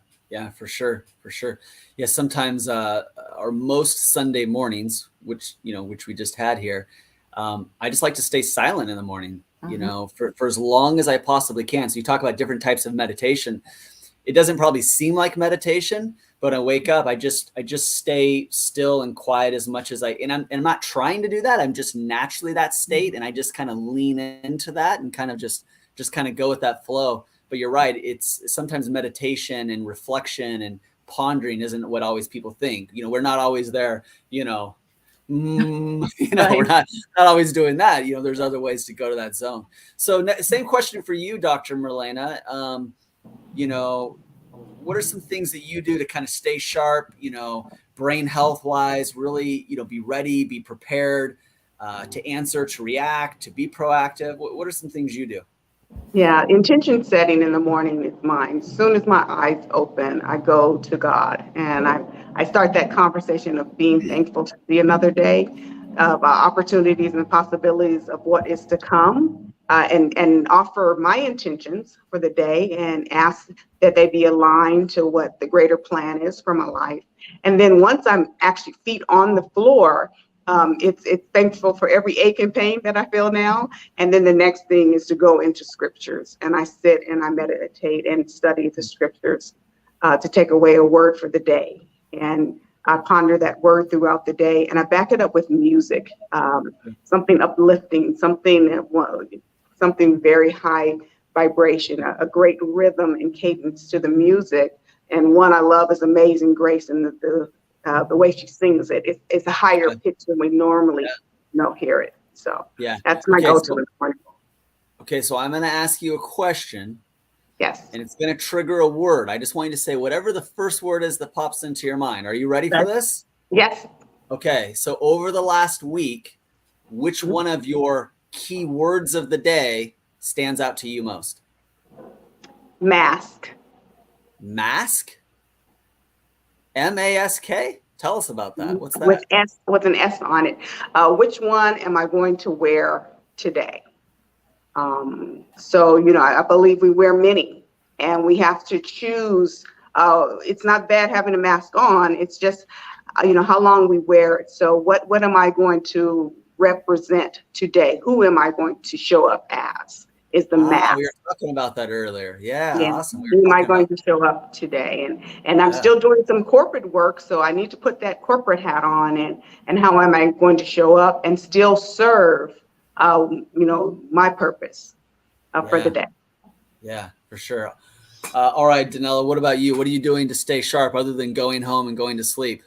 for sure. Yeah, sometimes our most Sunday mornings, which we just had here, I just like to stay silent in the morning, for as long as I possibly can. So you talk about different types of meditation. It doesn't probably seem like meditation, but I wake up, I just stay still and quiet as much as and I'm not trying to do that. I'm just naturally that state, and I just kind of lean into that and kind of just kind of go with that flow. But you're right. It's sometimes meditation and reflection and pondering isn't what always people think. We're not always there, we're not always doing that. There's other ways to go to that zone. So same question for you, Dr. Marlena. What are some things that you do to kind of stay sharp, brain health wise, really, be ready, be prepared to answer, to react, to be proactive? What are some things you do? Yeah, intention setting in the morning is mine. As soon as my eyes open, I go to God, and I start that conversation of being thankful to see another day, of opportunities and possibilities of what is to come, and offer my intentions for the day and ask that they be aligned to what the greater plan is for my life. And then once I'm actually feet on the floor, it's thankful for every ache and pain that I feel now. And then the next thing is to go into scriptures, and I sit and I meditate and study the scriptures to take away a word for the day. And I ponder that word throughout the day, and I back it up with music, something uplifting, something very high vibration, a great rhythm and cadence to the music. And one I love is Amazing Grace, and the way she sings it, it's a higher pitch than we normally hear it. So that's my go-to in the morning. Okay, so I'm going to ask you a question. Yes. And it's going to trigger a word. I just want you to say whatever the first word is that pops into your mind. Are you ready for this? Yes. Okay, so over the last week, which one of your key words of the day stands out to you most? Mask. Mask? M-A-S-K? Tell us about that. What's that? With an S on it. Which one am I going to wear today? So, I believe we wear many, and we have to choose. It's not bad having a mask on. It's just, how long we wear it. So what am I going to represent today? Who am I going to show up as? Is the mask. We were talking about that earlier. Yeah. Awesome. Who am I going to show up today? And I'm still doing some corporate work, so I need to put that corporate hat on, and how am I going to show up and still serve, my purpose for the day. Yeah, for sure. All right, Danella, what about you? What are you doing to stay sharp other than going home and going to sleep?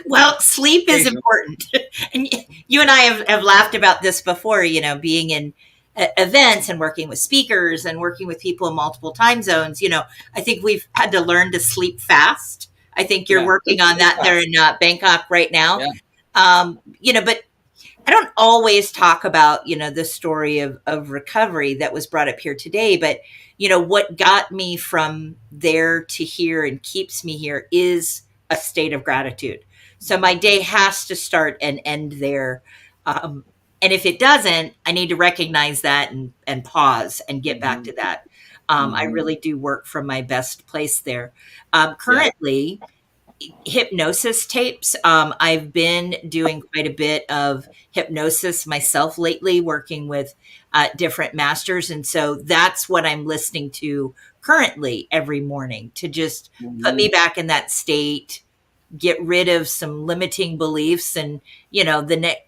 Well, sleep is important. And you and I have laughed about this before, being in events and working with speakers and working with people in multiple time zones. I think we've had to learn to sleep fast. I think you're working on that there in Bangkok right now. But I don't always talk about, the story of recovery that was brought up here today. But, what got me from there to here and keeps me here is a state of gratitude. So my day has to start and end there. And if it doesn't, I need to recognize that and pause and get back to that. I really do work from my best place there. Currently, hypnosis tapes. I've been doing quite a bit of hypnosis myself lately, working with different masters. And so that's what I'm listening to currently every morning to just put me back in that state, get rid of some limiting beliefs, and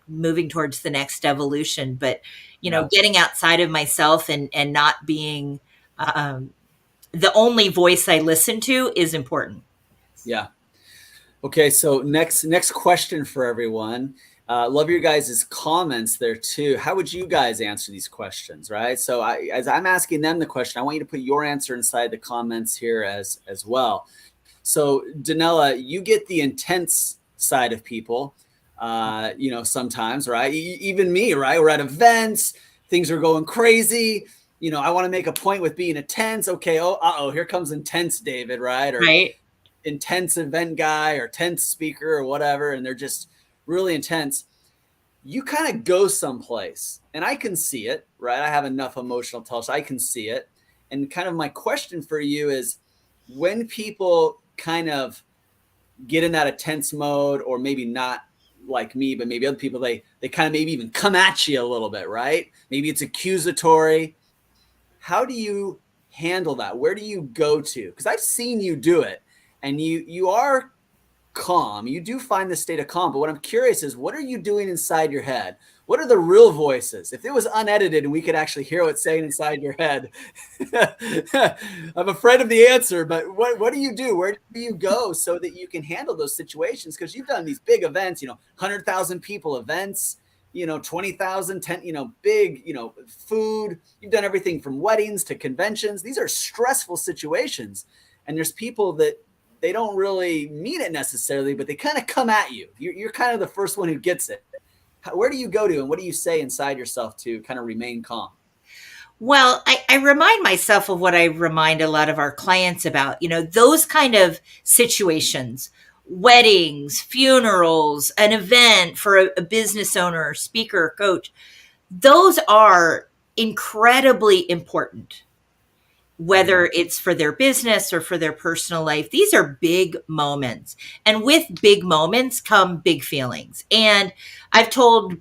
moving towards the next evolution. But getting outside of myself and not being the only voice I listen to is important. Yeah. Okay, so next question for everyone. Love your guys' comments there too. How would you guys answer these questions, right? So as I'm asking them the question, I want you to put your answer inside the comments here as well. So Danella, you get the intense side of people, sometimes, right? Even me, right? We're at events, things are going crazy. I want to make a point with being intense. Okay, here comes intense David, right? Or, right. intense event guy or tense speaker or whatever, and they're just really intense, you kind of go someplace, and I can see it, right? I have enough emotional intelligence. I can see it. And kind of my question for you is, when people kind of get in that intense mode, or maybe not like me, but maybe other people, they kind of maybe even come at you a little bit, right? Maybe it's accusatory. How do you handle that? Where do you go to? Because I've seen you do it, and you are calm. You do find the state of calm. But what I'm curious is, what are you doing inside your head? What are the real voices? If it was unedited and we could actually hear what's saying inside your head, I'm afraid of the answer, but what do you do? Where do you go so that you can handle those situations? Because you've done these big events, 100,000 people events, 20,000, 10, big, food. You've done everything from weddings to conventions. These are stressful situations. And there's people that they don't really mean it necessarily, but they kind of come at you. You're kind of the first one who gets it. Where do you go to, and what do you say inside yourself to kind of remain calm? Well, I remind myself of what I remind a lot of our clients about, those kind of situations, weddings, funerals, an event for a business owner, speaker, coach. Those are incredibly important, whether it's for their business or for their personal life. These are big moments. And with big moments come big feelings. And I've told,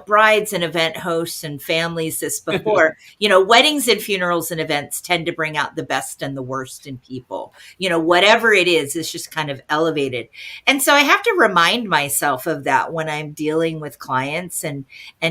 brides and event hosts and families this before, weddings and funerals and events tend to bring out the best and the worst in people. Whatever it is, it's just kind of elevated. And so I have to remind myself of that when I'm dealing with clients and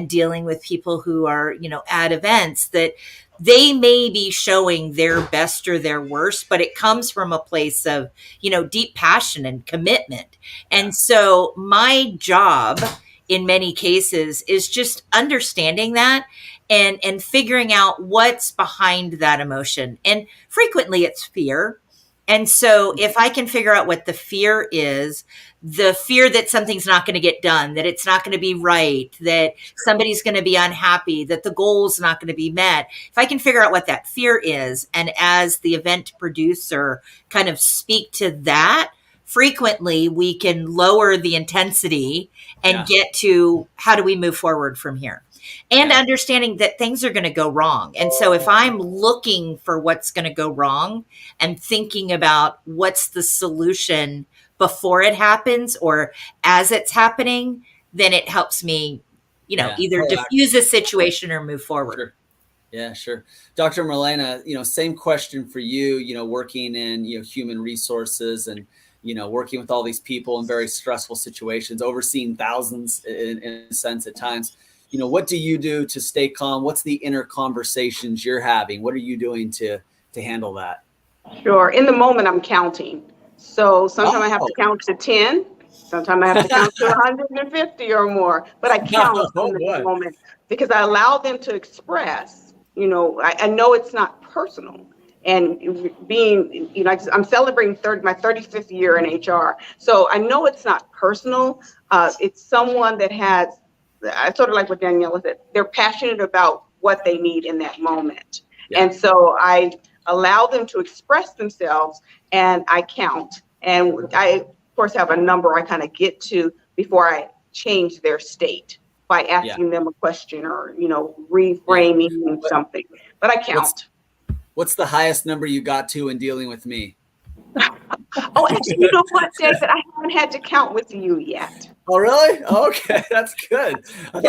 dealing with people who are, at events, that they may be showing their best or their worst, but it comes from a place of, deep passion and commitment. And so my job in many cases is just understanding that and figuring out what's behind that emotion. And frequently it's fear. And so if I can figure out what the fear is, the fear that something's not going to get done, that it's not going to be right, that somebody's going to be unhappy, that the goal's not going to be met. If I can figure out what that fear is, and as the event producer kind of speak to that, frequently we can lower the intensity and get to how do we move forward from here? And understanding that things are going to go wrong. And so if I'm looking for what's going to go wrong and thinking about what's the solution before it happens or as it's happening, then it helps me, either diffuse a situation or move forward. Sure. Yeah, sure. Dr. Marlena, same question for you, working in, human resources and, working with all these people in very stressful situations, overseeing thousands in a sense at times. What do you do to stay calm? What's the inner conversations you're having? What are you doing to handle that? Sure. In the moment, I'm counting. So sometimes I have to count to 10. Sometimes I have to count to 150 or more. But I count in the moment because I allow them to express. I know it's not personal. And being, I'm celebrating my 35th year in HR. So I know it's not personal. It's someone that has, I sort of like what Danielle said, they're passionate about what they need in that moment. Yeah. And so I allow them to express themselves and I count. And I, of course, have a number I kind of get to before I change their state by asking them a question or, reframing something. But I count. What's the highest number you got to in dealing with me? Oh, actually, you know what, David? I haven't had to count with you yet. Oh, really? Okay, that's good.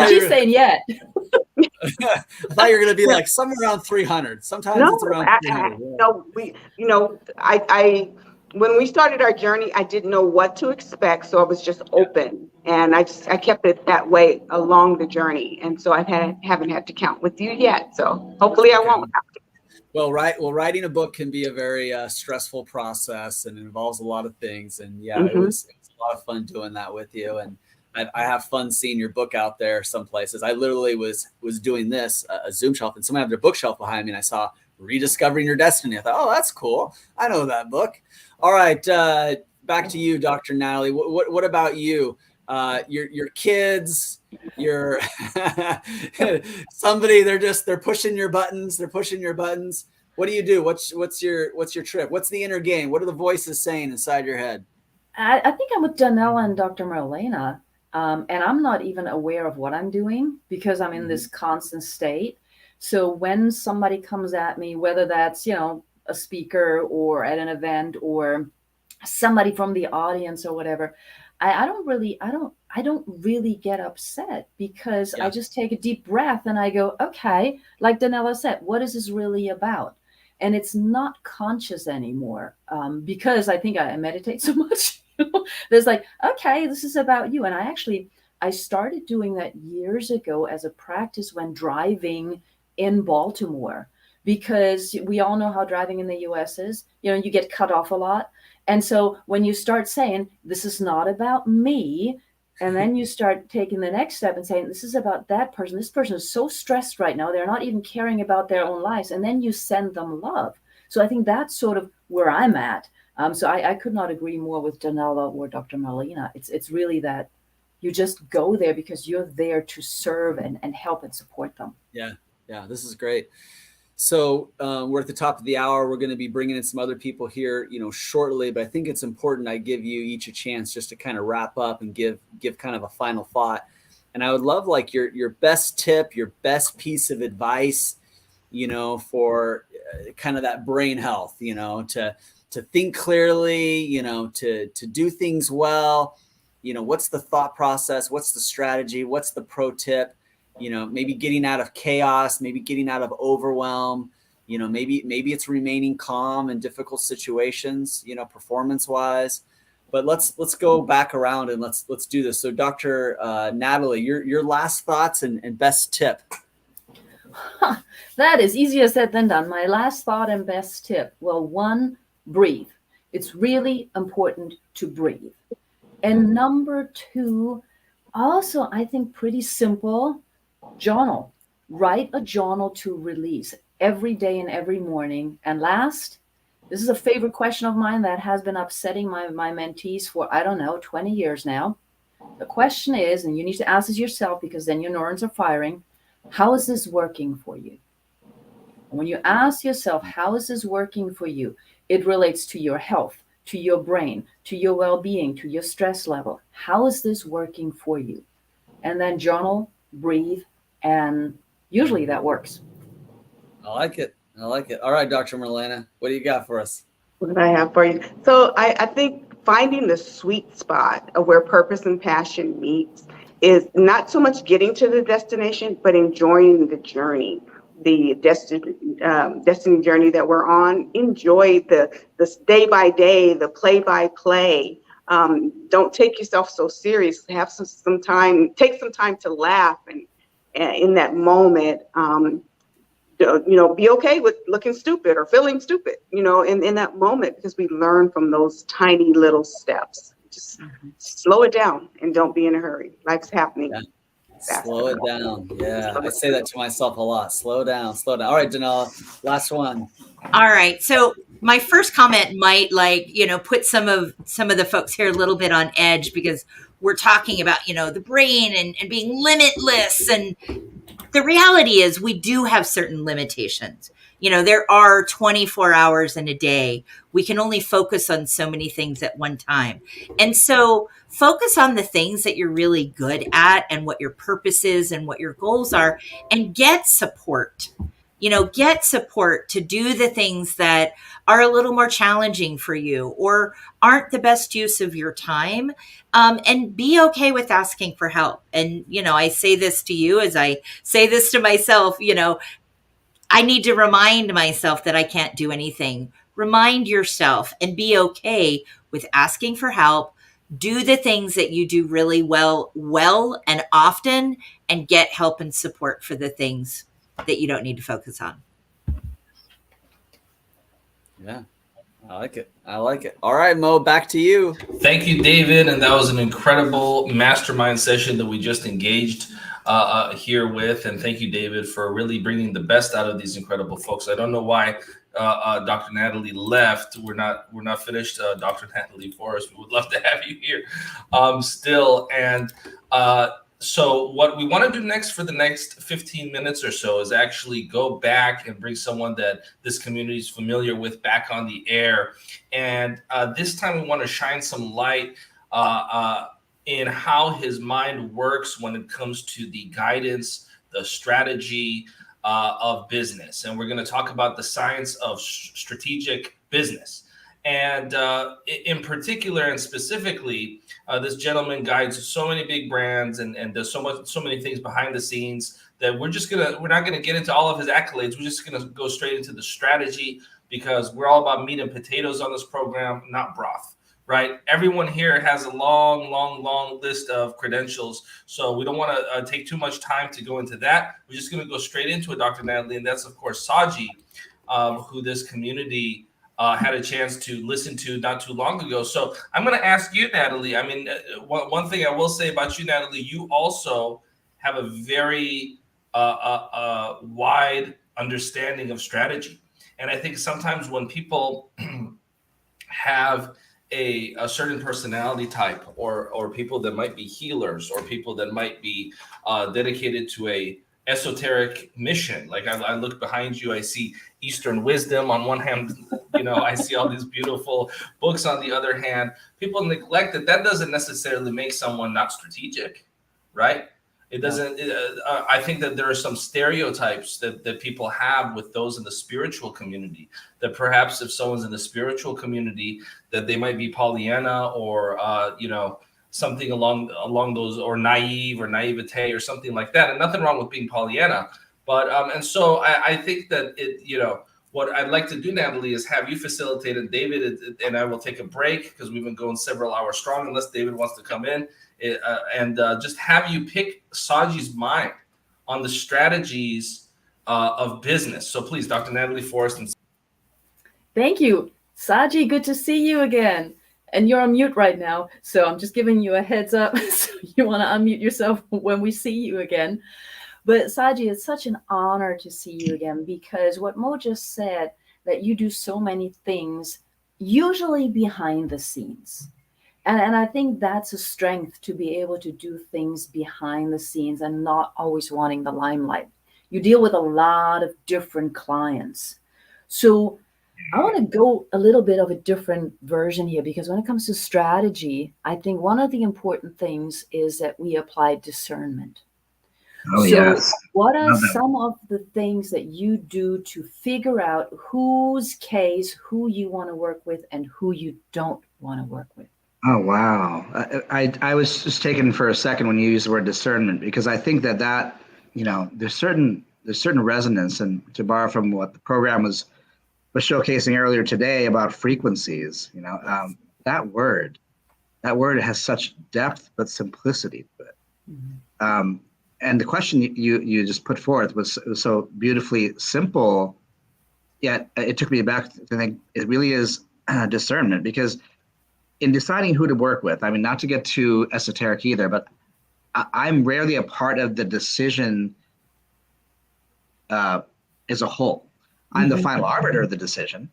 She's saying yet. I thought you were going to be like somewhere around 300. Sometimes it's around 300. When we started our journey, I didn't know what to expect, so I was just open, and I kept it that way along the journey, and so I haven't had to count with you yet. So hopefully, I won't have to. Well, writing a book can be a very stressful process, and it involves a lot of things. And it was a lot of fun doing that with you. And I have fun seeing your book out there some places. I literally was doing this, a Zoom shelf, and someone had their bookshelf behind me, and I saw Rediscovering Your Destiny. I thought, oh, that's cool. I know that book. All right, back to you, Dr. Natalie. What about you? Your kids, somebody, they're pushing your buttons. What do you do? What's your trip? What's the inner game? What are the voices saying inside your head? I think I'm with Danella and Dr. Marlena, and I'm not even aware of what I'm doing because I'm in this constant state. So when somebody comes at me, whether that's, a speaker or at an event or somebody from the audience or whatever, I don't really get upset because I just take a deep breath and I go, okay, like Danella said, what is this really about? And it's not conscious anymore because I think I meditate so much. There's like, okay, this is about you. And I started doing that years ago as a practice when driving in Baltimore, because we all know how driving in the US is, you get cut off a lot. And so when you start saying, this is not about me, and then you start taking the next step and saying, this is about that person. This person is so stressed right now. They're not even caring about their own lives. And then you send them love. So I think that's sort of where I'm at. So I could not agree more with Danella or Dr. Marlena. It's really that you just go there because you're there to serve and help and support them. Yeah, this is great. So we're at the top of the hour. We're going to be bringing in some other people here, shortly. But I think it's important I give you each a chance just to kind of wrap up and give kind of a final thought. And I would love like your best tip, your best piece of advice, for kind of that brain health, to think clearly, to do things well. What's the thought process? What's the strategy? What's the pro tip? Maybe getting out of chaos, maybe getting out of overwhelm, maybe it's remaining calm in difficult situations, performance wise. But let's go back around and let's do this. So Dr. Natalie, your last thoughts and best tip. That is easier said than done. My last thought and best tip. Well, one, breathe. It's really important to breathe. And number two, also, I think pretty simple, journal. Write a journal to release every day and every morning. And last, this is a favorite question of mine that has been upsetting my mentees for, 20 years now. The question is, and you need to ask this yourself because then your neurons are firing, how is this working for you? And when you ask yourself, how is this working for you? It relates to your health, to your brain, to your well-being, to your stress level. How is this working for you? And then journal, breathe, and usually that works. I like it. All right, Dr. Marlena, what do you got for us? What did I have for you? So I think finding the sweet spot of where purpose and passion meets is not so much getting to the destination, but enjoying the journey, the destiny journey that we're on. Enjoy the day by day, the play by play. Don't take yourself so serious. Have some time. Take some time to laugh and in that moment. Be okay with looking stupid or feeling stupid. In that moment, because we learn from those tiny little steps. Just slow it down and don't be in a hurry. Life's happening. Yeah. Slow it down. Yeah, I say that to myself a lot. Slow down. All right, Danella, last one. All right. So my first comment might put some of the folks here a little bit on edge because we're talking about, the brain and being limitless. And the reality is we do have certain limitations. There are 24 hours in a day. We can only focus on so many things at one time. And so focus on the things that you're really good at and what your purpose is and what your goals are, and get support. Get support to do the things that are a little more challenging for you or aren't the best use of your time. And be okay with asking for help. And, I say this to you as I say this to myself, I need to remind myself that I can't do anything. Remind yourself and be okay with asking for help. Do the things that you do really well and often, and get help and support for the things that you don't need to focus on. Yeah, I like it. All right, Mo, back to you. Thank you, David. And that was an incredible mastermind session that we just engaged here with. And thank you, David, for really bringing the best out of these incredible folks. I don't know why Dr. Natalie left. We're not finished. Dr. Natalie Forrest, we would love to have you here still. And So what we want to do next for the next 15 minutes or so is actually go back and bring someone that this community is familiar with back on the air. And this time we want to shine some light in how his mind works when it comes to the guidance, the strategy of business. And we're going to talk about the science of strategic business. And in particular and specifically, this gentleman guides so many big brands and does so many things behind the scenes that we're not gonna get into all of his accolades. We're just gonna go straight into the strategy, because we're all about meat and potatoes on this program, not broth, right? Everyone here has a long list of credentials, so we don't want to take too much time to go into that. We're just gonna go straight into it, Dr. Natalie, and that's of course Saji, who this community had a chance to listen to not too long ago. So I'm going to ask you, Natalie. I mean, one thing I will say about you, Natalie, you also have a very wide understanding of strategy. And I think sometimes when people have a certain personality type, or people that might be healers, or people that might be dedicated to a esoteric mission, like I look behind you, I see Eastern wisdom on one hand, I see all these beautiful books on the other hand. People neglect that doesn't necessarily make someone not strategic, right? It doesn't. I think that there are some stereotypes that people have with those in the spiritual community, that perhaps if someone's in the spiritual community, that they might be Pollyanna, or something along those, or naive, or naivete, or something like that. And nothing wrong with being Pollyanna, but and so I think that what I'd like to do, Natalie, is have you facilitate, and David and I will take a break, because we've been going several hours strong, unless David wants to come in, and just have you pick Saji's mind on the strategies of business. So please, Dr. Natalie Forrest. Thank you, Saji. Good to see you again. And you're on mute right now, so I'm just giving you a heads up. So you want to unmute yourself when we see you again. But Saji, it's such an honor to see you again, because what Mo just said, that you do so many things, usually behind the scenes. And I think that's a strength, to be able to do things behind the scenes and not always wanting the limelight. You deal with a lot of different clients. So I want to go a little bit of a different version here, because when it comes to strategy, I think one of the important things is that we apply discernment. Oh, so yes. What are some of the things that you do to figure out whose case, who you want to work with and who you don't want to work with? Oh, wow. I was just taken for a second when you used the word discernment, because I think that there's certain resonance, and to borrow from what the program was showcasing earlier today about frequencies, that word has such depth but simplicity to it. Mm-hmm. And the question you just put forth was so beautifully simple, yet it took me back to think it really is discernment, because in deciding who to work with, I mean, not to get too esoteric either, but I'm rarely a part of the decision as a whole. I'm the final arbiter of the decision,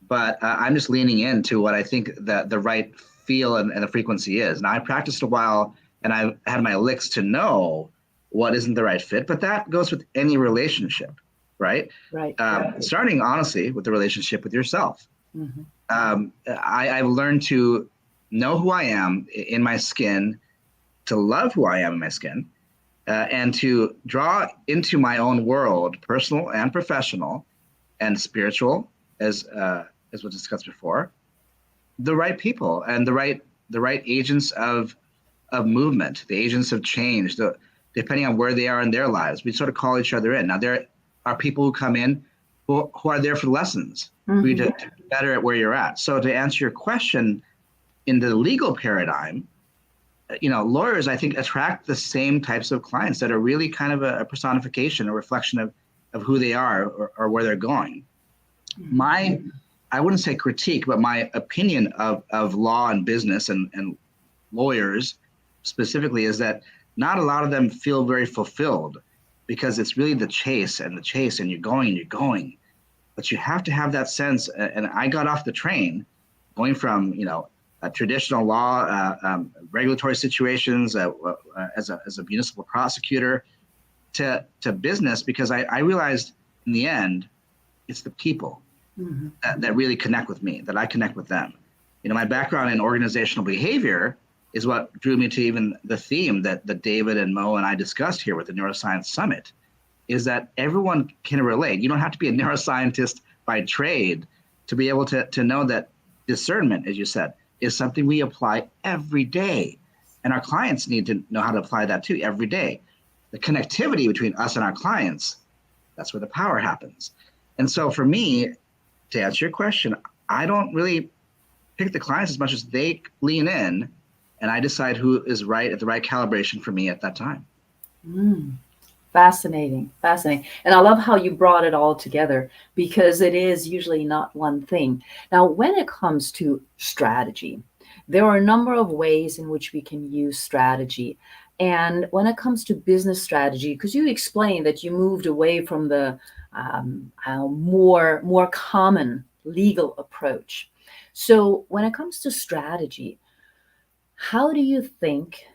but I'm just leaning into what I think that the right feel and the frequency is. And I practiced a while, and I had my licks to know what isn't the right fit, but that goes with any relationship, right? Right. Starting honestly with the relationship with yourself. Mm-hmm. I've learned to know who I am in my skin, to love who I am in my skin, and to draw into my own world, personal and professional and spiritual, as was discussed before, the right people and the right agents of movement, the agents of change, depending on where they are in their lives. We sort of call each other in. Now, there are people who come in who are there for lessons, for you to be better at where you're at. So to answer your question, in the legal paradigm, lawyers, I think, attract the same types of clients that are really kind of a personification, a reflection of who they are or where they're going. I wouldn't say critique, but my opinion of law and business and lawyers specifically is that not a lot of them feel very fulfilled, because it's really the chase, and you're going. But you have to have that sense. And I got off the train going from, traditional law, regulatory situations, as a municipal prosecutor, to business, because I realized in the end, it's the people that really connect with me, that I connect with them. You know, my background in organizational behavior is what drew me to even the theme that David and Mo and I discussed here with the Neuroscience Summit, is that everyone can relate. You don't have to be a neuroscientist by trade to be able to know that discernment, as you said, is something we apply every day. And our clients need to know how to apply that too every day. The connectivity between us and our clients, that's where the power happens. And so for me, to answer your question, I don't really pick the clients as much as they lean in, and I decide who is right at the right calibration for me at that time. Fascinating. And I love how you brought it all together, because it is usually not one thing. Now, when it comes to strategy, there are a number of ways in which we can use strategy. And when it comes to business strategy, because you explained that you moved away from the more common legal approach. So when it comes to strategy, how do you think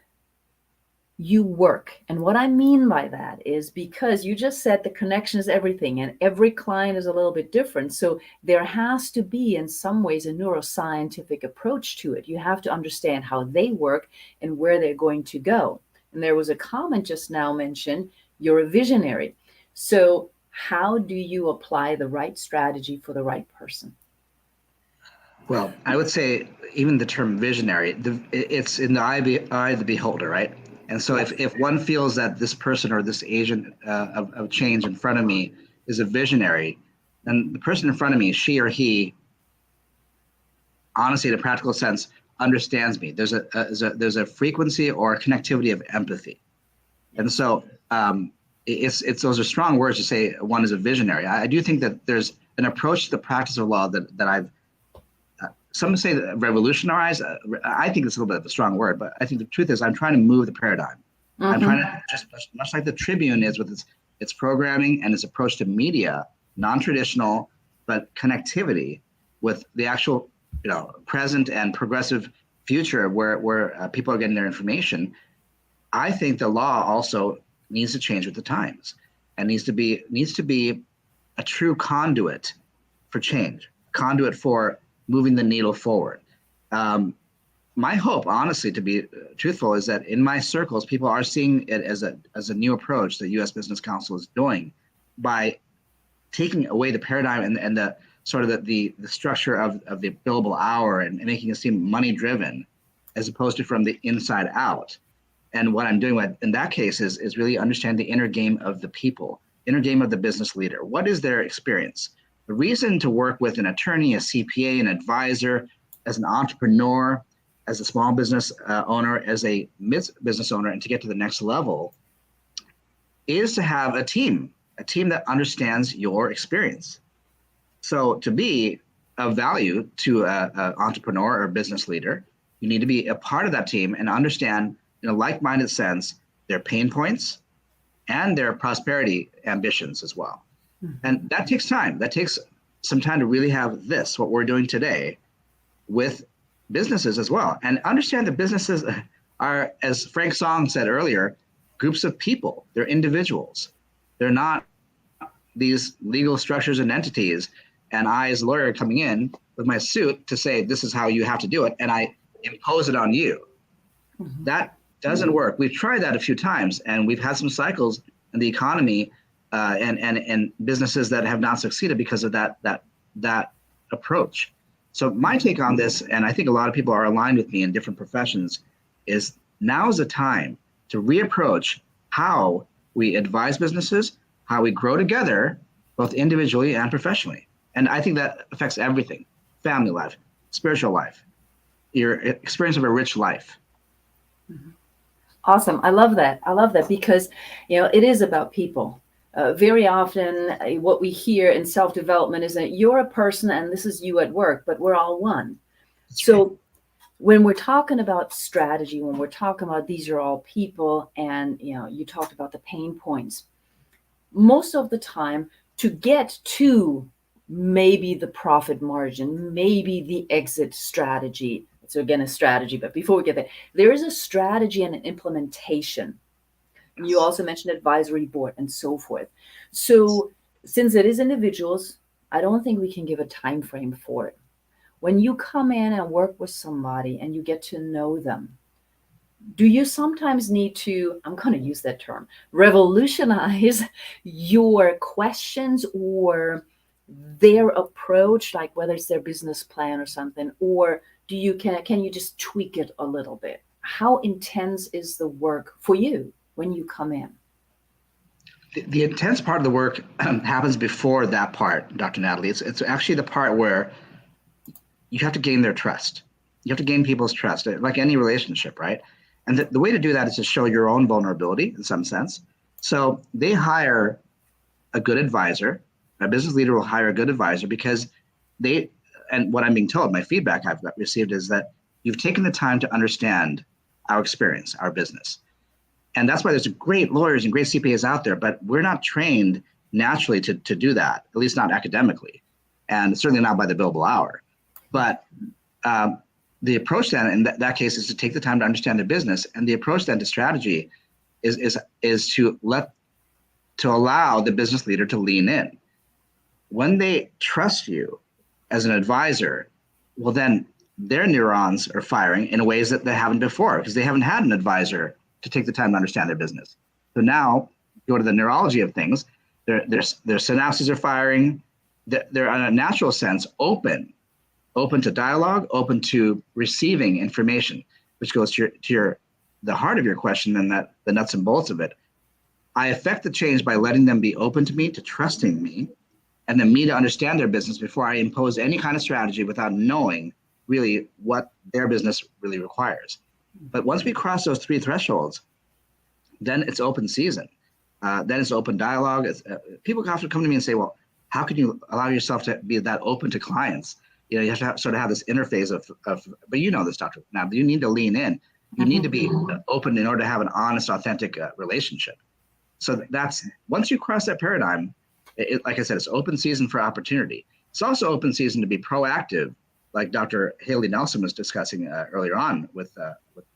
you work? And what I mean by that is, because you just said the connection is everything, and every client is a little bit different. So there has to be, in some ways, a neuroscientific approach to it. You have to understand how they work and where they're going to go. And there was a comment just now mentioned, you're a visionary. So how do you apply the right strategy for the right person? Well, I would say even the term visionary, it's in the eye of the beholder, right? And so if one feels that this person or this agent of change in front of me is a visionary, then the person in front of me, she or he, honestly, in a practical sense, understands me. There's a frequency or a connectivity of empathy. And so it's those are strong words to say one is a visionary. I do think that there's an approach to the practice of law that I've, some say that revolutionize. I think it's a little bit of a strong word, but I think the truth is I'm trying to move the paradigm. I'm trying to, just much like the Tribune is with its programming and its approach to media, non-traditional, but connectivity with the actual, present and progressive future where people are getting their information. I think the law also needs to change with the times and needs to be a true conduit for change, conduit for moving the needle forward. My hope, honestly, to be truthful, is that in my circles, people are seeing it as a new approach that U.S. Business Council is doing by taking away the paradigm and the sort of the structure of the billable hour and making it seem money driven, as opposed to from the inside out. And what I'm doing in that case is really understand the inner game of the people, inner game of the business leader. What is their experience? The reason to work with an attorney, a CPA, an advisor, as an entrepreneur, as a small business owner, as a business owner, and to get to the next level is to have a team that understands your experience. So to be of value to an entrepreneur or business leader, you need to be a part of that team and understand, in a like-minded sense, their pain points and their prosperity ambitions as well. And that takes time. That takes some time to really have what we're doing today, with businesses as well. And understand that businesses are, as Frank Song said earlier, groups of people. They're individuals. They're not these legal structures and entities. And I, as a lawyer, coming in with my suit to say, this is how you have to do it, and I impose it on you. That doesn't work. We've tried that a few times, and we've had some cycles in the economy and businesses that have not succeeded because of that approach. So my take on this, and I think a lot of people are aligned with me in different professions, is now is the time to reapproach how we advise businesses, how we grow together, both individually and professionally. And I think that affects everything: family life, spiritual life, your experience of a rich life. Awesome. I love that. Because, it is about people. Very often what we hear in self-development is that you're a person and this is you at work, but we're all one. So when we're talking about strategy, when we're talking about these are all people, and you talked about the pain points, most of the time to get to maybe the profit margin, maybe the exit strategy, So again, a strategy. But before we get there is a strategy and an implementation. And you also mentioned advisory board and so forth. So since it is individuals, I don't think we can give a time frame for it. When you come in and work with somebody and you get to know them, do you sometimes need to, I'm going to use that term, revolutionize your questions or their approach, like whether it's their business plan or something, or can you just tweak it a little bit? How intense is the work for you when you come in? The intense part of the work happens before that part, Dr. Natalie. It's actually the part where you have to gain their trust. You have to gain people's trust, like any relationship, right? And the way to do that is to show your own vulnerability in some sense. So they hire a good advisor. A business leader will hire a good advisor because and what I'm being told, my feedback I've received is that you've taken the time to understand our experience, our business. And that's why there's great lawyers and great CPAs out there, but we're not trained naturally to do that, at least not academically, and certainly not by the billable hour. But the approach then in that case is to take the time to understand their business, and the approach then to strategy is to allow the business leader to lean in. When they trust you as an advisor, well then their neurons are firing in ways that they haven't before because they haven't had an advisor to take the time to understand their business. So now go to the neurology of things. Their synapses are firing. They're in a natural sense open to dialogue, open to receiving information, which goes to the heart of your question and the nuts and bolts of it. I affect the change by letting them be open to me, to trusting me, and then me to understand their business before I impose any kind of strategy without knowing really what their business really requires. But once we cross those three thresholds, then it's open season. Then it's open dialogue. People often come to me and say, well, how can you allow yourself to be that open to clients? You know, you have to sort of have this interface of but you know this, Dr. Now, you need to lean in. You need to be open in order to have an honest, authentic relationship. So that's, once you cross that paradigm, like I said, it's open season for opportunity. It's also open season to be proactive, like Dr. Hayley Nelson was discussing earlier on with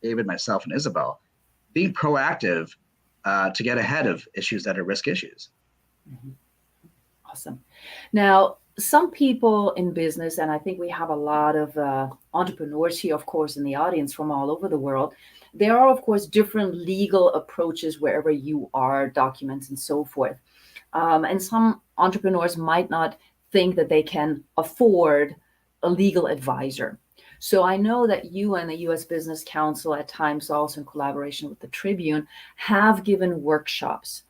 David, myself, and Isabel, being proactive to get ahead of issues that are risk issues. Mm-hmm. Awesome. Now, some people in business, and I think we have a lot of entrepreneurs here, of course, in the audience from all over the world. There are, of course, different legal approaches wherever you are, documents and so forth. And some entrepreneurs might not think that they can afford a legal advisor. So I know that you and the U.S. Business Council, at times also in collaboration with the Tribune, have given workshops.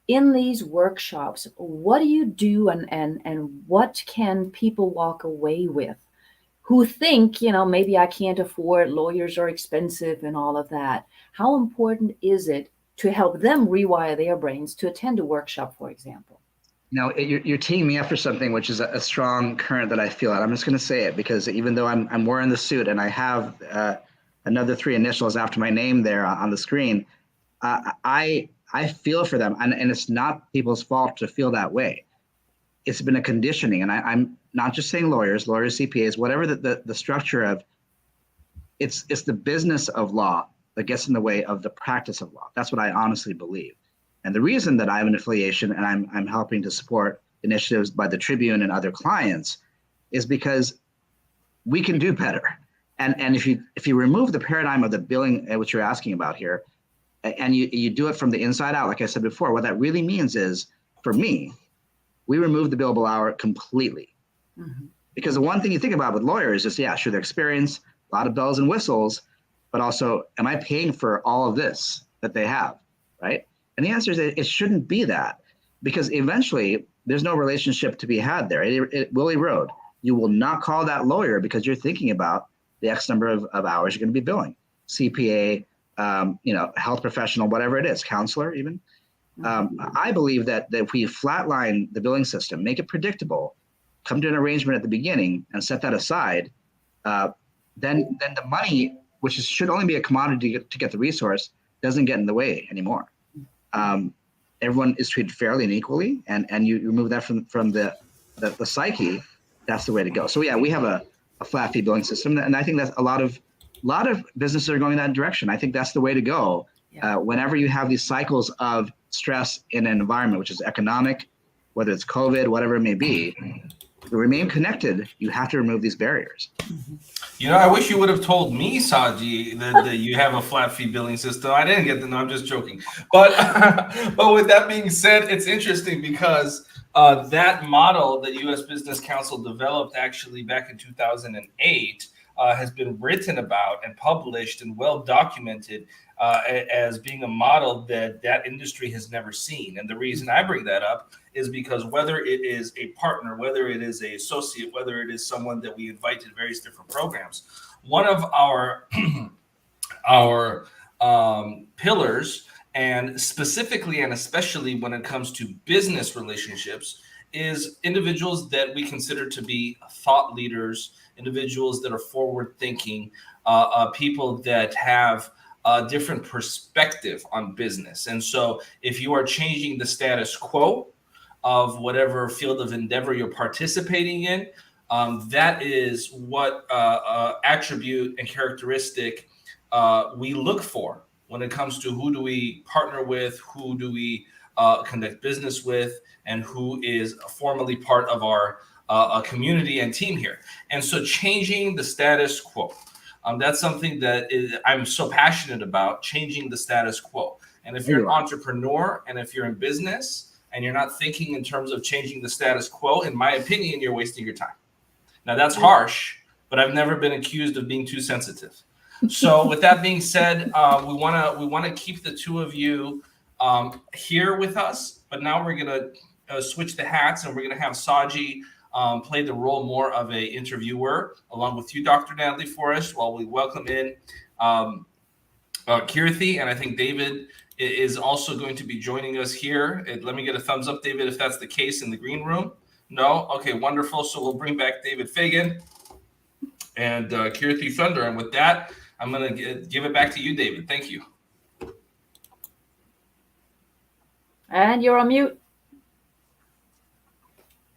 In these workshops, what do you do and what can people walk away with who think, you know, maybe I can't afford, lawyers are expensive and all of that? How important is it to help them rewire their brains to attend a workshop, for example? Now, you're teeing me up for something which is a strong current that I feel. I'm just going to say it because even though I'm wearing the suit and I have another three initials after my name there on the screen, I feel for them, and it's not people's fault to feel that way. It's been a conditioning, and I'm not just saying lawyers, CPAs, whatever the structure of, it's the business of law that gets in the way of the practice of law. That's what I honestly believe. And the reason that I have an affiliation and I'm helping to support initiatives by the Tribune and other clients is because we can do better. And if you remove the paradigm of the billing, which you're asking about here, and you do it from the inside out, like I said before, what that really means is, for me, we remove the billable hour completely. Mm-hmm. Because the one thing you think about with lawyers is, yeah, sure, their experience, a lot of bells and whistles, but also, am I paying for all of this that they have, right? And the answer is that it shouldn't be that, because eventually there's no relationship to be had there. It will erode. You will not call that lawyer because you're thinking about the X number of hours you're going to be billing. CPA, health professional, whatever it is, counselor even. I believe that if we flatline the billing system, make it predictable, come to an arrangement at the beginning and set that aside, then the money, which should only be a commodity to get the resource, doesn't get in the way anymore. Everyone is treated fairly and equally, and you remove that from the psyche, that's the way to go. So yeah, we have a flat fee billing system, and I think that a lot of lot of businesses are going that direction. I think that's the way to go. Yeah. Whenever you have these cycles of stress in an environment, which is economic, whether it's COVID, whatever it may be, to remain connected, you have to remove these barriers. You know, I wish you would have told me, Saji, that you have a flat fee billing system. I didn't get to know. I'm just joking. But but with that being said, it's interesting because that model that U.S. Business Council developed actually back in 2008 has been written about and published and well documented as being a model that industry has never seen. And the reason I bring that up is because whether it is a partner, whether it is an associate, whether it is someone that we invite to various different programs, one of our pillars, and specifically and especially when it comes to business relationships, is individuals that we consider to be thought leaders, individuals that are forward thinking, people that have a different perspective on business. And so if you are changing the status quo of whatever field of endeavor you're participating in, that is what attribute and characteristic we look for when it comes to who do we partner with, who do we conduct business with, and who is formally part of our community and team here. And so changing the status quo, that's something that I'm so passionate about, changing the status quo. And if you're an entrepreneur and if you're in business and you're not thinking in terms of changing the status quo, in my opinion, you're wasting your time. Now that's harsh, but I've never been accused of being too sensitive. So with that being said, we want to keep the two of you here with us, but now we're going to switch the hats and we're going to have Saji play the role more of a interviewer along with you, Dr. Natalie Forrest, while we welcome in Kirthi, and I think David is also going to be joining us here. Let me get a thumbs up, David, if that's the case in the green room. No? Okay, wonderful. So we'll bring back David Fagan and Kirthi Thunder. And with that, I'm going to give it back to you, David. Thank you. And you're on mute.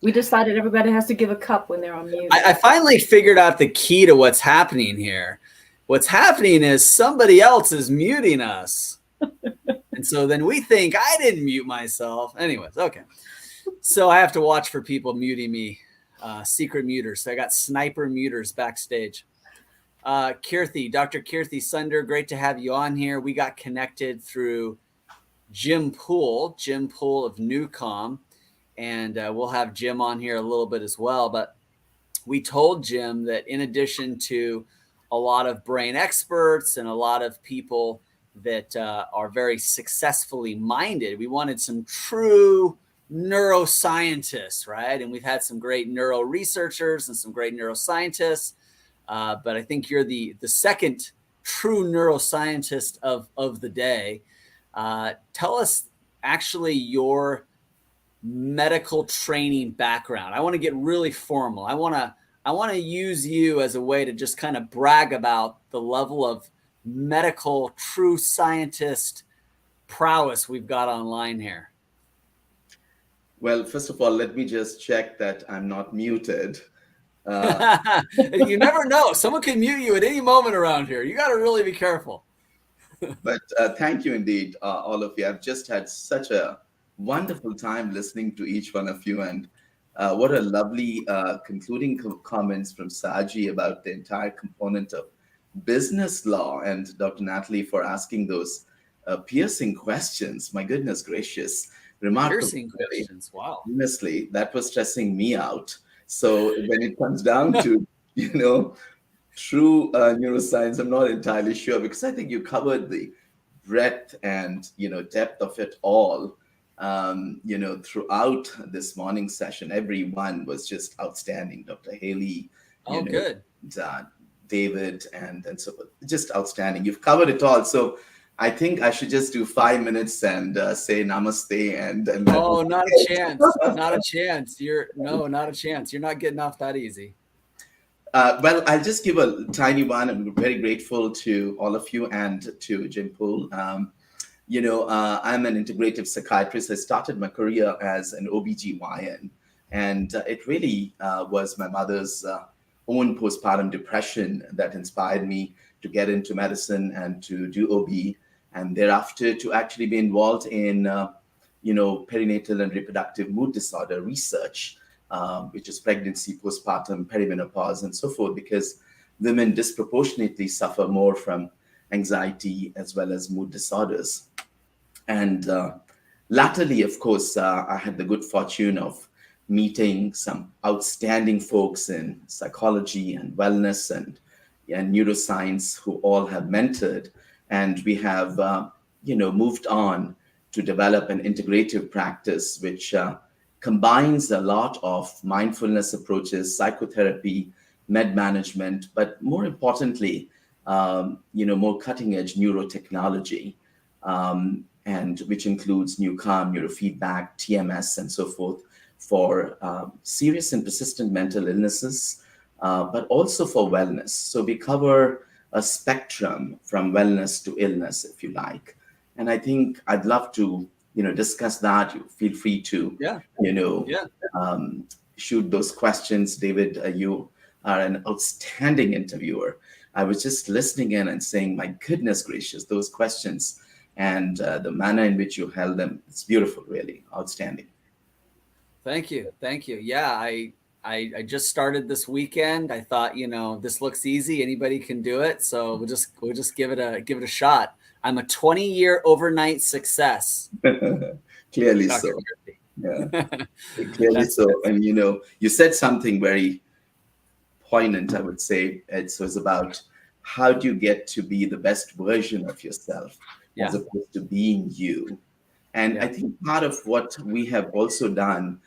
We decided everybody has to give a cup when they're on mute. I finally figured out the key to what's happening here. What's happening is somebody else is muting us. And so then we think I didn't mute myself. Anyways, okay. So I have to watch for people muting me, secret muters. So I got sniper muters backstage. Kirthi, Dr. Kirthi Sunder, great to have you on here. We got connected through Jim Poole of Newcomb. And we'll have Jim on here a little bit as well. But we told Jim that in addition to a lot of brain experts and a lot of people that are very successfully minded, we wanted some true neuroscientists, right? And we've had some great neuro researchers and some great neuroscientists. But I think you're the second true neuroscientist of the day. Tell us actually your medical training background. I want to get really formal. I want to use you as a way to just kind of brag about the level of medical true scientist prowess we've got online here. Well, first of all, let me just check that I'm not muted. You never know. Someone can mute you at any moment around here. You got to really be careful. But thank you indeed, all of you. I've just had such a wonderful time listening to each one of you, and what a lovely concluding comments from Saji about the entire component of business law, and Dr. Natalie for asking those piercing questions. My goodness gracious, remarkable. Piercing questions, wow. Honestly, that was stressing me out. So when it comes down to, true neuroscience, I'm not entirely sure, because I think you covered the breadth and, depth of it all. Throughout this morning session, everyone was just outstanding. Dr. Hayley, good. David, and so just outstanding. You've covered it all. So I think I should just do 5 minutes and say namaste. And oh, not a chance. Not a chance. Not a chance. You're not getting off that easy. Well, I'll just give a tiny one. I'm very grateful to all of you and to Jim Poole. I'm an integrative psychiatrist. I started my career as an OBGYN, and it really was my mother's own postpartum depression that inspired me to get into medicine and to do OB, and thereafter to actually be involved in perinatal and reproductive mood disorder research, which is pregnancy, postpartum, perimenopause, and so forth, because women disproportionately suffer more from anxiety as well as mood disorders. And latterly, of course, I had the good fortune of meeting some outstanding folks in psychology and wellness and neuroscience who all have mentored. And we have, moved on to develop an integrative practice which combines a lot of mindfulness approaches, psychotherapy, med management, but more importantly, more cutting edge neurotechnology, and which includes Newcomb, neurofeedback, TMS, and so forth for serious and persistent mental illnesses, but also for wellness. So we cover a spectrum from wellness to illness, if you like. And I think I'd love to, discuss that. You feel free to, shoot those questions. David, you are an outstanding interviewer. I was just listening in and saying, my goodness gracious, those questions and the manner in which you held them, it's beautiful, really outstanding. Thank you. Yeah, I just started this weekend. I thought, this looks easy. Anybody can do it. So we'll just give it a shot. I'm a 20-year overnight success. Clearly so. Yeah, clearly so. And you said something very poignant, I would say. It was about how do you get to be the best version of yourself as opposed to being you. And I think part of what we have also done,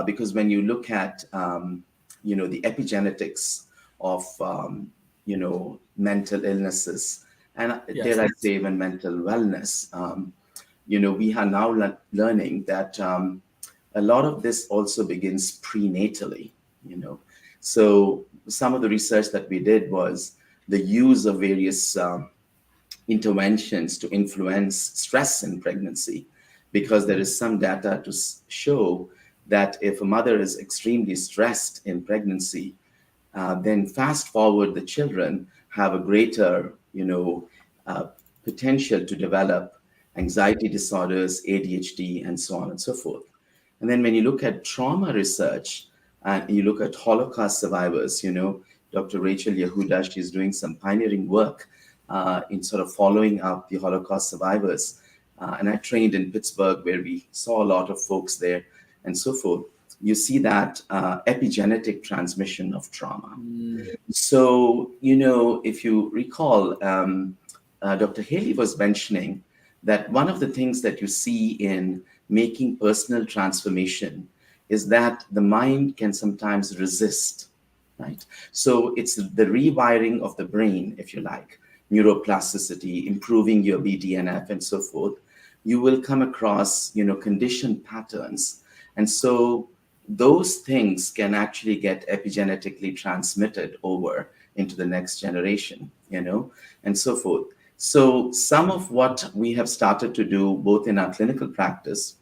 because when you look at, the epigenetics of, mental illnesses, and dare I say even mental wellness, we are now learning that a lot of this also begins prenatally, So some of the research that we did was the use of various interventions to influence stress in pregnancy, because there is some data to show that if a mother is extremely stressed in pregnancy, then fast forward, the children have a greater, potential to develop anxiety disorders, ADHD, and so on and so forth. And then when you look at trauma research, and you look at Holocaust survivors, Dr. Rachel Yehuda, she's doing some pioneering work in sort of following up the Holocaust survivors. And I trained in Pittsburgh, where we saw a lot of folks there and so forth. You see that epigenetic transmission of trauma. So, if you recall, Dr. Hayley was mentioning that one of the things that you see in making personal transformation is that the mind can sometimes resist, right? So it's the rewiring of the brain, if you like, neuroplasticity, improving your BDNF and so forth. You will come across, conditioned patterns. And so those things can actually get epigenetically transmitted over into the next generation, and so forth. So some of what we have started to do, both in our clinical practice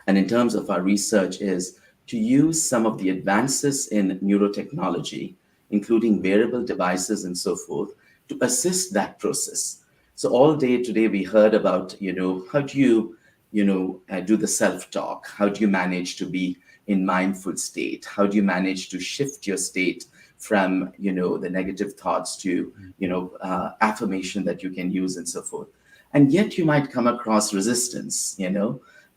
and in terms of our research, is to use some of the advances in neurotechnology, including wearable devices and so forth, to assist that process. So all day today, we heard about, how do you, do the self-talk? How do you manage to be in mindful state? How do you manage to shift your state from, the negative thoughts to, affirmation that you can use and so forth? And yet you might come across resistance,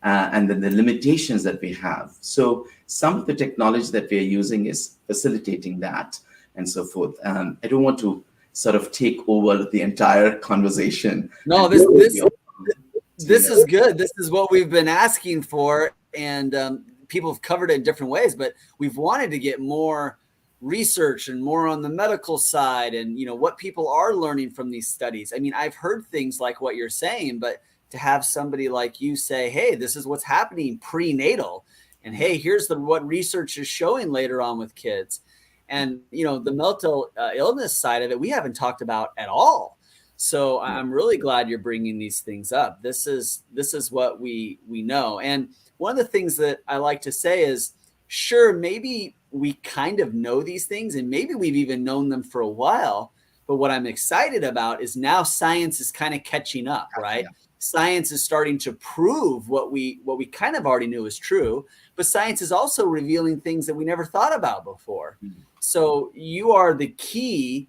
and then the limitations that we have. So some of the technology that we're using is facilitating that and so forth. I don't want to sort of take over the entire conversation. No, this is good. This is what we've been asking for, and people have covered it in different ways, but we've wanted to get more research and more on the medical side and, what people are learning from these studies. I mean, I've heard things like what you're saying, but to have somebody like you say, hey, this is what's happening prenatal, and hey, here's what research is showing later on with kids. And, the mental illness side of it, we haven't talked about at all. So I'm really glad you're bringing these things up. This is what we know. And one of the things that I like to say is, sure, maybe we kind of know these things, and maybe we've even known them for a while, But what I'm excited about is now science is kind of catching up, right? Science is starting to prove what we kind of already knew is true, but science is also revealing things that we never thought about before. So you are the key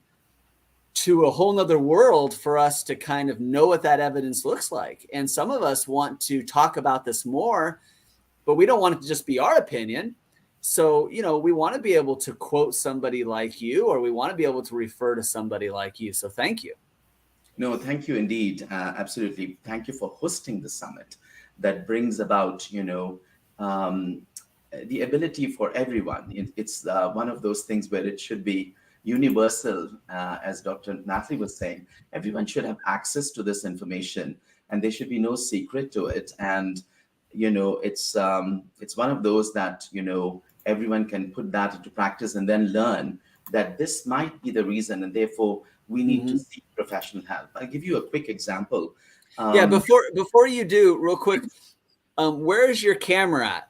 to a whole nother world for us to kind of know what that evidence looks like. And some of us want to talk about this more, but we don't want it to just be our opinion. So, you know, we want to be able to quote somebody like you, or we want to be able to refer to somebody like you. So thank you. No, thank you indeed. Absolutely. Thank you for hosting the summit that brings about, you know, the ability for everyone. It's one of those things where it should be universal, as Dr. Natalie was saying. Everyone should have access to this information, and there should be no secret to it. And, you know, it's one of those that, you know, everyone can put that into practice and then learn that this might be the reason, and therefore we need to seek professional help. I'll give you a quick example. Before you do, real quick, where is your camera at?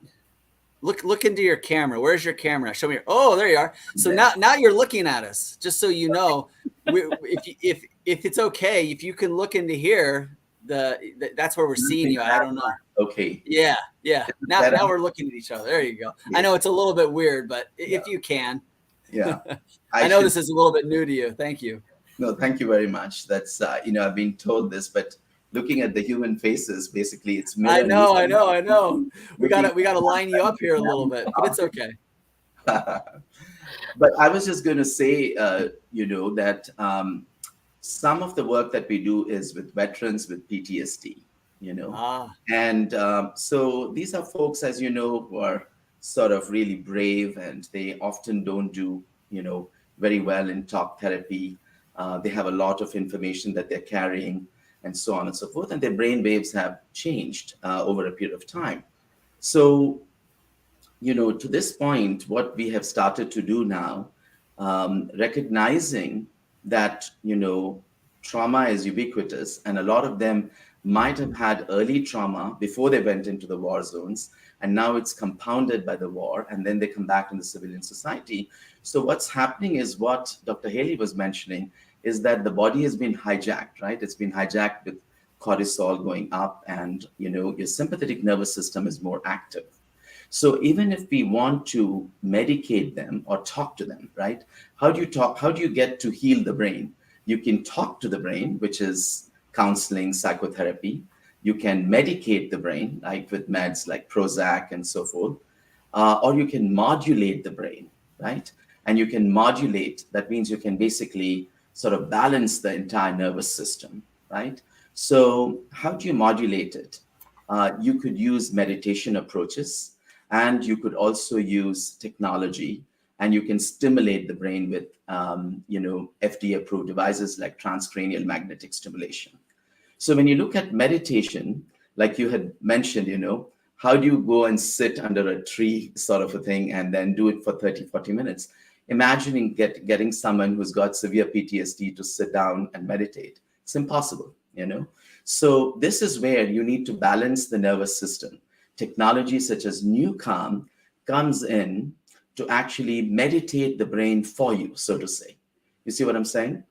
Look into your camera. Where's your camera? Show me. Oh, there you are. So now you're looking at us. Just so you know, if it's okay, if you can look into here, that's where we're seeing you. I don't know. Okay. Yeah. Now we're looking at each other. There you go. I know it's a little bit weird, but if you can. Yeah. I know this is a little bit new to you. Thank you. No, thank you very much. That's you know, I've been told this, but looking at the human faces, basically, it's. I know. We gotta line you up here a little bit, but it's okay. But I was just going to say, you know, that some of the work that we do is with veterans with PTSD. You know, and so these are folks, as you know, who are sort of really brave, and they often don't do, you know, very well in talk therapy. They have a lot of information that they're carrying, and so on and so forth, and their brain waves have changed over a period of time. So, you know, to this point, what we have started to do now, recognizing that, you know, trauma is ubiquitous, and a lot of them might have had early trauma before they went into the war zones, and now it's compounded by the war, and then they come back in the civilian society. So what's happening is what Dr. Hayley was mentioning, is that the body has been hijacked, right? It's been hijacked with cortisol going up, and, you know, your sympathetic nervous system is more active. So even if we want to medicate them or talk to them, right? How do you get to heal the brain? You can talk to the brain, which is counseling, psychotherapy. You can medicate the brain, like with meds like Prozac and so forth, or you can modulate the brain, right? And you can modulate, that means you can basically sort of balance the entire nervous system, right? So how do you modulate it? You could use meditation approaches, and you could also use technology, and you can stimulate the brain with, you know, FDA-approved devices like transcranial magnetic stimulation. So when you look at meditation, like you had mentioned, you know, how do you go and sit under a tree sort of a thing and then do it for 30, 40 minutes? Imagining getting someone who's got severe PTSD to sit down and meditate. It's impossible, you know? So this is where you need to balance the nervous system. Technology such as Newcomb comes in to actually meditate the brain for you, so to say. You see what I'm saying?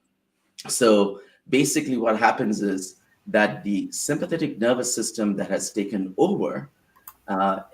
So basically what happens is that the sympathetic nervous system that has taken over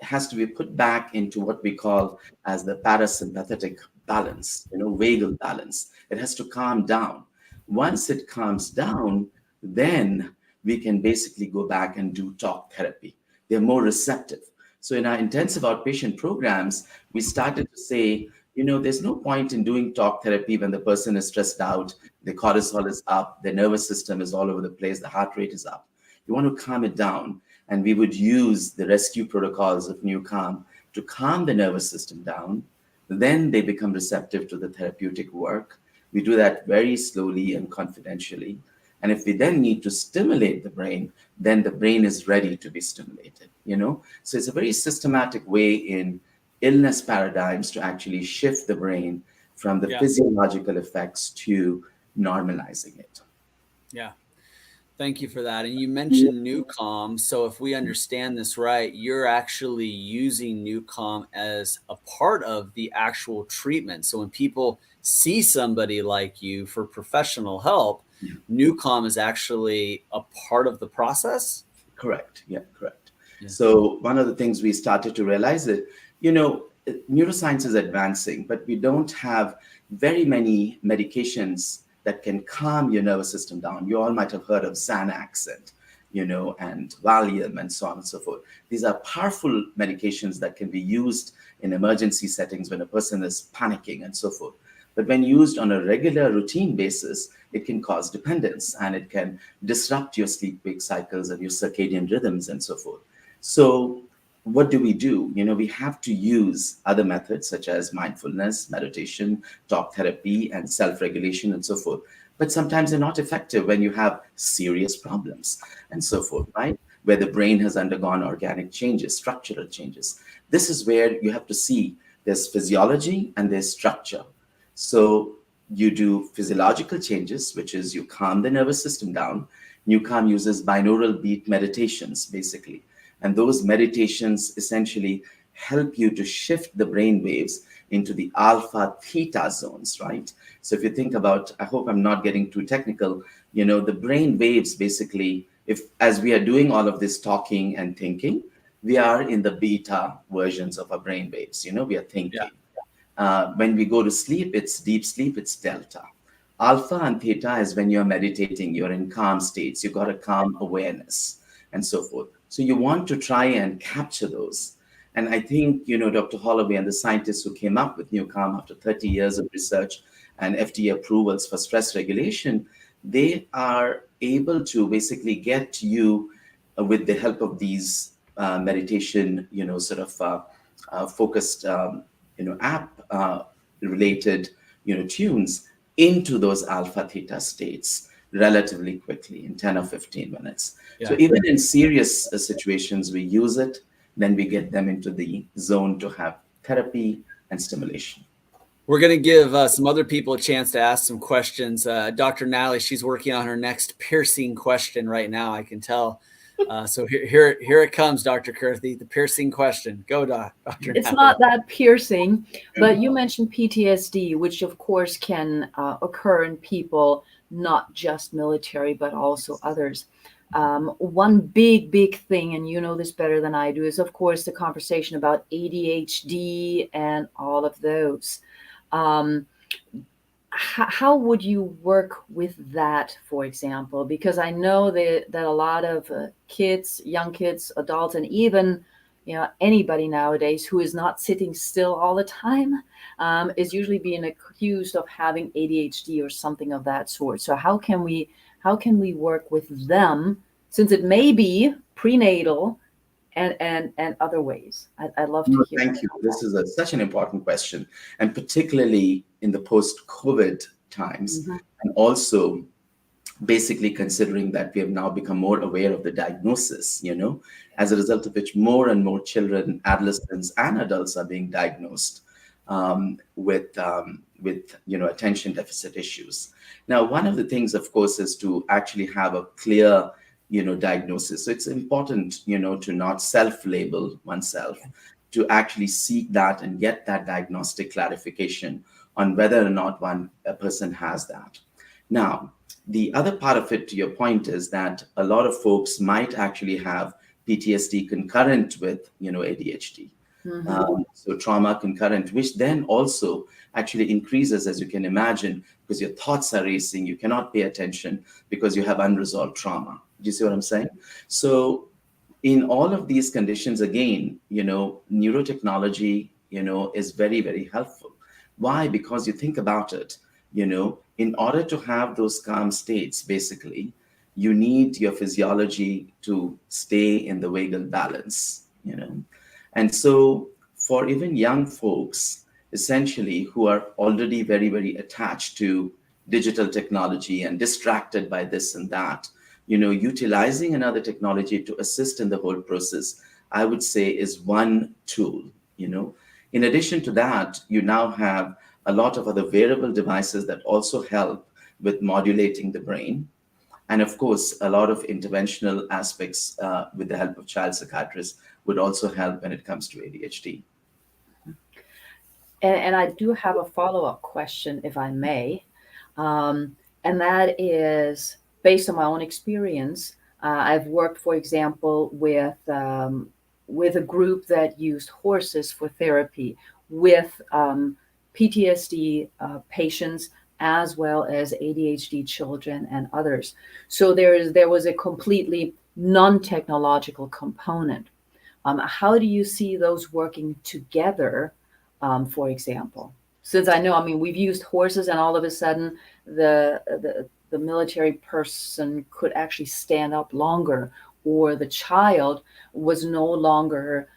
has to be put back into what we call as the parasympathetic balance, you know, vagal balance. It has to calm down. Once it calms down, then we can basically go back and do talk therapy. They're more receptive. So in our intensive outpatient programs, we started to say, you know, there's no point in doing talk therapy when the person is stressed out, the cortisol is up, the nervous system is all over the place, the heart rate is up. You want to calm it down. And we would use the rescue protocols of Newcomb to calm the nervous system down. Then they become receptive to the therapeutic work. We do that very slowly and confidentially. And if we then need to stimulate the brain, then the brain is ready to be stimulated, you know? So it's a very systematic way in illness paradigms to actually shift the brain from the physiological effects to normalizing it. Yeah. Thank you for that. And you mentioned Newcomb. So if we understand this right, you're actually using Newcomb as a part of the actual treatment. So when people see somebody like you for professional help, Newcomb is actually a part of the process? Correct. Yeah, correct. Yeah. So one of the things we started to realize is, neuroscience is advancing, but we don't have very many medications that can calm your nervous system down. You all might have heard of Xanax and Valium and so on and so forth. These are powerful medications that can be used in emergency settings when a person is panicking and so forth. But when used on a regular routine basis, it can cause dependence and it can disrupt your sleep-wake cycles and your circadian rhythms and so forth. So what do? We have to use other methods such as mindfulness, meditation, talk therapy, and self-regulation and so forth. But sometimes they're not effective when you have serious problems and so forth, right? Where the brain has undergone organic changes, structural changes. This is where you have to see there's physiology and there's structure. So you do physiological changes, which is you calm the nervous system down. Newcomb uses binaural beat meditations, basically. And those meditations essentially help you to shift the brain waves into the alpha theta zones, right? So if you think about, I hope I'm not getting too technical, the brain waves basically, as we are doing all of this talking and thinking, we are in the beta versions of our brain waves, we are thinking. Yeah. When we go to sleep, it's deep sleep, it's delta. Alpha and theta is when you're meditating, you're in calm states, you've got a calm awareness and so forth. So you want to try and capture those. And I think, Dr. Holloway and the scientists who came up with Newcomb after 30 years of research and FDA approvals for stress regulation, they are able to basically get you with the help of these meditation, focused, app related, tunes into those alpha theta states relatively quickly in 10 or 15 minutes. Yeah. So even in serious situations, we use it, then we get them into the zone to have therapy and stimulation. We're going to give some other people a chance to ask some questions. Dr. Natalie, she's working on her next piercing question right now, I can tell. So here it comes, Dr. Kurthi, the piercing question. Go, Dr. It's Natalie. not that piercing, but you mentioned PTSD, which of course can occur in people, not just military, but also others. One big thing, and you know this better than I do, is of course the conversation about ADHD and all of those. How would you work with that, for example? Because I know that a lot of kids, young kids, adults, and even anybody nowadays who is not sitting still all the time is usually being accused of having ADHD or something of that sort. So how can we work with them, since it may be prenatal and other ways? I'd love to hear. Thank you. This is such an important question, and particularly in the post-COVID times, and also basically considering that we have now become more aware of the diagnosis, as a result of which more and more children, adolescents, and adults are being diagnosed with attention deficit issues. Now, one of the things, of course, is to actually have a clear diagnosis. So it's important, to not self-label oneself, to actually seek that and get that diagnostic clarification on whether or not a person has that. Now, the other part of it, to your point, is that a lot of folks might actually have PTSD concurrent with, ADHD. So trauma concurrent, which then also actually increases, as you can imagine, because your thoughts are racing, you cannot pay attention because you have unresolved trauma. Do you see what I'm saying? So in all of these conditions, again, neurotechnology, is very, very helpful. Why? Because you think about it, in order to have those calm states, basically, you need your physiology to stay in the vagal balance, And so for even young folks, essentially, who are already very, very attached to digital technology and distracted by this and that, utilizing another technology to assist in the whole process, I would say, is one tool, In addition to that, you now have a lot of other wearable devices that also help with modulating the brain. And of course, a lot of interventional aspects with the help of child psychiatrists would also help when it comes to ADHD. And I do have a follow-up question, if I may. And that is based on my own experience. I've worked, for example, with a group that used horses for therapy with PTSD patients, as well as ADHD children and others. So there was a completely non-technological component. How do you see those working together, for example? Since I know, I mean, we've used horses, and all of a sudden the military person could actually stand up longer, or the child was no longer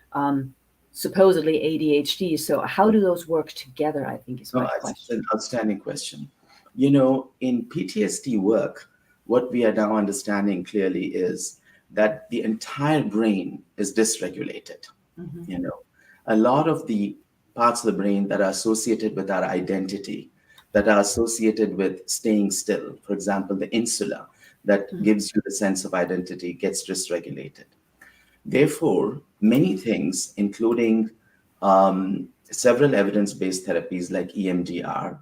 supposedly ADHD. So how do those work together, I think is my question. It's an outstanding question. You know, in PTSD work, what we are now understanding clearly is that the entire brain is dysregulated. Mm-hmm. You know, a lot of the parts of the brain that are associated with our identity, that are associated with staying still, for example, the insula that gives you the sense of identity, gets dysregulated. Therefore, many things, including several evidence-based therapies like EMDR,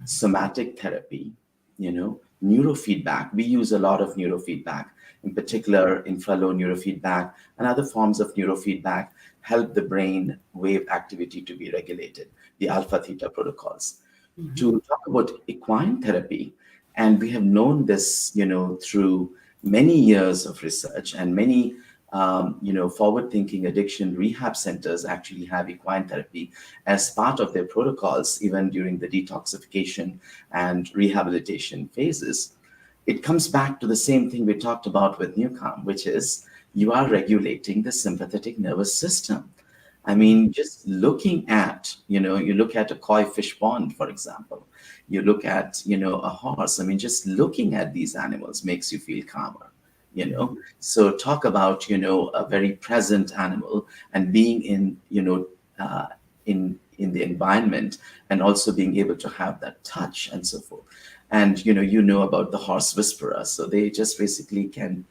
somatic therapy, you know, neurofeedback. We use a lot of neurofeedback, in particular infralow neurofeedback and other forms of neurofeedback help the brain wave activity to be regulated, the alpha theta protocols. Mm-hmm. To talk about equine therapy, and we have known this, you know, through many years of research, and many forward-thinking addiction rehab centers actually have equine therapy as part of their protocols, even during the detoxification and rehabilitation phases. It comes back to the same thing we talked about with Newcomb, which is you are regulating the sympathetic nervous system. I mean, just looking at, you look at a koi fish pond, for example, you look at, a horse. I mean, just looking at these animals makes you feel calmer. So talk about a very present animal and being in in the environment, and also being able to have that touch and so forth. And about the horse whisperer, so they just basically can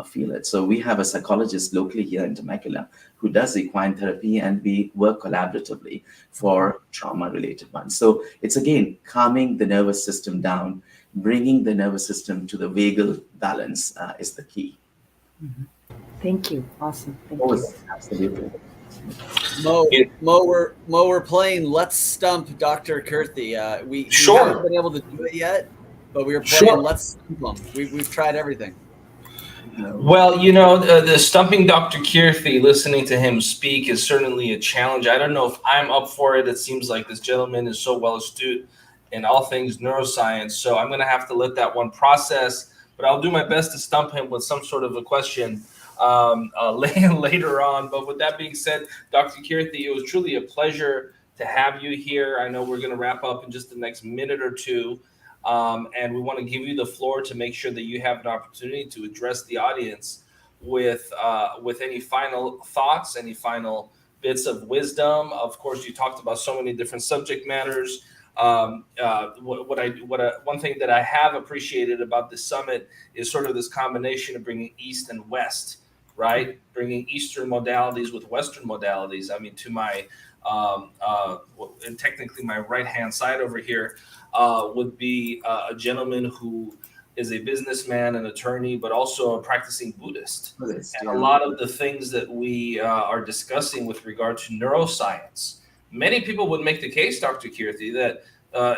feel it. So we have a psychologist locally here in Temecula who does equine therapy, and we work collaboratively for trauma-related ones. So it's again calming the nervous system down, bringing the nervous system to the vagal balance is the key. Mm-hmm. Thank you. Awesome. Thank you. Absolutely. Mo, we're playing Let's Stump Dr. Kirthi. We haven't been able to do it yet, but we were playing Let's Stump him. We've tried everything. Well, the stumping Dr. Kirthi, listening to him speak is certainly a challenge. I don't know if I'm up for it. It seems like this gentleman is so well astute in all things neuroscience. So I'm going to have to let that one process, but I'll do my best to stump him with some sort of a question later on. But with that being said, Dr. Kirthi, it was truly a pleasure to have you here. I know we're going to wrap up in just the next minute or two. And we want to give you the floor to make sure that you have an opportunity to address the audience with any final thoughts, any final bits of wisdom. Of course, you talked about so many different subject matters. One thing that I have appreciated about this summit is sort of this combination of bringing East and West, right? Bringing Eastern modalities with Western modalities. I mean, to my and technically my right-hand side over here would be a gentleman who is a businessman, an attorney, but also a practicing Buddhist. And a lot of the things that we are discussing with regard to neuroscience, many people would make the case, Dr. Kirthi, that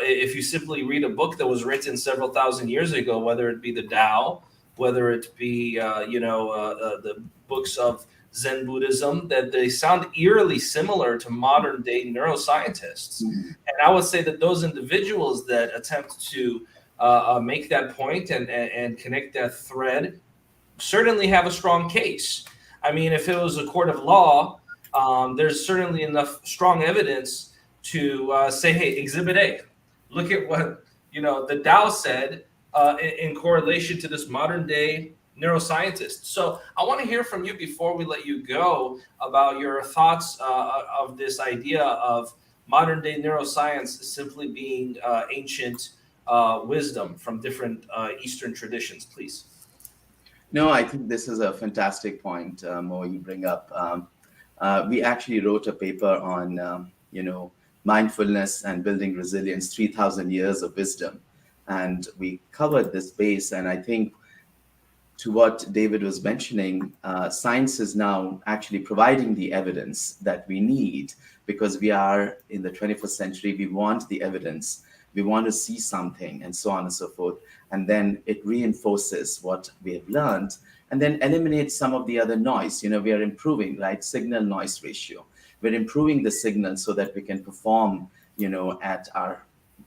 if you simply read a book that was written several thousand years ago, whether it be the Tao, whether it be the books of Zen Buddhism, that they sound eerily similar to modern day neuroscientists. Mm-hmm. And I would say that those individuals that attempt to make that point and connect that thread certainly have a strong case. I mean, if it was a court of law, there's certainly enough strong evidence to say, hey, Exhibit A, look at what the Tao said in correlation to this modern day neuroscientist. So I want to hear from you before we let you go about your thoughts of this idea of modern day neuroscience simply being ancient wisdom from different Eastern traditions, please? No, I think this is a fantastic point, Mo, you bring up. We actually wrote a paper on, mindfulness and building resilience, 3,000 years of wisdom. And we covered this base. And I think to what David was mentioning, science is now actually providing the evidence that we need, because we are in the 21st century. We want the evidence. We want to see something, and so on and so forth. And then it reinforces what we have learned and then eliminates some of the other noise. We are improving, right? Signal noise ratio. We're improving the signal so that we can perform, at our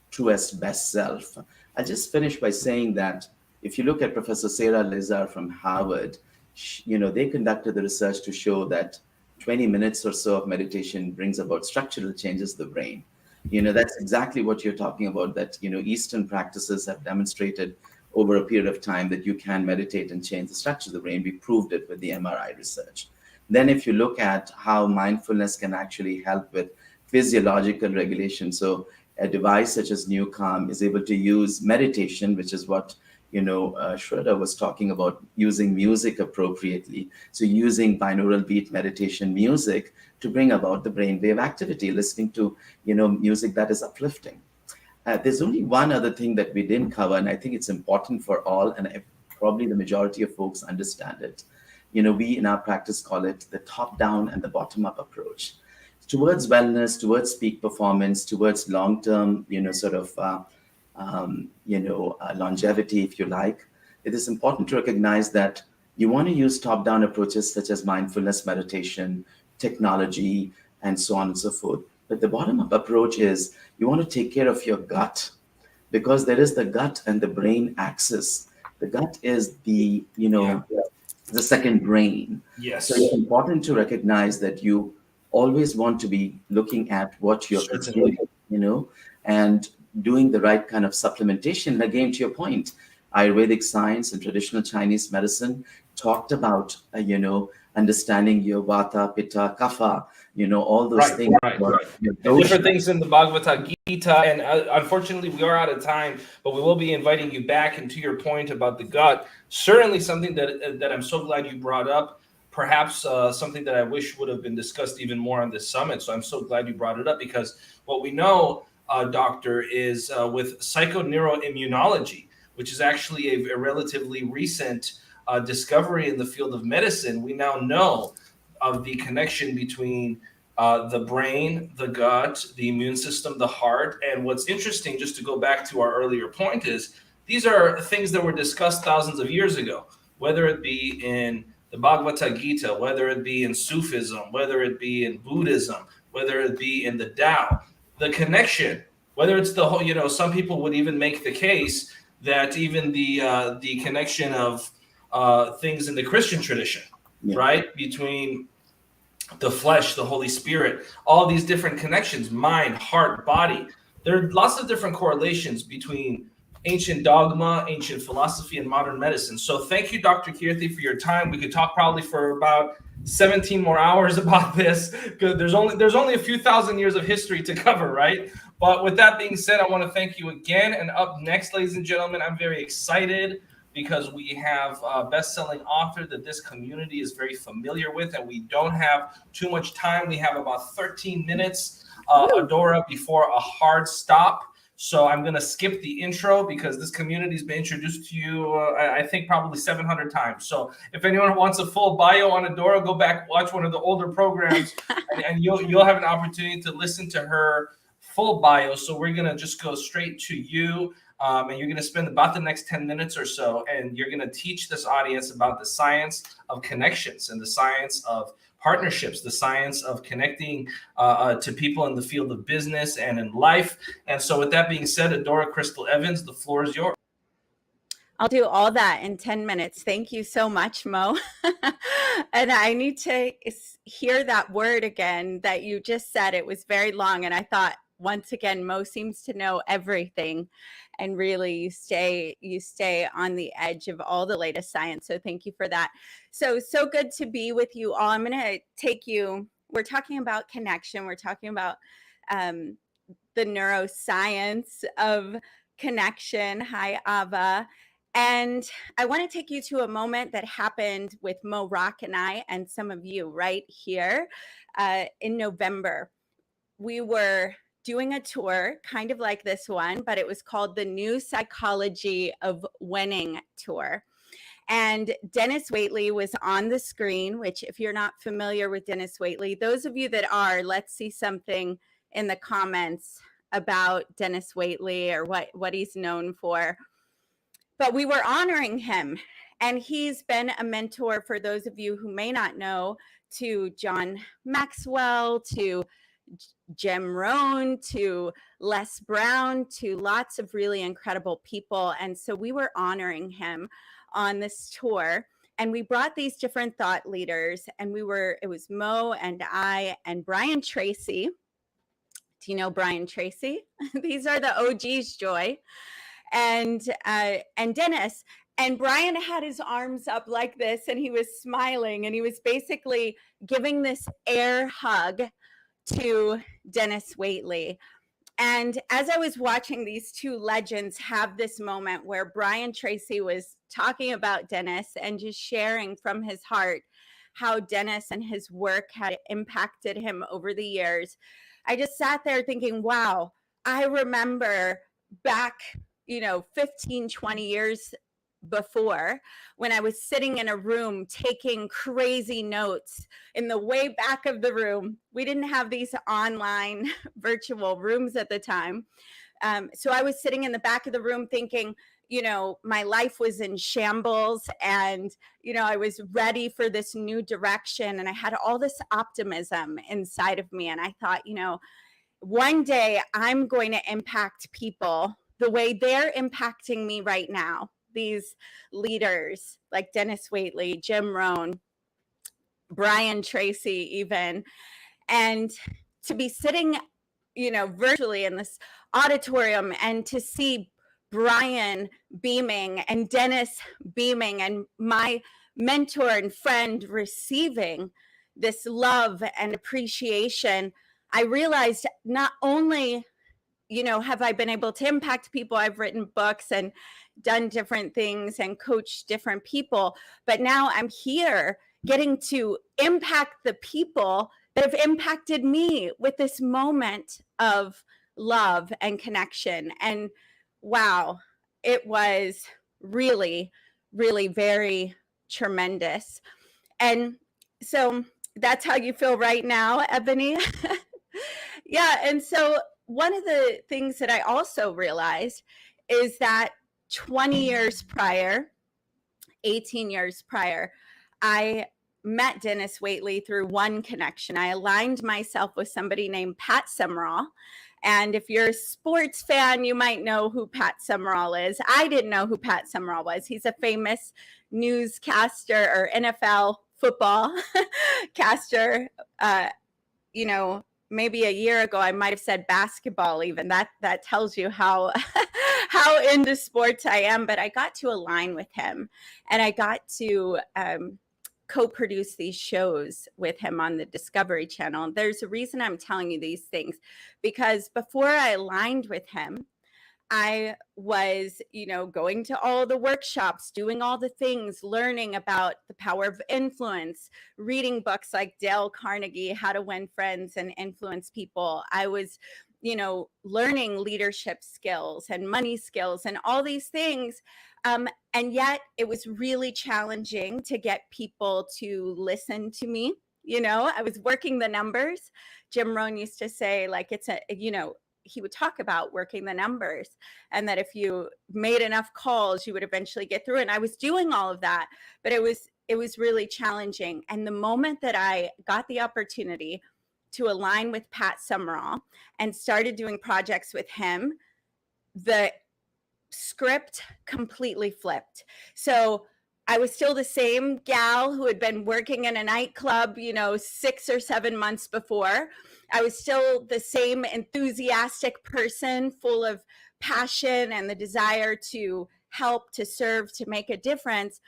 truest, best self. I'll just finish by saying that if you look at Professor Sarah Lazar from Harvard, they conducted the research to show that 20 minutes or so of meditation brings about structural changes in the brain. That's exactly what you're talking about, that, Eastern practices have demonstrated over a period of time that you can meditate and change the structure of the brain. We proved it with the MRI research. Then if you look at how mindfulness can actually help with physiological regulation, so a device such as Newcomb is able to use meditation, which is what Schroeder was talking about, using music appropriately. So using binaural beat meditation music to bring about the brainwave activity, listening to, music that is uplifting. There's only one other thing that we didn't cover, and I think it's important for all, and probably the majority of folks understand it. We in our practice call it the top-down and the bottom-up approach. Towards wellness, towards peak performance, towards long-term, longevity, if you like, it is important to recognize that you want to use top-down approaches such as mindfulness, meditation, technology, and so on and so forth. But the bottom-up approach is you want to take care of your gut, because there is the gut and the brain axis. The gut is the second brain. Yes. So it's important to recognize that you always want to be looking at what you're consuming, and doing the right kind of supplementation. Again, to your point, Ayurvedic science and traditional Chinese medicine talked about, understanding your Vata, Pitta, Kapha, all those things. Right. Different things in the Bhagavad Gita. And unfortunately, we are out of time, but we will be inviting you back. And to your point about the gut, certainly something that I'm so glad you brought up. Perhaps something that I wish would have been discussed even more on this summit. So I'm so glad you brought it up, because what we know, Doctor, is with psychoneuroimmunology, which is actually a relatively recent discovery in the field of medicine, we now know of the connection between the brain, the gut, the immune system, the heart. And what's interesting, just to go back to our earlier point, is these are things that were discussed thousands of years ago, whether it be in the Bhagavad Gita, whether it be in Sufism, whether it be in Buddhism, whether it be in the Tao. The connection, whether it's the whole, some people would even make the case that even the connection of things in the Christian tradition, right, between the flesh, the Holy Spirit, all these different connections, mind, heart, body. There are lots of different correlations between ancient dogma, ancient philosophy, and modern medicine. So thank you, Dr. Kirti, for your time. We could talk probably for about 17 more hours about this, because there's only a few thousand years of history to cover, right? But with that being said, I want to thank you again. And up next, ladies and gentlemen, I'm very excited because we have a best-selling author that this community is very familiar with, and we don't have too much time. We have about 13 minutes, Adora, before a hard stop. So I'm going to skip the intro because this community has been introduced to you, I think, probably 700 times. So if anyone wants a full bio on Adora, go back, watch one of the older programs, and you'll have an opportunity to listen to her full bio. So we're going to just go straight to you, and you're going to spend about the next 10 minutes or so, and you're going to teach this audience about the science of connections and the science of partnerships, the science of connecting to people in the field of business and in life. And so with that being said, Adora Crystal Evans, the floor is yours. I'll do all that in 10 minutes. Thank you so much, Mo. And I need to hear that word again that you just said. It was very long. And I thought, once again, Mo seems to know everything. And really, you stay on the edge of all the latest science. So thank you for that. So good to be with you all. I'm going to take you, we're talking about connection. We're talking about the neuroscience of connection. Hi, Ava. And I want to take you to a moment that happened with Mo Rock and I and some of you right here in November. We were doing a tour, kind of like this one, but it was called the New Psychology of Winning Tour. And Dennis Waitley was on the screen, which if you're not familiar with Dennis Waitley, those of you that are, let's see something in the comments about Dennis Waitley or what he's known for. But we were honoring him, and he's been a mentor for those of you who may not know, to John Maxwell, to Jim Rohn, to Les Brown, to lots of really incredible people. And so we were honoring him on this tour, and we brought these different thought leaders, and it was Mo and I and Brian Tracy. Do you know Brian Tracy? These are the OGs, Joy. And Dennis. And Brian had his arms up like this, and he was smiling, and he was basically giving this air hug to Dennis Waitley. And as I was watching these two legends have this moment where Brian Tracy was talking about Dennis and just sharing from his heart how Dennis and his work had impacted him over the years, I just sat there thinking, wow, I remember back, 15, 20 years before, when I was sitting in a room taking crazy notes in the way back of the room. We didn't have these online virtual rooms at the time. So I was sitting in the back of the room thinking, my life was in shambles, and, I was ready for this new direction. And I had all this optimism inside of me. And I thought, one day I'm going to impact people the way they're impacting me right now. These leaders like Dennis Waitley, Jim Rohn, Brian Tracy even, and to be sitting, virtually in this auditorium and to see Brian beaming and Dennis beaming and my mentor and friend receiving this love and appreciation, I realized not only have I been able to impact people? I've written books and done different things and coached different people. But now I'm here getting to impact the people that have impacted me with this moment of love and connection. And wow, it was really, really very tremendous. And so that's how you feel right now, Ebony? Yeah. And so one of the things that I also realized is that 20 years prior, 18 years prior, I met Dennis Waitley through one connection. I aligned myself with somebody named Pat Summerall. And if you're a sports fan, you might know who Pat Summerall is. I didn't know who Pat Summerall was. He's a famous newscaster or NFL football caster. Maybe a year ago, I might have said basketball even. That tells you how into sports I am. But I got to align with him, and I got to co-produce these shows with him on the Discovery Channel. There's a reason I'm telling you these things, because before I aligned with him, I was, going to all the workshops, doing all the things, learning about the power of influence, reading books like Dale Carnegie, How to Win Friends and Influence People. I was, learning leadership skills and money skills and all these things. And yet it was really challenging to get people to listen to me. I was working the numbers. Jim Rohn used to say, he would talk about working the numbers, and that if you made enough calls, you would eventually get through. And I was doing all of that, but it was really challenging. And the moment that I got the opportunity to align with Pat Summerall and started doing projects with him, the script completely flipped. So I was still the same gal who had been working in a nightclub, 6 or 7 months before. I was still the same enthusiastic person, full of passion and the desire to help, to serve, to make a difference.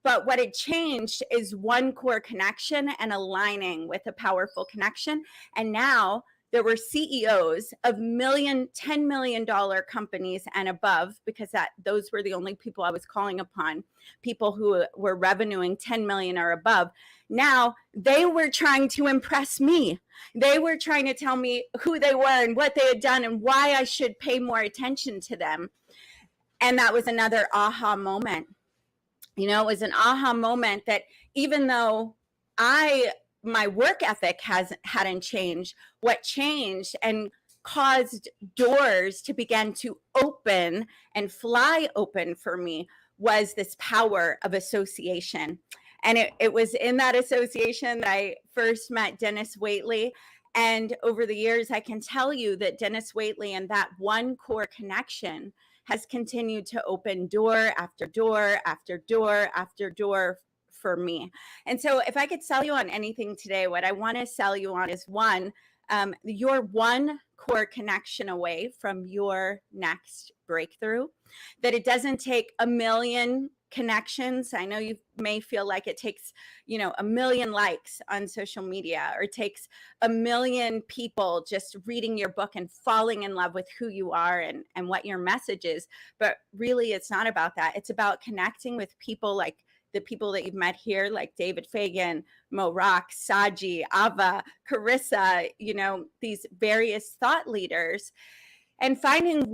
But what had changed is one core connection and aligning with a powerful connection. And now there were CEOs of $10 million companies and above, because those were the only people I was calling upon, people who were revenuing 10 million or above. Now they were trying to impress me. They were trying to tell me who they were and what they had done and why I should pay more attention to them. And that was another aha moment. You know, it was an aha moment that even though my work ethic hadn't changed, what changed and caused doors to begin to open and fly open for me was this power of association. And it was in that association that I first met Dennis Waitley. And over the years, I can tell you that Dennis Waitley and that one core connection has continued to open door after door after door after door for me. And so if I could sell you on anything today, what I want to sell you on is one, you're one core connection away from your next breakthrough, that it doesn't take a million connections. I know you may feel like it takes, a million likes on social media, or it takes a million people just reading your book and falling in love with who you are and what your message is. But really, it's not about that. It's about connecting with people like the people that you've met here, like David Fagan, Mo Rock, Saji, Ava, Carissa, these various thought leaders, and finding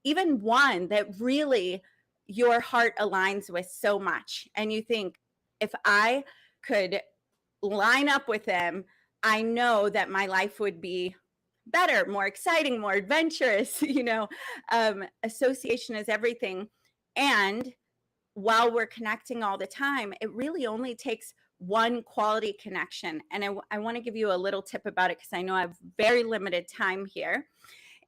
even one that really your heart aligns with so much. And you think, if I could line up with them, I know that my life would be better, more exciting, more adventurous. Association is everything. And while we're connecting all the time, it really only takes one quality connection. And I want to give you a little tip about it, because I know I have very limited time here,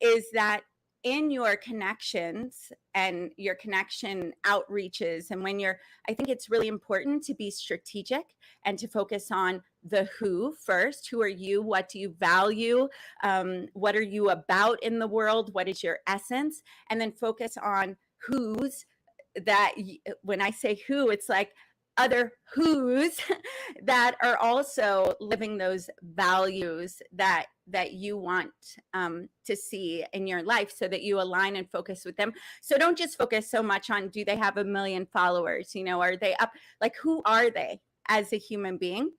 is that in your connections and your connection outreaches, and I think it's really important to be strategic and to focus on the who first. Who are you? What do you value? What are you about in the world? What is your essence? And then focus on who's. That when I say who, it's like other who's that are also living those values that you want to see in your life, so that you align and focus with them. So don't just focus so much on, do they have 1 million followers? Are they up? Like, who are they as a human being?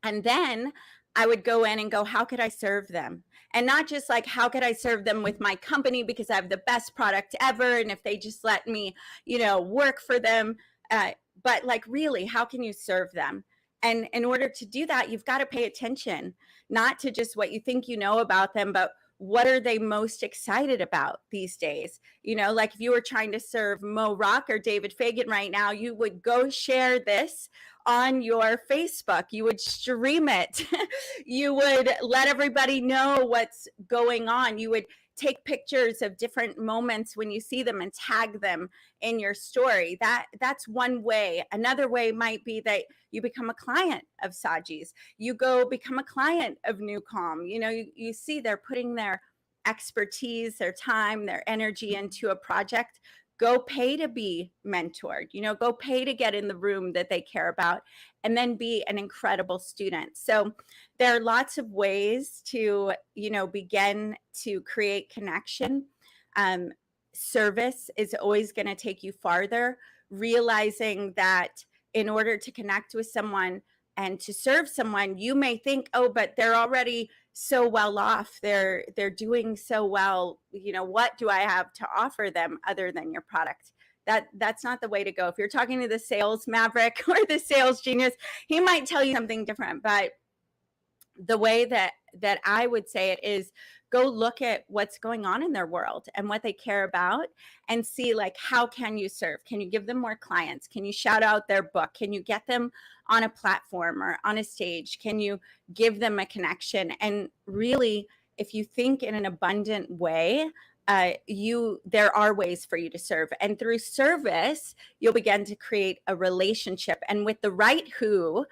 And then I would go in and go, how could I serve them? And not just like, how could I serve them with my company because I have the best product ever, and if they just let me, work for them. But like, really, how can you serve them? And in order to do that, you've got to pay attention, not to just what you think you know about them, but what are they most excited about these days? Like if you were trying to serve Mo Rock or David Fagan right now, you would go share this on your Facebook. You would stream it. You would let everybody know what's going on. You would take pictures of different moments when you see them and tag them in your story. That's one way. Another way might be that you become a client of Saji's. You go become a client of Newcomb. You see they're putting their expertise, their time, their energy into a project. Go pay to be mentored, go pay to get in the room that they care about, and then be an incredible student. So there are lots of ways to, begin to create connection. Service is always going to take you farther, realizing that in order to connect with someone and to serve someone, you may think, oh, but they're already so well off. They're doing so well. What do I have to offer them other than your product? That's not the way to go. If you're talking to the sales maverick or the sales genius, he might tell you something different. But the way that I would say it is, go look at what's going on in their world and what they care about, and see, like, how can you serve? Can you give them more clients? Can you shout out their book? Can you get them on a platform or on a stage? Can you give them a connection? And really, if you think in an abundant way, there are ways for you to serve. And through service, you'll begin to create a relationship. And with the right who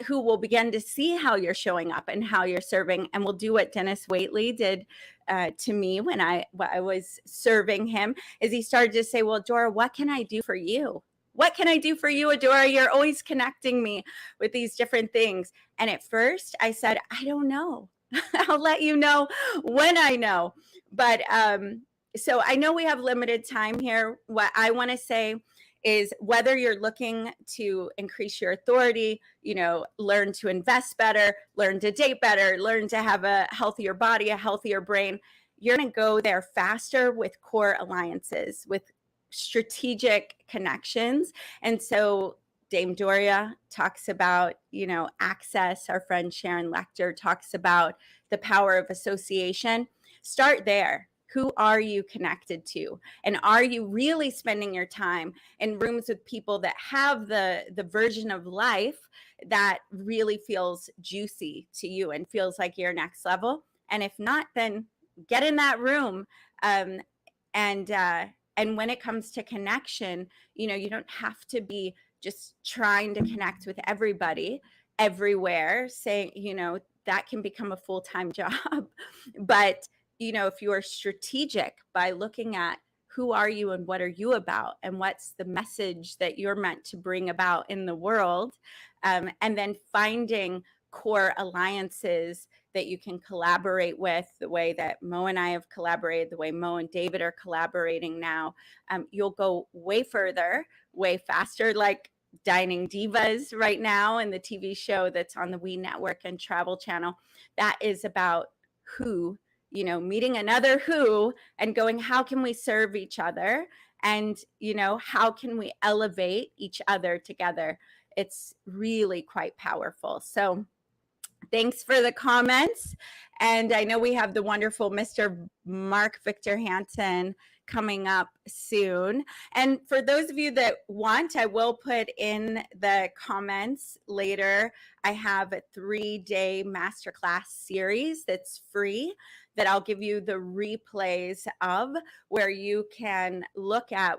will begin to see how you're showing up and how you're serving, and will do what Dennis Waitley did to me when I was serving him, is he started to say, well, Dora, what can I do for you? What can I do for you, Adora? You're always connecting me with these different things. And at first I said, I don't know. I'll let you know when I know. But so I know we have limited time here. What I want to say is whether you're looking to increase your authority, learn to invest better, learn to date better, learn to have a healthier body, a healthier brain, you're going to go there faster with core alliances, with strategic connections. And so Dame Doria talks about, access. Our friend Sharon Lecter talks about the power of association. Start there. Who are you connected to? And are you really spending your time in rooms with people that have the version of life that really feels juicy to you and feels like you're next level? And if not, then get in that room. And when it comes to connection, you don't have to be just trying to connect with everybody everywhere, saying, that can become a full-time job. But if you are strategic by looking at who are you and what are you about and what's the message that you're meant to bring about in the world, and then finding core alliances that you can collaborate with, the way that Mo and I have collaborated, the way Mo and David are collaborating now, you'll go way further, way faster, like Dining Divas right now and the TV show that's on the We Network and Travel Channel. That is about who, meeting another who and going, how can we serve each other? And, how can we elevate each other together? It's really quite powerful. So thanks for the comments. And I know we have the wonderful Mr. Mark Victor Hansen coming up soon. And for those of you that want, I will put in the comments later. I have a 3-day masterclass series that's free that I'll give you the replays of, where you can look at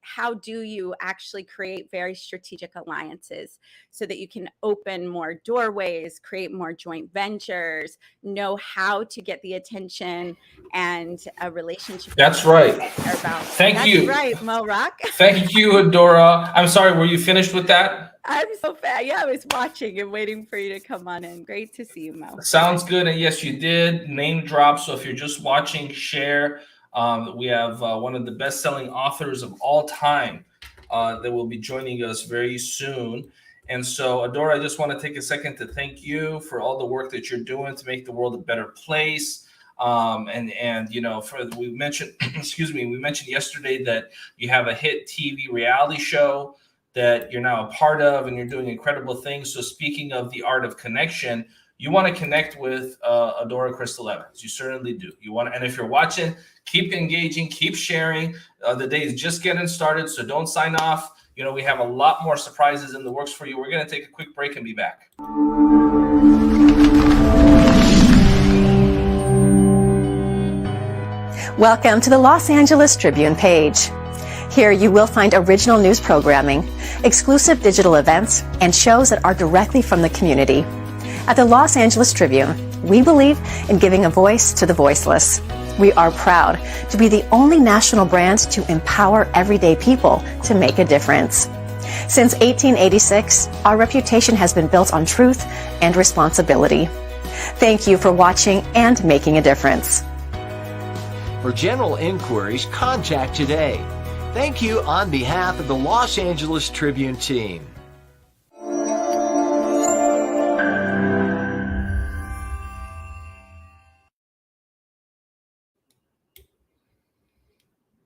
how do you actually create very strategic alliances so that you can open more doorways, create more joint ventures, know how to get the attention and a relationship. That's right. Thank you. That's right, Mo Rock. Thank you, Adora. I'm sorry, were you finished with that? I'm so fat. Yeah, I was watching and waiting for you to come on in. Great to see you, Mo. Sounds good. And yes, you did name drop. So if you're just watching, share. We have one of the best-selling authors of all time that will be joining us very soon. And so, Adora, I just want to take a second to thank you for all the work that you're doing to make the world a better place. We mentioned, we mentioned yesterday that you have a hit TV reality show that you're now a part of, and you're doing incredible things. So speaking of the art of connection, you want to connect with Adora Crystal Evans. You certainly do. And if you're watching, keep engaging, keep sharing. The day is just getting started, so don't sign off. We have a lot more surprises in the works for you. We're going to take a quick break and be back. Welcome to the Los Angeles Tribune page. Here you will find original news programming, exclusive digital events, and shows that are directly from the community. At the Los Angeles Tribune, we believe in giving a voice to the voiceless. We are proud to be the only national brand to empower everyday people to make a difference. Since 1886, our reputation has been built on truth and responsibility. Thank you for watching and making a difference. For general inquiries, contact today. Thank you on behalf of the Los Angeles Tribune team.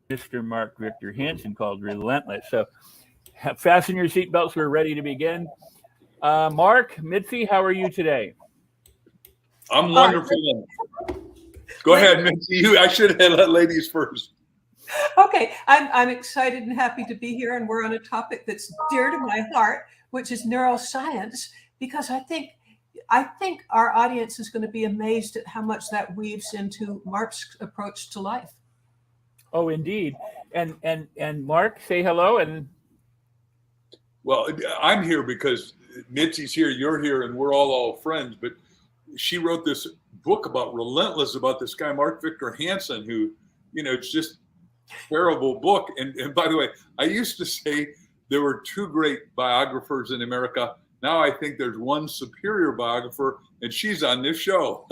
Mr. Mark Victor Hansen called Relentless. So fasten your seatbelts. We're ready to begin. Mark, Mitzi, how are you today? I'm wonderful. Go ahead, Mitzi. I should have let ladies first. Okay, I'm excited and happy to be here, and we're on a topic that's dear to my heart, which is neuroscience, because I think our audience is going to be amazed at how much that weaves into Mark's approach to life. Oh, indeed. And Mark, say hello. And well, I'm here because Mitzi's here, you're here, and we're all friends. But she wrote this book about Relentless, about this guy Mark Victor Hansen, who, it's just terrible book. And by the way, I used to say there were two great biographers in America, Now I think there's one superior biographer, and she's on this show.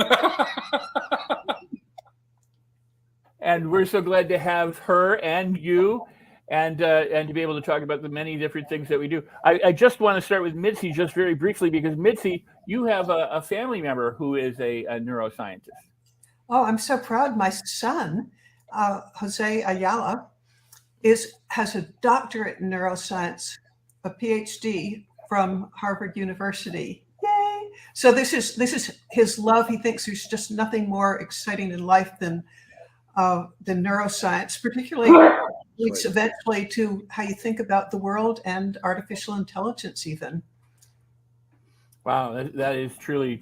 And we're so glad to have her and you, and to be able to talk about the many different things that we do. I just want to start with Mitzi just very briefly, because Mitzi, you have a family member who is a neuroscientist. Oh, I'm so proud. My son, Jose Ayala, has a doctorate in neuroscience, a PhD from Harvard University. Yay! So this is his love. He thinks there's just nothing more exciting in life than neuroscience, particularly leads eventually to how you think about the world and artificial intelligence even. Wow, that is truly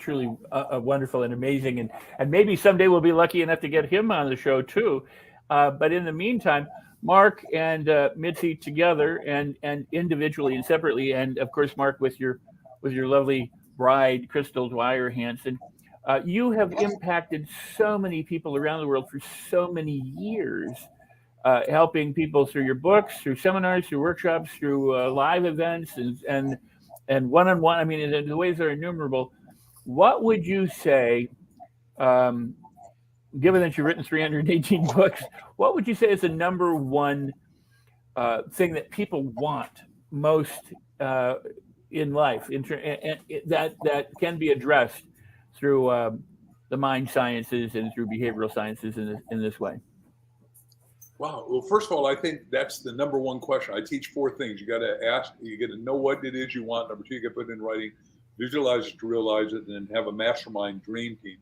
wonderful and amazing. And maybe someday we'll be lucky enough to get him on the show too. But in the meantime, Mark and Mitzi together and individually and separately, and of course, Mark with your lovely bride, Crystal Dwyer Hansen, you have impacted so many people around the world for so many years, helping people through your books, through seminars, through workshops, through live events, and one-on-one. I mean, the ways are innumerable. What would you say, given that you've written 318 books, what would you say is the number one thing that people want most in life, that can be addressed through the mind sciences and through behavioral sciences in this way? Wow. Well, first of all, I think that's the number one question. I teach 4 things. You got to ask, you got to know what it is you want. Number 2, you got to put it in writing, visualize it to realize it, and then have a mastermind dream team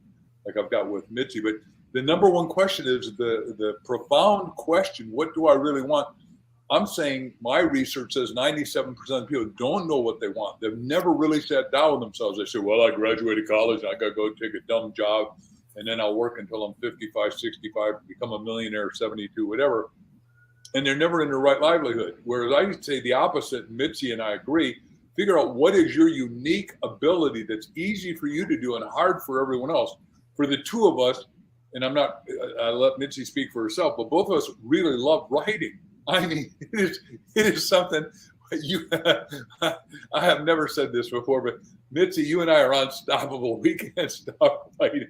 like I've got with Mitzi. But the number one question is the profound question, what do I really want? I'm saying my research says 97% of people don't know what they want. They've never really sat down with themselves. They say, well, I graduated college and I got to go take a dumb job, and then I'll work until I'm 55, 65, become a millionaire, 72, whatever. And they're never in the right livelihood. Whereas I would say the opposite, Mitzi and I agree, figure out what is your unique ability that's easy for you to do and hard for everyone else. For the 2 of us, and I let Mitzi speak for herself, but both of us really love writing. I mean, it is something I have never said this before, but Mitzi, you and I are unstoppable. We can't stop writing.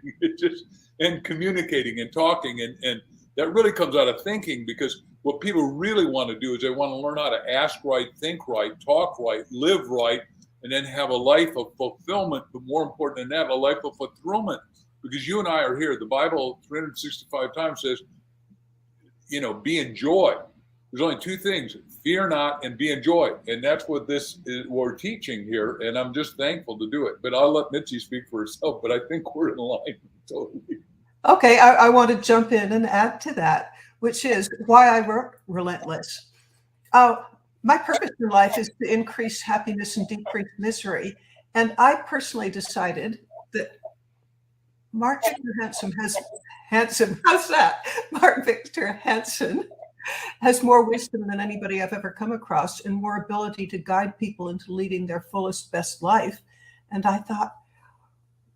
And communicating and talking, and that really comes out of thinking, because what people really want to do is they want to learn how to ask right, think right, talk right, live right, and then have a life of fulfillment, but more important than that, a life of fulfillment. Because you and I are here. The Bible 365 times says, be in joy. There's only 2 things: fear not and be in joy. And that's what we're teaching here. And I'm just thankful to do it. But I'll let Mitzi speak for herself. But I think we're in line totally. Okay, I want to jump in and add to that, which is why I wrote Relentless. My purpose in life is to increase happiness and decrease misery. And I personally decided that Mark Victor Hansen has more wisdom than anybody I've ever come across, and more ability to guide people into leading their fullest, best life. And I thought,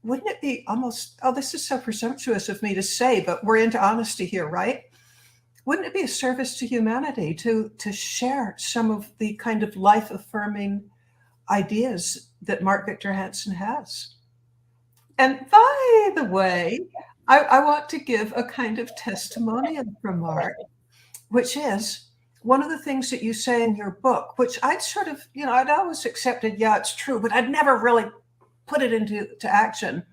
wouldn't it be almost, this is so presumptuous of me to say, but we're into honesty here, right? Wouldn't it be a service to humanity to share some of the kind of life-affirming ideas that Mark Victor Hansen has? And by the way, I want to give a kind of testimonial from Mark, which is one of the things that you say in your book, which I'd sort of, I'd always accepted, yeah, it's true, but I'd never really put it into action.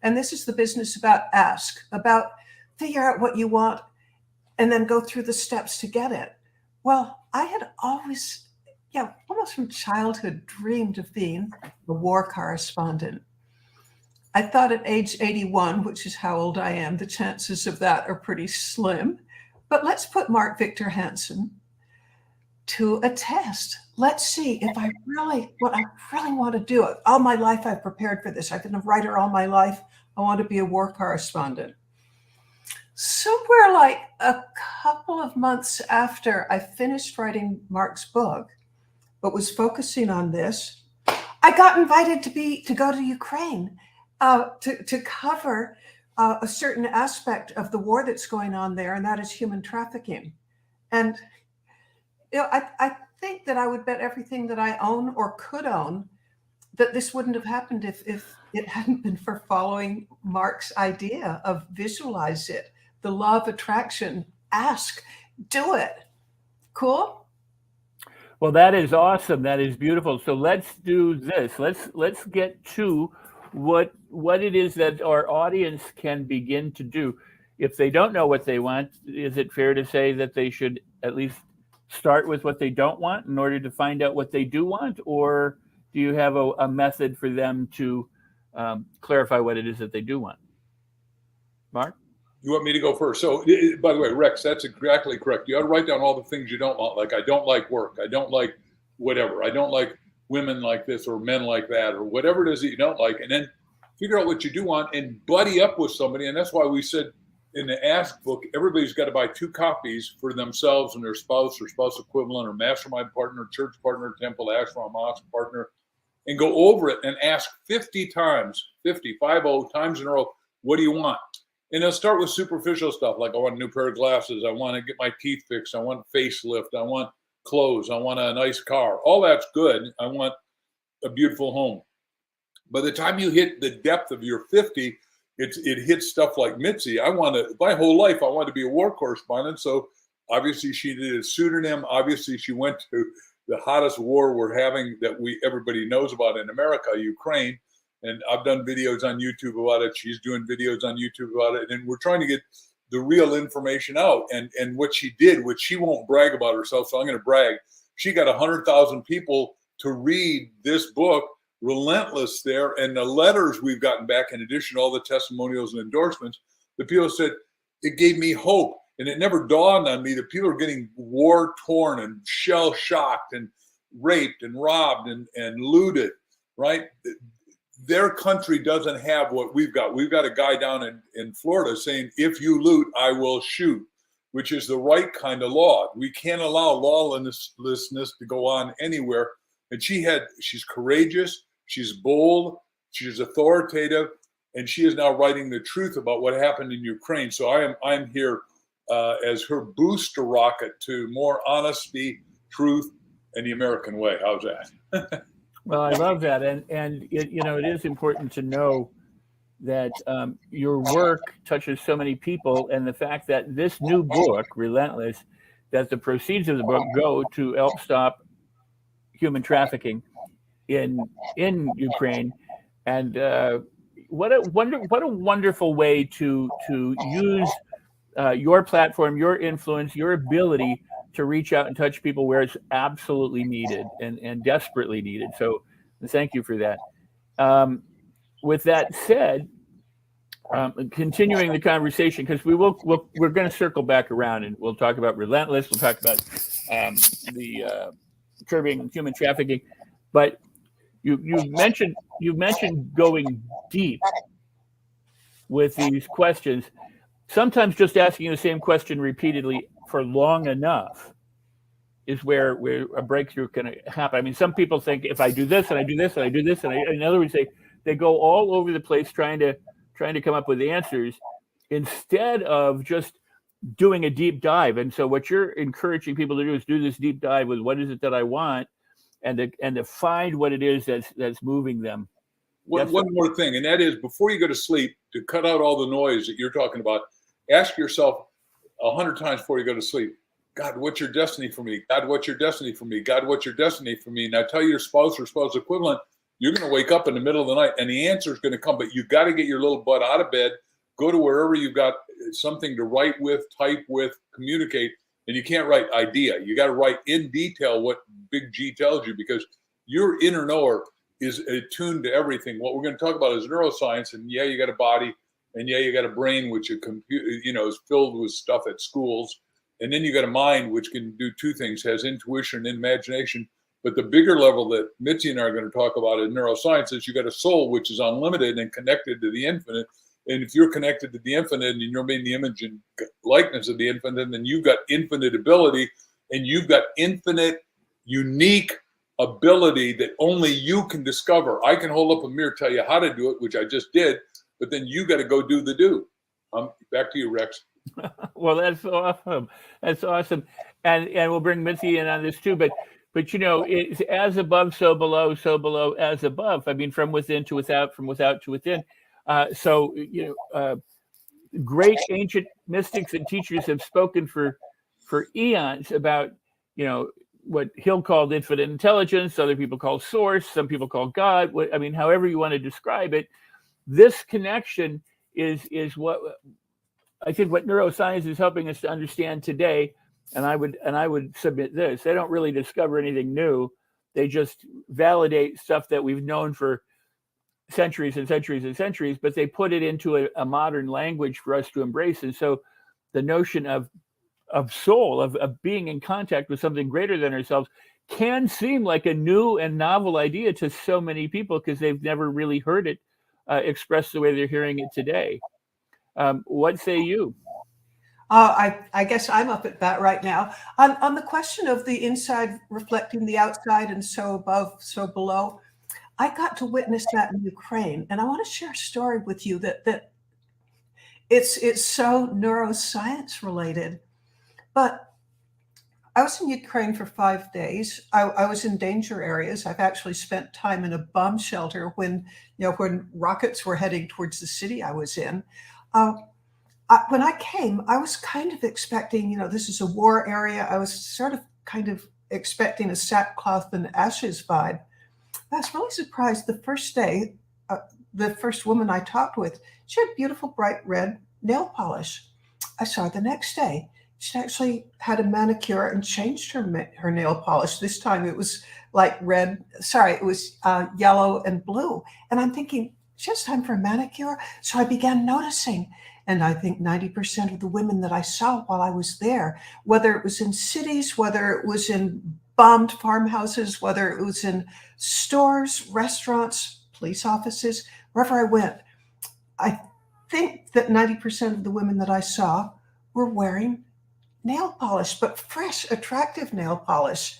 And this is the business about ask, about figure out what you want and then go through the steps to get it. Well, I had always, almost from childhood, dreamed of being a war correspondent. I thought at age 81, which is how old I am, the chances of that are pretty slim. But let's put Mark Victor Hansen to a test. Let's see if what I really want to do. All my life I've prepared for this. I've been a writer all my life. I want to be a war correspondent. Somewhere like a couple of months after I finished writing Mark's book, but was focusing on this, I got invited to go to Ukraine to cover a certain aspect of the war that's going on there, and that is human trafficking. And I think that I would bet everything that I own or could own that this wouldn't have happened if it hadn't been for following Mark's idea of visualize it, the law of attraction, ask, do it. Cool? Well, that is awesome. That is beautiful. So let's do this. Let's get to what it is that our audience can begin to do. If they don't know what they want, is it fair to say that they should at least start with what they don't want in order to find out what they do want? Or do you have a method for them to clarify what it is that they do want? Mark? You want me to go first? So, by the way, Rex, that's exactly correct. You ought to write down all the things you don't want. Like, I don't like work. I don't like whatever. I don't like women like this or men like that or whatever it is that you don't like. And then figure out what you do want and buddy up with somebody. And that's why we said in the Ask book, everybody's got to buy 2 copies for themselves and their spouse or spouse equivalent or mastermind partner, church partner, temple, ashram, mosque partner, and go over it and ask 50 times in a row, what do you want? And they'll start with superficial stuff like I want a new pair of glasses, I want to get my teeth fixed, I want facelift, I want clothes, I want a nice car. All that's good. I want a beautiful home. By the time you hit the depth of your 50, it hits stuff like Mitzi. My whole life, I wanted to be a war correspondent. So obviously she did a pseudonym. Obviously she went to the hottest war we're having that everybody knows about in America, Ukraine. And I've done videos on YouTube about it. She's doing videos on YouTube about it. And we're trying to get the real information out. And what she did, which she won't brag about herself, so I'm going to brag. She got 100,000 people to read this book, Relentless there. And the letters we've gotten back, in addition to all the testimonials and endorsements, the people said, it gave me hope. And it never dawned on me that people are getting war torn and shell shocked and raped and robbed and looted, right? Their country doesn't have what we've got. We've got a guy down in Florida saying, if you loot, I will shoot, which is the right kind of law. We can't allow lawlessness to go on anywhere. And she's courageous, she's bold, she's authoritative, and she is now writing the truth about what happened in Ukraine. So I'm here as her booster rocket to more honesty, truth, and the American way. How's that? Well, I love that, and it is important to know that your work touches so many people, and the fact that this new book, Relentless, that the proceeds of the book go to help stop human trafficking in Ukraine, and what a wonderful way to use your platform, your influence, your ability to reach out and touch people where it's absolutely needed and desperately needed. So thank you for that. With that said, continuing the conversation, because we're going to circle back around and we'll talk about Relentless. We'll talk about the curbing human trafficking, but you mentioned going deep with these questions. Sometimes just asking the same question repeatedly for long enough is where a breakthrough can happen. I mean, some people think if I do this and I do this and I do this, and in other words, they go all over the place trying to come up with answers instead of just doing a deep dive. And so what you're encouraging people to do is do this deep dive with what is it that I want, and to find what it is that's moving them. One more thing, and that is before you go to sleep, to cut out all the noise that you're talking about, ask yourself 100 times before you go to sleep, God, what's your destiny for me? God, what's your destiny for me? God, what's your destiny for me? Now tell your spouse or spouse equivalent, you're going to wake up in the middle of the night and the answer is going to come, but you've got to get your little butt out of bed, go to wherever you've got something to write with, type with, communicate, and you can't write idea. You got to write in detail what Big G tells you, because your inner knower is attuned to everything. What we're going to talk about is neuroscience, and yeah, you got a body, and yeah, you got a brain, which is filled with stuff at schools. And then you got a mind, which can do 2 things, has intuition and imagination. But the bigger level that Mitzi and I are going to talk about in neuroscience is you got a soul, which is unlimited and connected to the infinite. And if you're connected to the infinite and you're made in the image and likeness of the infinite, then you've got infinite ability, and you've got infinite, unique ability that only you can discover. I can hold up a mirror, tell you how to do it, which I just did, but then you got to go do the do. Back to you, Rex. Well, that's awesome. That's awesome. And we'll bring Mitzi in on this too. But But it's as above, so below, as above. I mean, from within to without, from without to within. Great ancient mystics and teachers have spoken for eons about, what Hill called infinite intelligence, other people call source, some people call God. However you want to describe it, this connection is what I think what neuroscience is helping us to understand today. And I would submit this: they don't really discover anything new; they just validate stuff that we've known for centuries and centuries and centuries, but they put it into a modern language for us to embrace. And so the notion of soul, of being in contact with something greater than ourselves, can seem like a new and novel idea to so many people because they've never really heard it expressed the way they're hearing it today. What say you? I guess I'm up at bat right now. On the question of the inside reflecting the outside and so above, so below, I got to witness that in Ukraine. And I want to share a story with you that it's so neuroscience related. But I was in Ukraine for 5 days. I was in danger areas. I've actually spent time in a bomb shelter when rockets were heading towards the city I was in. When I came, I was kind of expecting, this is a war area. I was sort of kind of expecting a sackcloth and ashes vibe. I was really surprised the first day, the first woman I talked with, she had beautiful bright red nail polish. I saw her the next day. She actually had a manicure and changed her nail polish. This time it was like red, it was yellow and blue. And I'm thinking, just time for a manicure? So I began noticing. And I think 90% of the women that I saw while I was there, whether it was in cities, whether it was in bombed farmhouses, whether it was in stores, restaurants, police offices, wherever I went, I think that 90% of the women that I saw were wearing nail polish, but fresh, attractive nail polish.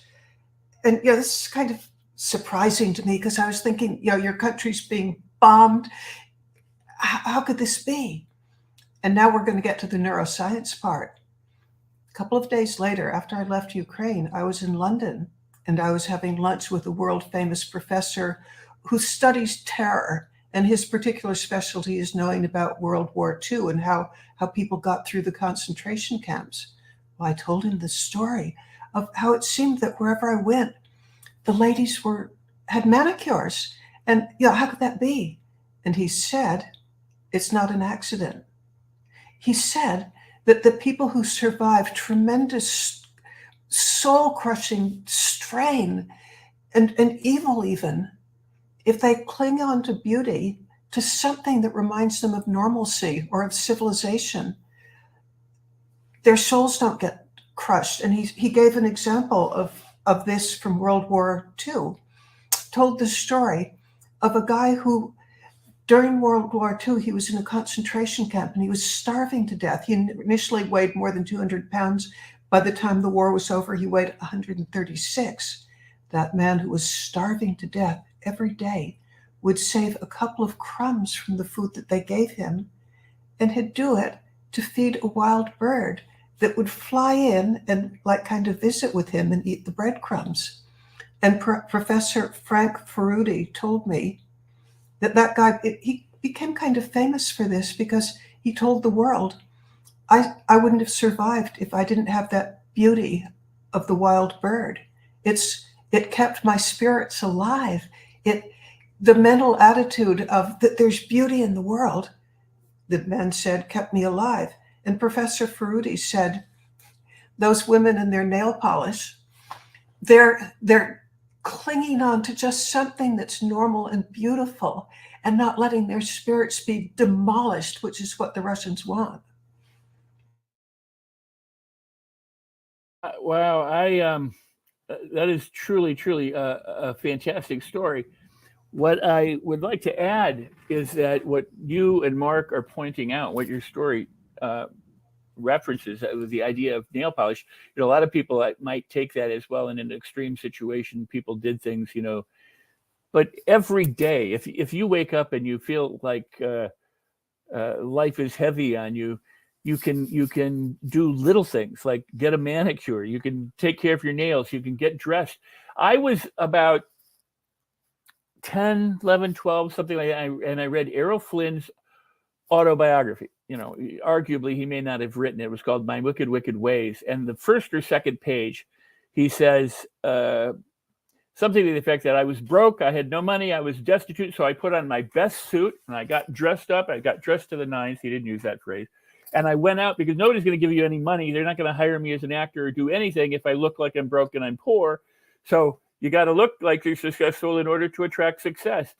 And this is kind of surprising to me because I was thinking, your country's being bombed. How could this be? And now we're going to get to the neuroscience part. A couple of days later, after I left Ukraine, I was in London and I was having lunch with a world famous professor who studies terror. And his particular specialty is knowing about World War II and how people got through the concentration camps. Well, I told him the story of how it seemed that wherever I went, the ladies had manicures. And how could that be? And he said, it's not an accident. He said that the people who survive tremendous soul-crushing strain and evil even, if they cling on to beauty, to something that reminds them of normalcy or of civilization, their souls don't get crushed. And he gave an example of this from World War II, told the story of a guy who, during World War II, he was in a concentration camp and he was starving to death. He initially weighed more than 200 pounds. By the time the war was over, he weighed 136. That man who was starving to death every day would save a couple of crumbs from the food that they gave him, and he'd do it to feed a wild bird that would fly in and kind of visit with him and eat the breadcrumbs. And Professor Frank Ferruti told me that guy, he became kind of famous for this because he told the world, I wouldn't have survived if I didn't have that beauty of the wild bird. It kept my spirits alive. The mental attitude of that there's beauty in the world, the man said, kept me alive. And Professor Ferruti said, those women in their nail polish, they're clinging on to just something that's normal and beautiful and not letting their spirits be demolished, which is what the Russians want. Wow, that is truly a fantastic story. What I would like to add is that what you and Mark are pointing out, what your story references, the idea of nail polish, a lot of people might take that as well in an extreme situation. People did things, but every day, if you wake up and you feel like life is heavy on you, You can do little things like get a manicure. You can take care of your nails. You can get dressed. I was about 10, 11, 12, something like that. And I read Errol Flynn's autobiography. You know, arguably he may not have written it. It was called My Wicked, Wicked Ways. And the first or second page, he says something to the effect that I was broke. I had no money. I was destitute. So I put on my best suit and I got dressed up. I got dressed to the nines. He didn't use that phrase. And I went out because nobody's going to give you any money. They're not going to hire me as an actor or do anything if I look like I'm broke and I'm poor. So you got to look like you're successful in order to attract success.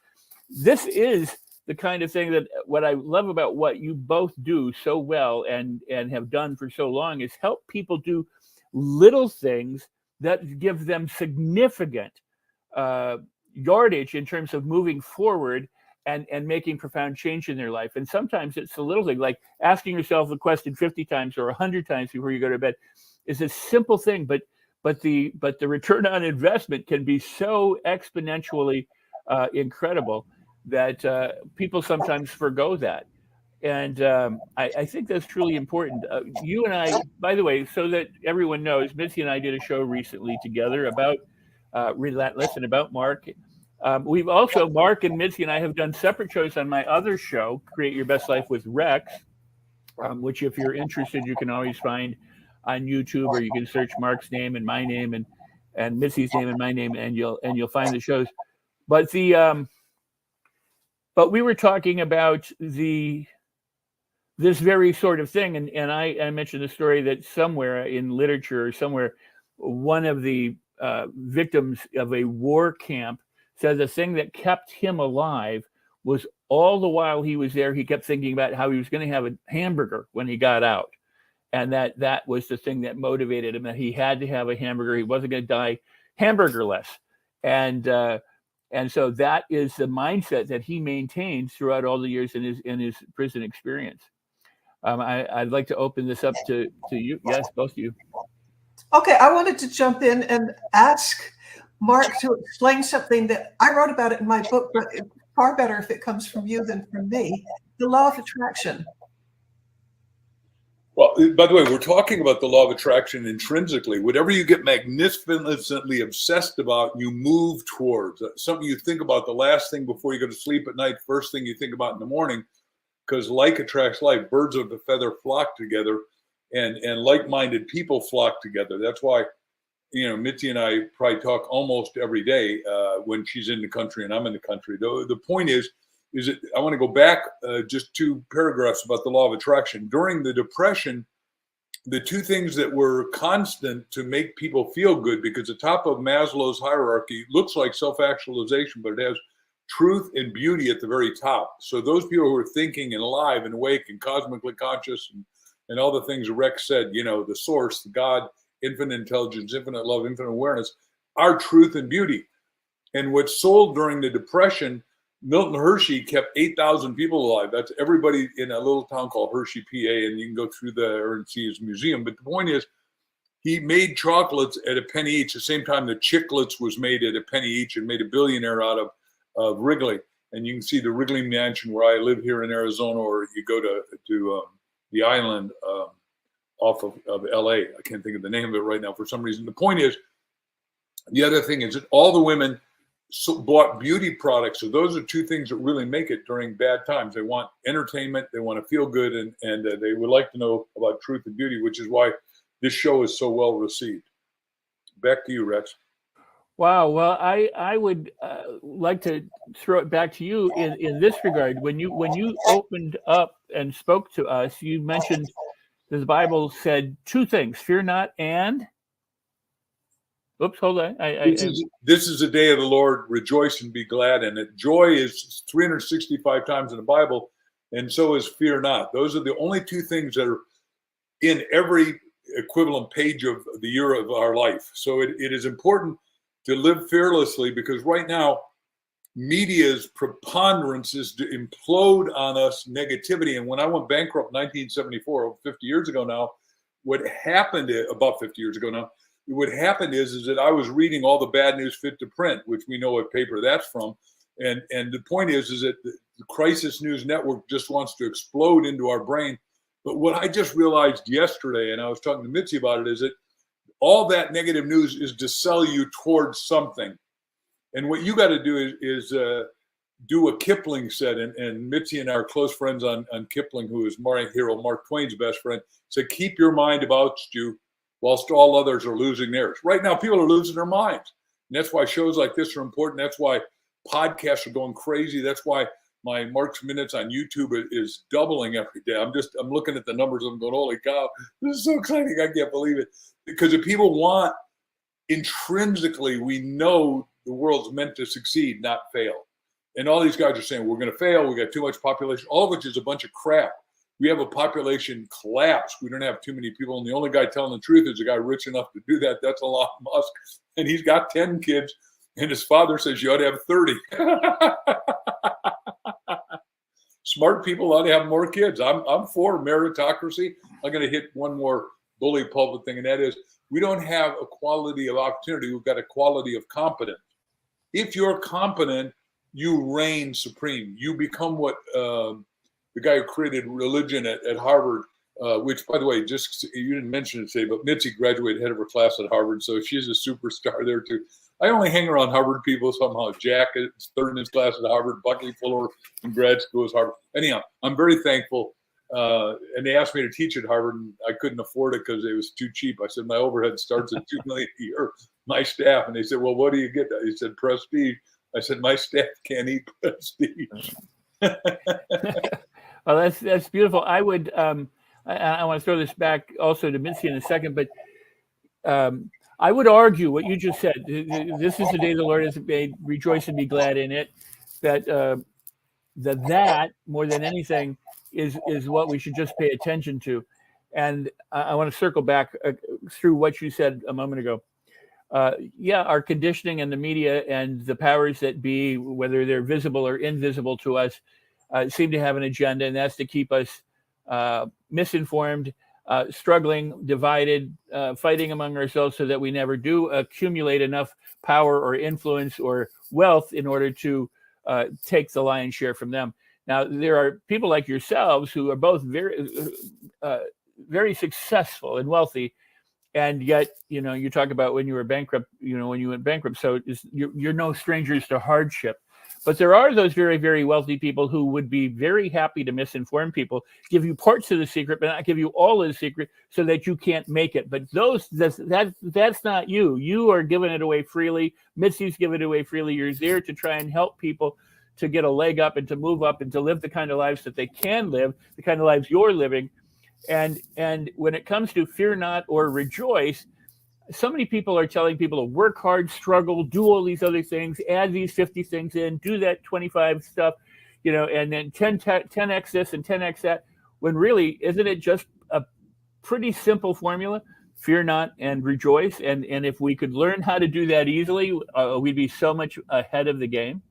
This is the kind of thing that what I love about what you both do so well and have done for so long is help people do little things that give them significant yardage in terms of moving forward and making profound change in their life. And sometimes it's a little thing like asking yourself the question 50 times or 100 times before you go to bed is a simple thing, but the return on investment can be so exponentially incredible that people sometimes forgo that. And I think that's truly important. You and I, by the way, so that everyone knows, Mitzi and I did a show recently together about Relentless and about Mark. We've also, Mark and Mitzi and I have done separate shows on my other show, Create Your Best Life with Rex, which if you're interested, you can always find on YouTube, or you can search Mark's name and my name and Mitzi's name and my name, and you'll find the shows. But but we were talking about this very sort of thing, and I mentioned the story that somewhere in literature or somewhere, one of the victims of a war camp said the thing that kept him alive was all the while he was there, he kept thinking about how he was going to have a hamburger when he got out. And that was the thing that motivated him, that he had to have a hamburger. He wasn't going to die hamburgerless. And so that is the mindset that he maintains throughout all the years in his prison experience. I'd like to open this up to you. Yes, both of you. Okay, I wanted to jump in and ask Mark to explain something that I wrote about it in my book, but it's far better if it comes from you than from me. The law of attraction. Well, by the way, we're talking about the law of attraction intrinsically. Whatever you get magnificently obsessed about, you move towards. Something you think about the last thing before you go to sleep at night, first thing you think about in the morning, because like attracts like. Birds of a feather flock together, and like-minded people flock together. That's why, Mitzi and I probably talk almost every day when she's in the country and I'm in the country. The point is that I want to go back just 2 paragraphs about the law of attraction. During the Depression, the 2 things that were constant to make people feel good, because the top of Maslow's hierarchy looks like self-actualization, but it has truth and beauty at the very top. So those people who are thinking and alive and awake and cosmically conscious and all the things Rex said, the source, the God, infinite intelligence, infinite love, infinite awareness, are truth and beauty. And what's sold during the Depression, Milton Hershey kept 8,000 people alive. That's everybody in a little town called Hershey, PA, and you can go through there and see his museum. But the point is, he made chocolates at a penny each, the same time the Chiclets was made at a penny each, and made a billionaire out of Wrigley. And you can see the Wrigley Mansion where I live here in Arizona, or you go to the island off of LA. I can't think of the name of it right now for some reason. The point is, the other thing is that all the women bought beauty products. So those are 2 things that really make it during bad times. They want entertainment, they want to feel good, and they would like to know about truth and beauty, which is why this show is so well received. Back to you, Rex. Wow. Well, I would like to throw it back to you in this regard. When you opened up and spoke to us, you mentioned that the Bible said 2 things: fear not, and oops, hold on. This is the day of the Lord. Rejoice and be glad in it. Joy is 365 times in the Bible, and so is fear not. Those are the only 2 things that are in every equivalent page of the year of our life. So it is important to live fearlessly, because right now, media's preponderance is to implode on us negativity. And when I went bankrupt in 1974, 50 years ago now, what happened about 50 years ago now, what happened is that I was reading all the bad news fit to print, which we know what paper that's from. And the point is that the Crisis News Network just wants to explode into our brain. But what I just realized yesterday, and I was talking to Mitzi about it, is that all that negative news is to sell you towards something. And what you got to do is do what Kipling said, and Mitzi and I are close friends on Kipling, who is my hero, Mark Twain's best friend, said, keep your mind about you whilst all others are losing theirs. Right now, people are losing their minds. And that's why shows like this are important. That's why podcasts are going crazy. That's why my Mark's Minutes on YouTube is doubling every day. I'm looking at the numbers and I'm going, holy cow, this is so exciting. I can't believe it. Because if people want, intrinsically, we know the world's meant to succeed, not fail. And all these guys are saying, we're going to fail. We got too much population, all of which is a bunch of crap. We have a population collapse. We don't have too many people. And the only guy telling the truth is a guy rich enough to do that. That's Elon Musk. And he's got 10 kids. And his father says you ought to have 30. Smart people ought to have more kids. I'm for meritocracy. I'm going to hit one more bully pulpit thing, and that is we don't have a quality of opportunity. We've got a quality of competence. If you're competent, you reign supreme. You become what the guy who created religion at Harvard, which, by the way, just you didn't mention it today, but Mitzi graduated head of her class at Harvard, so she's a superstar there too. I only hang around Harvard people somehow. Jack is third in his class at Harvard. Buckley Fuller in grad school is Harvard. Anyhow, I'm very thankful. And they asked me to teach at Harvard, and I couldn't afford it because it was too cheap. I said, my overhead starts at $2 million a year, my staff. And they said, well, what do you get? He said, prestige. I said, my staff can't eat prestige. Well, that's beautiful. I would, I want to throw this back also to Mitzi in a second, but I would argue what you just said. This is the day the Lord has made. Rejoice and be glad in it. That more than anything is what we should just pay attention to. And I want to circle back through what you said a moment ago. Our conditioning and the media and the powers that be, whether they're visible or invisible to us, seem to have an agenda, and that's to keep us misinformed, struggling, divided, fighting among ourselves so that we never do accumulate enough power or influence or wealth in order to take the lion's share from them. Now, there are people like yourselves who are both very successful and wealthy, and yet, you talk about when you were bankrupt, when you went bankrupt, so you're no strangers to hardship. But there are those very, very wealthy people who would be very happy to misinform people, give you parts of the secret, but not give you all of the secret so that you can't make it. But that's not you. You are giving it away freely. Mitzi's giving it away freely. You're there to try and help people to get a leg up and to move up and to live the kind of lives that they can live, the kind of lives you're living. And when it comes to fear not or rejoice, so many people are telling people to work hard, struggle, do all these other things, add these 50 things in, do that 25 stuff, and then 10x this and 10x that, when really, isn't it just a pretty simple formula? Fear not and rejoice. And if we could learn how to do that easily, we'd be so much ahead of the game.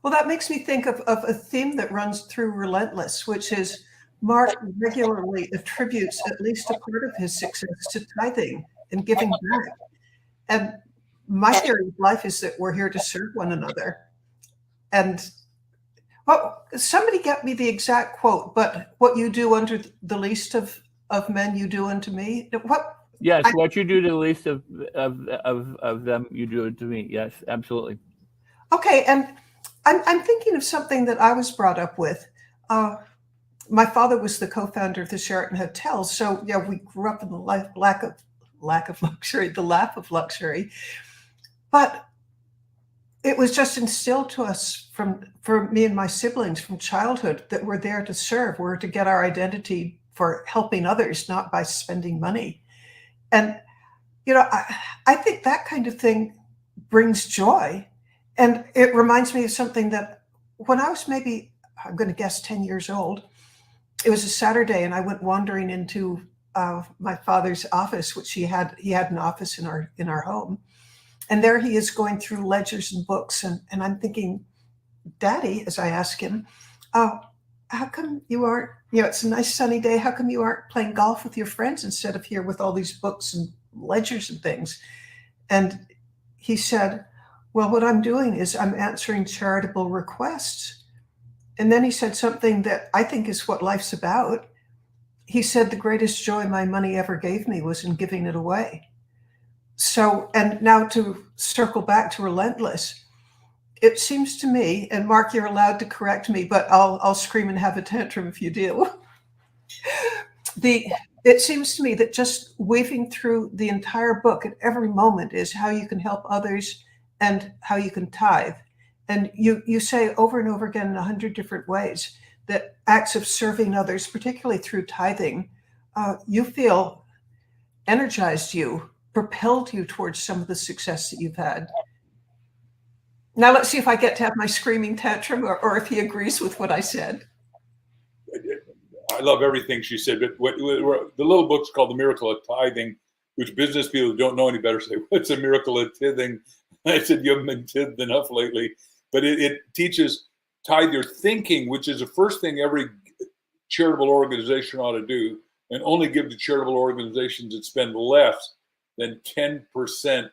Well, that makes me think of a theme that runs through Relentless, which is Mark regularly attributes at least a part of his success to tithing and giving back. And my theory of life is that we're here to serve one another. And somebody get me the exact quote, but what you do unto the least of men, you do unto me. Yes, what you do to the least of them, you do it to me. Yes, absolutely. Okay, and I'm thinking of something that I was brought up with. My father was the co-founder of the Sheraton Hotel, so we grew up in the lack of luxury, the lap of luxury. But it was just instilled to us for me and my siblings from childhood that we're there to serve. We're to get our identity for helping others, not by spending money. And, I think that kind of thing brings joy. And it reminds me of something that when I was maybe, I'm going to guess 10 years old, it was a Saturday and I went wandering into my father's office, which he had an office in our home. And there he is going through ledgers and books. And I'm thinking, Daddy, as I ask him, how come you aren't, it's a nice sunny day. How come you aren't playing golf with your friends instead of here with all these books and ledgers and things? And he said, well, what I'm doing is I'm answering charitable requests. And then he said something that I think is what life's about. he said, the greatest joy my money ever gave me was in giving it away. So, and now to circle back to relentless, it seems to me, and Mark, you're allowed to correct me, but I'll scream and have a tantrum if you do. It seems to me that just weaving through the entire book at every moment is how you can help others and how you can tithe. And you say over and over again in 100 different ways that acts of serving others, particularly through tithing, you feel energized you, propelled you towards some of the success that you've had. Now let's see if I get to have my screaming tantrum or if he agrees with what I said. I love everything she said, but the little book's called The Miracle of Tithing, which business people who don't know any better say, what's a miracle of tithing? I said, you haven't been tithed enough lately. But it teaches tithe your thinking, which is the first thing every charitable organization ought to do, and only give to charitable organizations that spend less than 10%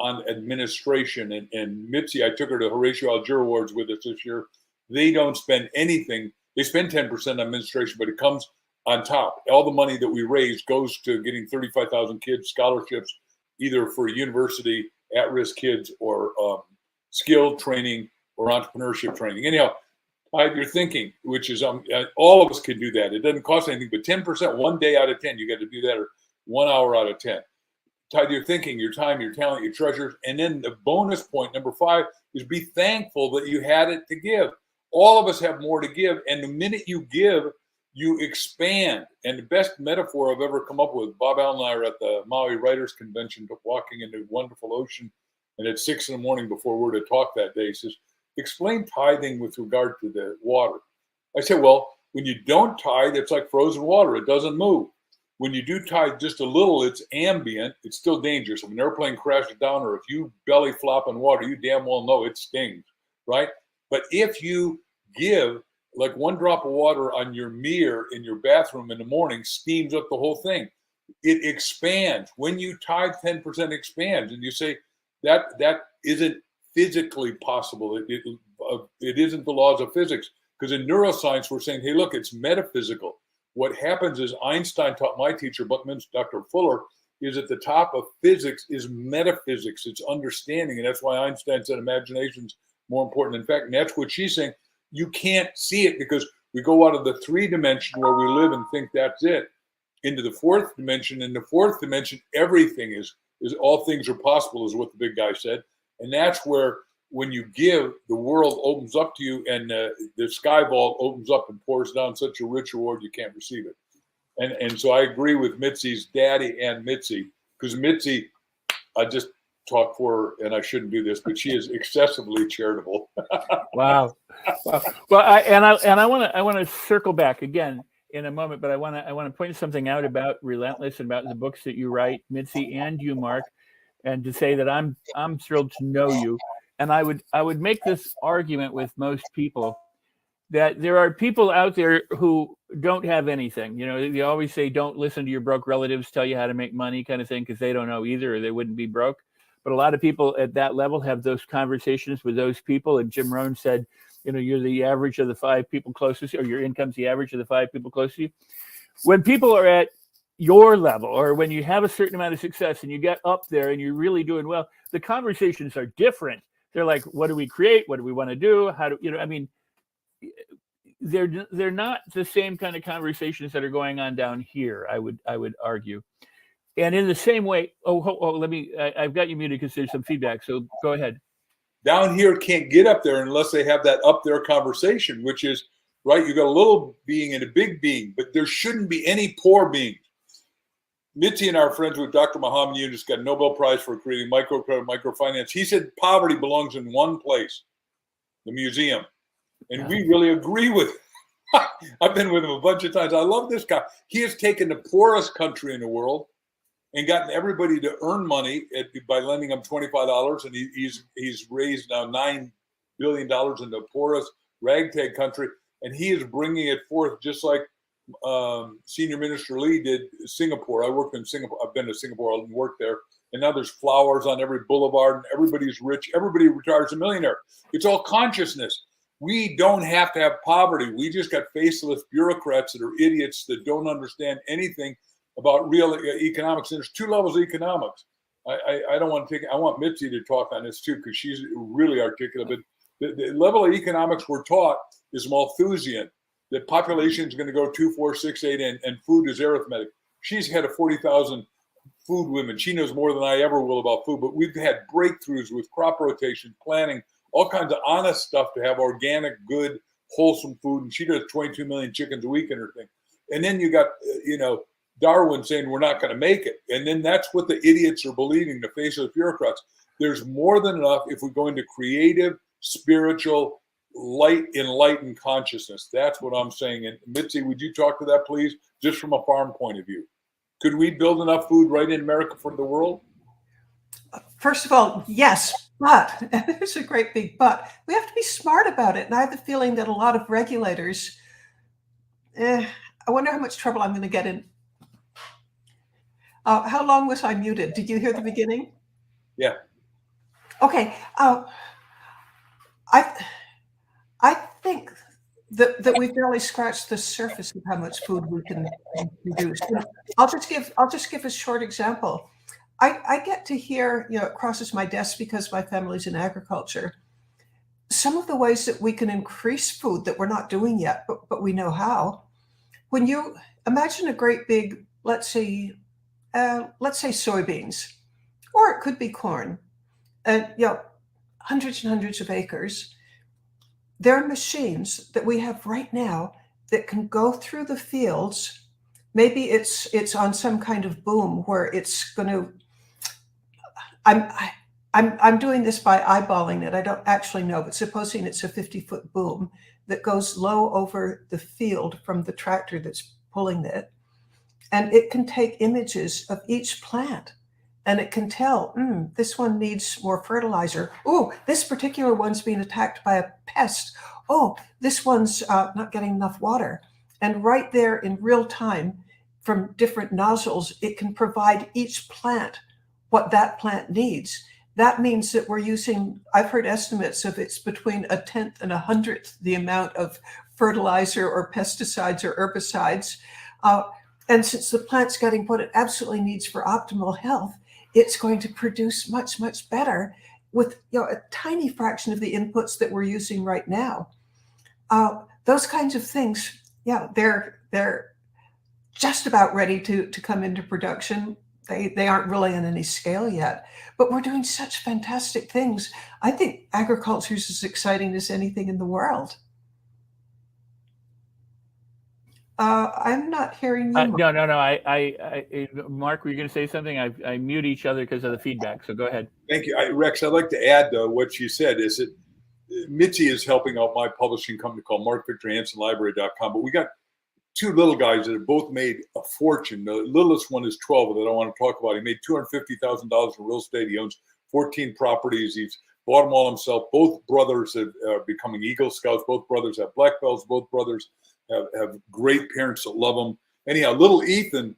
on administration. And Mitzi, I took her to Horatio Alger Awards with us this year. They don't spend anything. They spend 10% on administration, but it comes on top. All the money that we raise goes to getting 35,000 kids scholarships, either for university, at-risk kids, or skill training or entrepreneurship training. Anyhow, tithe your thinking, which is all of us can do that. It doesn't cost anything, but 10%, 1 day out of 10, you got to do that, or 1 hour out of 10. Tithe your thinking, your time, your talent, your treasures. And then the bonus point, number 5, is be thankful that you had it to give. All of us have more to give. And the minute you give, you expand. And the best metaphor I've ever come up with, Bob Allen and I are at the Maui Writers Convention walking in the wonderful ocean. And at 6 in the morning before we're to talk that day, he says, explain tithing with regard to the water. I said, well, when you don't tithe, it's like frozen water. It doesn't move. When you do tithe just a little, it's ambient. It's still dangerous. If an airplane crashes down or if you belly flop in water, you damn well know it stings, right? But if you give, like 1 drop of water on your mirror in your bathroom in the morning steams up the whole thing. It expands. When you tithe, 10% expands. And you say, that isn't physically possible. It isn't the laws of physics. Because in neuroscience, we're saying, hey, look, it's metaphysical. What happens is Einstein taught my teacher, Buckminster, Dr. Fuller, is at the top of physics is metaphysics. It's understanding. And that's why Einstein said imagination's more important than fact. And that's what she's saying. You can't see it because we go out of the 3-dimension where we live and think that's it into the 4th dimension. In the 4th dimension, everything is all things are possible, is what the big guy said. And that's where when you give, the world opens up to you, and the sky vault opens up and pours down such a rich reward you can't receive it. And so I agree with Mitzi's daddy and Mitzi, because Mitzi, I just talk for her, and I shouldn't do this, but she is excessively charitable. Wow. Well, I want to circle back again in a moment, but I want to point something out about Relentless and about the books that you write, Mitzi, and you, Mark, and to say that I'm thrilled to know you. And I would make this argument with most people that there are people out there who don't have anything. You know, they always say, don't listen to your broke relatives tell you how to make money kind of thing, because they don't know either, or they wouldn't be broke. But a lot of people at that level have those conversations with those people. And Jim Rohn said, you know, you're the average of the 5 people closest to you, or your income's the average of the 5 people closest to you. When people are at your level, or when you have a certain amount of success and you get up there and you're really doing well, the conversations are different. They're like, what do we create? What do we want to do? How do, you know, I mean, they're not the same kind of conversations that are going on down here, I would argue. And in the same way, I've got you muted because there's some feedback. So go ahead. Down here can't get up there unless they have that up there conversation, which is, right, you got a little being and a big being, but there shouldn't be any poor beings. Mitzi and I are friends with Dr. Muhammad Yunus, got a Nobel Prize for creating microcredit, microfinance. He said poverty belongs in one place, the museum. And we really agree with it. I've been with him a bunch of times. I love this guy. He has taken the poorest country in the world and gotten everybody to earn money by lending them $25. And he's raised now $9 billion in the poorest ragtag country. And he is bringing it forth just like Senior Minister Lee did Singapore. I worked in Singapore. I've been to Singapore and worked there. And now there's flowers on every boulevard and everybody's rich. Everybody retires a millionaire. It's all consciousness. We don't have to have poverty. We just got faceless bureaucrats that are idiots that don't understand anything about real economics. And there's two levels of economics. I don't want to take, I want Mitzi to talk on this too, because she's really articulate, but the level of economics we're taught is Malthusian, that population is going to go 2, 4, 6, 8, and food is arithmetic. She's had a 40,000 food women. She knows more than I ever will about food, but we've had breakthroughs with crop rotation, planning, all kinds of honest stuff to have organic, good, wholesome food. And she does 22 million chickens a week in her thing. And then you got, Darwin saying we're not going to make it. And then that's what the idiots are believing, the faceless bureaucrats. There's more than enough if we go into creative, spiritual, light, enlightened consciousness. That's what I'm saying. And Mitzi, would you talk to that, please, just from a farm point of view? Could we build enough food right in America for the world? First of all, yes, but there's a great big but. We have to be smart about it. And I have the feeling that a lot of regulators, I wonder how much trouble I'm going to get in. How long was I muted? Did you hear the beginning? Yeah. Okay. I think that we've barely scratched the surface of how much food we can produce. I'll just give a short example. I get to hear, it crosses my desk because my family's in agriculture, some of the ways that we can increase food that we're not doing yet, but we know how. When you imagine a great big, let's say soybeans, or it could be corn, and hundreds and hundreds of acres. There are machines that we have right now that can go through the fields. Maybe it's on some kind of boom where it's going to. I'm doing this by eyeballing it. I don't actually know, but supposing it's a 50-foot boom that goes low over the field from the tractor that's pulling it, and it can take images of each plant. And it can tell, this one needs more fertilizer. Oh, this particular one's being attacked by a pest. Oh, this one's not getting enough water. And right there in real time, from different nozzles, it can provide each plant what that plant needs. That means that we're using, I've heard estimates of it's between 1/10 and 100th the amount of fertilizer or pesticides or herbicides. And since the plant's getting what it absolutely needs for optimal health, it's going to produce much, much better with a tiny fraction of the inputs that we're using right now. Those kinds of things, they're just about ready to come into production. They aren't really on any scale yet, but we're doing such fantastic things. I think agriculture is as exciting as anything in the world. I'm not hearing you. No. Mark, were you going to say something? I mute each other because of the feedback. So go ahead. Thank you, Rex. I'd like to add what she said is that Mitzi is helping out my publishing company called MarkVictorHansenLibrary.com. But we got two little guys that have both made a fortune. The littlest one is 12 that I want to talk about. He made $250,000 in real estate. He owns 14 properties. He's bought them all himself. Both brothers are becoming Eagle Scouts. Both brothers have black belts. Both brothers have great parents that love them. Anyhow, little Ethan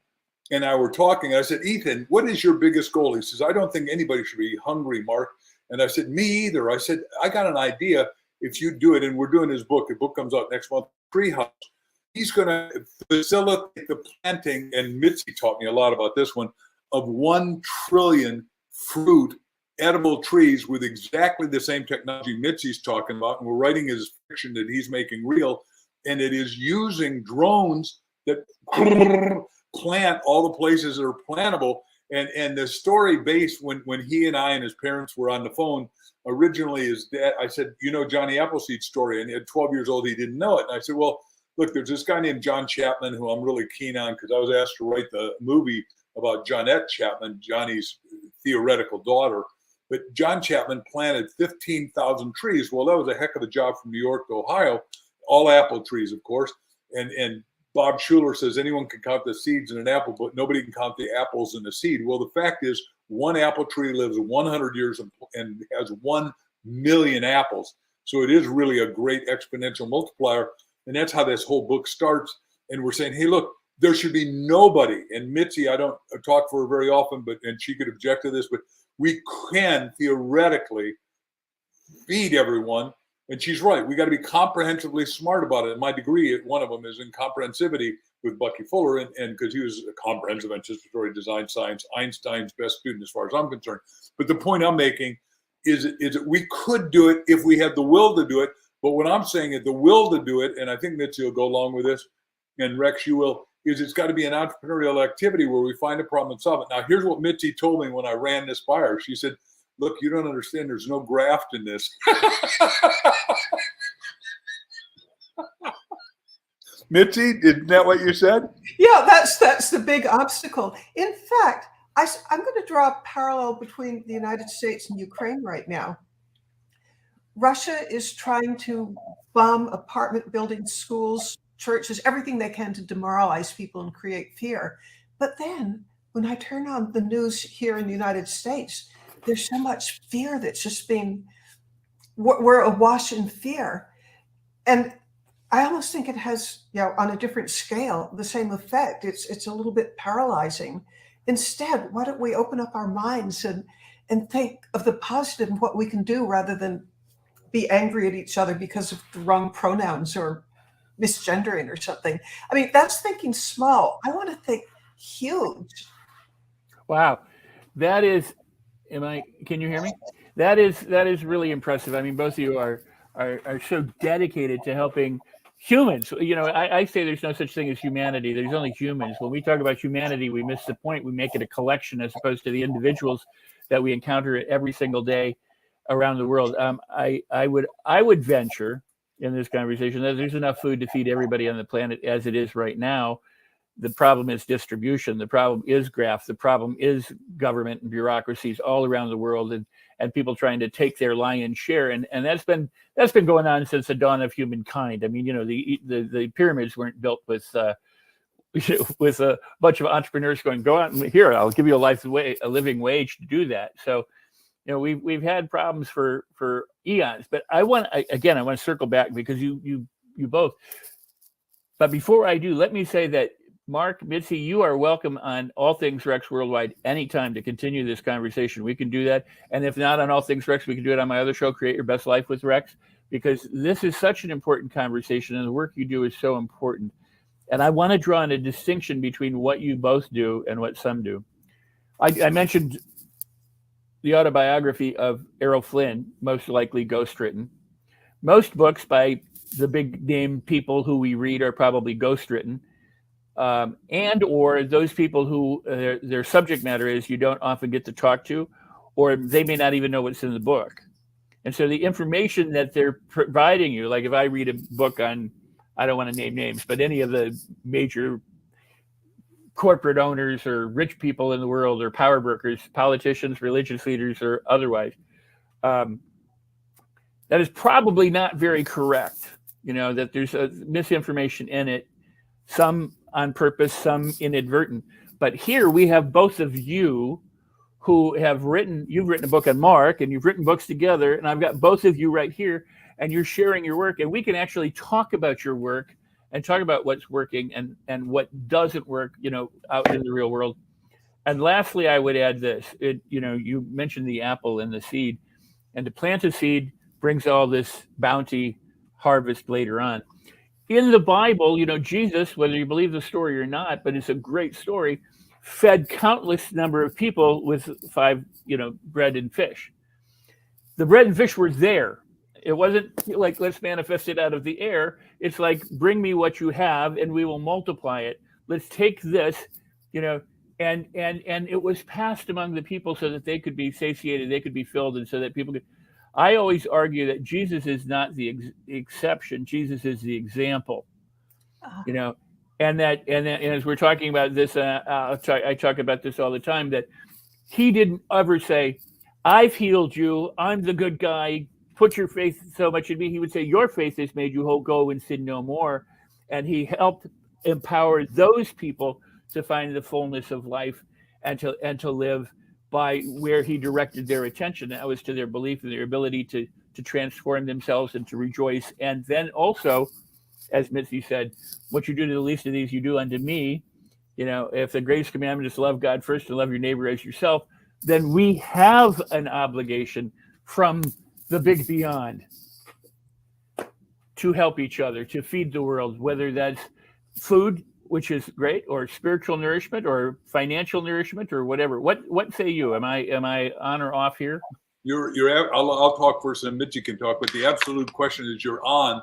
and I were talking. I said, Ethan, what is your biggest goal? He says, I don't think anybody should be hungry, Mark. And I said, me either. I said, I got an idea if you do it. And we're doing his book. The book comes out next month, Treehouse. He's going to facilitate the planting, and Mitzi taught me a lot about this one, of 1 trillion fruit, edible trees with exactly the same technology Mitzi's talking about. And we're writing his fiction that he's making real. And it is using drones that plant all the places that are plantable. And the story based when he and I and his parents were on the phone originally is that I said, Johnny Appleseed's story. And at 12 years old, he didn't know it. And I said, well, look, there's this guy named John Chapman who I'm really keen on because I was asked to write the movie about Johnette Chapman, Johnny's theoretical daughter. But John Chapman planted 15,000 trees. Well, that was a heck of a job from New York to Ohio. All apple trees, of course. And Bob Schuller says anyone can count the seeds in an apple, but nobody can count the apples in the seed. Well, the fact is, one apple tree lives 100 years and has 1 million apples. So it is really a great exponential multiplier. And that's how this whole book starts. And we're saying, hey, look, there should be nobody. And Mitzi, I don't talk for her very often, and she could object to this, but we can theoretically feed everyone And she's right. We got to be comprehensively smart about it. And my degree, one of them is in comprehensivity with Bucky Fuller, and because he was a comprehensive anticipatory design science, Einstein's best student as far as I'm concerned. But the point I'm making is that we could do it if we had the will to do it. But what I'm saying is the will to do it, and I think Mitzi will go along with this, and Rex, you will, is it's got to be an entrepreneurial activity where we find a problem and solve it. Now, here's what Mitzi told me when I ran this by her. She said, look, you don't understand. There's no graft in this. Mitzi, isn't that what you said? Yeah, that's the big obstacle. In fact, I'm going to draw a parallel between the United States and Ukraine right now. Russia is trying to bomb apartment buildings, schools, churches, everything they can to demoralize people and create fear. But then when I turn on the news here in the United States, there's so much fear that's just we're awash in fear. And I almost think it has, on a different scale, the same effect. It's a little bit paralyzing. Instead, why don't we open up our minds and think of the positive and what we can do rather than be angry at each other because of the wrong pronouns or misgendering or something. I mean, that's thinking small. I want to think huge. Wow. That is, can you hear me? That is really impressive. I mean, both of you are so dedicated to helping humans. I say there's no such thing as humanity. There's only humans. When we talk about humanity, we miss the point. We make it a collection as opposed to the individuals that we encounter every single day around the world. I would venture in this conversation that there's enough food to feed everybody on the planet as it is right now. The problem is distribution. The problem is graft. The problem is government and bureaucracies all around the world, and people trying to take their lion's share. And that's been going on since the dawn of humankind. I mean, the pyramids weren't built with with a bunch of entrepreneurs going, go out and here, I'll give you a living wage to do that. So, we've had problems for eons. But I want to circle back because you both. But before I do, let me say that Mark, Mitzi, you are welcome on All Things Rex Worldwide anytime to continue this conversation. We can do that. And if not on All Things Rex, we can do it on my other show, Create Your Best Life with Rex, because this is such an important conversation and the work you do is so important. And I want to draw in a distinction between what you both do and what some do. I mentioned the autobiography of Errol Flynn, most likely ghostwritten. Most books by the big name people who we read are probably ghostwritten. And or those people who their subject matter is you don't often get to talk to, or they may not even know what's in the book. And so the information that they're providing you, like if I read a book on, I don't want to name names, but any of the major corporate owners or rich people in the world or power brokers, politicians, religious leaders, or otherwise, that is probably not very correct. That there's a misinformation in it, some on purpose, some inadvertent. But here we have both of you who you've written a book on Mark, and you've written books together, and I've got both of you right here, and you're sharing your work, and we can actually talk about your work and talk about what's working and what doesn't work, out in the real world. And lastly, I would add this, you mentioned the apple and the seed, and to plant a seed brings all this bounty harvest later on. In the Bible, Jesus, whether you believe the story or not, but it's a great story, fed countless number of people with 5, bread and fish. The bread and fish were there. It wasn't like, let's manifest it out of the air. It's like, bring me what you have and we will multiply it. Let's take this, and it was passed among the people so that they could be satiated, they could be filled, and so that people could. I always argue that Jesus is not the exception. Jesus is the example, and as we're talking about this, I talk about this all the time, that he didn't ever say, I've healed you, I'm the good guy, put your faith so much in me. He would say, your faith has made you whole, go and sin no more. And he helped empower those people to find the fullness of life and to live by where he directed their attention. That was to their belief and their ability to transform themselves and to rejoice. And then also, as Mitzi said, what you do to the least of these, you do unto me. If the greatest commandment is to love God first and love your neighbor as yourself, then we have an obligation from the big beyond to help each other, to feed the world, whether that's food, which is great, or spiritual nourishment, or financial nourishment, or whatever. What say you? Am I on or off here? I'll talk first, and Mitzi can talk. But the absolute question is, you're on,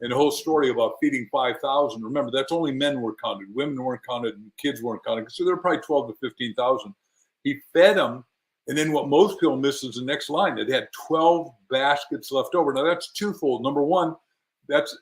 and the whole story about feeding 5,000. Remember, that's only men were counted, women weren't counted, and kids weren't counted. So there are probably 12 to 15,000. He fed them, and then what most people miss is the next line. It had 12 baskets left over. Now that's twofold. Number one, that's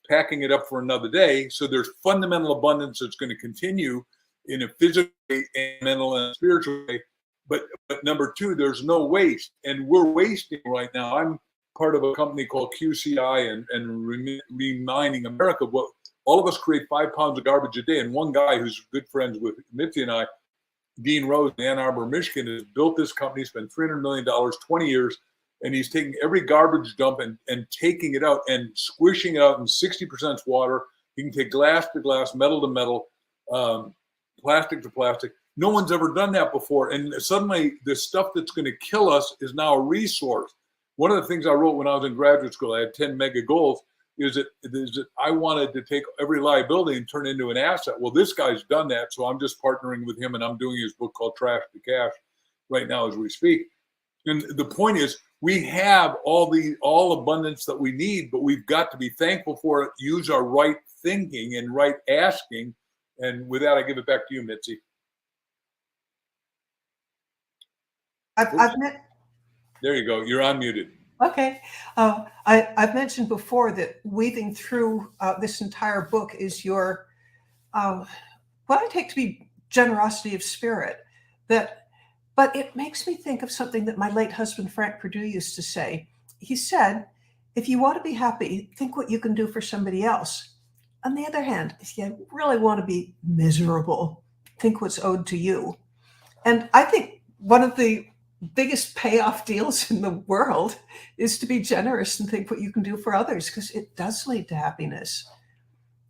packing it up for another day. So there's fundamental abundance that's going to continue in a physical, and mental, and spiritual way. But number two, there's no waste, and we're wasting right now. I'm part of a company called QCI and Reminding America. What all of us create 5 pounds of garbage a day, and one guy who's good friends with Mitzi and I, Dean Rose in Ann Arbor, Michigan, has built this company, spent $300 million, 20 years, and he's taking every garbage dump and taking it out and squishing it out in 60% water. He can take glass to glass, metal to metal, plastic to plastic. No one's ever done that before. And suddenly the stuff that's going to kill us is now a resource. One of the things I wrote when I was in graduate school, I had 10 mega goals, is that I wanted to take every liability and turn it into an asset. Well, this guy's done that, so I'm just partnering with him, and I'm doing his book called Trash to Cash right now as we speak. And the point is, we have all abundance that we need, but we've got to be thankful for it, use our right thinking and right asking. And with that, I give it back to you, Mitzi. There you go. You're unmuted. Okay. I've mentioned before that weaving through this entire book is your, what I take to be generosity of spirit. But it makes me think of something that my late husband, Frank Purdue, used to say. He said, if you want to be happy, think what you can do for somebody else. On the other hand, if you really want to be miserable, think what's owed to you. And I think one of the biggest payoff deals in the world is to be generous and think what you can do for others, because it does lead to happiness.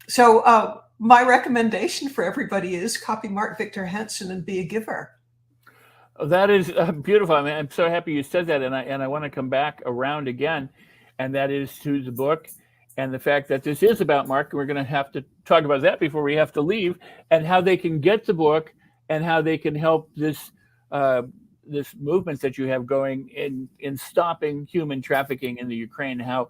So my recommendation for everybody is copy Mark Victor Hansen and be a giver. That is beautiful. I mean, I'm so happy you said that, and I want to come back around again, and that is to the book and the fact that this is about Mark. We're going to have to talk about that before we have to leave, and how they can get the book and how they can help this this movement that you have going in stopping human trafficking in the Ukraine. How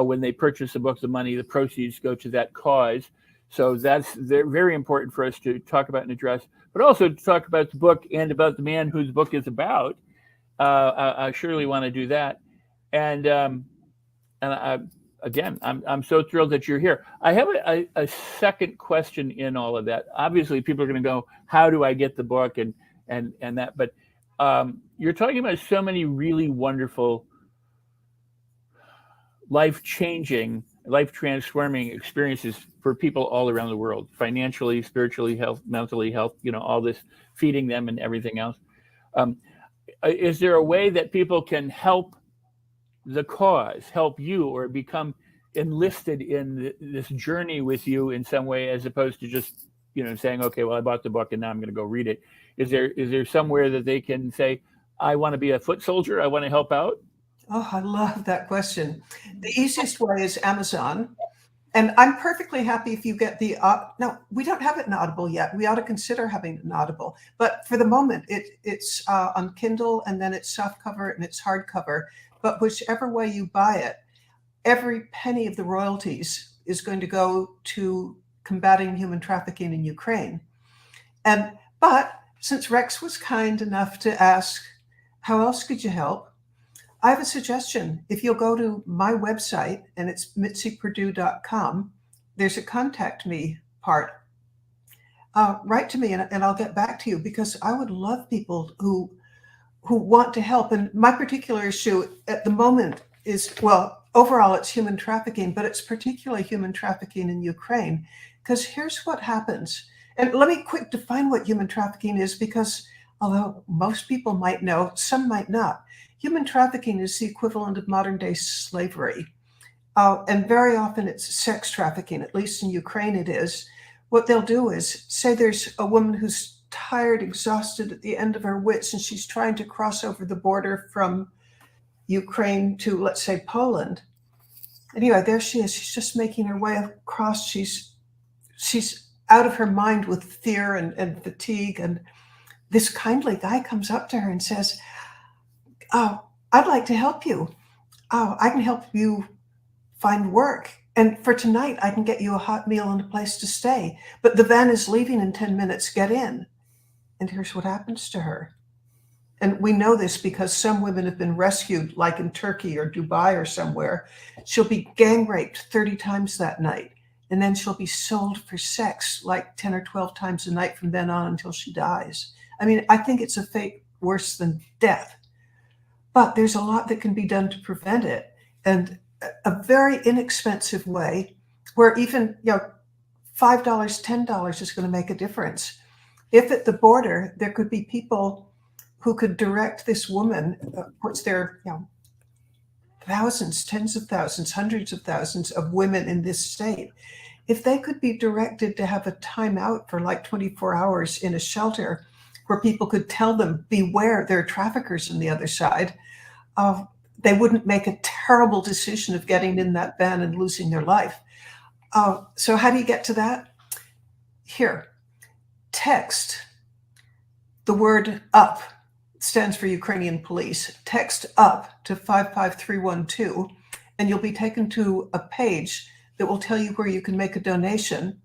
when they purchase the book, the money, the proceeds go to that cause. So that's very important for us to talk about and address, but also to talk about the book and about the man whose book is about. I surely want to do that. And I'm so thrilled that you're here. I have a second question in all of that. Obviously, people are going to go, how do I get the book and that? But you're talking about so many really wonderful, life-changing, life-transforming experiences for people all around the world, financially, spiritually, health, mentally health, all this, feeding them and everything else. Is there a way that people can help the cause, help you, or become enlisted in this journey with you in some way, as opposed to just, saying, okay, well, I bought the book and now I'm going to go read it? Is there somewhere that they can say, I want to be a foot soldier, I want to help out? Oh, I love that question. The easiest way is Amazon. And I'm perfectly happy if you get the, no, we don't have it in Audible yet. We ought to consider having it in Audible. But for the moment, it's on Kindle, and then it's softcover and it's hardcover. But whichever way you buy it, every penny of the royalties is going to go to combating human trafficking in Ukraine. But since Rex was kind enough to ask, how else could you help? I have a suggestion. If you'll go to my website, and it's mitzypurdue.com, there's a contact me part. Write to me and I'll get back to you, because I would love people who want to help. And my particular issue at the moment is, well, overall it's human trafficking, but it's particularly human trafficking in Ukraine. Because here's what happens. And let me quick define what human trafficking is, because although most people might know, some might not. Human trafficking is the equivalent of modern day slavery. And very often it's sex trafficking, at least in Ukraine it is. What they'll do is, say there's a woman who's tired, exhausted, at the end of her wits, and she's trying to cross over the border from Ukraine to, let's say, Poland. Anyway, there she is. She's just making her way across. She's out of her mind with fear and fatigue. And this kindly guy comes up to her and says, "Oh, I'd like to help you. Oh, I can help you find work. And for tonight, I can get you a hot meal and a place to stay. But the van is leaving in 10 minutes. Get in." And here's what happens to her. And we know this because some women have been rescued, like in Turkey or Dubai or somewhere. She'll be gang raped 30 times that night. And then she'll be sold for sex like 10 or 12 times a night from then on until she dies. I mean, I think it's a fate worse than death. But there's a lot that can be done to prevent it. And a very inexpensive way where even, $5, $10 is going to make a difference. If at the border, there could be people who could direct this woman, thousands, tens of thousands, hundreds of thousands of women in this state. If they could be directed to have a timeout for like 24 hours in a shelter where people could tell them, beware, there are traffickers on the other side, they wouldn't make a terrible decision of getting in that van and losing their life. So how do you get to that? Here, text the word up. Stands for Ukrainian police. Text up to 55312, and you'll be taken to a page that will tell you where you can make a donation.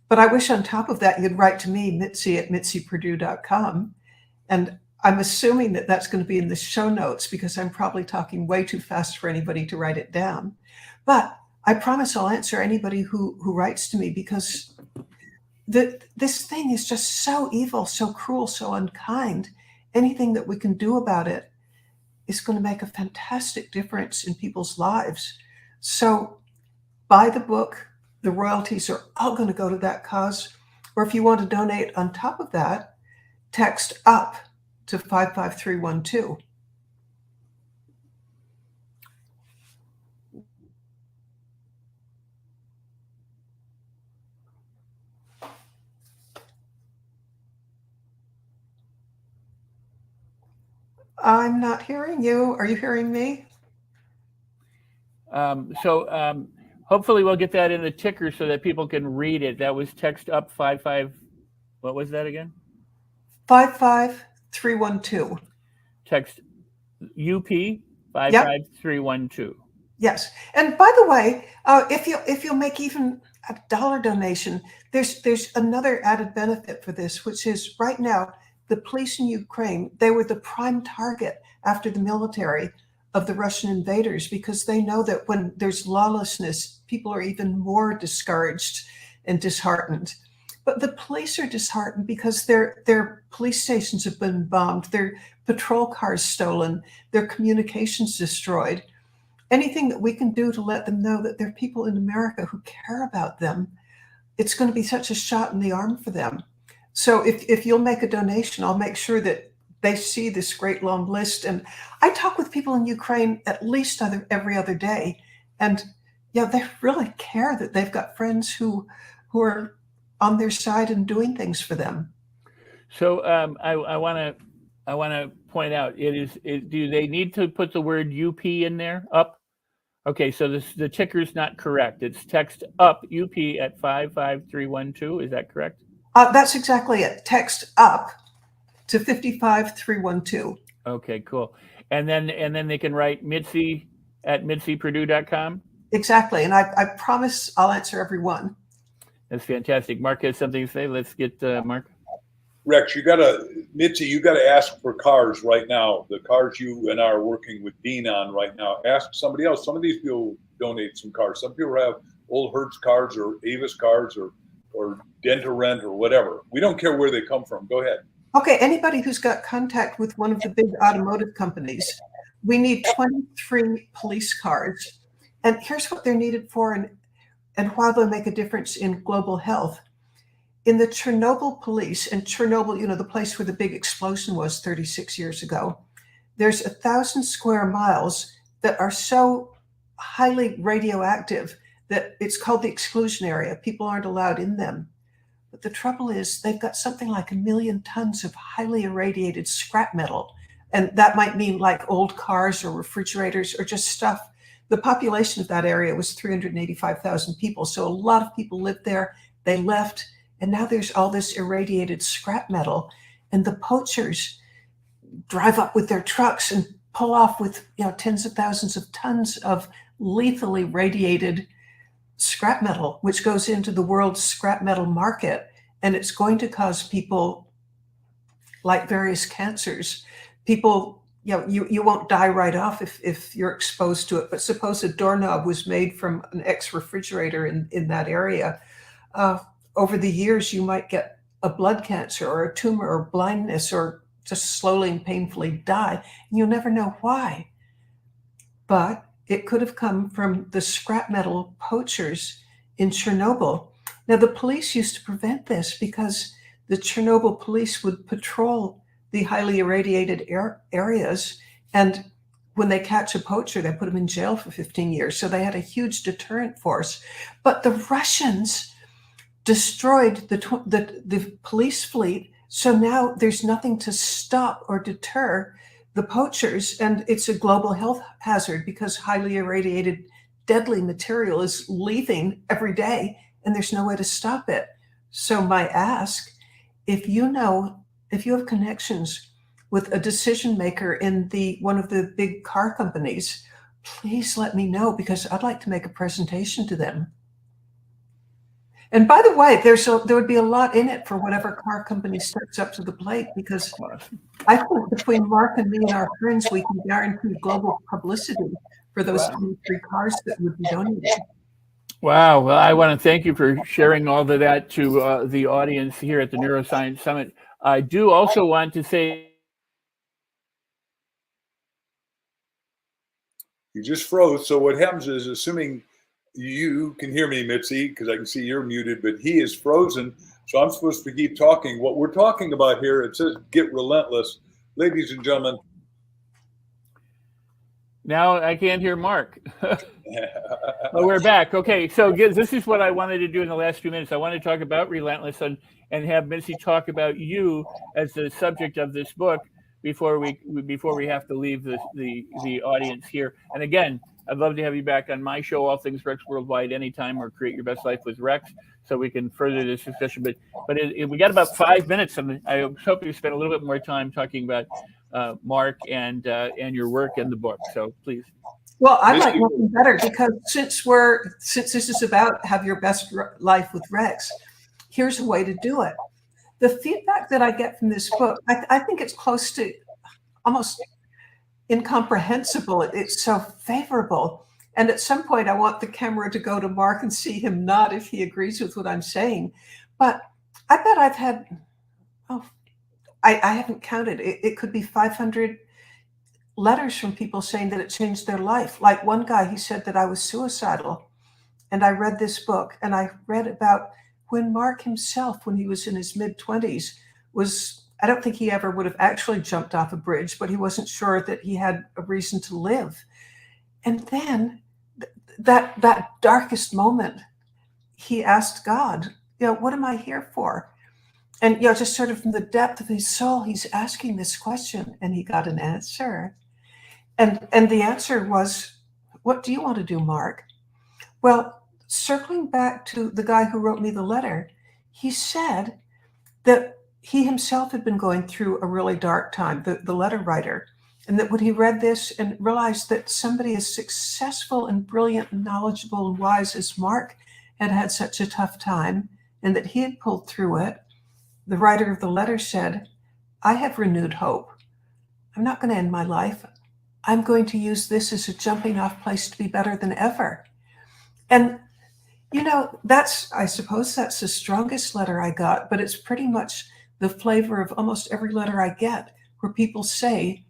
But I wish on top of that, you'd write to me, Mitzi at mitzipurdue.com. And I'm assuming that that's going to be in the show notes because I'm probably talking way too fast for anybody to write it down. But I promise I'll answer anybody who writes to me because this thing is just so evil, so cruel, so unkind. Anything that we can do about it is going to make a fantastic difference in people's lives. So buy the book. The royalties are all going to go to that cause. Or if you want to donate on top of that, text up to 55312. I'm not hearing you. Are you hearing me? Hopefully we'll get that in the ticker so that people can read it. That was text up 55. What was that again? 55312. Text UP 55312. Yes. And by the way, if you'll make even $1 donation, there's another added benefit for this, which is right now, the police in Ukraine, they were the prime target after the military of the Russian invaders because they know that when there's lawlessness, people are even more discouraged and disheartened. But the police are disheartened because their police stations have been bombed, their patrol cars stolen, their communications destroyed. Anything that we can do to let them know that there are people in America who care about them, it's going to be such a shot in the arm for them. So if you'll make a donation, I'll make sure that they see this great long list. And I talk with people in Ukraine at least every other day. And they really care that they've got friends who are on their side and doing things for them. So I want to point out, do they need to put the word UP in there? Up? Okay, so the ticker's not correct. It's text up UP at 55312. Is that correct? That's exactly it. Text up to 55312. Okay, cool. And then they can write Mitzi at mitzipurdue.com. Exactly. And I promise I'll answer every one. That's fantastic. Mark has something to say. Let's get Mark. Rex, Mitzi, you got to ask for cars right now. The cars you and I are working with Dean on right now. Ask somebody else. Some of these people donate some cars. Some people have old Hertz cars or Avis cars or Dentarent or whatever. We don't care where they come from. Go ahead. Okay, anybody who's got contact with one of the big automotive companies, we need 23 police cars. And here's what they're needed for and why they'll make a difference in global health. In the Chernobyl police, and Chernobyl, the place where the big explosion was 36 years ago, there's 1,000 square miles that are so highly radioactive that it's called the exclusion area. People aren't allowed in them. But the trouble is they've got something like 1 million tons of highly irradiated scrap metal. And that might mean like old cars or refrigerators or just stuff the population of that area was 385,000 people. So a lot of people lived there. They left, and now there's all this irradiated scrap metal, and the poachers drive up with their trucks and pull off with tens of thousands of tons of lethally radiated scrap metal, which goes into the world's scrap metal market, and it's going to cause people like various cancers. People, you won't die right off if you're exposed to it, but suppose a doorknob was made from an ex-refrigerator in that area. Over the years, you might get a blood cancer or a tumor or blindness or just slowly and painfully die, and you'll never know why. But it could have come from the scrap metal poachers in Chernobyl. Now, the police used to prevent this because the Chernobyl police would patrol the highly irradiated areas, and when they catch a poacher, they put them in jail for 15 years. So they had a huge deterrent force. But the Russians destroyed the police fleet, so now there's nothing to stop or deter the poachers, and it's a global health hazard because highly irradiated deadly material is leaving every day, and there's no way to stop it. So my ask, if you have connections with a decision maker in one of the big car companies, please let me know, because I'd like to make a presentation to them. And by the way, there would be a lot in it for whatever car company steps up to the plate, because I think between Mark and me and our friends, we can guarantee global publicity for those 23 cars that would be donated. Wow. Well, I want to thank you for sharing all of that to the audience here at the Neuroscience Summit. I do also want to say. You just froze. So what happens is, assuming you can hear me, Mitzi, because I can see you're muted, but he is frozen. So I'm supposed to keep talking. What we're talking about here, it says get relentless. Ladies and gentlemen. Now I can't hear Mark. Oh, we're back. Okay, so this is what I wanted to do in the last few minutes. I want to talk about relentless and have Mitzi talk about you as the subject of this book before we have to leave the audience here. And again, I'd love to have you back on my show, All Things Rex Worldwide, anytime, or Create Your Best Life with Rex, so we can further this discussion. But we got about 5 minutes, and I hope you spend a little bit more time talking about Mark and your work in the book. So please. Well, I'd like nothing better, because since this is about have your best life with Rex, here's a way to do it. The feedback that I get from this book, I think it's close to almost incomprehensible. It's so favorable. And at some point, I want the camera to go to Mark and see him nod if he agrees with what I'm saying. But I bet I've had, I haven't counted. It could be 500 letters from people saying that it changed their life. Like one guy, he said that I was suicidal. And I read this book, and I read about when Mark himself, when he was in his mid-20s, I don't think he ever would have actually jumped off a bridge, but he wasn't sure that he had a reason to live. And then that darkest moment, he asked God, what am I here for? And, just sort of from the depth of his soul, he's asking this question, and he got an answer. And the answer was, what do you want to do, Mark? Well, circling back to the guy who wrote me the letter, he said that he himself had been going through a really dark time, the letter writer, and that when he read this and realized that somebody as successful and brilliant and knowledgeable and wise as Mark had had such a tough time, and that he had pulled through it, the writer of the letter said, I have renewed hope. I'm not going to end my life. I'm going to use this as a jumping off place to be better than ever. And I suppose that's the strongest letter I got, but it's pretty much the flavor of almost every letter I get, where people say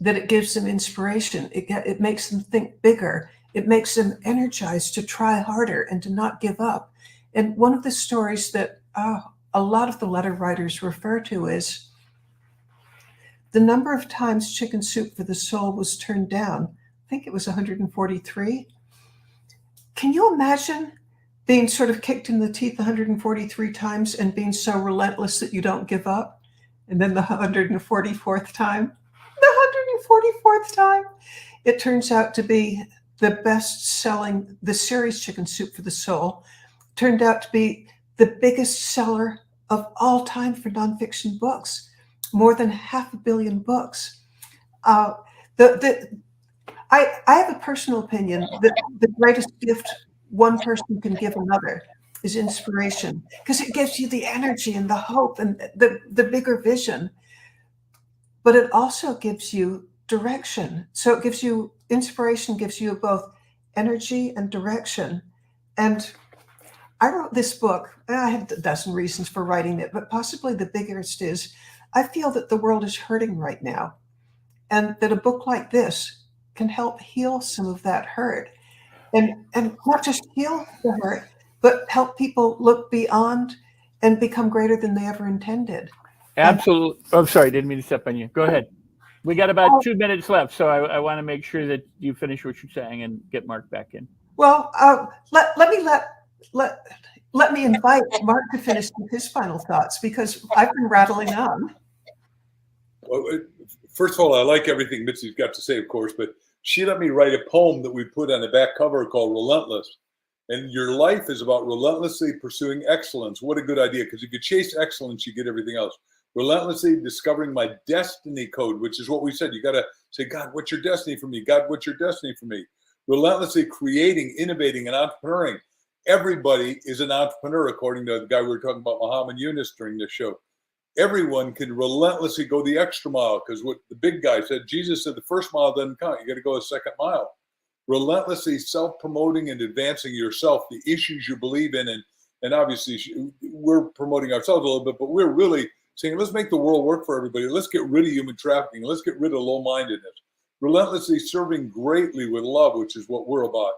that it gives them inspiration. It makes them think bigger. It makes them energized to try harder and to not give up. And one of the stories that a lot of the letter writers refer to is the number of times Chicken Soup for the Soul was turned down. I think it was 143. Can you imagine being sort of kicked in the teeth 143 times and being so relentless that you don't give up? And then the 144th time, it turns out to be the best-selling, the series Chicken Soup for the Soul, turned out to be the biggest seller of all time for nonfiction books, more than 500 million books. I have a personal opinion that the greatest gift one person can give another is inspiration, because it gives you the energy and the hope and the bigger vision. But it also gives you direction. So it gives you inspiration, gives you both energy and direction. And I wrote this book, and I had a dozen reasons for writing it, but possibly the biggest is I feel that the world is hurting right now, and that a book like this can help heal some of that hurt. And not just heal the hurt, but help people look beyond and become greater than they ever intended. Absolutely. Oh, sorry, didn't mean to step on you. Go ahead. We got about 2 minutes left, so I want to make sure that you finish what you're saying and get Mark back in. Well, let me invite Mark to finish with his final thoughts, because I've been rattling on. Well, first of all, I like everything Mitzi's got to say, of course, but she let me write a poem that we put on the back cover called Relentless. And your life is about relentlessly pursuing excellence. What a good idea, because if you chase excellence, you get everything else. Relentlessly discovering my destiny code, which is what we said. You got to say, God, what's your destiny for me? God, what's your destiny for me? Relentlessly creating, innovating, and entrepreneuring. Everybody is an entrepreneur, according to the guy we were talking about, Muhammad Yunus, during this show. Everyone can relentlessly go the extra mile, because what the big guy said, Jesus said, the first mile doesn't count. You got to go the second mile. Relentlessly self-promoting and advancing yourself, the issues you believe in. And obviously, we're promoting ourselves a little bit, but we're really saying, let's make the world work for everybody. Let's get rid of human trafficking. Let's get rid of low-mindedness. Relentlessly serving greatly with love, which is what we're about.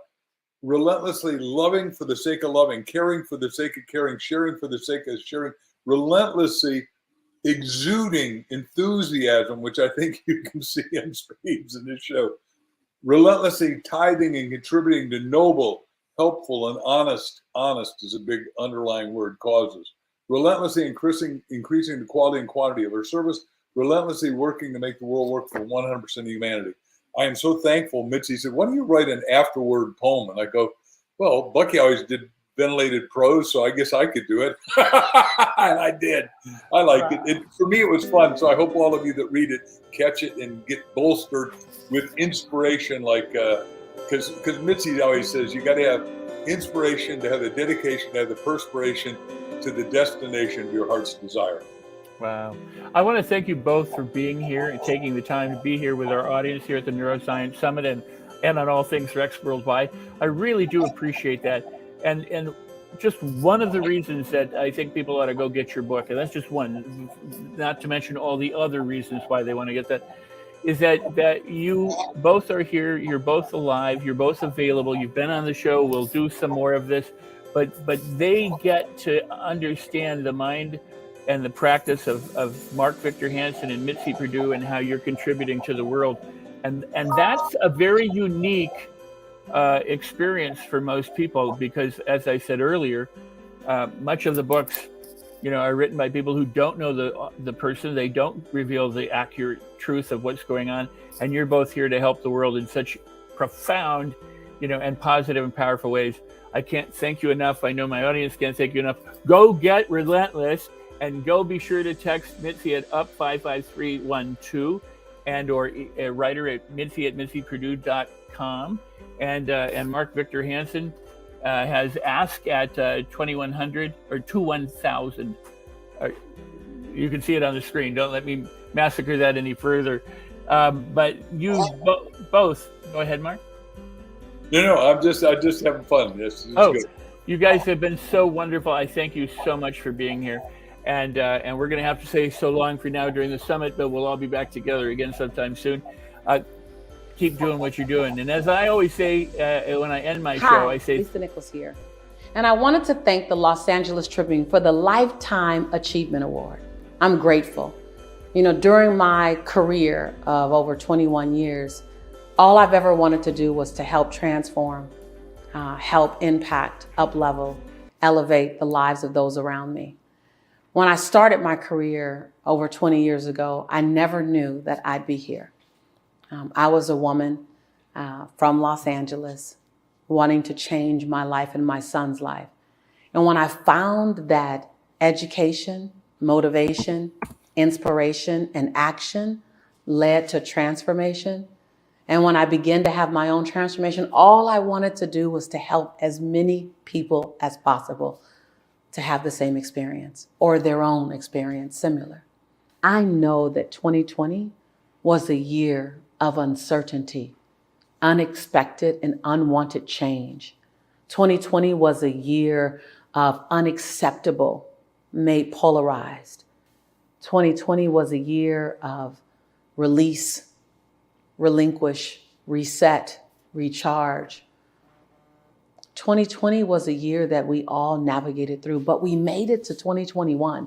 Relentlessly loving for the sake of loving, caring for the sake of caring, sharing for the sake of sharing. Relentlessly exuding enthusiasm, which I think you can see in spades in this show. Relentlessly tithing and contributing to noble, helpful, and honest is a big underlying word, causes. Relentlessly increasing the quality and quantity of our service. Relentlessly working to make the world work for 100% of humanity. I am so thankful. Mitzi said, why don't you write an afterword poem? And I go, well, Bucky always did ventilated prose, so I guess I could do it. And I did. I liked it. For me, it was fun. So I hope all of you that read it catch it and get bolstered with inspiration, like, because Mitzi always says you got to have inspiration, to have the dedication, to have the perspiration to the destination of your heart's desire. Wow. I want to thank you both for being here and taking the time to be here with our audience here at the Neuroscience Summit and on All Things Rex Worldwide. I really do appreciate that. And just one of the reasons that I think people ought to go get your book, and that's just one, not to mention all the other reasons why they want to get that, is that you both are here, you're both alive, you're both available, you've been on the show, we'll do some more of this, but they get to understand the mind and the practice of Mark Victor Hansen and Mitzi Purdue and how you're contributing to the world. And that's a very unique experience for most people, because as I said earlier, much of the books, are written by people who don't know the person. They don't reveal the accurate truth of what's going on. And you're both here to help the world in such profound, and positive and powerful ways. I can't thank you enough. I know my audience can't thank you enough. Go get Relentless, and go be sure to text Mitzi at up55312 and or write her at mitzi@mitzypurdue.com. And Mark Victor Hansen has ask at 2100 or 21000. You can see it on the screen. Don't let me massacre that any further. But you both go ahead, Mark. No, I'm just having fun. It's good. You guys have been so wonderful. I thank you so much for being here. And we're going to have to say so long for now during the summit, but we'll all be back together again sometime soon. Keep doing what you're doing. And as I always say when I end my show, I say... Lisa Nichols here. And I wanted to thank the Los Angeles Tribune for the Lifetime Achievement Award. I'm grateful. During my career of over 21 years, all I've ever wanted to do was to help transform, help impact, up-level, elevate the lives of those around me. When I started my career over 20 years ago, I never knew that I'd be here. I was a woman from Los Angeles, wanting to change my life and my son's life. And when I found that education, motivation, inspiration, and action led to transformation, and when I began to have my own transformation, all I wanted to do was to help as many people as possible to have the same experience or their own experience similar. I know that 2020 was a year of uncertainty, unexpected and unwanted change. 2020 was a year of unacceptable, made polarized. 2020 was a year of release, relinquish, reset, recharge. 2020 was a year that we all navigated through, but we made it to 2021.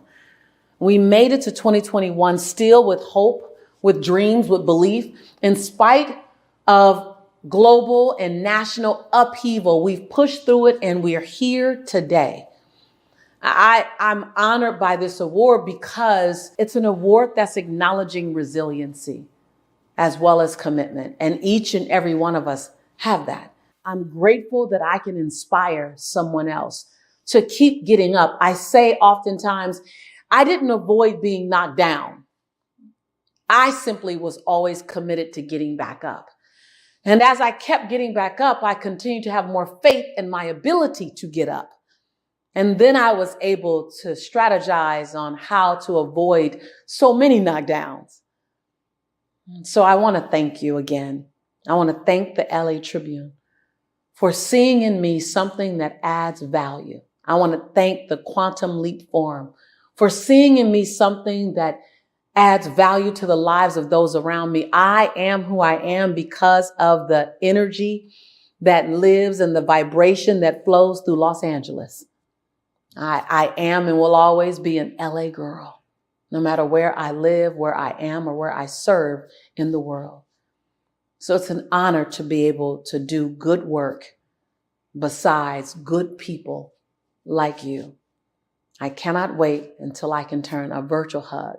We made it to 2021 still with hope, with dreams, with belief. In spite of global and national upheaval, we've pushed through it and we are here today. I'm honored by this award because it's an award that's acknowledging resiliency as well as commitment. And each and every one of us have that. I'm grateful that I can inspire someone else to keep getting up. I say oftentimes, I didn't avoid being knocked down. I simply was always committed to getting back up. And as I kept getting back up, I continued to have more faith in my ability to get up. And then I was able to strategize on how to avoid so many knockdowns. So I want to thank you again. I want to thank the LA Tribune for seeing in me something that adds value. I want to thank the Quantum Leap Forum for seeing in me something that adds value to the lives of those around me. I am who I am because of the energy that lives and the vibration that flows through Los Angeles. I am and will always be an LA girl, no matter where I live, where I am, or where I serve in the world. So it's an honor to be able to do good work besides good people like you. I cannot wait until I can turn a virtual hug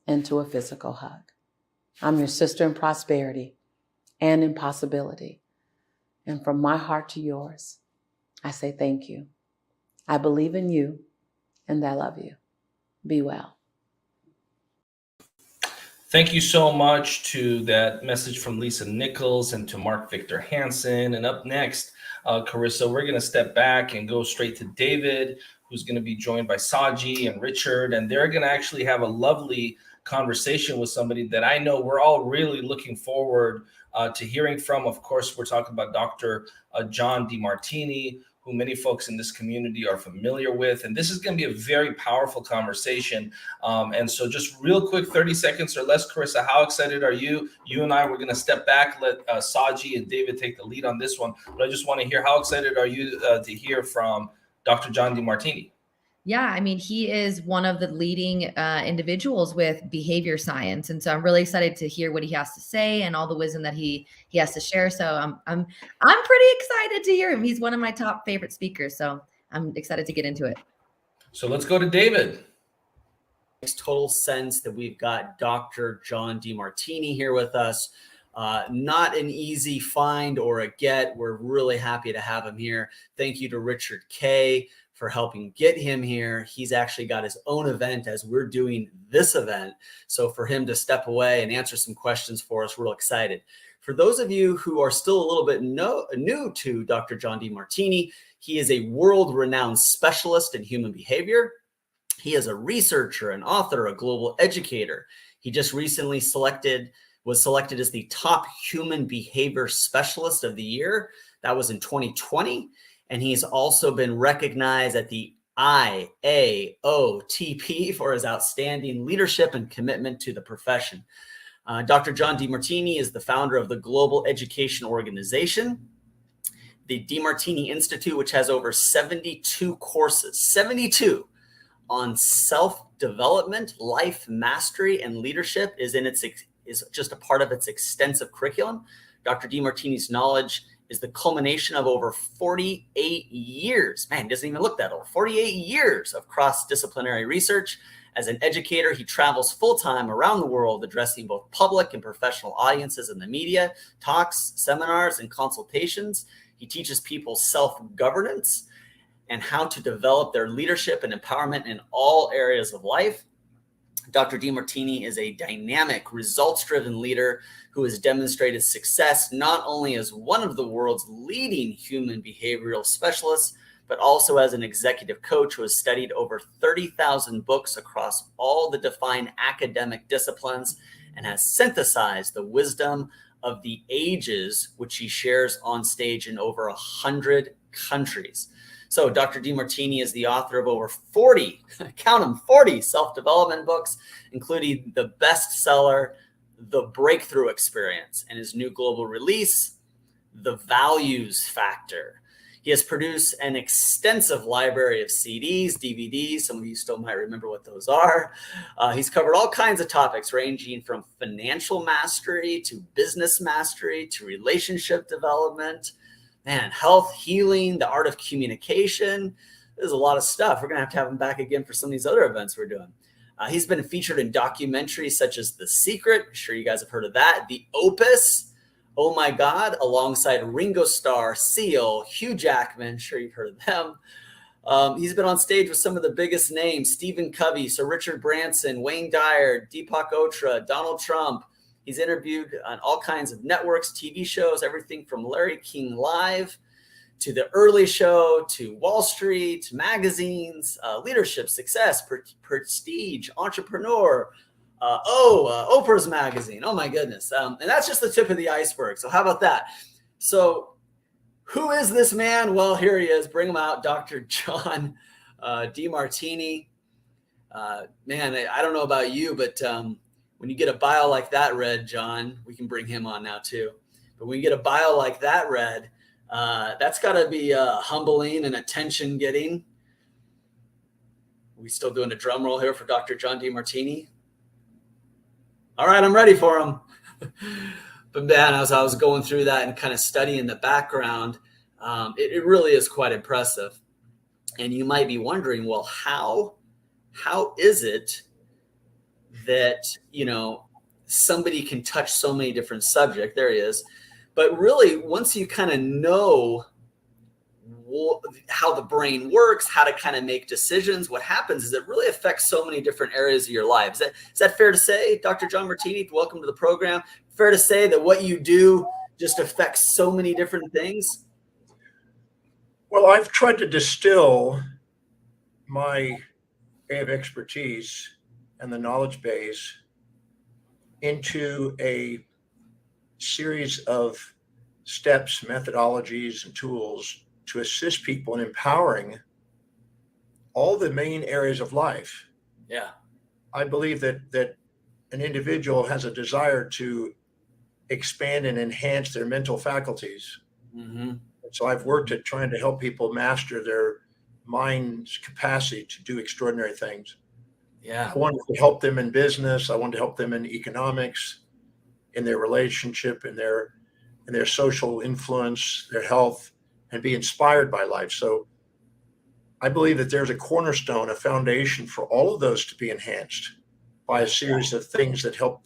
into a physical hug. I'm your sister in prosperity and in possibility. And from my heart to yours, I say thank you. I believe in you and I love you. Be well. Thank you so much to that message from Lisa Nichols and to Mark Victor Hansen. And up next, Carissa, we're going to step back and go straight to David, who's going to be joined by Saji and Richard. And they're going to actually have a lovely conversation with somebody that I know we're all really looking forward to hearing from. Of course, we're talking about Dr. John Demartini, who many folks in this community are familiar with. And this is going to be a very powerful conversation. And so just real quick, 30 seconds or less, Carissa, how excited are you? You and I, we're going to step back, let Saji and David take the lead on this one. But I just want to hear, how excited are you to hear from Dr. John Demartini? Yeah, I mean, he is one of the leading individuals with behavior science. And so I'm really excited to hear what he has to say and all the wisdom that he has to share. So I'm pretty excited to hear him. He's one of my top favorite speakers. So I'm excited to get into it. So let's go to David. It makes total sense that we've got Dr. John Demartini here with us. Not an easy find or a get. We're really happy to have him here. Thank you to Richard K. for helping get him here. He's actually got his own event as we're doing this event. So for him to step away and answer some questions for us, we're real excited. For those of you who are still a little bit new to Dr. John Demartini, he is a world-renowned specialist in human behavior. He is a researcher, an author, a global educator. He just recently was selected as the top human behavior specialist of the year. That was in 2020. And he's also been recognized at the IAOTP for his outstanding leadership and commitment to the profession. Dr. John Demartini is the founder of the Global Education Organization, the Demartini Institute, which has over 72 courses, 72 on self-development, life mastery, and leadership is just a part of its extensive curriculum. Dr. Demartini's knowledge is the culmination of over 48 years. Man, it doesn't even look that old. 48 years of cross-disciplinary research As an educator, he travels full-time around the world, addressing both public and professional audiences in the media, talks, seminars, and consultations. He teaches people self-governance and how to develop their leadership and empowerment in all areas of life. Dr. Demartini is a dynamic, results-driven leader who has demonstrated success not only as one of the world's leading human behavioral specialists, but also as an executive coach who has studied over 30,000 books across all the defined academic disciplines and has synthesized the wisdom of the ages, which he shares on stage in over 100 countries. So Dr. Demartini is the author of over 40, count them, 40 self-development books, including the bestseller, The Breakthrough Experience, and his new global release, The Values Factor. He has produced an extensive library of CDs, DVDs. Some of you still might remember what those are. He's covered all kinds of topics ranging from financial mastery to business mastery to relationship development, man, health, healing, the art of communication. There's a lot of stuff. We're going to have him back again for some of these other events we're doing. He's been featured in documentaries such as The Secret. I'm sure you guys have heard of that. The Opus, Oh My God, alongside Ringo Starr, Seal, Hugh Jackman. I'm sure you've heard of them. He's been on stage with some of the biggest names: Stephen Covey, Sir Richard Branson, Wayne Dyer, Deepak Chopra, Donald Trump. He's interviewed on all kinds of networks, TV shows, everything from Larry King Live to The Early Show to Wall Street, magazines, leadership, success, prestige, entrepreneur, Oprah's magazine. Oh my goodness. And that's just the tip of the iceberg. So how about that? So who is this man? Well, here he is. Bring him out, Dr. John Demartini. Man, I don't know about you, but when you get a bio like that read, John, we can bring him on now too. But when you get a bio like that read, that's got to be humbling and attention getting. Are we still doing a drum roll here for Dr. John Demartini? All right, I'm ready for him. But man, as I was going through that and kind of studying the background, it really is quite impressive. And you might be wondering, well, how is it that, you know, somebody can touch so many different subjects? There he is. But really, once you kind of know how the brain works, how to kind of make decisions, what happens is it really affects so many different areas of your life. Is that fair to say, Dr. John Martini? Welcome to the program. Fair to say that what you do just affects so many different things? Well, I've tried to distill my area of expertise and the knowledge base into a series of steps, methodologies, and tools to assist people in empowering all the main areas of life. Yeah. I believe that an individual has a desire to expand and enhance their mental faculties. Mm-hmm. So I've worked at trying to help people master their mind's capacity to do extraordinary things. Yeah. I wanted to help them in business. I wanted to help them in economics, in their relationship, in their social influence, their health, and be inspired by life. So I believe that there's a cornerstone, a foundation for all of those to be enhanced by a series of things that help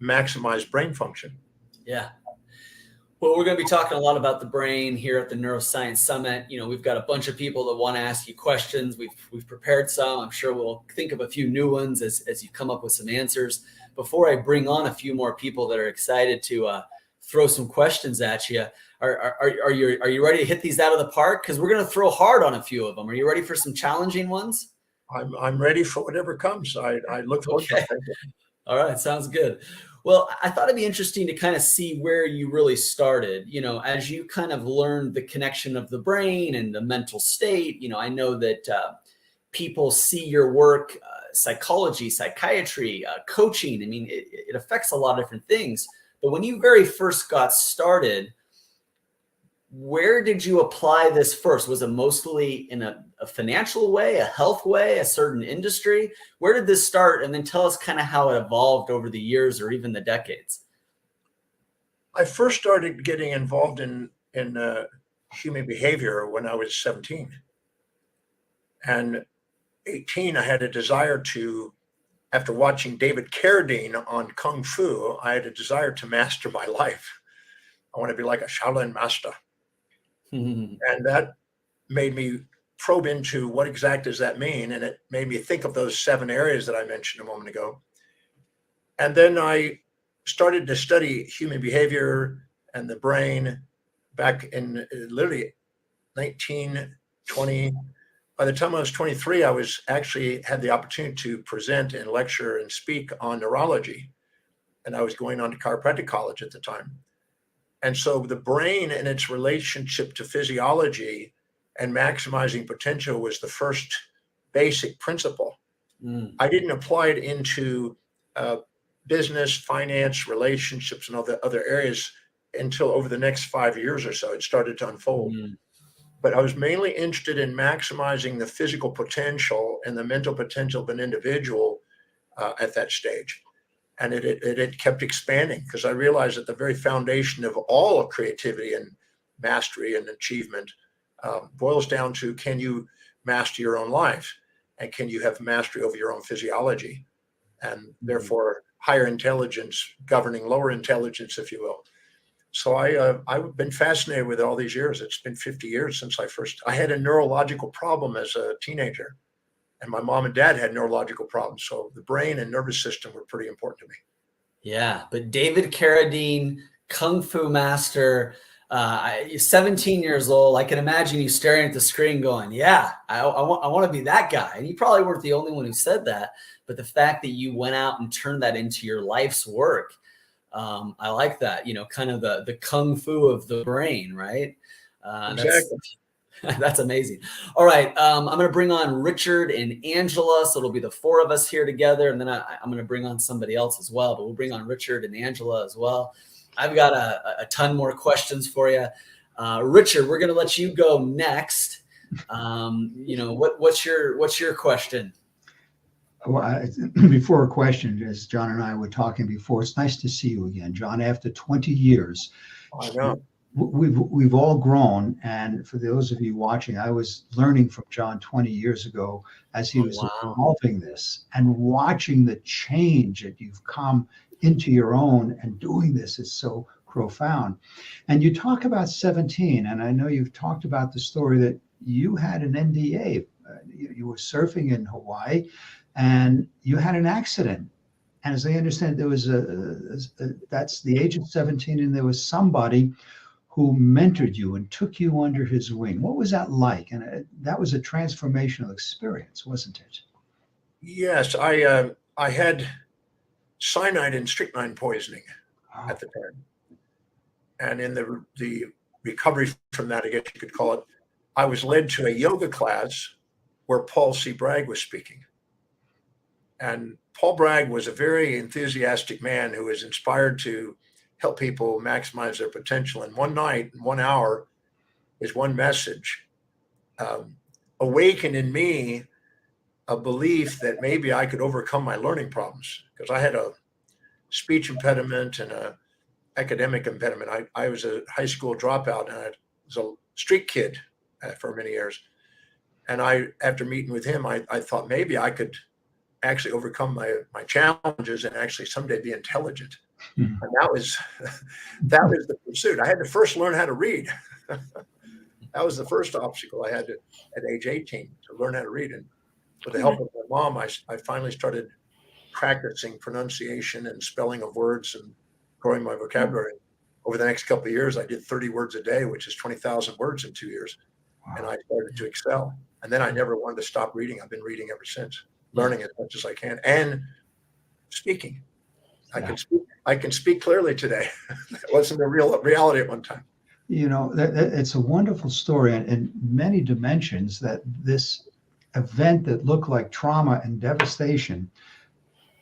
maximize brain function. Yeah. Well, we're going to be talking a lot about the brain here at the Neuroscience Summit. You know, we've got a bunch of people that want to ask you questions. We've prepared some. I'm sure we'll think of a few new ones as you come up with some answers. Before I bring on a few more people that are excited to throw some questions at you, are you ready to hit these out of the park? Because we're going to throw hard on a few of them. Are you ready for some challenging ones? I'm ready for whatever comes. I look forward to it. All right, sounds good. Well, I thought it'd be interesting to kind of see where you really started, you know, as you kind of learned the connection of the brain and the mental state. You know, I know that people see your work, psychology, psychiatry, coaching. I mean, it affects a lot of different things. But when you very first got started, where did you apply this first? Was it mostly in a financial way, a health way, a certain industry? Where did this start? And then tell us kind of how it evolved over the years or even the decades. I first started getting involved in human behavior when I was 17. And 18, I had a desire to after watching David Carradine on Kung Fu, I had a desire to master my life. I want to be like a Shaolin master. And that made me probe into what exactly does that mean. And it made me think of those 7 areas that I mentioned a moment ago. And then I started to study human behavior and the brain back in literally 1920. By the time I was 23, I was actually had the opportunity to present and lecture and speak on neurology. And I was going on to chiropractic college at the time. And so the brain and its relationship to physiology and maximizing potential was the first basic principle. I didn't apply it into business, finance, relationships, and all the other areas until over the next 5 years or so. It started to unfold. But I was mainly interested in maximizing the physical potential and the mental potential of an individual at that stage. And it kept expanding because I realized that the very foundation of all of creativity and mastery and achievement boils down to, can you master your own life? And can you have mastery over your own physiology? And therefore, higher intelligence governing lower intelligence, if you will. So I've been fascinated with it all these years. It's been 50 years since I had a neurological problem as a teenager, and my mom and dad had neurological problems. So the brain and nervous system were pretty important to me. Yeah, but David Carradine, Kung Fu master, 17 years old. I can imagine you staring at the screen going, yeah, I want to be that guy. And you probably weren't the only one who said that, but the fact that you went out and turned that into your life's work, I like that, kind of the Kung Fu of the brain, right? Exactly. That's amazing. All right. I'm going to bring on Richard and Angela. So it'll be the 4 of us here together. And then I'm going to bring on somebody else as well, but we'll bring on Richard and Angela as well. I've got a ton more questions for you. Richard, we're going to let you go next. What's your question? Well, before a question, as John and I were talking before, it's nice to see you again, John. After 20 years, I know we've all grown. And for those of you watching, I was learning from John 20 years ago as he was evolving this, and watching the change that you've come into your own, and doing this is so profound. And you talk about 17, and I know you've talked about the story that you had an NDA. You were surfing in Hawaii, and you had an accident. And as I understand, there was that's the age of 17, and there was somebody who mentored you and took you under his wing. What was that like? And that was a transformational experience, wasn't it? Yes, I had cyanide and strychnine poisoning at the time. And in the recovery from that, I guess you could call it, I was led to a yoga class where Paul C. Bragg was speaking. And Paul Bragg was a very enthusiastic man who was inspired to help people maximize their potential. And one night, 1 hour, his one message awakened in me a belief that maybe I could overcome my learning problems, because I had a speech impediment and a academic impediment. I was a high school dropout, and I was a street kid for many years. And after meeting with him, I thought maybe I could actually overcome my challenges and actually someday be intelligent. And that was the pursuit. I had to first learn how to read. That was the first obstacle I had to, at age 18, to learn how to read. And with the help of my mom, I finally started practicing pronunciation and spelling of words and growing my vocabulary. Over the next couple of years, I did 30 words a day, which is 20,000 words in 2 years. Wow. And I started to excel. And then I never wanted to stop reading. I've been reading ever since, learning as much as I can, and speaking. I can speak clearly today. That wasn't a reality at one time. It's a wonderful story in many dimensions, that this event that looked like trauma and devastation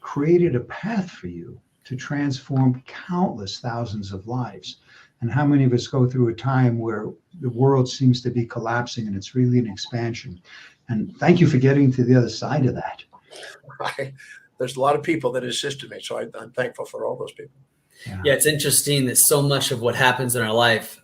created a path for you to transform countless thousands of lives. And how many of us go through a time where the world seems to be collapsing and it's really an expansion? And thank you for getting to the other side of that. There's a lot of people that assisted me, so I'm thankful for all those people. Yeah, it's interesting that so much of what happens in our life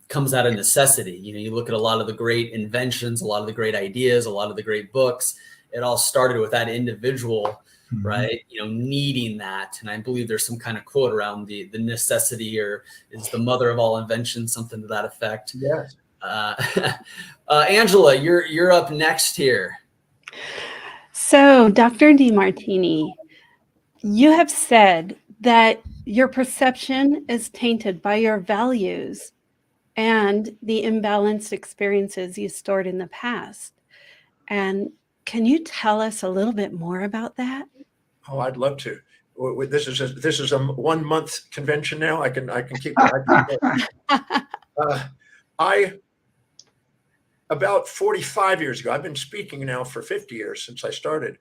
comes out of necessity. You look at a lot of the great inventions, a lot of the great ideas, a lot of the great books. It all started with that individual right? Needing that. And I believe there's some kind of quote around the necessity, or is the mother of all invention, something to that effect. Yes. Angela, you're up next here. So, Dr. Demartini, you have said that your perception is tainted by your values and the imbalanced experiences you stored in the past. And can you tell us a little bit more about that? Oh, I'd love to. This is a 1 month convention now. I can keep. About 45 years ago, I've been speaking now for 50 years since I started.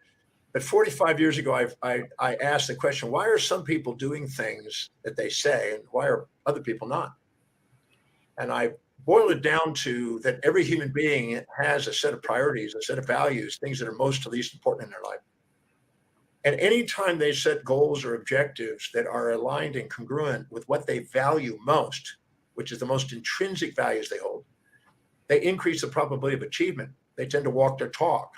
But 45 years ago, I asked the question, why are some people doing things that they say, and why are other people not? And I boil it down to that every human being has a set of priorities, a set of values, things that are most to least important in their life. And anytime they set goals or objectives that are aligned and congruent with what they value most, which is the most intrinsic values they hold, they increase the probability of achievement. They tend to walk their talk.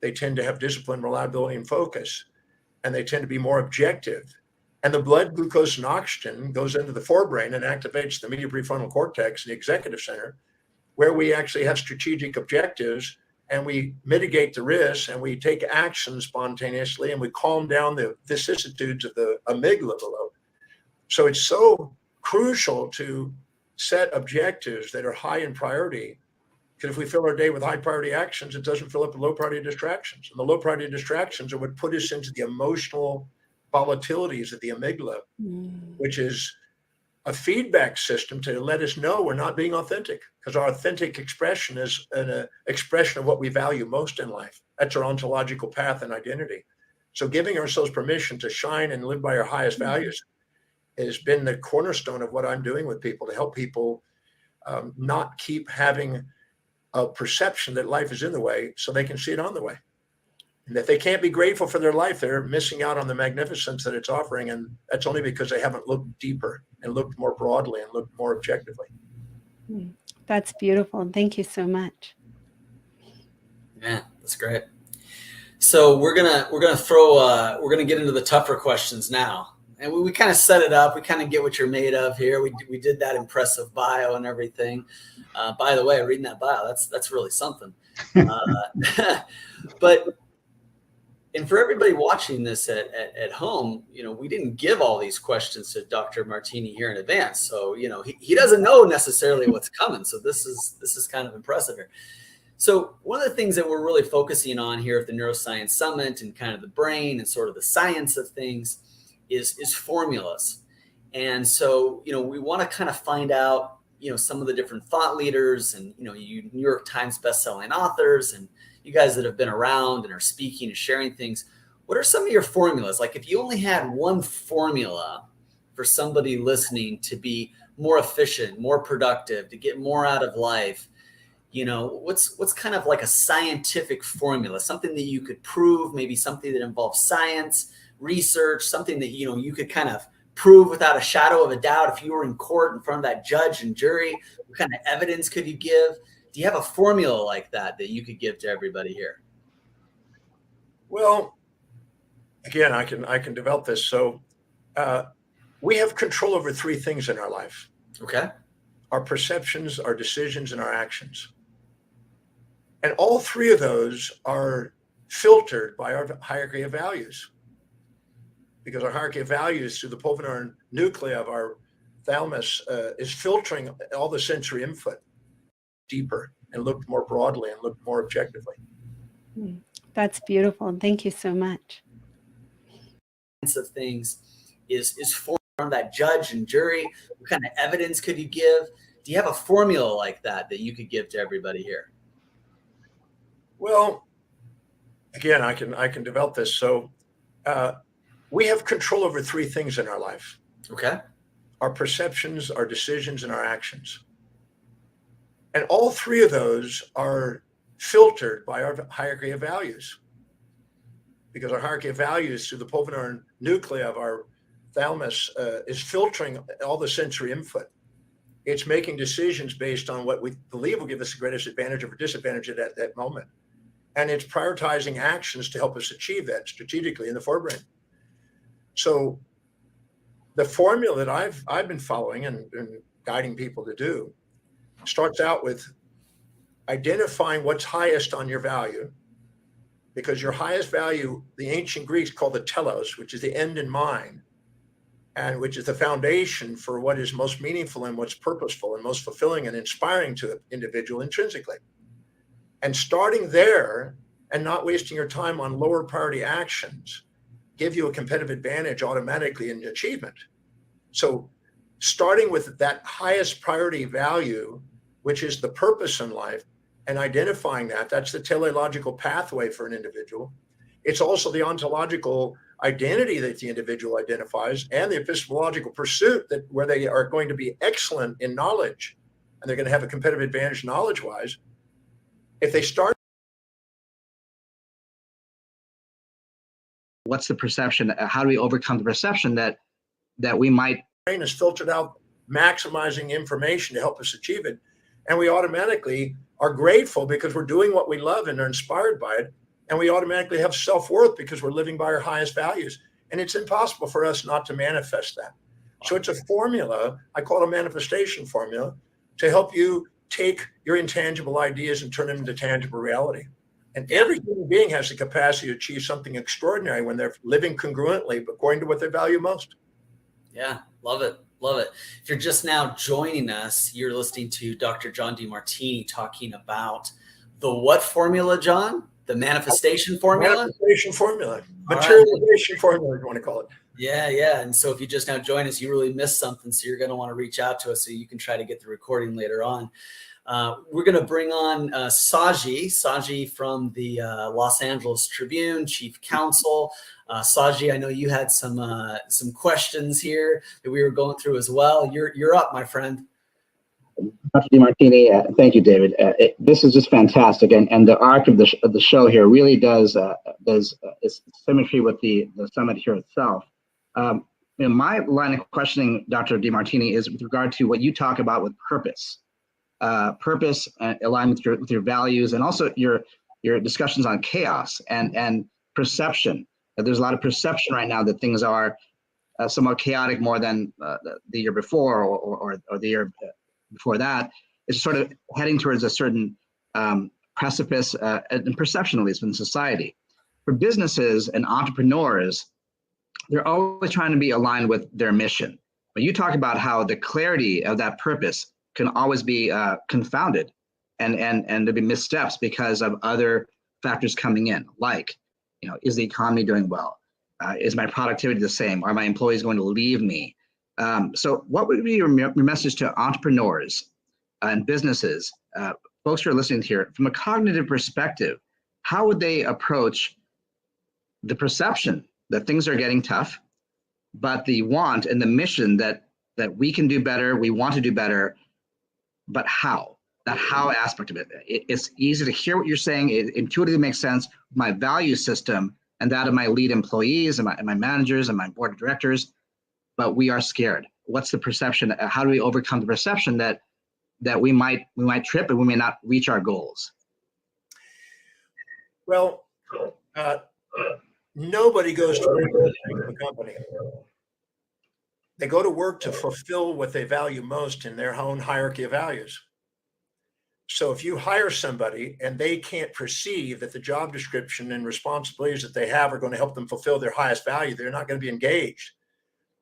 They tend to have discipline, reliability, and focus. And they tend to be more objective. And the blood glucose and oxygen goes into the forebrain and activates the medial prefrontal cortex and the executive center, where we actually have strategic objectives, and we mitigate the risks, and we take action spontaneously, and we calm down the vicissitudes of the amygdala below. So it's so crucial to set objectives that are high in priority, because if we fill our day with high priority actions, it doesn't fill up with low priority distractions. And the low priority distractions are what put us into the emotional volatilities of the amygdala, which is a feedback system to let us know we're not being authentic, because our authentic expression is an expression of what we value most in life. That's our ontological path and identity. So giving ourselves permission to shine and live by our highest values has been the cornerstone of what I'm doing with people, to help people not keep having a perception that life is in the way, so they can see it on the way. And if they can't be grateful for their life, they're missing out on the magnificence that it's offering. And that's only because they haven't looked deeper and looked more broadly and looked more objectively. That's beautiful. Thank you so much. Yeah, that's great. So we're gonna get into the tougher questions now. And we kind of set it up. We kind of get what you're made of here. We did that impressive bio and everything. By the way, reading that bio, that's really something. And for everybody watching this at home, we didn't give all these questions to Dr. Martini here in advance. So, he doesn't know necessarily what's coming. So this is kind of impressive here. So one of the things that we're really focusing on here at the Neuroscience Summit, and kind of the brain and sort of the science of things, is formulas. And so, we want to kind of find out, some of the different thought leaders and, you New York Times bestselling authors and you guys that have been around and are speaking and sharing things. What are some of your formulas? Like, if you only had one formula for somebody listening to be more efficient, more productive, to get more out of life, what's kind of like a scientific formula, something that you could prove, maybe something that involves science, research, something that, you could kind of prove without a shadow of a doubt if you were in court in front of that judge and jury? What kind of evidence could you give? Do you have a formula like that you could give to everybody here? Well, again, I can develop this. So we have control over three things in our life. Okay. Our perceptions, our decisions, and our actions. And all three of those are filtered by our hierarchy of values. Because our hierarchy of values through the pulvinar nuclei of our thalamus is filtering all the sensory input deeper and looked more broadly and looked more objectively. That's beautiful. Thank you so much. Of things is formed from that judge and jury. What kind of evidence could you give? Do you have a formula like that you could give to everybody here? Well, again, I can develop this. So we have control over three things in our life. Okay. Our perceptions, our decisions, and our actions. And all three of those are filtered by our hierarchy of values. Because our hierarchy of values through the pulvinar nuclei of our thalamus is filtering all the sensory input. It's making decisions based on what we believe will give us the greatest advantage or disadvantage at that moment. and it's prioritizing actions to help us achieve that strategically in the forebrain. So the formula that I've been following and guiding people to do starts out with identifying what's highest on your value, because your highest value, the ancient Greeks called the telos, which is the end in mind, and which is the foundation for what is most meaningful and what's purposeful and most fulfilling and inspiring to the individual intrinsically. And starting there and not wasting your time on lower priority actions give you a competitive advantage automatically in achievement. So starting with that highest priority value, which is the purpose in life, and identifying that's the teleological pathway for an individual. It's also the ontological identity that the individual identifies, and the epistemological pursuit where they are going to be excellent in knowledge, and they're going to have a competitive advantage knowledge-wise. If they start, what's the perception? How do we overcome the perception that we might? Brain is filtered out, maximizing information to help us achieve it, and we automatically are grateful because we're doing what we love and are inspired by it, and we automatically have self-worth because we're living by our highest values. And it's impossible for us not to manifest that. So it's a formula, I call it a manifestation formula, to help you take your intangible ideas and turn them into tangible reality. And every human being has the capacity to achieve something extraordinary when they're living congruently, but according to what they value most. Yeah, love it. Love it. If you're just now joining us, you're listening to Dr. John Demartini talking about the what formula, John? The manifestation formula? Manifestation formula. Materialization formula, if you want to call it. Yeah. And so if you just now join us, you really missed something. So you're going to want to reach out to us so you can try to get the recording later on. We're going to bring on Saji from the Los Angeles Tribune, Chief Counsel. Saji, I know you had some questions here that we were going through as well. You're up, my friend. Dr. Demartini, thank you, David. This is just fantastic, and the arc of the show here really does symmetry with the summit here itself. My line of questioning, Dr. Demartini, is with regard to what you talk about with purpose. Purpose aligned with your values, and also your discussions on chaos and perception. There's a lot of perception right now that things are somewhat chaotic more than the year before or the year before that. It's sort of heading towards a certain precipice and perception, at least in society. For businesses and entrepreneurs, they're always trying to be aligned with their mission. But you talk about how the clarity of that purpose can always be confounded and there'll be missteps because of other factors coming in, like, is the economy doing well? Is my productivity the same? Are my employees going to leave me? So what would be your message to entrepreneurs and businesses, folks who are listening here, from a cognitive perspective? How would they approach the perception that things are getting tough, but the want and the mission that we can do better, we want to do better, but how? That how aspect of it. It's easy to hear what you're saying. It intuitively makes sense. My value system and that of my lead employees and my managers and my board of directors, but we are scared. What's the perception? How do we overcome the perception that we might trip and we may not reach our goals? Well, nobody goes to work in a company. They go to work to fulfill what they value most in their own hierarchy of values. So if you hire somebody and they can't perceive that the job description and responsibilities that they have are going to help them fulfill their highest value, they're not going to be engaged.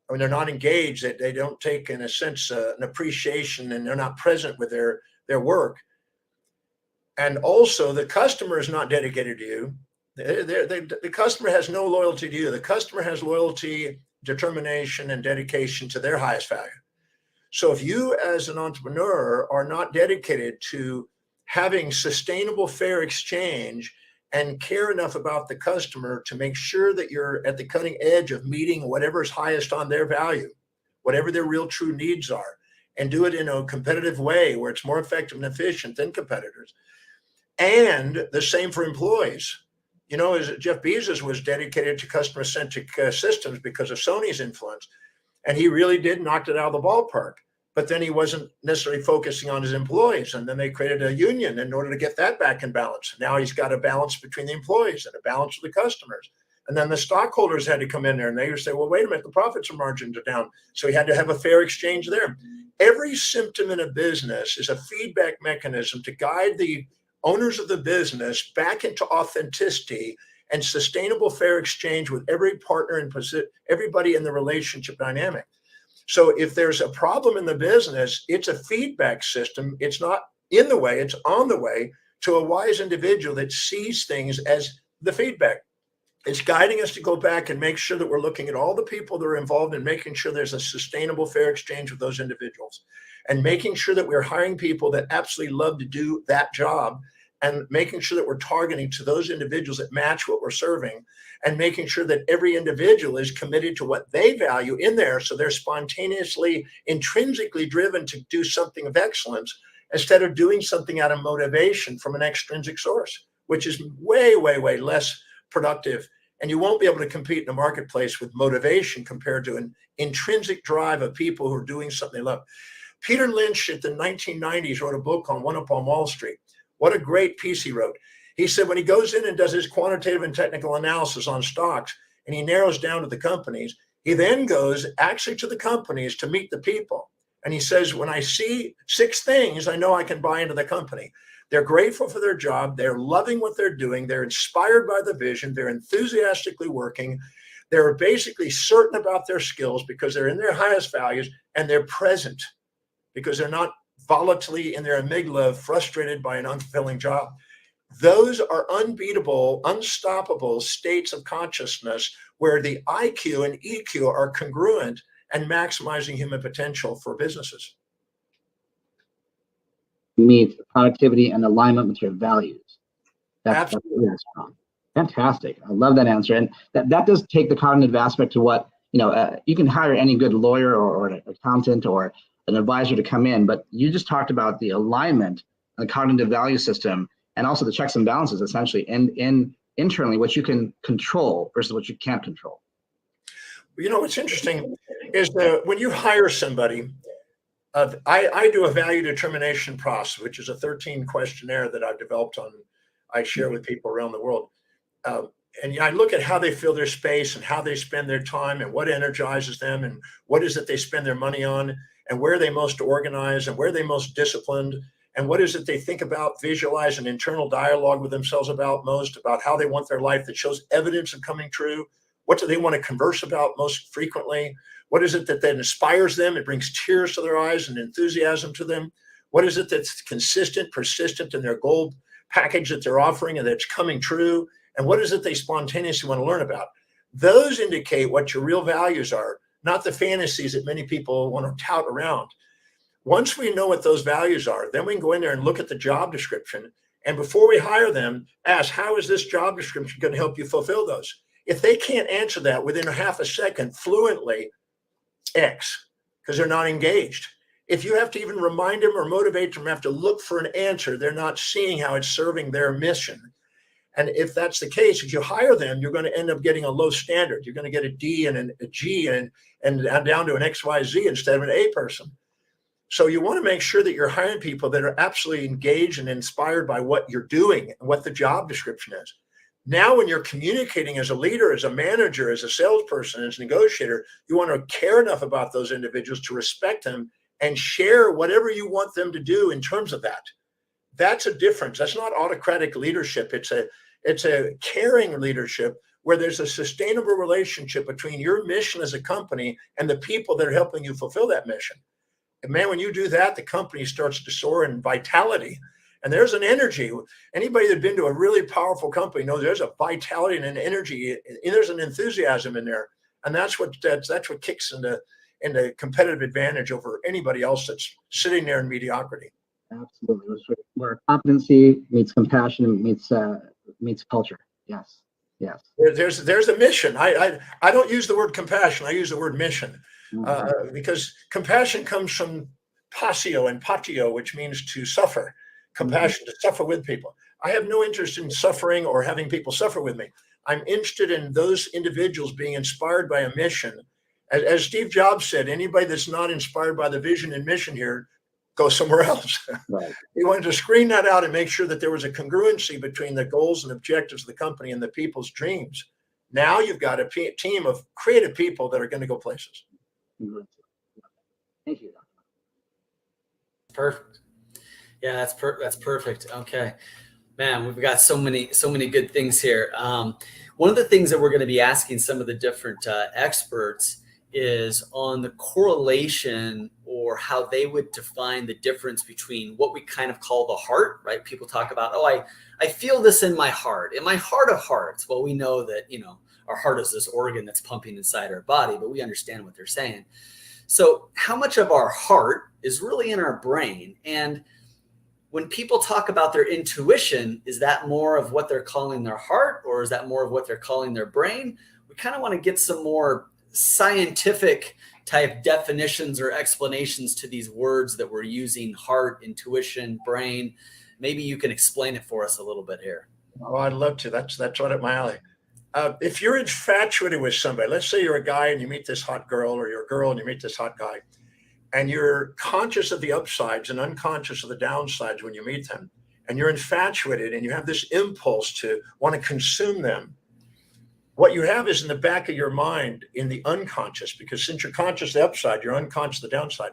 When they're not engaged, they don't take, in a sense, an appreciation, and they're not present with their work. And also, the customer is not dedicated to you. The customer has no loyalty to you. The customer has loyalty, determination, and dedication to their highest value. So if you as an entrepreneur are not dedicated to having sustainable fair exchange and care enough about the customer to make sure that you're at the cutting edge of meeting whatever is highest on their value, whatever their real true needs are, and do it in a competitive way where it's more effective and efficient than competitors. And the same for employees. As Jeff Bezos was dedicated to customer-centric systems because of Sony's influence, and he really did knock it out of the ballpark. but then he wasn't necessarily focusing on his employees. And then they created a union in order to get that back in balance. Now he's got a balance between the employees and a balance with the customers. And then the stockholders had to come in there and they would say, well, wait a minute, the profits and margins are down. So he had to have a fair exchange there. Every symptom in a business is a feedback mechanism to guide the owners of the business back into authenticity and sustainable fair exchange with every partner and everybody in the relationship dynamic. So if there's a problem in the business, it's a feedback system. It's not in the way, it's on the way to a wise individual that sees things as the feedback. It's guiding us to go back and make sure that we're looking at all the people that are involved in making sure there's a sustainable fair exchange with those individuals, and making sure that we're hiring people that absolutely love to do that job, and making sure that we're targeting to those individuals that match what we're serving, and making sure that every individual is committed to what they value in there. So they're spontaneously, intrinsically driven to do something of excellence instead of doing something out of motivation from an extrinsic source, which is way, way, way less productive. And you won't be able to compete in the marketplace with motivation compared to an intrinsic drive of people who are doing something they love. Peter Lynch at the 1990s wrote a book on One Up on Wall Street. What a great piece he wrote. He said when he goes in and does his quantitative and technical analysis on stocks and he narrows down to the companies, he then goes actually to the companies to meet the people. And he says, when I see 6 things, I know I can buy into the company. They're grateful for their job. They're loving what they're doing. They're inspired by the vision. They're enthusiastically working. They're basically certain about their skills because they're in their highest values, and they're present because they're not volatilely in their amygdala, frustrated by an unfulfilling job. Those are unbeatable, unstoppable states of consciousness where the IQ and EQ are congruent and maximizing human potential for businesses. Meets productivity and alignment with your values. That's really strong. Fantastic. I love that answer. And that does take the cognitive aspect to what, you can hire any good lawyer or an accountant or an advisor to come in, but you just talked about the alignment, the cognitive value system, and also the checks and balances essentially in internally, what you can control versus what you can't control. What's interesting is that when you hire somebody, I do a value determination process, which is a 13 questionnaire that I've developed I share with people around the world. And I look at how they fill their space and how they spend their time and what energizes them and what is it they spend their money on and where are they most organized and where are they most disciplined and what is it they think about, visualize, an internal dialogue with themselves about most, about how they want their life that shows evidence of coming true. What do they want to converse about most frequently? What is it that inspires them? It brings tears to their eyes and enthusiasm to them. What is it that's consistent, persistent in their goal package that they're offering and that's coming true? And what is it they spontaneously want to learn about? Those indicate what your real values are, not the fantasies that many people want to tout around. Once we know what those values are, then we can go in there and look at the job description. And before we hire them, ask, how is this job description going to help you fulfill those? If they can't answer that within a half a second fluently, X, because they're not engaged. If you have to even remind them or motivate them, have to look for an answer, they're not seeing how it's serving their mission. And if that's the case, if you hire them, you're going to end up getting a low standard. You're going to get a D and a G and down to an XYZ instead of an A person. So you want to make sure that you're hiring people that are absolutely engaged and inspired by what you're doing and what the job description is. Now, when you're communicating as a leader, as a manager, as a salesperson, as a negotiator, you want to care enough about those individuals to respect them and share whatever you want them to do in terms of that. That's a difference. That's not autocratic leadership. It's a caring leadership where there's a sustainable relationship between your mission as a company and the people that are helping you fulfill that mission. And man, when you do that, the company starts to soar in vitality. And there's an energy. Anybody that's been to a really powerful company knows there's a vitality and an energy, and there's an enthusiasm in there. And that's what kicks into competitive advantage over anybody else that's sitting there in mediocrity. Absolutely. Where competency meets compassion meets culture. Yes. Yes. There's a mission. I don't use the word compassion. I use the word mission because compassion comes from passio and patio, which means to suffer. Compassion, to suffer with people. I have no interest in suffering or having people suffer with me. I'm interested in those individuals being inspired by a mission As Steve Jobs said, anybody that's not inspired by the vision and mission here, go somewhere else. Right. He wanted to screen that out and make sure that there was a congruency between the goals and objectives of the company and the people's dreams. Now you've got a team of creative people that are going to go places. Thank you. Perfect. Yeah, that's perfect. Okay, man, we've got so many good things here. One of the things that we're going to be asking some of the different experts is on the correlation or how they would define the difference between what we kind of call the heart, right? People talk about, oh, I feel this in my heart, in my heart of hearts. Well, we know that, our heart is this organ that's pumping inside our body, but we understand what they're saying. So how much of our heart is really in our brain? And when people talk about their intuition, is that more of what they're calling their heart, or is that more of what they're calling their brain? We kind of want to get some more scientific type definitions or explanations to these words that we're using: heart, intuition, brain. Maybe you can explain it for us a little bit here. Oh, I'd love to. That's right up my alley. If you're infatuated with somebody, let's say you're a guy and you meet this hot girl, or you're a girl and you meet this hot guy, and you're conscious of the upsides and unconscious of the downsides when you meet them, and you're infatuated and you have this impulse to want to consume them, what you have is in the back of your mind, in the unconscious, because since you're conscious of the upside, you're unconscious of the downside.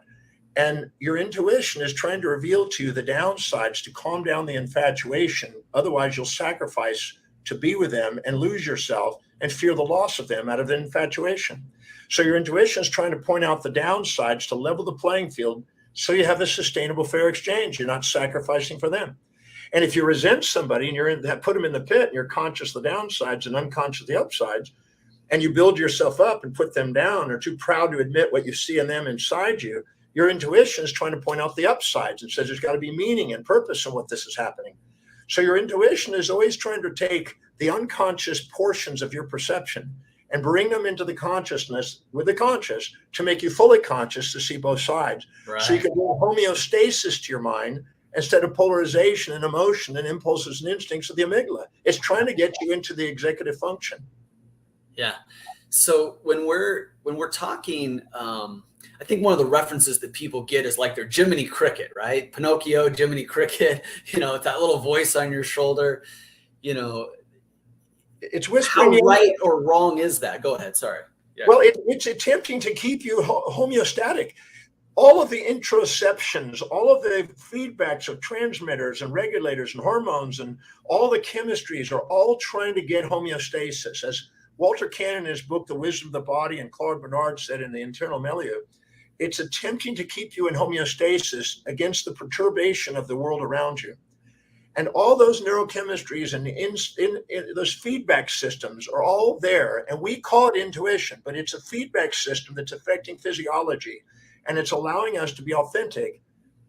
And your intuition is trying to reveal to you the downsides to calm down the infatuation. Otherwise, you'll sacrifice to be with them and lose yourself and fear the loss of them out of the infatuation. So your intuition is trying to point out the downsides to level the playing field so you have a sustainable, fair exchange. You're not sacrificing for them. And if you resent somebody and you're in that, put them in the pit, and you're conscious of the downsides and unconscious of the upsides, and you build yourself up and put them down, or too proud to admit what you see in them inside you, your intuition is trying to point out the upsides and says there's got to be meaning and purpose in what this is happening. So your intuition is always trying to take the unconscious portions of your perception and bring them into the consciousness with the conscious to make you fully conscious to see both sides. Right. So you can bring homeostasis to your mind instead of polarization and emotion and impulses and instincts of the amygdala. It's trying to get you into the executive function. Yeah. So when we're talking, I think one of the references that people get is like their Jiminy Cricket, right? Pinocchio, Jiminy Cricket, it's that little voice on your shoulder, It's whispering. How right or wrong is that? Go ahead. Sorry. Yeah. Well, it's attempting to keep you homeostatic. All of the interoceptions, all of the feedbacks of transmitters and regulators and hormones and all the chemistries are all trying to get homeostasis. As Walter Cannon in his book, The Wisdom of the Body, and Claude Bernard said in The Internal Milieu, it's attempting to keep you in homeostasis against the perturbation of the world around you. And all those neurochemistries and in those feedback systems are all there. And we call it intuition, but it's a feedback system that's affecting physiology, and it's allowing us to be authentic.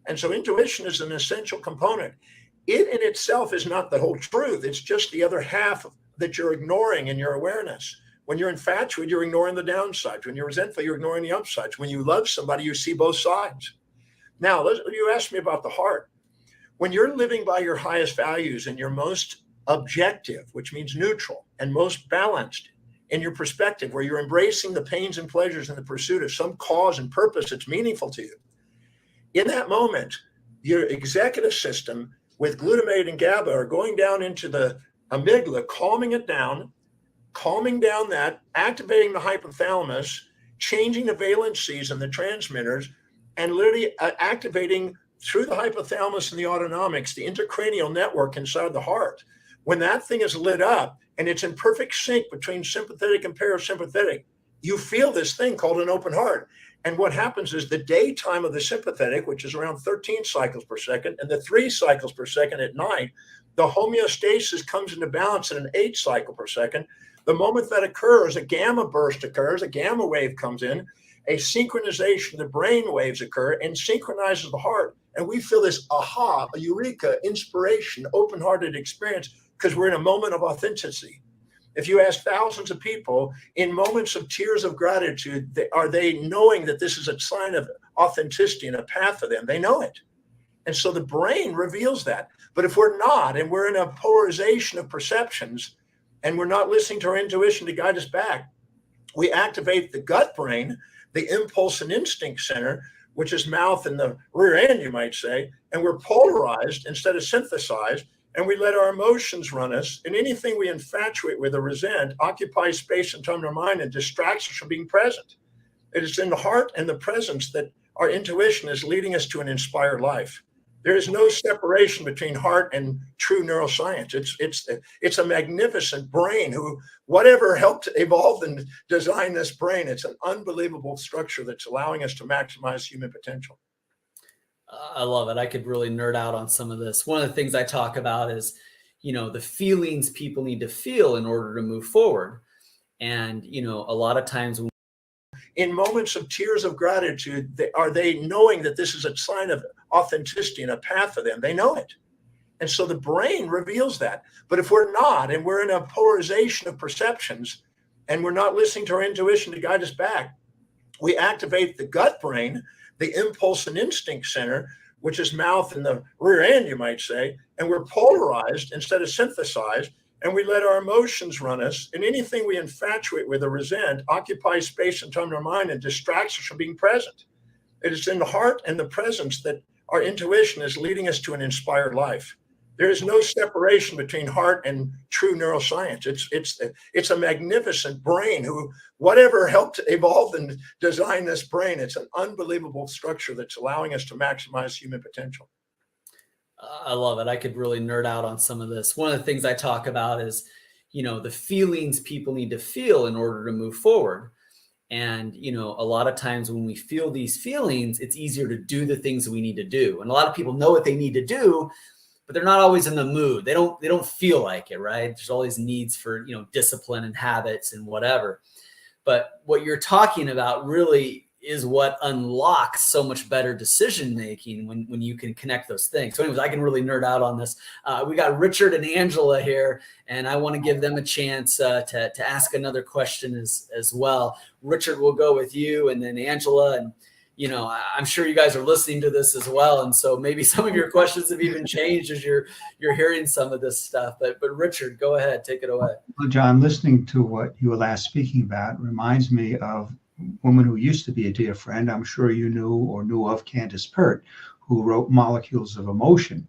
And so intuition is an essential component. It in itself is not the whole truth. It's just the other half that you're ignoring in your awareness. When you're infatuated, you're ignoring the downsides. When you're resentful, you're ignoring the upsides. When you love somebody, you see both sides. Now, you asked me about the heart. When you're living by your highest values and you're most objective, which means neutral, and most balanced in your perspective, where you're embracing the pains and pleasures in the pursuit of some cause and purpose that's meaningful to you, in that moment, your executive system with glutamate and GABA are going down into the amygdala, calming down that, activating the hypothalamus, changing the valencies and the transmitters, and literally activating through the hypothalamus and the autonomics, the intracranial network inside the heart. When that thing is lit up and it's in perfect sync between sympathetic and parasympathetic, you feel this thing called an open heart. And what happens is the daytime of the sympathetic, which is around 13 cycles per second, and the 3 cycles per second at night, the homeostasis comes into balance at an 8 cycle per second. The moment that occurs, a gamma burst occurs, a gamma wave comes in, a synchronization of the brain waves occur and synchronizes the heart. And we feel this aha, a eureka, inspiration, open-hearted experience because we're in a moment of authenticity. If you ask thousands of people in moments of tears of gratitude, are they knowing that this is a sign of authenticity and a path for them? They know it. And so the brain reveals that. But if we're not, and we're in a polarization of perceptions, and we're not listening to our intuition to guide us back, we activate the gut brain, the impulse and instinct center, which is mouth and the rear end, you might say, and we're polarized instead of synthesized, and we let our emotions run us, and anything we infatuate with or resent occupies space and time in our mind and distracts us from being present. It is in the heart and the presence that our intuition is leading us to an inspired life. There is no separation between heart and true neuroscience. It's a magnificent brain who, whatever helped evolve and design this brain, it's an unbelievable structure that's allowing us to maximize human potential. I love it. I could really nerd out on some of this. One of the things I talk about is, the feelings people need to feel in order to move forward. And, a lot of times when in moments of tears of gratitude, are they knowing that this is a sign of authenticity and a path for them? They know it. And so the brain reveals that. But if we're not, and we're in a polarization of perceptions, and we're not listening to our intuition to guide us back, we activate the gut brain, the impulse and instinct center, which is mouth and the rear end, you might say, and we're polarized instead of synthesized, and we let our emotions run us, and anything we infatuate with or resent occupies space and time in our mind and distracts us from being present. It is in the heart and the presence that our intuition is leading us to an inspired life. There is no separation between heart and true neuroscience. It's a magnificent brain who, whatever helped evolve and design this brain, it's an unbelievable structure that's allowing us to maximize human potential. I love it. I could really nerd out on some of this. One of the things I talk about is, the feelings people need to feel in order to move forward. And, a lot of times when we feel these feelings, it's easier to do the things that we need to do. And a lot of people know what they need to do, but they're not always in the mood. They don't feel like it, right? There's always needs for, discipline and habits and whatever. But what you're talking about really is what unlocks so much better decision making when you can connect those things. So anyways, I can really nerd out on this. We got Richard and Angela here, and I want to give them a chance to ask another question as well. Richard, we'll go with you, and then Angela, and I'm sure you guys are listening to this as well, and so maybe some of your questions have even changed as you're hearing some of this stuff. But Richard, go ahead, take it away. Well, John, listening to what you were last speaking about reminds me of a woman who used to be a dear friend. I'm sure you knew of Candace Pert, who wrote Molecules of Emotion.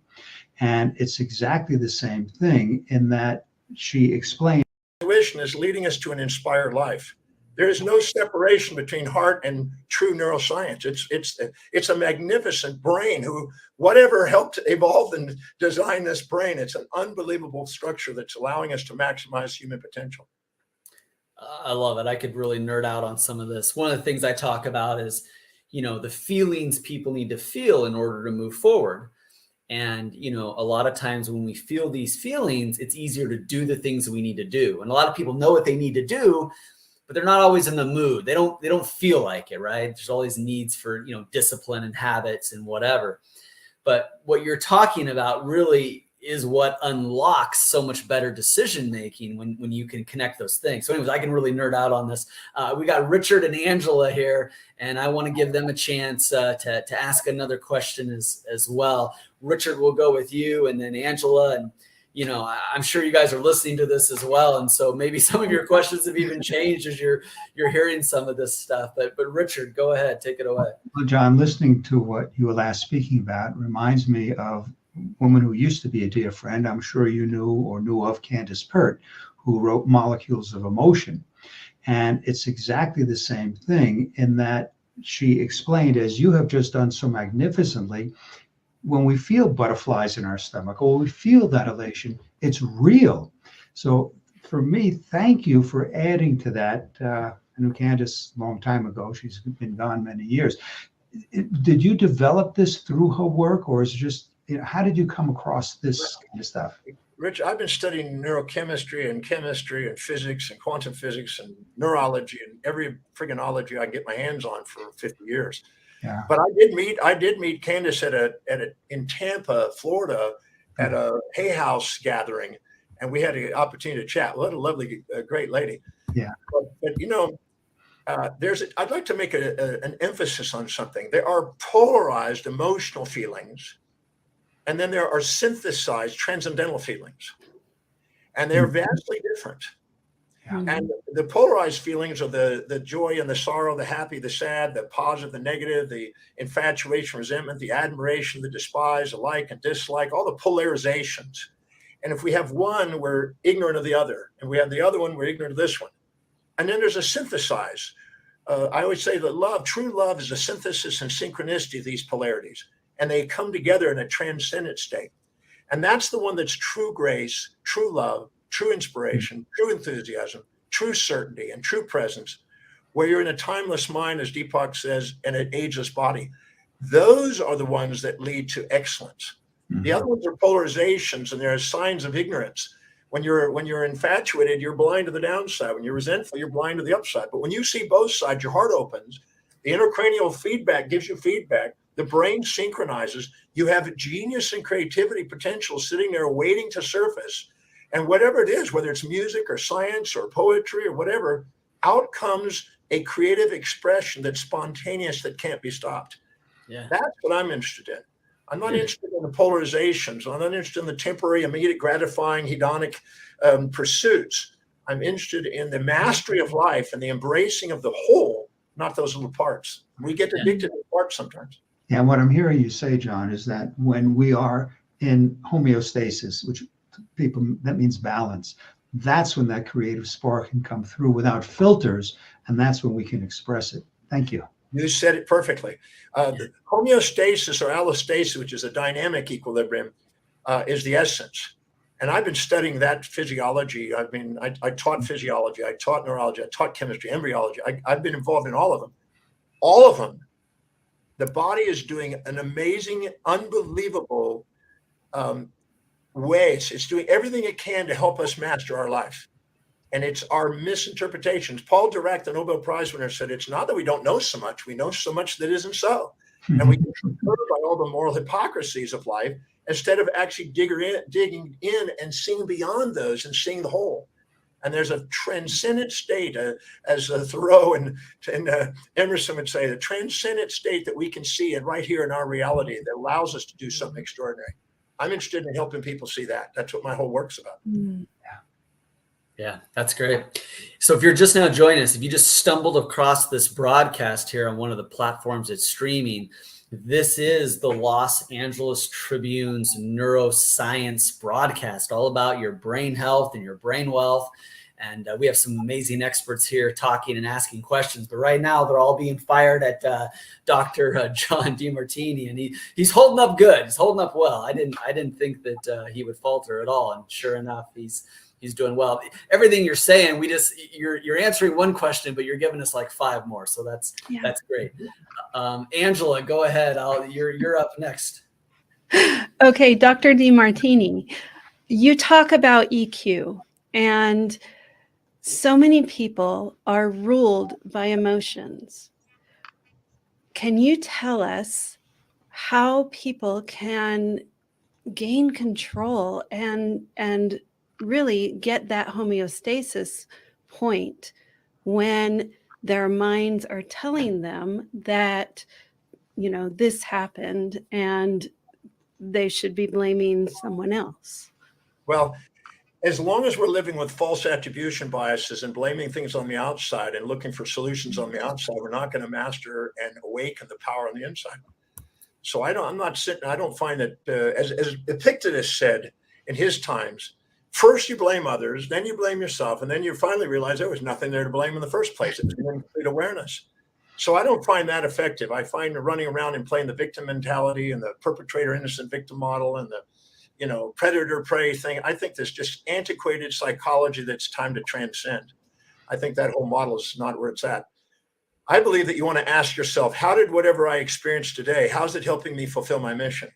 And it's exactly the same thing in that she explained. Intuition is leading us to an inspired life. There is no separation between heart and true neuroscience. It's a magnificent brain who, whatever helped evolve and design this brain, it's an unbelievable structure that's allowing us to maximize human potential. I love it. I could really nerd out on some of this. One of the things I talk about is, the feelings people need to feel in order to move forward. And, a lot of times when we feel these feelings, it's easier to do the things that we need to do. And a lot of people know what they need to do, but they're not always in the mood. They don't feel like it, right? There's always needs for, discipline and habits and whatever. But what you're talking about really is what unlocks so much better decision making when you can connect those things. So anyways, I can really nerd out on this. We got Richard and Angela here, and I want to give them a chance to ask another question as well. Richard, we'll go with you, and then Angela, and I'm sure you guys are listening to this as well, and so maybe some of your questions have even changed as you're hearing some of this stuff. But Richard, go ahead, take it away. Well, John, listening to what you were last speaking about reminds me of a woman who used to be a dear friend. I'm sure you knew of Candace Pert, who wrote Molecules of Emotion. And it's exactly the same thing in that she explained, as you have just done so magnificently, when we feel butterflies in our stomach or we feel that elation, it's real. So for me, thank you for adding to that. I knew Candace a long time ago. She's been gone many years. Did you develop this through her work, or is it just, how did you come across this kind of stuff? Rich, I've been studying neurochemistry and chemistry and physics and quantum physics and neurology and every friggin' ology I can get my hands on for 50 years. Yeah. But I did meet Candace in Tampa, Florida, at a Hay House gathering, and we had an opportunity to chat. What a lovely, great lady. Yeah. But I'd like to make an emphasis on something. There are polarized emotional feelings, and then there are synthesized transcendental feelings, and they're vastly different. And the polarized feelings are the joy and the sorrow, the happy, the sad, the positive, the negative, the infatuation, resentment, the admiration, the despise, the like and dislike, all the polarizations. And if we have one, we're ignorant of the other. And we have the other one, we're ignorant of this one. And then there's a synthesize. I always say that true love is a synthesis and synchronicity of these polarities. And they come together in a transcendent state. And that's the one that's true grace, true love, true inspiration, true enthusiasm, true certainty, and true presence, where you're in a timeless mind, as Deepak says, and an ageless body. Those are the ones that lead to excellence. The other ones are polarizations, and there are signs of ignorance. When you're infatuated, you're blind to the downside. When you're resentful, you're blind to the upside. But when you see both sides, your heart opens. The intracranial feedback gives you feedback. The brain synchronizes. You have genius and creativity potential sitting there waiting to surface. And whatever it is, whether it's music or science or poetry or whatever, out comes a creative expression that's spontaneous, that can't be stopped. Yeah. That's what I'm interested in. I'm not interested in the polarizations. I'm not interested in the temporary, immediate, gratifying, hedonic pursuits. I'm interested in the mastery of life and the embracing of the whole, not those little parts. We get addicted to parts sometimes. And what I'm hearing you say, John, is that when we are in homeostasis, which that means balance, that's when that creative spark can come through without filters, and that's when we can express it. Thank you. You said it perfectly. The homeostasis or allostasis, which is a dynamic equilibrium, is the essence. And I've been studying that physiology. I taught physiology, I taught neurology, I taught chemistry, embryology. I've been involved in all of them. All of them. The body is doing an amazing, unbelievable ways. It's doing everything it can to help us master our life. And it's our misinterpretations. Paul Dirac, the Nobel Prize winner, said, it's not that we don't know so much. We know so much that isn't so. And we get hurt by all the moral hypocrisies of life instead of actually digging in and seeing beyond those and seeing the whole. And there's a transcendent state, as Thoreau and Emerson would say, the transcendent state that we can see and right here in our reality that allows us to do something extraordinary. I'm interested in helping people see that. That's what my whole work's about. Yeah, that's great. So if you're just now joining us, if you just stumbled across this broadcast here on one of the platforms it's streaming, this is the Los Angeles Tribune's neuroscience broadcast, all about your brain health and your brain wealth. And we have some amazing experts here talking and asking questions. But right now, they're all being fired at Dr. John Demartini, and he's holding up good. He's holding up well. I didn't think that he would falter at all, and sure enough, he's doing well. Everything you're saying, you're answering one question, but you're giving us like 5 more. So that's great. Angela, go ahead. You're up next. Okay, Dr. Demartini, you talk about EQ, and so many people are ruled by emotions. Can you tell us how people can gain control and really get that homeostasis point when their minds are telling them that, this happened and they should be blaming someone else? Well, as long as we're living with false attribution biases and blaming things on the outside and looking for solutions on the outside, we're not going to master and awaken the power on the inside. So I don't find that, as Epictetus said in his times, first you blame others, then you blame yourself, and then you finally realize there was nothing there to blame in the first place. It was incomplete awareness. So I don't find that effective. I find running around and playing the victim mentality and the perpetrator innocent victim model and the predator prey thing. I think there's just antiquated psychology that's time to transcend. I think that whole model is not where it's at. I believe that you want to ask yourself, how did whatever I experienced today, how's it helping me fulfill my mission?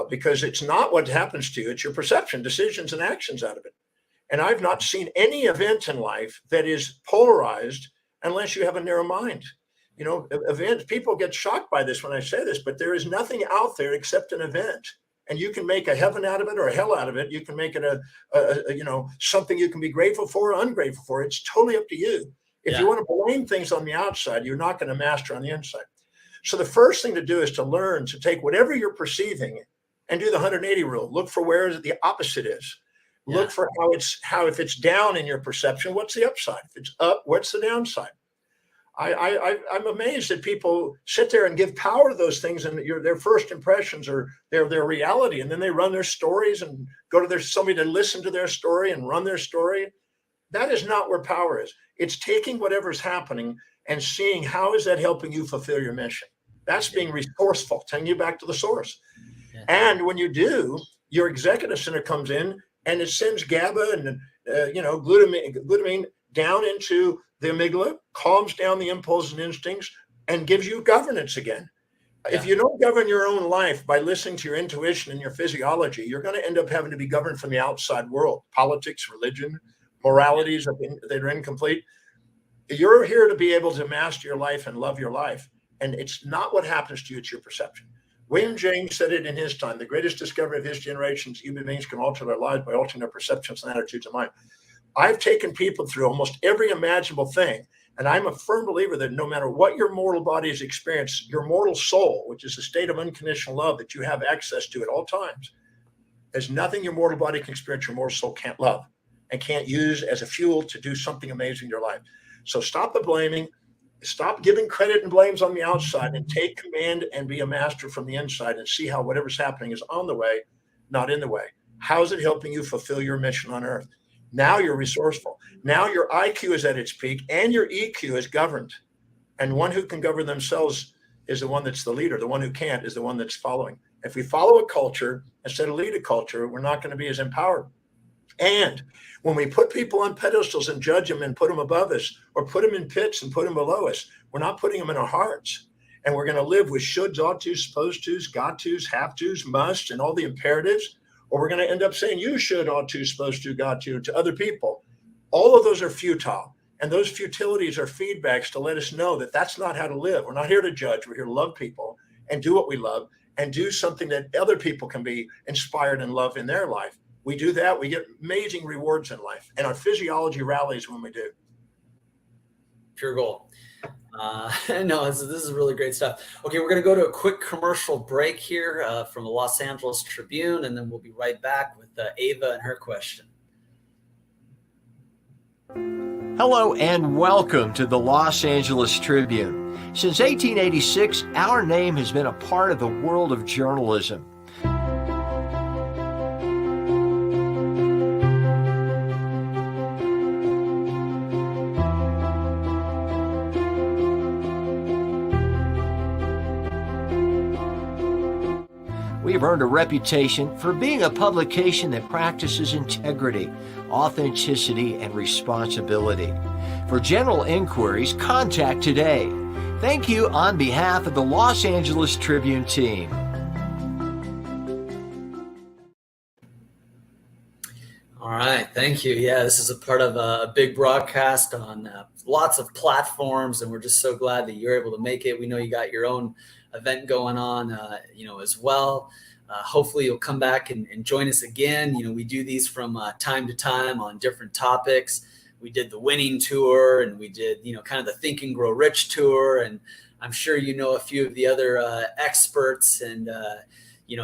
Because it's not what happens to you, it's your perception, decisions, and actions out of it. And I've not seen any event in life that is polarized unless you have a narrow mind. Events, people get shocked by this when I say this, but there is nothing out there except an event. And you can make a heaven out of it or a hell out of it. You can make it something you can be grateful for or ungrateful for. It's totally up to you. If you want to blame things on the outside, you're not going to master on the inside. So the first thing to do is to learn to take whatever you're perceiving and do the 180 rule. Look for where the opposite is. Look for if it's down in your perception, what's the upside? If it's up, what's the downside? I'm amazed that people sit there and give power to those things, and their first impressions are their reality, and then they run their stories and go to somebody to listen to their story and run their story. That is not where power is. It's taking whatever's happening and seeing how is that helping you fulfill your mission. That's being resourceful, taking you back to the source. Yeah. And when you do, your executive center comes in and it sends GABA and glutamine down into the amygdala, calms down the impulses and instincts, and gives you governance again. Yeah. If you don't govern your own life by listening to your intuition and your physiology, you're going to end up having to be governed from the outside world, politics, religion, moralities that are incomplete. You're here to be able to master your life and love your life. And it's not what happens to you, it's your perception. William James said it in his time, the greatest discovery of his generation is human beings can alter their lives by altering their perceptions and attitudes of mind. I've taken people through almost every imaginable thing. And I'm a firm believer that no matter what your mortal body has experienced, your mortal soul, which is a state of unconditional love that you have access to at all times, there's nothing your mortal body can experience your mortal soul can't love and can't use as a fuel to do something amazing in your life. So stop the blaming, stop giving credit and blames on the outside, and take command and be a master from the inside and see how whatever's happening is on the way, not in the way. How is it helping you fulfill your mission on earth? Now you're resourceful. Now your IQ is at its peak and your EQ is governed. And one who can govern themselves is the one that's the leader. The one who can't is the one that's following. If we follow a culture instead of lead a culture, we're not going to be as empowered. And when we put people on pedestals and judge them and put them above us, or put them in pits and put them below us, we're not putting them in our hearts. And we're going to live with shoulds, ought tos, supposed tos, got tos, have tos, must, and all the imperatives. Or we're going to end up saying you should, ought to, supposed to, got to other people. All of those are futile. And those futilities are feedbacks to let us know that that's not how to live. We're not here to judge. We're here to love people and do what we love and do something that other people can be inspired and love in their life. We do that, we get amazing rewards in life. And our physiology rallies when we do. Pure gold. No, this is really great stuff. Okay, we're going to go to a quick commercial break here from the Los Angeles Tribune, and then we'll be right back with Ava and her question. Hello and welcome to the Los Angeles Tribune. Since 1886, our name has been a part of the world of journalism. We have earned a reputation for being a publication that practices integrity, authenticity, and responsibility. For general inquiries, contact today. Thank you on behalf of the Los Angeles Tribune team. All right, thank you. Yeah, this is a part of a big broadcast on lots of platforms, and we're just so glad that you're able to make it. We know you got your own event going on, as well. Hopefully you'll come back and join us again. We do these from time to time on different topics. We did the winning tour, and we did, kind of the Think and Grow Rich tour. And I'm sure a few of the other experts and,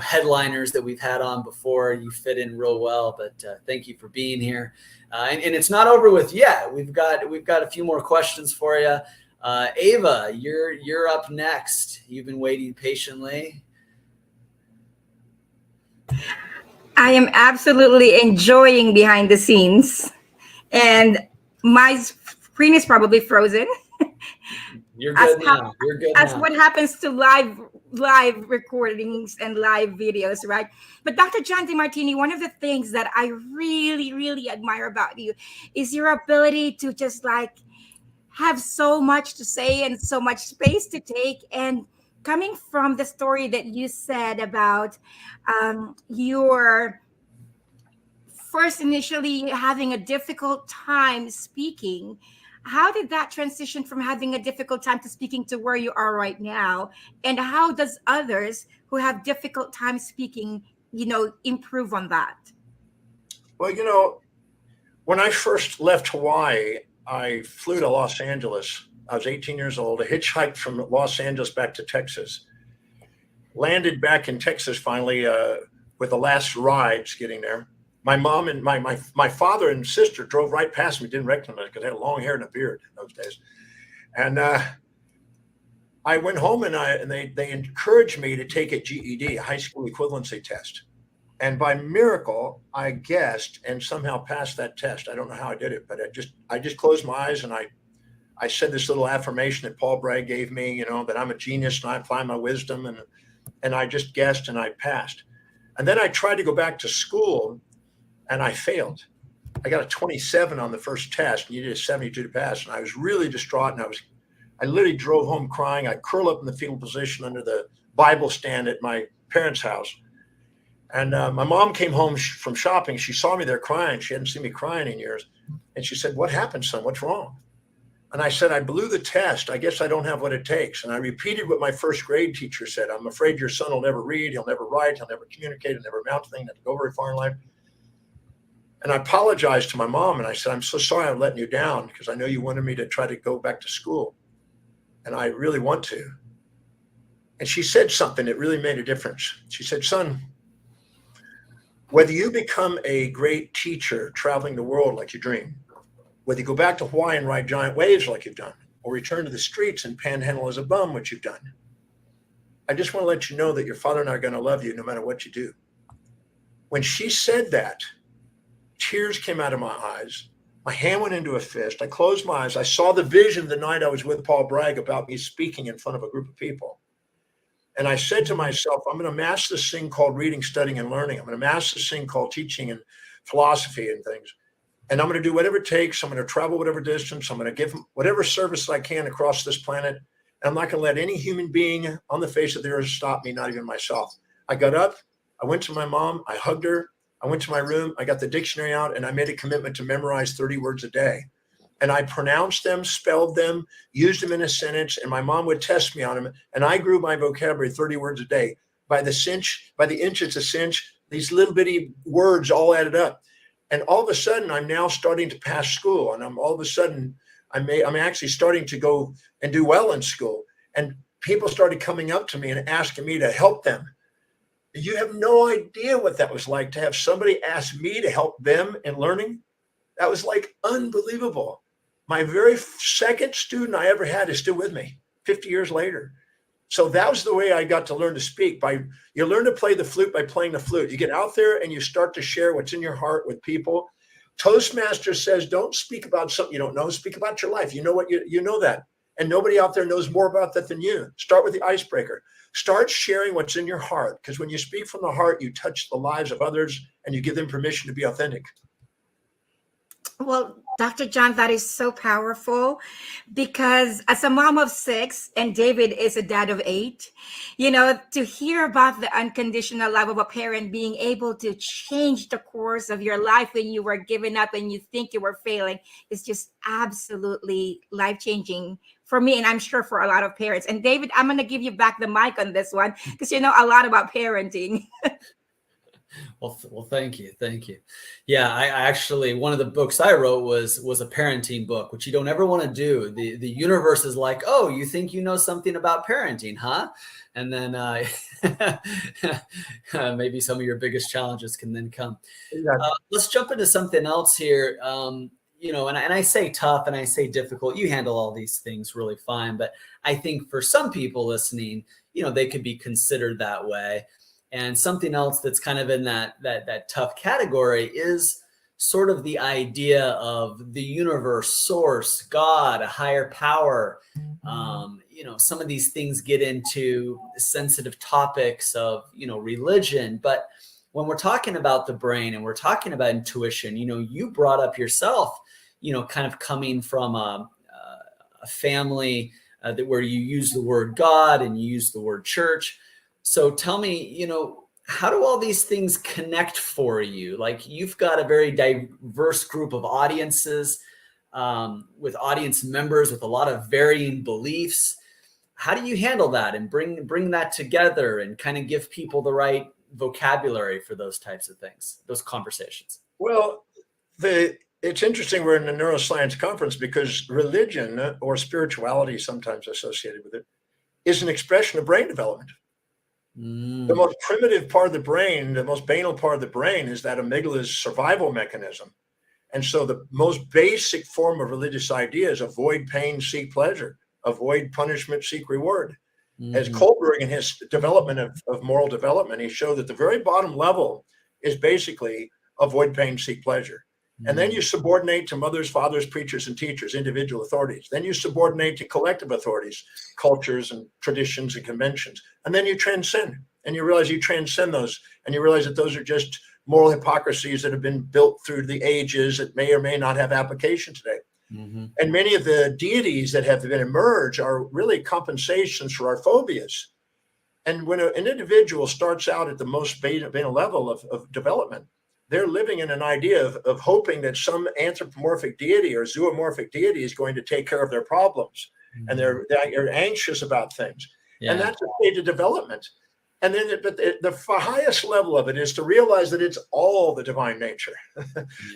headliners that we've had on before. You fit in real well, but thank you for being here. And it's not over with yet. We've got a few more questions for you. Ava, you're up next. You've been waiting patiently. I am absolutely enjoying behind the scenes, and my screen is probably frozen. You're good now. You're good as now. What happens to live recordings and live videos, right? But Dr. John Demartini, one of the things that I really, really admire about you is your ability to just have so much to say and so much space to take. And coming from the story that you said about your first initially having a difficult time speaking, how did that transition from having a difficult time to speaking to where you are right now? And how does others who have difficult time speaking, improve on that? Well, when I first left Hawaii, I flew to Los Angeles. I was 18 years old. I hitchhiked from Los Angeles back to Texas. Landed back in Texas finally with the last rides getting there. my mom and my father and sister drove right past me, didn't recognize me because I had long hair and a beard in those days. And I went home and they encouraged me to take a GED, a high school equivalency test. And by miracle, I guessed and somehow passed that test. I don't know how I did it, but I just closed my eyes and I said this little affirmation that Paul Bragg gave me, you know, that I'm a genius and I apply my wisdom, and I just guessed and I passed. And then I tried to go back to school and I failed. I got a 27 on the first test and you did a 72 to pass. And I was really distraught, and I literally drove home crying. I curled up in the fetal position under the Bible stand at my parents' house. And my mom came home from shopping. She saw me there crying. She hadn't seen me crying in years. And she said, "What happened, son? What's wrong?" And I said, "I blew the test. I guess I don't have what it takes." And I repeated what my first grade teacher said. "I'm afraid your son will never read. He'll never write. He'll never communicate. He'll never amount to anything. He'll go very far in life." And I apologized to my mom. And I said, "I'm so sorry I'm letting you down because I know you wanted me to try to go back to school. And I really want to." And she said something that really made a difference. She said, "Son, whether you become a great teacher traveling the world like you dream, whether you go back to Hawaii and ride giant waves like you've done, or return to the streets and panhandle as a bum, which you've done, I just want to let you know that your father and I are going to love you no matter what you do." When she said that, tears came out of my eyes. My hand went into a fist. I closed my eyes. I saw the vision the night I was with Paul Bragg about me speaking in front of a group of people. And I said to myself, I'm going to master this thing called reading, studying, and learning. I'm going to master this thing called teaching and philosophy and things. And I'm going to do whatever it takes. I'm going to travel whatever distance. I'm going to give whatever service I can across this planet. And I'm not going to let any human being on the face of the earth stop me, not even myself. I got up. I went to my mom. I hugged her. I went to my room. I got the dictionary out, and I made a commitment to memorize 30 words a day. And I pronounced them, spelled them, used them in a sentence, and my mom would test me on them. And I grew my vocabulary 30 words a day. By the inch, it's a cinch. These little bitty words all added up. And all of a sudden, I'm now starting to pass school. And I'm actually starting to go and do well in school. And people started coming up to me and asking me to help them. You have no idea what that was like to have somebody ask me to help them in learning. That was like unbelievable. My very second student I ever had is still with me 50 years later. So that was the way I got to learn to speak. You learn to play the flute by playing the flute. You get out there and you start to share what's in your heart with people. Toastmaster says, don't speak about something you don't know. Speak about your life. You know what you know that. And nobody out there knows more about that than you. Start with the icebreaker. Start sharing what's in your heart. Because when you speak from the heart, you touch the lives of others and you give them permission to be authentic. Well, Dr. John, that is so powerful, because as a mom of 6 and David is a dad of 8, to hear about the unconditional love of a parent being able to change the course of your life when you were giving up and you think you were failing is just absolutely life-changing for me, and I'm sure for a lot of parents. And David, I'm going to give you back the mic on this one because you know a lot about parenting. Well, thank you. Yeah, I actually, one of the books I wrote was a parenting book, which you don't ever want to do. The universe is like, oh, you think you know something about parenting, huh? And then maybe some of your biggest challenges can then come. Let's jump into something else here. And I say tough and I say difficult. You handle all these things really fine, but I think for some people listening, they could be considered that way. And something else that's kind of in that tough category is sort of the idea of the universe, source, God, a higher power. Some of these things get into sensitive topics of, religion. But when we're talking about the brain and we're talking about intuition, you brought up yourself, kind of coming from a family where you use the word God and you use the word church. So tell me, how do all these things connect for you? Like, you've got a very diverse group of audiences, with audience members with a lot of varying beliefs. How do you handle that and bring that together and kind of give people the right vocabulary for those types of things, those conversations? Well, it's interesting we're in a neuroscience conference because religion, or spirituality sometimes associated with it, is an expression of brain development. The most primitive part of the brain, the most banal part of the brain, is that amygdala's survival mechanism. And so the most basic form of religious idea is avoid pain, seek pleasure, avoid punishment, seek reward. As Kohlberg, in his development of moral development, he showed that the very bottom level is basically avoid pain, seek pleasure. And then you subordinate to mothers, fathers, preachers, and teachers, individual authorities. Then you subordinate to collective authorities, cultures and traditions and conventions. And then you transcend, and you realize you transcend those, and you realize that those are just moral hypocrisies that have been built through the ages that may or may not have application today. And many of the deities that have been emerged are really compensations for our phobias. And when an individual starts out at the most banal level of development, they're living in an idea of hoping that some anthropomorphic deity or zoomorphic deity is going to take care of their problems. And they're anxious about things. And that's a stage of development. And then but the highest level of it is to realize that it's all the divine nature.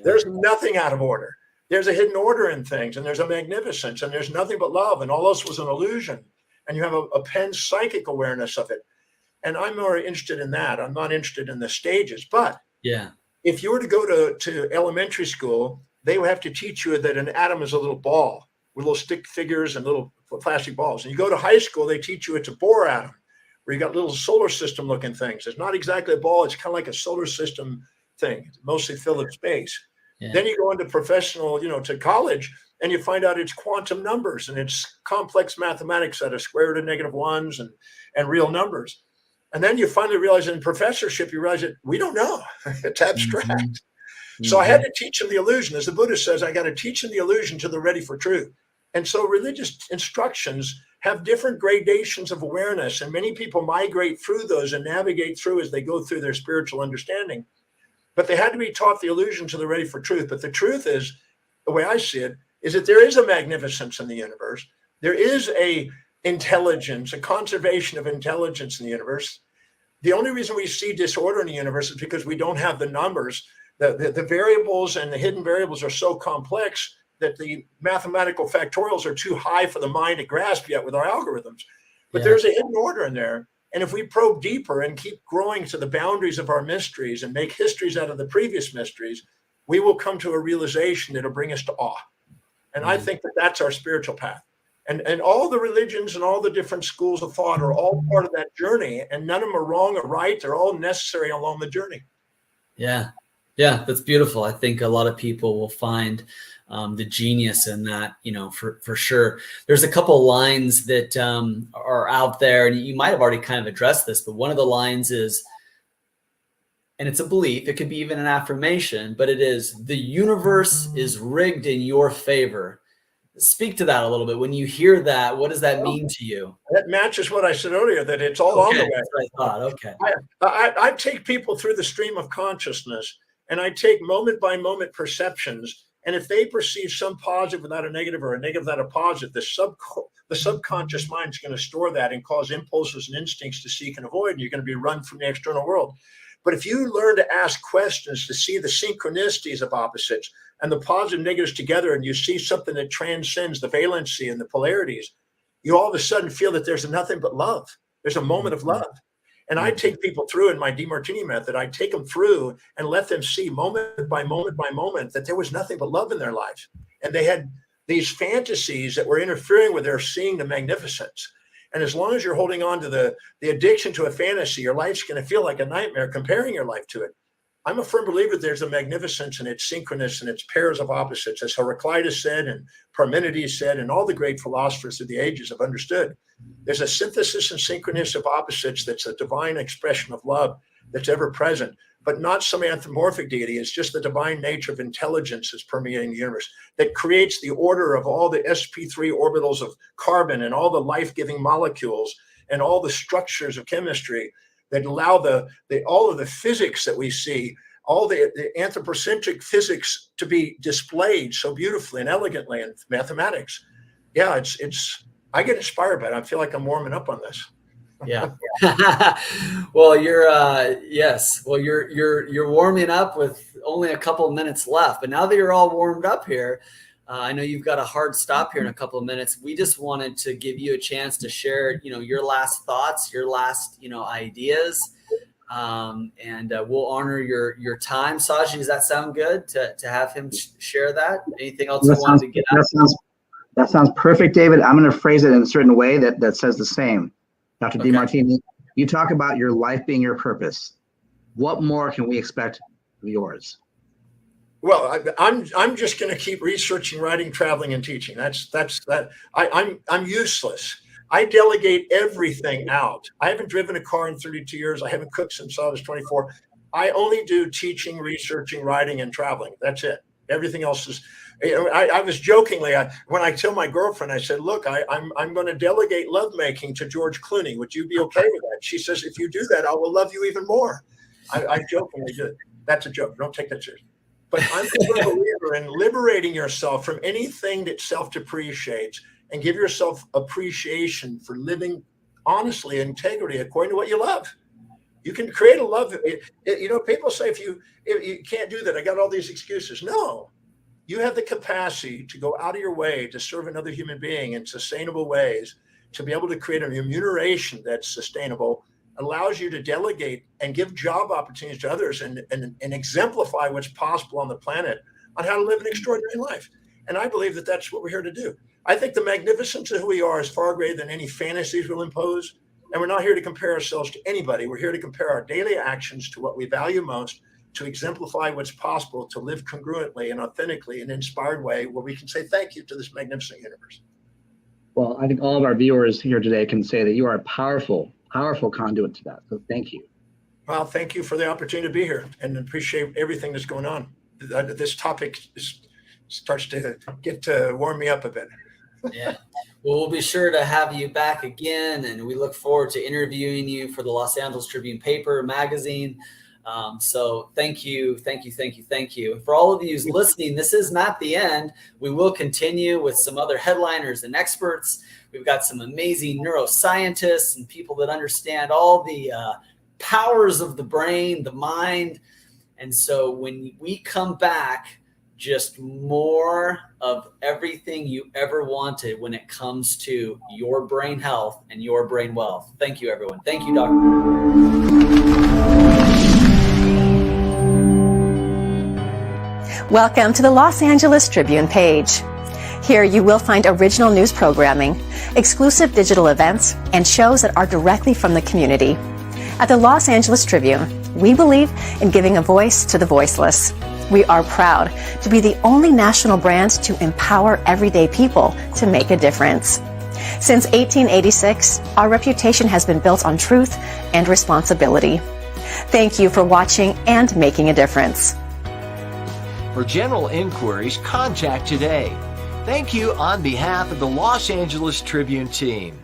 There's nothing out of order. There's a hidden order in things, and there's a magnificence, and there's nothing but love, and all else was an illusion. And you have a panpsychic awareness of it. And I'm more interested in that. I'm not interested in the stages. But if you were to go to elementary school, they would have to teach you that an atom is a little ball with little stick figures and little plastic balls. And you go to high school, they teach you it's a Bohr atom, where you got little solar system looking things. It's not exactly a ball. It's kind of like a solar system thing, it's mostly filled with space. Then you go into professional, to college, and you find out it's quantum numbers and it's complex mathematics that are square root of negative ones and real numbers. And then you finally realize in professorship, you realize that we don't know. It's abstract. So I had to teach them the illusion. As the Buddha says, I got to teach them the illusion till they're ready for truth. And so religious instructions have different gradations of awareness. And many people migrate through those and navigate through as they go through their spiritual understanding. But they had to be taught the illusion till they're ready for truth. But the truth is, the way I see it, is that there is a magnificence in the universe. There is a intelligence, a conservation of intelligence in the universe. The only reason we see disorder in the universe is because we don't have the numbers. The variables and the hidden variables are so complex that the mathematical factorials are too high for the mind to grasp yet with our algorithms. But there's a hidden order in there. And if we probe deeper and keep growing to the boundaries of our mysteries and make histories out of the previous mysteries, we will come to a realization that'll bring us to awe. And I think that that's our spiritual path. And all the religions and all the different schools of thought are all part of that journey. And none of them are wrong or right. They're all necessary along the journey. Yeah, that's beautiful. I think a lot of people will find the genius in that, for sure. There's a couple lines that are out there, and you might have already kind of addressed this, but one of the lines is, and it's a belief, it could be even an affirmation, but it is, the universe is rigged in your favor. Speak to that a little bit. When you hear that, what does that mean to you? That matches what I said earlier, that it's all on the way. That's what I thought. Okay. I take people through the stream of consciousness, and I take moment by moment perceptions. And if they perceive some positive without a negative or a negative without a positive, the subconscious mind is going to store that and cause impulses and instincts to seek and avoid. And you're going to be run from the external world. But if you learn to ask questions to see the synchronicities of opposites and the positive and negatives together, and you see something that transcends the valency and the polarities, you all of a sudden feel that there's nothing but love. There's a moment of love. And I take people through in my Demartini method. I take them through and let them see moment by moment by moment that there was nothing but love in their lives. And they had these fantasies that were interfering with their seeing the magnificence. And as long as you're holding on to the addiction to a fantasy, your life's going to feel like a nightmare comparing your life to it. I'm a firm believer there's a magnificence and it's synchronous and it's pairs of opposites, as Heraclitus said and Parmenides said, and all the great philosophers of the ages have understood. There's a synthesis and synchronous of opposites that's a divine expression of love that's ever present, but not some anthropomorphic deity. It's just the divine nature of intelligence that's permeating the universe that creates the order of all the sp3 orbitals of carbon and all the life-giving molecules and all the structures of chemistry that allow all of the physics that we see, all the anthropocentric physics to be displayed so beautifully and elegantly in mathematics. Yeah, it's I get inspired by it. I feel like I'm warming up on this. Yeah. Well, you're you're warming up with only a couple of minutes left. But now that you're all warmed up here, I know you've got a hard stop here in a couple of minutes. We just wanted to give you a chance to share, your last thoughts, your last, ideas, and we'll honor your time. Saji, does that sound good to have him share that? Anything else you wanted to get out? That sounds perfect, David. I'm going to phrase it in a certain way that says the same. Dr. Okay. Demartini, you talk about your life being your purpose. What more can we expect of yours? Well, I'm just going to keep researching, writing, traveling, and teaching. That's that. I'm useless. I delegate everything out. I haven't driven a car in 32 years. I haven't cooked since I was 24. I only do teaching, researching, writing, and traveling. That's it. Everything else is. I was jokingly when I tell my girlfriend, I said, "Look, I'm going to delegate lovemaking to George Clooney. Would you be okay with that?" She says, "If you do that, I will love you even more." I jokingly do it. That's a joke. Don't take that seriously. But I'm a believer in liberating yourself from anything that self-depreciates and give yourself appreciation for living honestly, integrity, according to what you love. You can create a love. People say if you can't do that, I got all these excuses. No, you have the capacity to go out of your way to serve another human being in sustainable ways, to be able to create a remuneration that's sustainable, allows you to delegate and give job opportunities to others and exemplify what's possible on the planet on how to live an extraordinary life. And I believe that that's what we're here to do. I think the magnificence of who we are is far greater than any fantasies we'll impose. And we're not here to compare ourselves to anybody. We're here to compare our daily actions to what we value most, to exemplify what's possible, to live congruently and authentically in an inspired way where we can say thank you to this magnificent universe. Well, I think all of our viewers here today can say that you are a powerful conduit to that. So thank you. Well, thank you for the opportunity to be here and appreciate everything that's going on. This topic starts to warm me up a bit. Yeah. Well, we'll be sure to have you back again, and we look forward to interviewing you for the Los Angeles Tribune paper magazine. So thank you. For all of you listening, this is not the end. We will continue with some other headliners and experts. We've got some amazing neuroscientists and people that understand all the powers of the brain, the mind. And so when we come back, just more of everything you ever wanted when it comes to your brain health and your brain wealth. Thank you, everyone. Thank you, Doctor. Welcome to the Los Angeles Tribune page. Here you will find original news programming, exclusive digital events, and shows that are directly from the community. At the Los Angeles Tribune, we believe in giving a voice to the voiceless. We are proud to be the only national brand to empower everyday people to make a difference. Since 1886, our reputation has been built on truth and responsibility. Thank you for watching and making a difference. For general inquiries, contact today. Thank you on behalf of the Los Angeles Tribune team.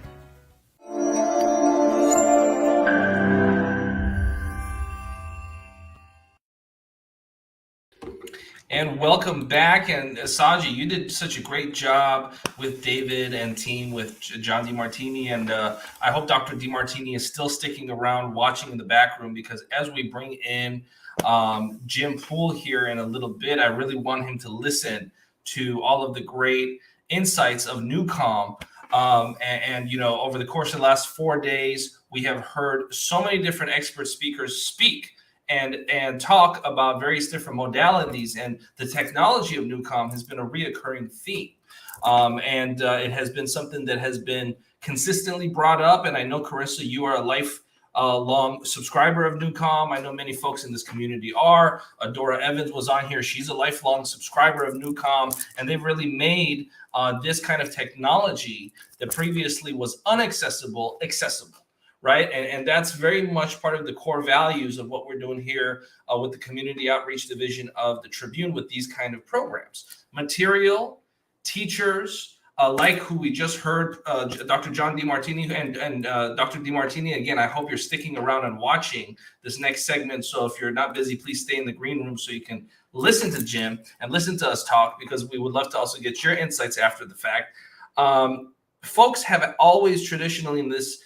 And welcome back. And Saji, you did such a great job with David and team with John Demartini. And I hope Dr. Demartini is still sticking around watching in the back room, because as we bring in Jim Poole here in a little bit, I really want him to listen to all of the great insights of Newcomb. And over the course of the last 4 days, we have heard so many different expert speakers speak and talk about various different modalities, and the technology of Newcomb has been a reoccurring theme. And it has been something that has been consistently brought up. And I know, Carissa, you are a lifelong subscriber of Newcomb. I know many folks in this community are. Dora Evans was on here. She's a lifelong subscriber of Newcomb. And they've really made this kind of technology that previously was inaccessible, accessible. Right. And that's very much part of the core values of what we're doing here with the Community Outreach Division of the Tribune with these kind of programs. Material, teachers, like who we just heard, Dr. John Demartini and Dr. Demartini. Again, I hope you're sticking around and watching this next segment. So if you're not busy, please stay in the green room so you can listen to Jim and listen to us talk, because we would love to also get your insights after the fact. Folks have always traditionally in this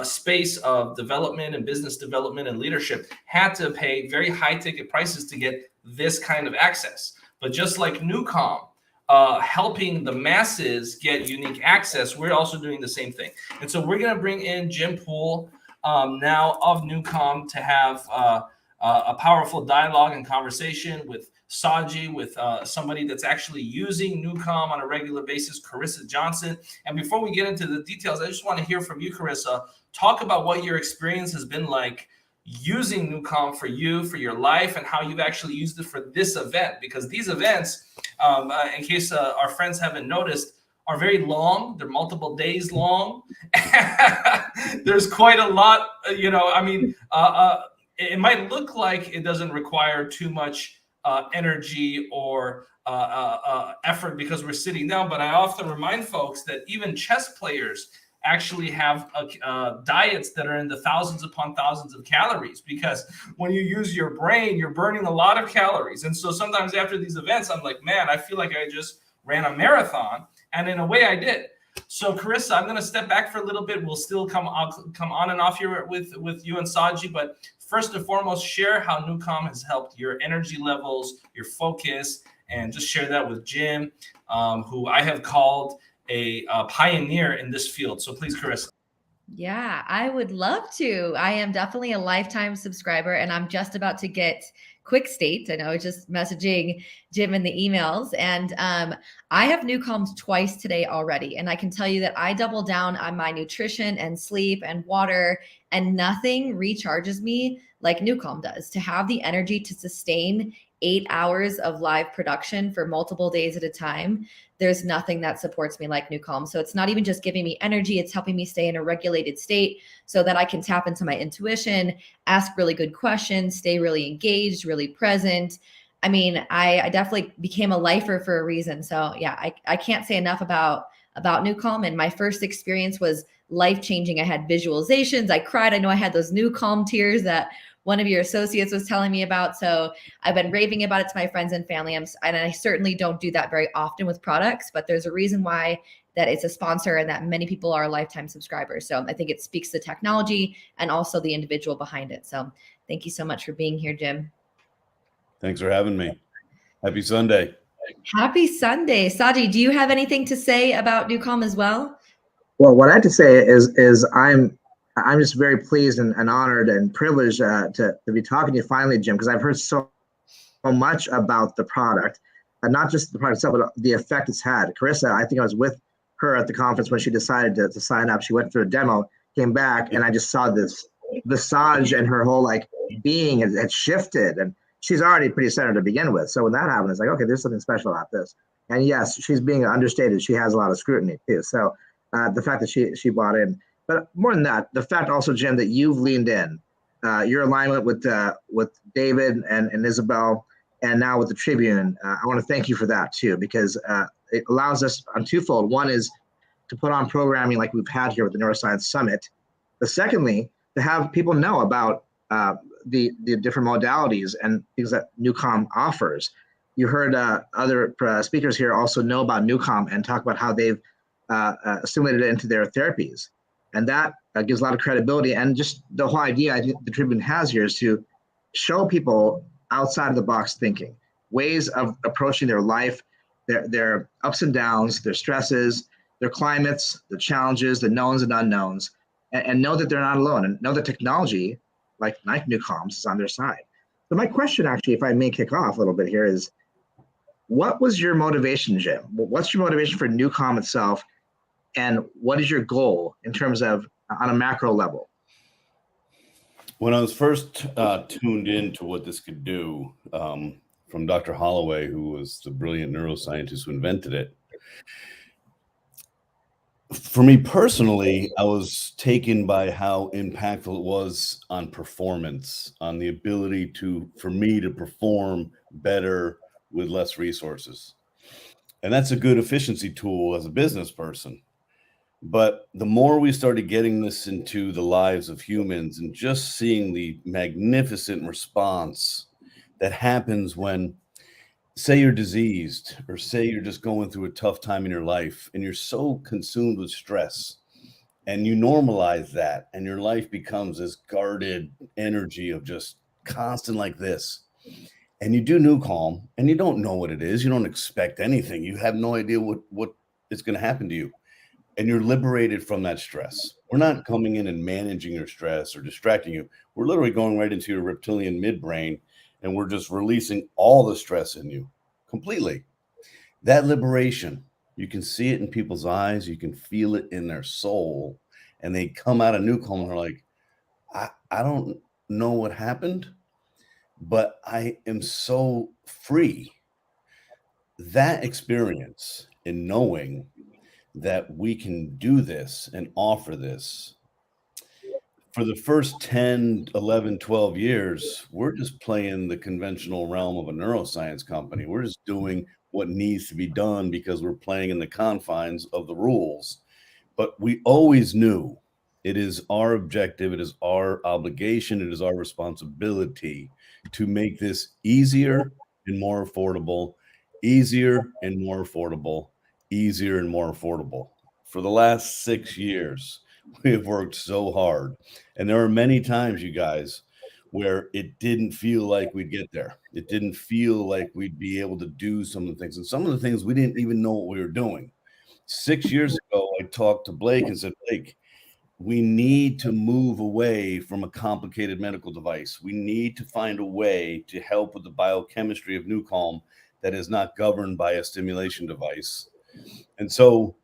space of development and business development and leadership had to pay very high ticket prices to get this kind of access. But just like Newcomb, helping the masses get unique access, we're also doing the same thing. And so we're going to bring in Jim Poole now of Newcomb to have a powerful dialogue and conversation with Saji, with somebody that's actually using Newcomb on a regular basis, Carissa Johnson. And before we get into the details, I just want to hear from you, Carissa. Talk about what your experience has been like using Newcomb for you, for your life, and how you've actually used it for this event. Because these events, in case our friends haven't noticed, are very long. They're multiple days long. There's quite a lot, it might look like it doesn't require too much energy or effort because we're sitting down. But I often remind folks that even chess players actually have diets that are in the thousands upon thousands of calories, because when you use your brain, you're burning a lot of calories. And so sometimes after these events, I'm like, man, I feel like I just ran a marathon. And in a way I did. So Carissa, I'm going to step back for a little bit. We'll still come on and off here with you and Saji. But first and foremost, share how Newcomb has helped your energy levels, your focus, and just share that with Jim, who I have called a pioneer in this field. So please, Carissa. Yeah, I would love to. I am definitely a lifetime subscriber, and I'm just about to get quick state. I know I was just messaging Jim in the emails, and I have Newcomb twice today already. And I can tell you that I double down on my nutrition and sleep and water, and nothing recharges me like Newcomb does. To have the energy to sustain 8 hours of live production for multiple days at a time, there's nothing that supports me like Newcomb. So it's not even just giving me energy, it's helping me stay in a regulated state so that I can tap into my intuition, ask really good questions, stay really engaged, really present. I mean, I definitely became a lifer for a reason. So yeah, I can't say enough about Newcomb. And my first experience was life-changing. I had visualizations, I cried. I know I had those Newcomb tears that one of your associates was telling me about. So I've been raving about it to my friends and family. And I certainly don't do that very often with products, but there's a reason why that it's a sponsor and that many people are lifetime subscribers. So I think it speaks to technology and also the individual behind it. So thank you so much for being here, Jim. Thanks for having me. Happy Sunday. Happy Sunday. Saji, do you have anything to say about Newcomb as well? Well, what I have to say is I'm just very pleased and honored and privileged to be talking to you finally, Jim, because I've heard so much about the product, and not just the product itself, but the effect it's had. Carissa, I think I was with her at the conference when she decided to sign up. She went through a demo, came back, and I just saw this visage and her whole being had shifted, and she's already pretty centered to begin with. So when that happened, it's like, okay, there's something special about this. And yes, she's being understated. She has a lot of scrutiny too. So the fact that she bought in. But more than that, the fact also, Jim, that you've leaned in, your alignment with David and Isabel, and now with the Tribune, I want to thank you for that too, because it allows us on twofold. One is to put on programming like we've had here with the Neuroscience Summit. But secondly, to have people know about the different modalities and things that Newcomb offers. You heard other speakers here also know about Newcomb and talk about how they've assimilated it into their therapies. And that gives a lot of credibility. And just the whole idea I think the Tribune has here is to show people outside of the box thinking, ways of approaching their life, their ups and downs, their stresses, their climates, the challenges, the knowns and unknowns, and know that they're not alone, and know that technology, like Newcomb's, is on their side. So my question, actually, if I may kick off a little bit here, is what was your motivation, Jim? What's your motivation for Newcomb itself? And what is your goal in terms of on a macro level? When I was first tuned in to what this could do from Dr. Holloway, who was the brilliant neuroscientist who invented it, for me personally, I was taken by how impactful it was on performance, on the ability for me to perform better with less resources. And that's a good efficiency tool as a business person. But the more we started getting this into the lives of humans and just seeing the magnificent response that happens when, say you're diseased, or say you're just going through a tough time in your life and you're so consumed with stress, and you normalize that and your life becomes this guarded energy of just constant like this. and you do Newcomb, and you don't know what it is. You don't expect anything. You have no idea what is going to happen to you. And you're liberated from that stress. We're not coming in and managing your stress or distracting you. We're literally going right into your reptilian midbrain, and we're just releasing all the stress in you completely. That liberation, you can see it in people's eyes. You can feel it in their soul. And they come out of Newcomb and they're like, I don't know what happened, but I am so free. That experience in knowing that we can do this and offer this, for the first 10, 11, 12 years, we're just playing the conventional realm of a neuroscience company. We're just doing what needs to be done because we're playing in the confines of the rules. But we always knew it is our objective, it is our obligation, it is our responsibility to make this easier and more affordable, easier and more affordable, easier and more affordable. For the last 6 years, we have worked so hard. And there are many times, you guys, where it didn't feel like we'd get there. It didn't feel like we'd be able to do some of the things. And some of the things we didn't even know what we were doing. 6 years ago, I talked to Blake and said, Blake, we need to move away from a complicated medical device. We need to find a way to help with the biochemistry of Newcomb that is not governed by a stimulation device. And so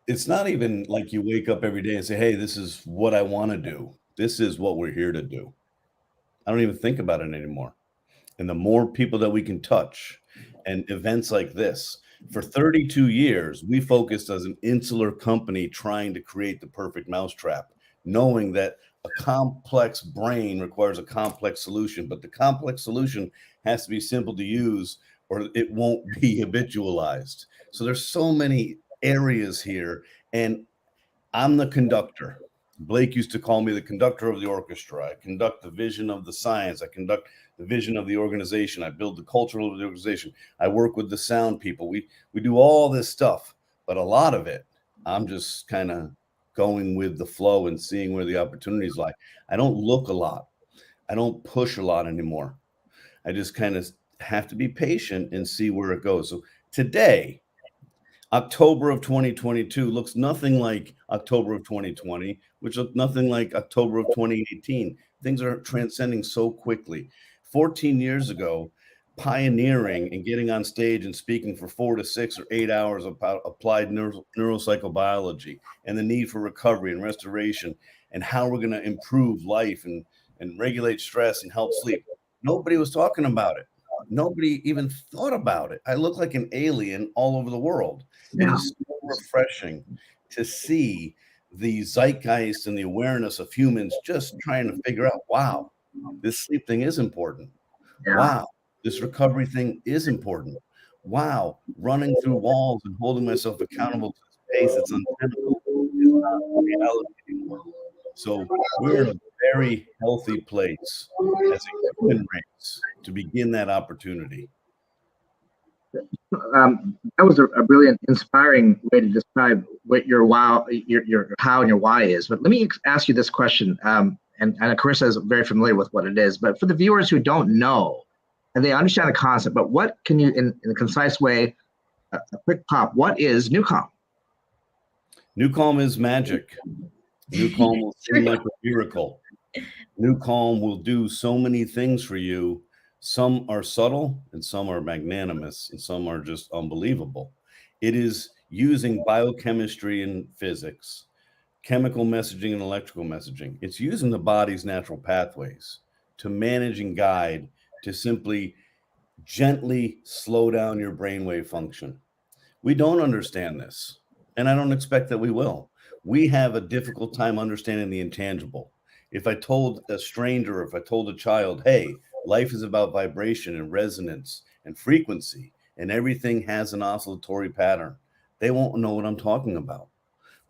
it's not even like you wake up every day and say, hey, this is what I want to do. This is what we're here to do. I don't even think about it anymore. And the more people that we can touch and events like this, for 32 years, we focused as an insular company trying to create the perfect mousetrap, knowing that a complex brain requires a complex solution, but the complex solution has to be simple to use or it won't be habitualized. So there's so many areas here, and I'm the conductor. Blake used to call me the conductor of the orchestra. I conduct the vision of the science. I conduct the vision of the organization. I build the culture of the organization. I work with the sound people. We do all this stuff, but a lot of it, I'm just kind of going with the flow and seeing where the opportunities lie. I don't look a lot. I don't push a lot anymore. I just kind of have to be patient and see where it goes. So today, October of 2022 looks nothing like October of 2020, which looked nothing like October of 2018. Things are transcending so quickly. 14 years ago, pioneering and getting on stage and speaking for 4 to 6 or 8 hours about applied neuropsychobiology and the need for recovery and restoration and how we're going to improve life and regulate stress and help sleep. Nobody was talking about it. Nobody even thought about it. I look like an alien all over the world. It is so refreshing to see the zeitgeist and the awareness of humans just trying to figure out, wow, this sleep thing is important. Wow, this recovery thing is important. Wow, running through walls and holding myself accountable to the space that's untenable is not reality anymore. So we're in a very healthy place as a human race to begin that opportunity. That was a brilliant, inspiring way to describe what your wow, your how and your why is. But let me ask you this question. And Carissa is very familiar with what it is. But for the viewers who don't know, and they understand the concept, but what can you, in a concise way, a quick pop, what is Newcomb? Newcomb is magic. Newcomb will seem like a miracle. Newcomb will do so many things for you. Some are subtle and some are magnanimous and some are just unbelievable. It is using biochemistry and physics, chemical messaging and electrical messaging. It's using the body's natural pathways to manage and guide, to simply gently slow down your brainwave function. We don't understand this, and I don't expect that we will. We have a difficult time understanding the intangible. If I told a stranger, if I told a child, hey, life is about vibration and resonance and frequency, and everything has an oscillatory pattern, they won't know what I'm talking about.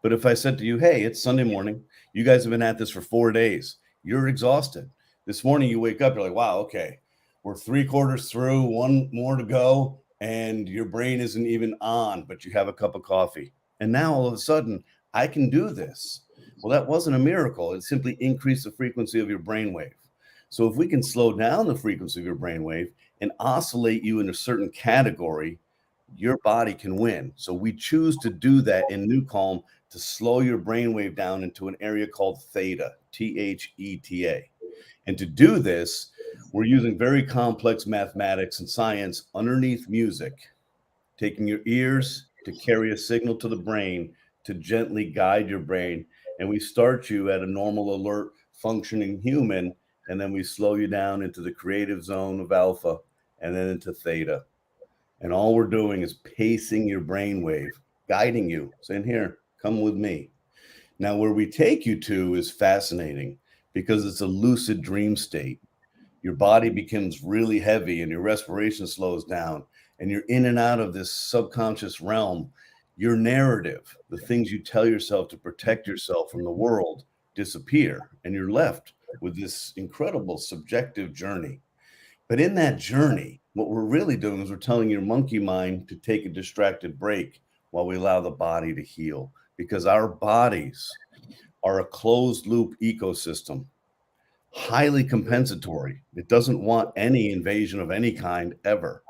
But if I said to you, hey, it's Sunday morning, you guys have been at this for 4 days, you're exhausted. This morning you wake up, you're like, wow, okay, we're 3/4 through, one more to go, and your brain isn't even on, but you have a cup of coffee. And now all of a sudden, I can do this. Well, that wasn't a miracle. It simply increased the frequency of your brainwave. So if we can slow down the frequency of your brainwave and oscillate you in a certain category, your body can win. So we choose to do that in Newcomb to slow your brainwave down into an area called theta, Theta. And to do this, we're using very complex mathematics and science underneath music, taking your ears to carry a signal to the brain to gently guide your brain. And we start you at a normal, alert, functioning human, and then we slow you down into the creative zone of alpha and then into theta. And all we're doing is pacing your brainwave, guiding you, saying, here, come with me. Now, where we take you to is fascinating because it's a lucid dream state. Your body becomes really heavy and your respiration slows down and you're in and out of this subconscious realm. Your narrative, the things you tell yourself to protect yourself from the world, disappear, and you're left with this incredible subjective journey. But in that journey, what we're really doing is we're telling your monkey mind to take a distracted break while we allow the body to heal, because our bodies are a closed loop ecosystem, highly compensatory. It doesn't want any invasion of any kind ever.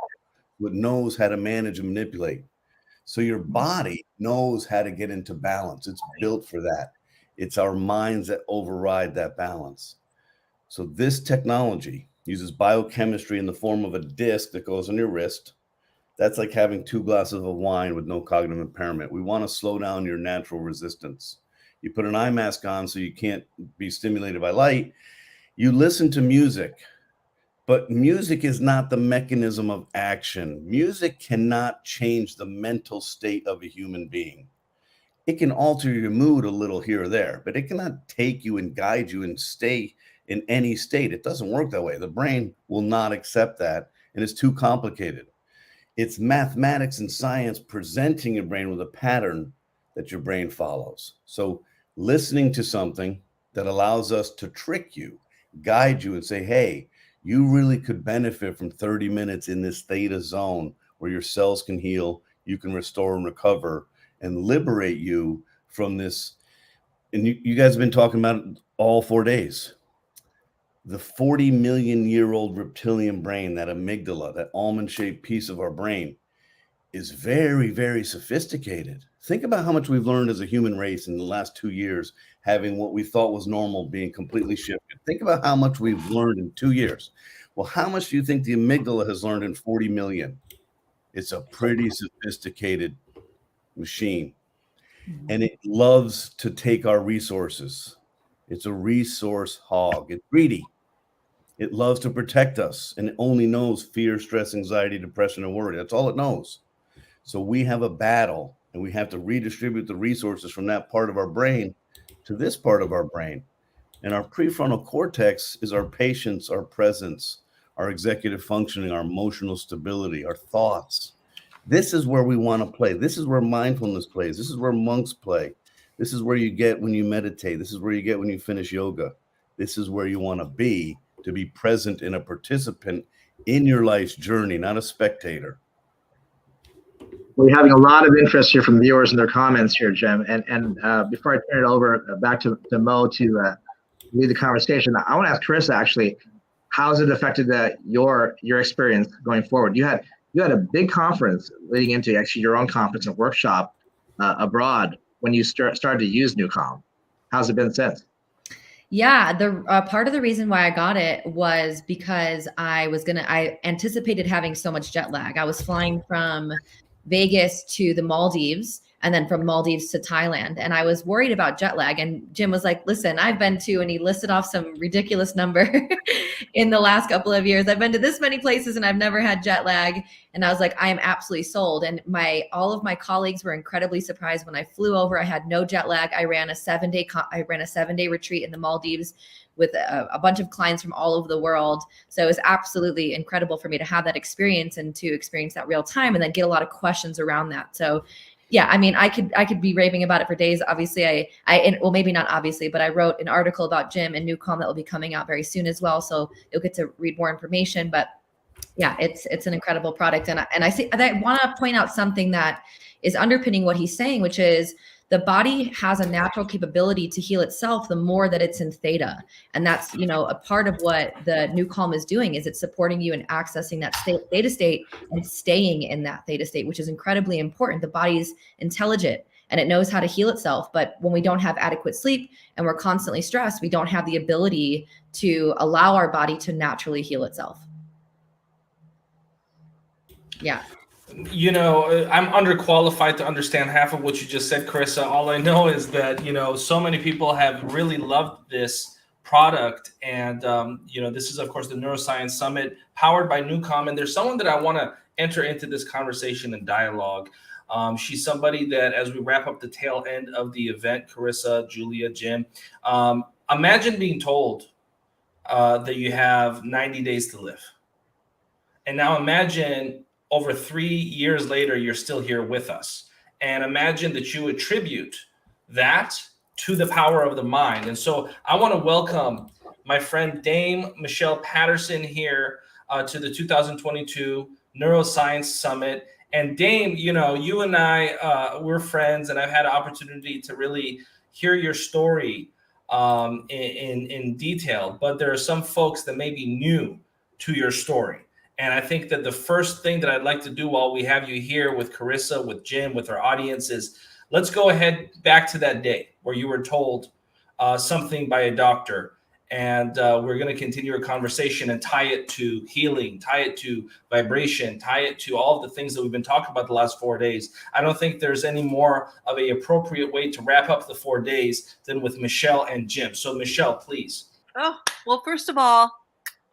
It knows how to manage and manipulate. So your body knows how to get into balance. It's built for that. It's our minds that override that balance. So this technology uses biochemistry in the form of a disc that goes on your wrist. That's like having 2 glasses of wine with no cognitive impairment. We want to slow down your natural resistance. You put an eye mask on so you can't be stimulated by light. You listen to music, but music is not the mechanism of action. Music cannot change the mental state of a human being. It can alter your mood a little here or there, but it cannot take you and guide you and stay in any state. It doesn't work that way. The brain will not accept that, and it's too complicated. It's mathematics and science presenting your brain with a pattern that your brain follows. So listening to something that allows us to trick you, guide you, and say, hey, you really could benefit from 30 minutes in this theta zone where your cells can heal, you can restore and recover, and liberate you from this. And you guys have been talking about it all 4 days. The 40 million year old reptilian brain, that amygdala, that almond shaped piece of our brain, is very, very sophisticated. Think about how much we've learned as a human race in the last 2 years, having what we thought was normal being completely shifted. Think about how much we've learned in 2 years. Well, how much do you think the amygdala has learned in 40 million? It's a pretty sophisticated machine. And it loves to take our resources. It's a resource hog. It's greedy. It loves to protect us, and it only knows fear, stress, anxiety, depression, and worry. That's all it knows. So we have a battle, and we have to redistribute the resources from that part of our brain to this part of our brain. And our prefrontal cortex is our patience, our presence, our executive functioning, our emotional stability, our thoughts. This is where we want to play. This is where mindfulness plays. This is where monks play. This is where you get when you meditate. This is where you get when you finish yoga. This is where you want to be present and a participant in your life's journey, not a spectator. We're having a lot of interest here from viewers and their comments here, Jim. And before I turn it over back to Mo to lead the conversation, I want to ask Chris, actually, how has it affected your experience going forward? You had a big conference leading into actually your own conference and workshop abroad when you started to use Newcomb. How's it been since? Yeah, the part of the reason why I got it was because I anticipated having so much jet lag. I was flying from Vegas to the Maldives and then from Maldives to Thailand. And I was worried about jet lag. And Jim was like, listen, I've been to, and he listed off some ridiculous number in the last couple of years. I've been to this many places and I've never had jet lag. And I was like, I am absolutely sold. And all of my colleagues were incredibly surprised when I flew over. I had no jet lag. I ran a 7-day retreat in the Maldives with a bunch of clients from all over the world. So it was absolutely incredible for me to have that experience and to experience that real time and then get a lot of questions around that. So yeah, I mean, I could be raving about it for days. Obviously, well, maybe not obviously, but I wrote an article about Jim and Newcomb that will be coming out very soon as well. So you'll get to read more information. But yeah, it's an incredible product. And I want to point out something that is underpinning what he's saying, which is The body has a natural capability to heal itself the more that it's in theta. And that's, a part of what the Newcomb is doing, is it's supporting you in accessing that theta state and staying in that theta state, which is incredibly important. The body's intelligent and it knows how to heal itself. But when we don't have adequate sleep and we're constantly stressed, we don't have the ability to allow our body to naturally heal itself. Yeah. I'm underqualified to understand half of what you just said, Carissa. All I know is that, so many people have really loved this product. And, this is, of course, the Neuroscience Summit powered by Newcomb. And there's someone that I want to enter into this conversation and dialogue. She's somebody that, as we wrap up the tail end of the event, Carissa, Julia, Jim, imagine being told that you have 90 days to live. And now imagine over 3 years later, you're still here with us. And imagine that you attribute that to the power of the mind. And so I want to welcome my friend Dame Michelle Patterson here to the 2022 Neuroscience Summit. And Dame, you and I, we're friends, and I've had an opportunity to really hear your story in detail. But there are some folks that may be new to your story. And I think that the first thing that I'd like to do while we have you here with Carissa, with Jim, with our audience is let's go ahead back to that day where you were told something by a doctor. And we're going to continue our conversation and tie it to healing, tie it to vibration, tie it to all of the things that we've been talking about the last 4 days. I don't think there's any more of an appropriate way to wrap up the 4 days than with Michelle and Jim. So Michelle, please. Oh, well, first of all,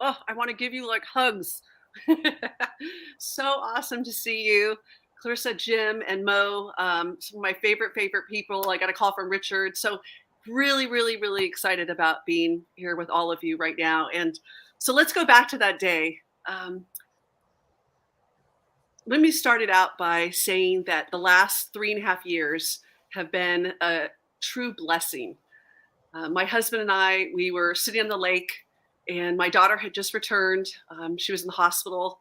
I want to give you like hugs. So awesome to see you, Clarissa, Jim, and Mo. Some of my favorite people. I got a call from Richard. So really, really, really excited about being here with all of you right now. And so let's go back to that day. Let me start it out by saying that the last 3.5 years have been a true blessing. My husband and I, we were sitting on the lake, and my daughter had just returned. She was in the hospital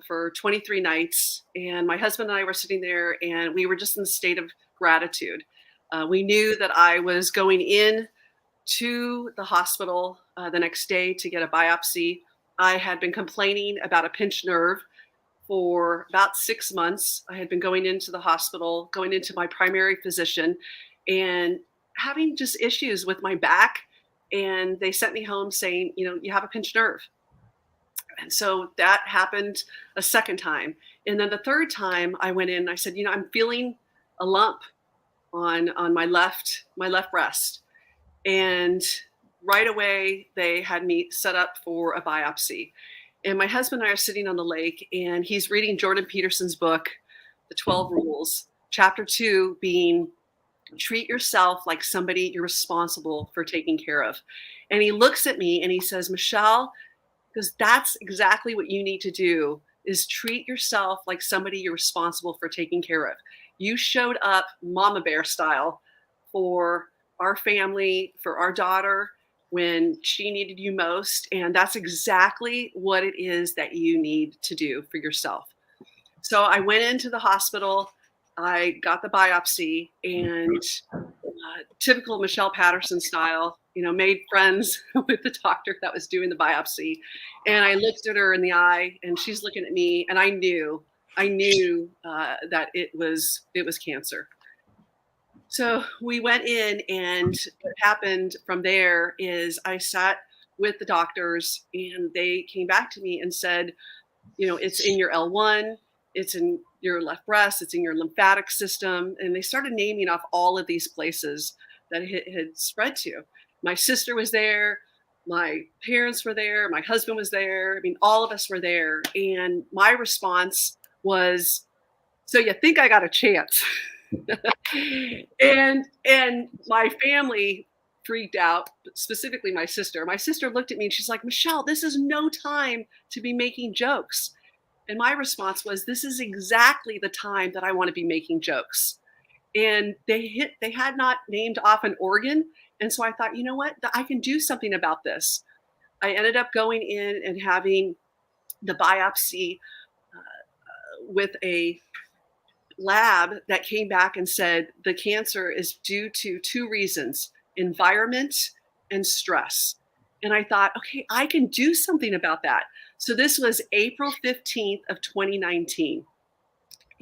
for 23 nights. And my husband and I were sitting there, and we were just in a state of gratitude. We knew that I was going in to the hospital the next day to get a biopsy. I had been complaining about a pinched nerve for about 6 months. I had been going into the hospital, going into my primary physician, and having just issues with my back. And they sent me home saying, you have a pinched nerve. And so that happened a second time. And then the third time I went in, and I said, I'm feeling a lump on my left breast. And right away, they had me set up for a biopsy. And my husband and I are sitting on the lake, and he's reading Jordan Peterson's book, The 12 Rules, chapter 2 being treat yourself like somebody you're responsible for taking care of. And he looks at me and he says, Michelle, because that's exactly what you need to do, is treat yourself like somebody you're responsible for taking care of. You showed up mama bear style for our family, for our daughter, when she needed you most. And that's exactly what it is that you need to do for yourself. So I went into the hospital, I got the biopsy, and typical Michelle Patterson style, made friends with the doctor that was doing the biopsy. And I looked at her in the eye, and she's looking at me, and I knew that it was cancer. So we went in, and what happened from there is I sat with the doctors, and they came back to me and said, it's in your L1, it's in your left breast, it's in your lymphatic system. And they started naming off all of these places that it had spread to. My sister was there, my parents were there, my husband was there. I mean, all of us were there. And my response was, so you think I got a chance? and my family freaked out, specifically my sister. My sister looked at me and she's like, Michelle, this is no time to be making jokes. And my response was, this is exactly the time that I want to be making jokes. And they had not named off an organ. And so I thought, you know what, I can do something about this. I ended up going in and having the biopsy with a lab that came back and said the cancer is due to 2 reasons: environment and stress. And I thought, okay, I can do something about that. So this was April 15th of 2019.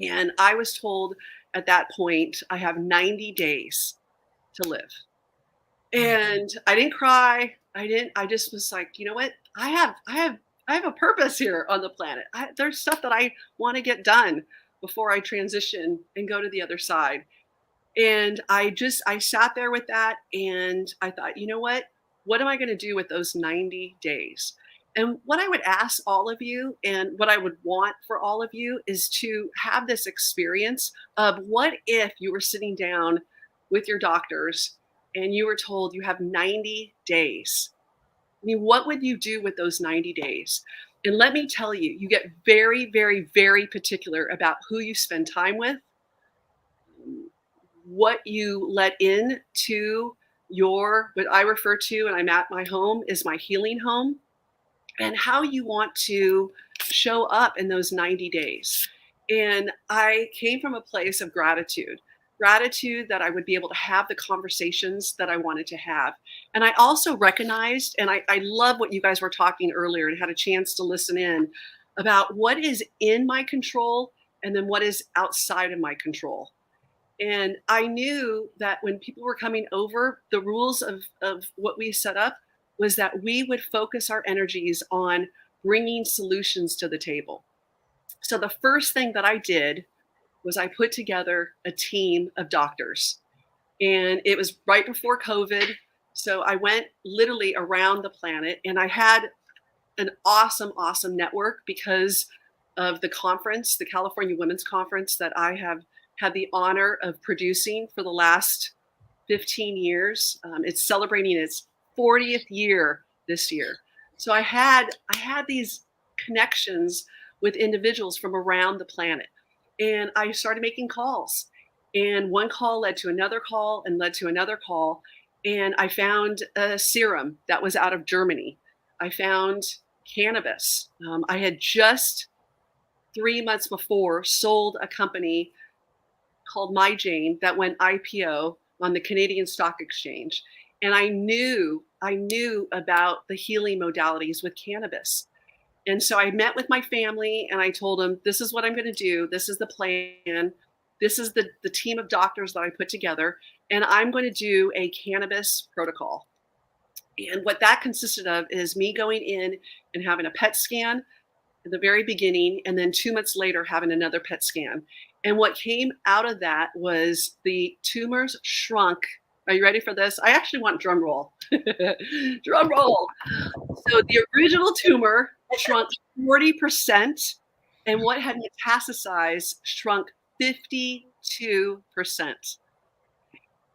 And I was told at that point, I have 90 days to live. And I didn't cry. I just was like, you know what? I have a purpose here on the planet. There's stuff that I want to get done before I transition and go to the other side. And I sat there with that, and I thought, you know what? What am I going to do with those 90 days? And what I would ask all of you, and what I would want for all of you, is to have this experience of what if you were sitting down with your doctors and you were told you have 90 days. I mean, what would you do with those 90 days? And let me tell you, you get very, very, very particular about who you spend time with, what you let in to what I refer to, and I'm at my home, is my healing home, and how you want to show up in those 90 days. And I came from a place of gratitude that I would be able to have the conversations that I wanted to have. And I also recognized, and I love what you guys were talking earlier and had a chance to listen in about what is in my control and then what is outside of my control. And I knew that when people were coming over, the rules of what we set up was that we would focus our energies on bringing solutions to the table. So the first thing that I did was I put together a team of doctors. And it was right before COVID. So I went literally around the planet, and I had an awesome, awesome network because of the conference, the California Women's Conference, that I have had the honor of producing for the last 15 years. It's celebrating its 40th year this year. So I had these connections with individuals from around the planet. And I started making calls. And one call led to another call and led to another call. And I found a serum that was out of Germany. I found cannabis. I had just 3 months before sold a company called MyJane that went IPO on the Canadian Stock Exchange. And I knew about the healing modalities with cannabis. And so I met with my family and I told them, this is what I'm going to do. This is the plan. This is the team of doctors that I put together. And I'm going to do a cannabis protocol. And what that consisted of is me going in and having a PET scan at the very beginning, and then 2 months later having another PET scan. And what came out of that was the tumors shrunk. Are you ready for this? I actually want drum roll. Drum roll. So the original tumor shrunk 40%, and what had metastasized shrunk 52%.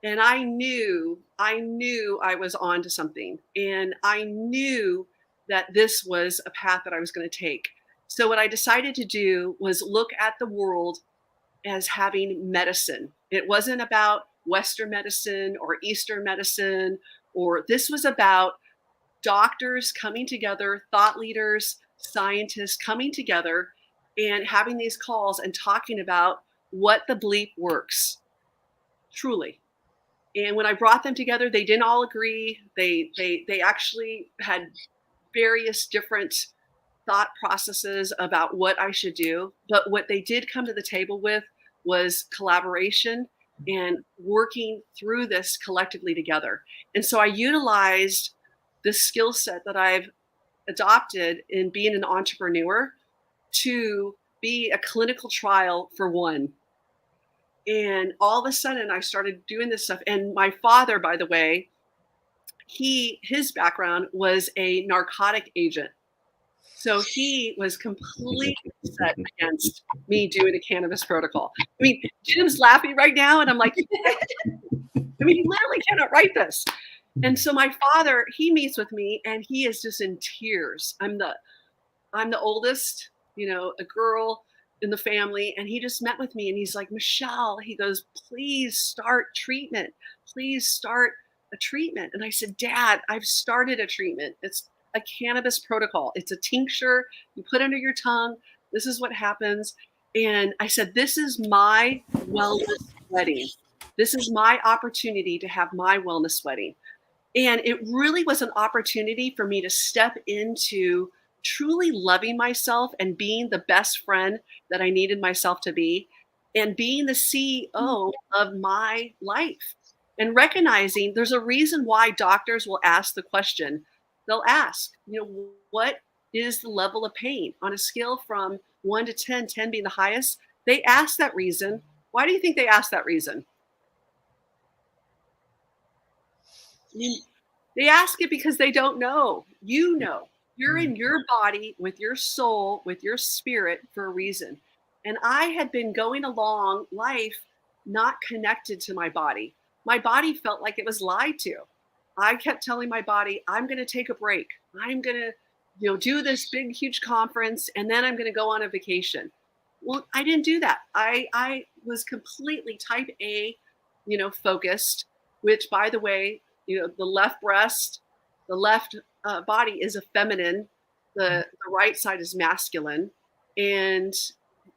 And I knew I was onto something, and I knew that this was a path that I was going to take. So what I decided to do was look at the world as having medicine. It wasn't about Western medicine or Eastern medicine, or this was about doctors coming together, thought leaders, scientists coming together and having these calls and talking about what the bleep works, truly. And when I brought them together, they didn't all agree. They actually had various different thought processes about what I should do. But what they did come to the table with was collaboration and working through this collectively together. And so I utilized the skill set that I've adopted in being an entrepreneur to be a clinical trial for one. And all of a sudden I started doing this stuff. And my father, by the way, his background was a narcotic agent. So he was completely set against me doing a cannabis protocol. I mean, Jim's laughing right now, and I'm like, I mean, he literally cannot write this. And so my father, he meets with me, and he is just in tears. I'm the oldest, a girl in the family, and he just met with me, and he's like, Michelle, he goes, please start treatment. Please start a treatment. And I said, Dad, I've started a treatment. It's a cannabis protocol. It's a tincture you put under your tongue. This is what happens. And I said, this is my wellness wedding. This is my opportunity to have my wellness wedding. And it really was an opportunity for me to step into truly loving myself and being the best friend that I needed myself to be, and being the CEO of my life, and recognizing there's a reason why doctors will ask the question. They'll ask, what is the level of pain on a scale from 1 to 10, 10 being the highest? They ask that reason. Why do you think they ask that reason? They ask it because they don't know. You know. You're in your body with your soul, with your spirit for a reason. And I had been going along life not connected to my body. My body felt like it was lied to. I kept telling my body, I'm going to take a break. I'm going to do this big, huge conference, and then I'm going to go on a vacation. Well, I didn't do that. I was completely type A, focused, which, by the way, the left breast, the left body is a feminine, the right side is masculine. And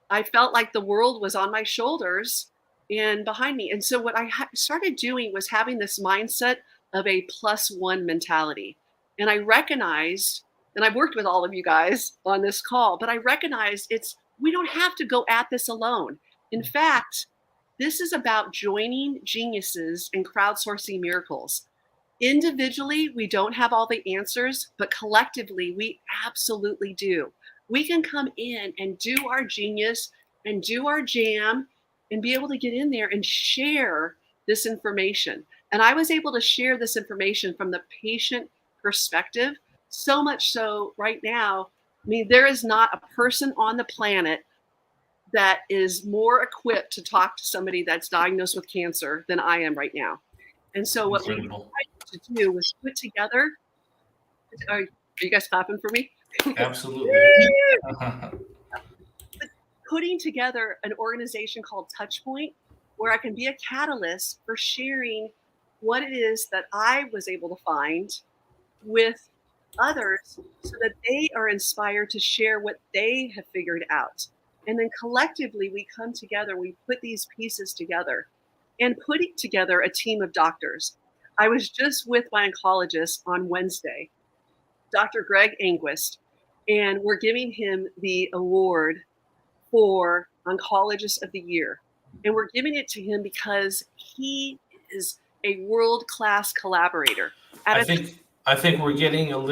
I felt like the world was on my shoulders and behind me. And so what I started doing was having this mindset of a +1 mentality. And I recognized, and I've worked with all of you guys on this call, but I recognized we don't have to go at this alone. In fact, this is about joining geniuses and crowdsourcing miracles. Individually, we don't have all the answers, but collectively, we absolutely do. We can come in and do our genius and do our jam and be able to get in there and share this information. And I was able to share this information from the patient perspective, so much so right now, there is not a person on the planet that is more equipped to talk to somebody that's diagnosed with cancer than I am right now. And so what we tried to do was put together, are you guys clapping for me? Absolutely. Putting together an organization called Touchpoint, where I can be a catalyst for sharing what it is that I was able to find with others, so that they are inspired to share what they have figured out. And then collectively, we come together, we put these pieces together, and putting together a team of doctors. I was just with my oncologist on Wednesday, Dr. Greg Anguist, and we're giving him the award for Oncologist of the Year. And we're giving it to him because he is a world-class collaborator. I think we're getting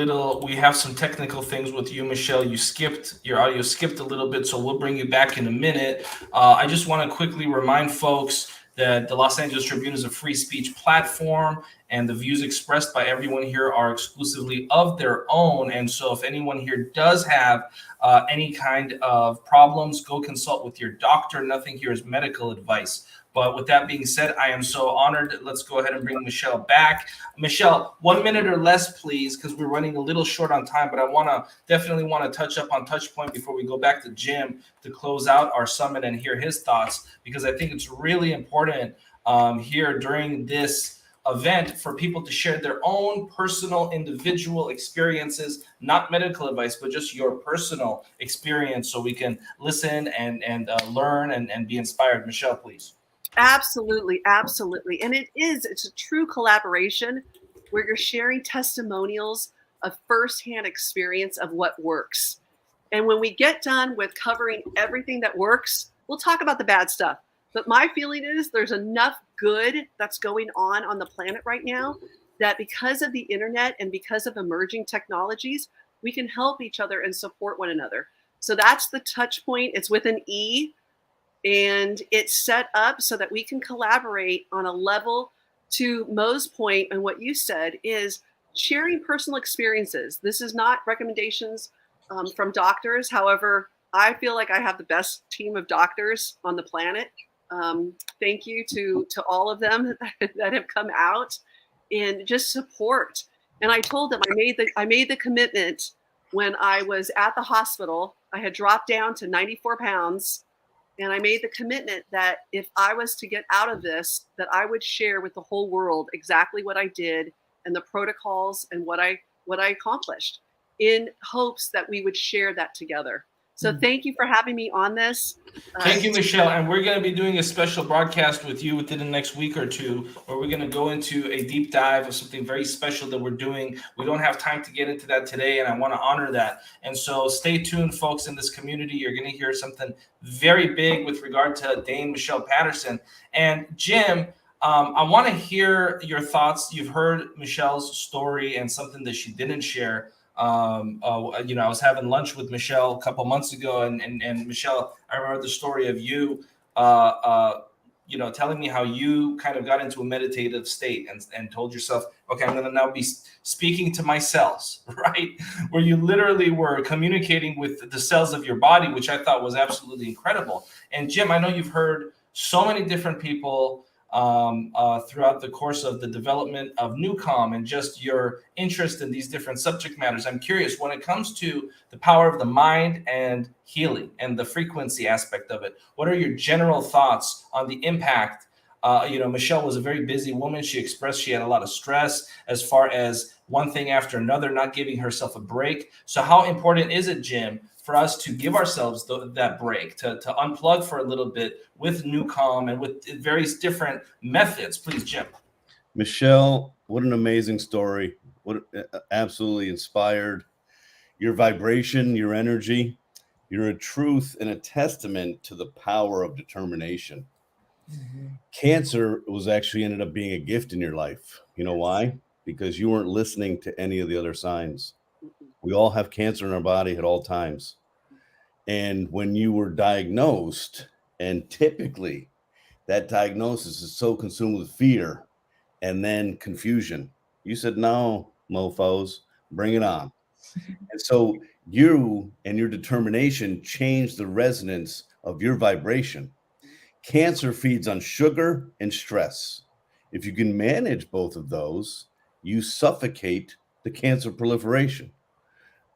we have some technical things with you, Michelle. Your audio skipped a little bit, so we'll bring you back in a minute. I just want to quickly remind folks that the Los Angeles Tribune is a free speech platform, and the views expressed by everyone here are exclusively of their own. And so if anyone here does have any kind of problems, go consult with your doctor. Nothing here is medical advice. But with that being said, I am so honored. Let's go ahead and bring Michelle back. Michelle, 1 minute or less, please, because we're running a little short on time. But I definitely want to touch up on Touchpoint before we go back to Jim to close out our summit and hear his thoughts, because I think it's really important here during this event for people to share their own personal individual experiences, not medical advice, but just your personal experience, so we can listen and learn and be inspired. Michelle, please. Absolutely, absolutely. And it's a true collaboration where you're sharing testimonials of firsthand experience of what works. And when we get done with covering everything that works, we'll talk about the bad stuff. But my feeling is there's enough good that's going on the planet right now that because of the internet and because of emerging technologies, we can help each other and support one another. So that's the Touchpoint. It's with an E. And it's set up so that we can collaborate on a level, to Mo's point and what you said, is sharing personal experiences. This is not recommendations from doctors. However, I feel like I have the best team of doctors on the planet. Thank you to all of them that have come out and just support. And I told them I made the commitment when I was at the hospital. I had dropped down to 94 pounds. And I made the commitment that if I was to get out of this, that I would share with the whole world exactly what I did and the protocols and what I accomplished, in hopes that we would share that together. So thank you for having me on this. Thank you, Michelle. And we're going to be doing a special broadcast with you within the next week or two, where we're going to go into a deep dive of something very special that we're doing. We don't have time to get into that today, and I want to honor that. And so stay tuned, folks, in this community. You're going to hear something very big with regard to Dame Michelle Patterson. And Jim, I want to hear your thoughts. You've heard Michelle's story and something that she didn't share. I was having lunch with Michelle a couple months ago, and Michelle, I remember the story of you, telling me how you kind of got into a meditative state and told yourself, okay, I'm going to now be speaking to my cells, right? Where you literally were communicating with the cells of your body, which I thought was absolutely incredible. And Jim, I know you've heard so many different people throughout the course of the development of Newcomb and just your interest in these different subject matters. I'm curious, when it comes to the power of the mind and healing and the frequency aspect of it, what are your general thoughts on the impact? Michelle was a very busy woman. She expressed she had a lot of stress as far as one thing after another, not giving herself a break. So how important is it, Jim, for us to give ourselves that break, to unplug for a little bit with Newcomb and with various different methods? Please, Jim. Michelle, what an amazing story. What absolutely inspired. Your vibration, your energy, you're a truth and a testament to the power of determination. Mm-hmm. Cancer was actually ended up being a gift in your life. You know why? Because you weren't listening to any of the other signs. We all have cancer in our body at all times. And when you were diagnosed, and typically that diagnosis is so consumed with fear and then confusion, you said, no, mofos, bring it on. And so you and your determination changed the resonance of your vibration. Cancer feeds on sugar and stress. If you can manage both of those, you suffocate the cancer proliferation.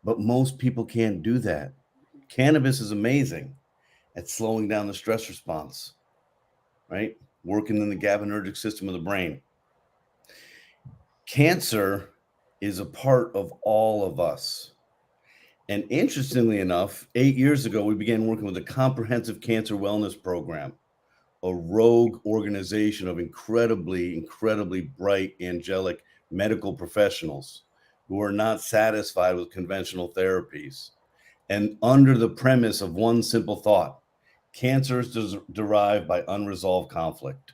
But most people can't do that. Cannabis is amazing at slowing down the stress response, right? Working in the GABAergic system of the brain. Cancer is a part of all of us. And interestingly enough, 8 years ago, we began working with a comprehensive cancer wellness program, a rogue organization of incredibly bright, angelic medical professionals who are not satisfied with conventional therapies. And under the premise of one simple thought, cancer is derived by unresolved conflict,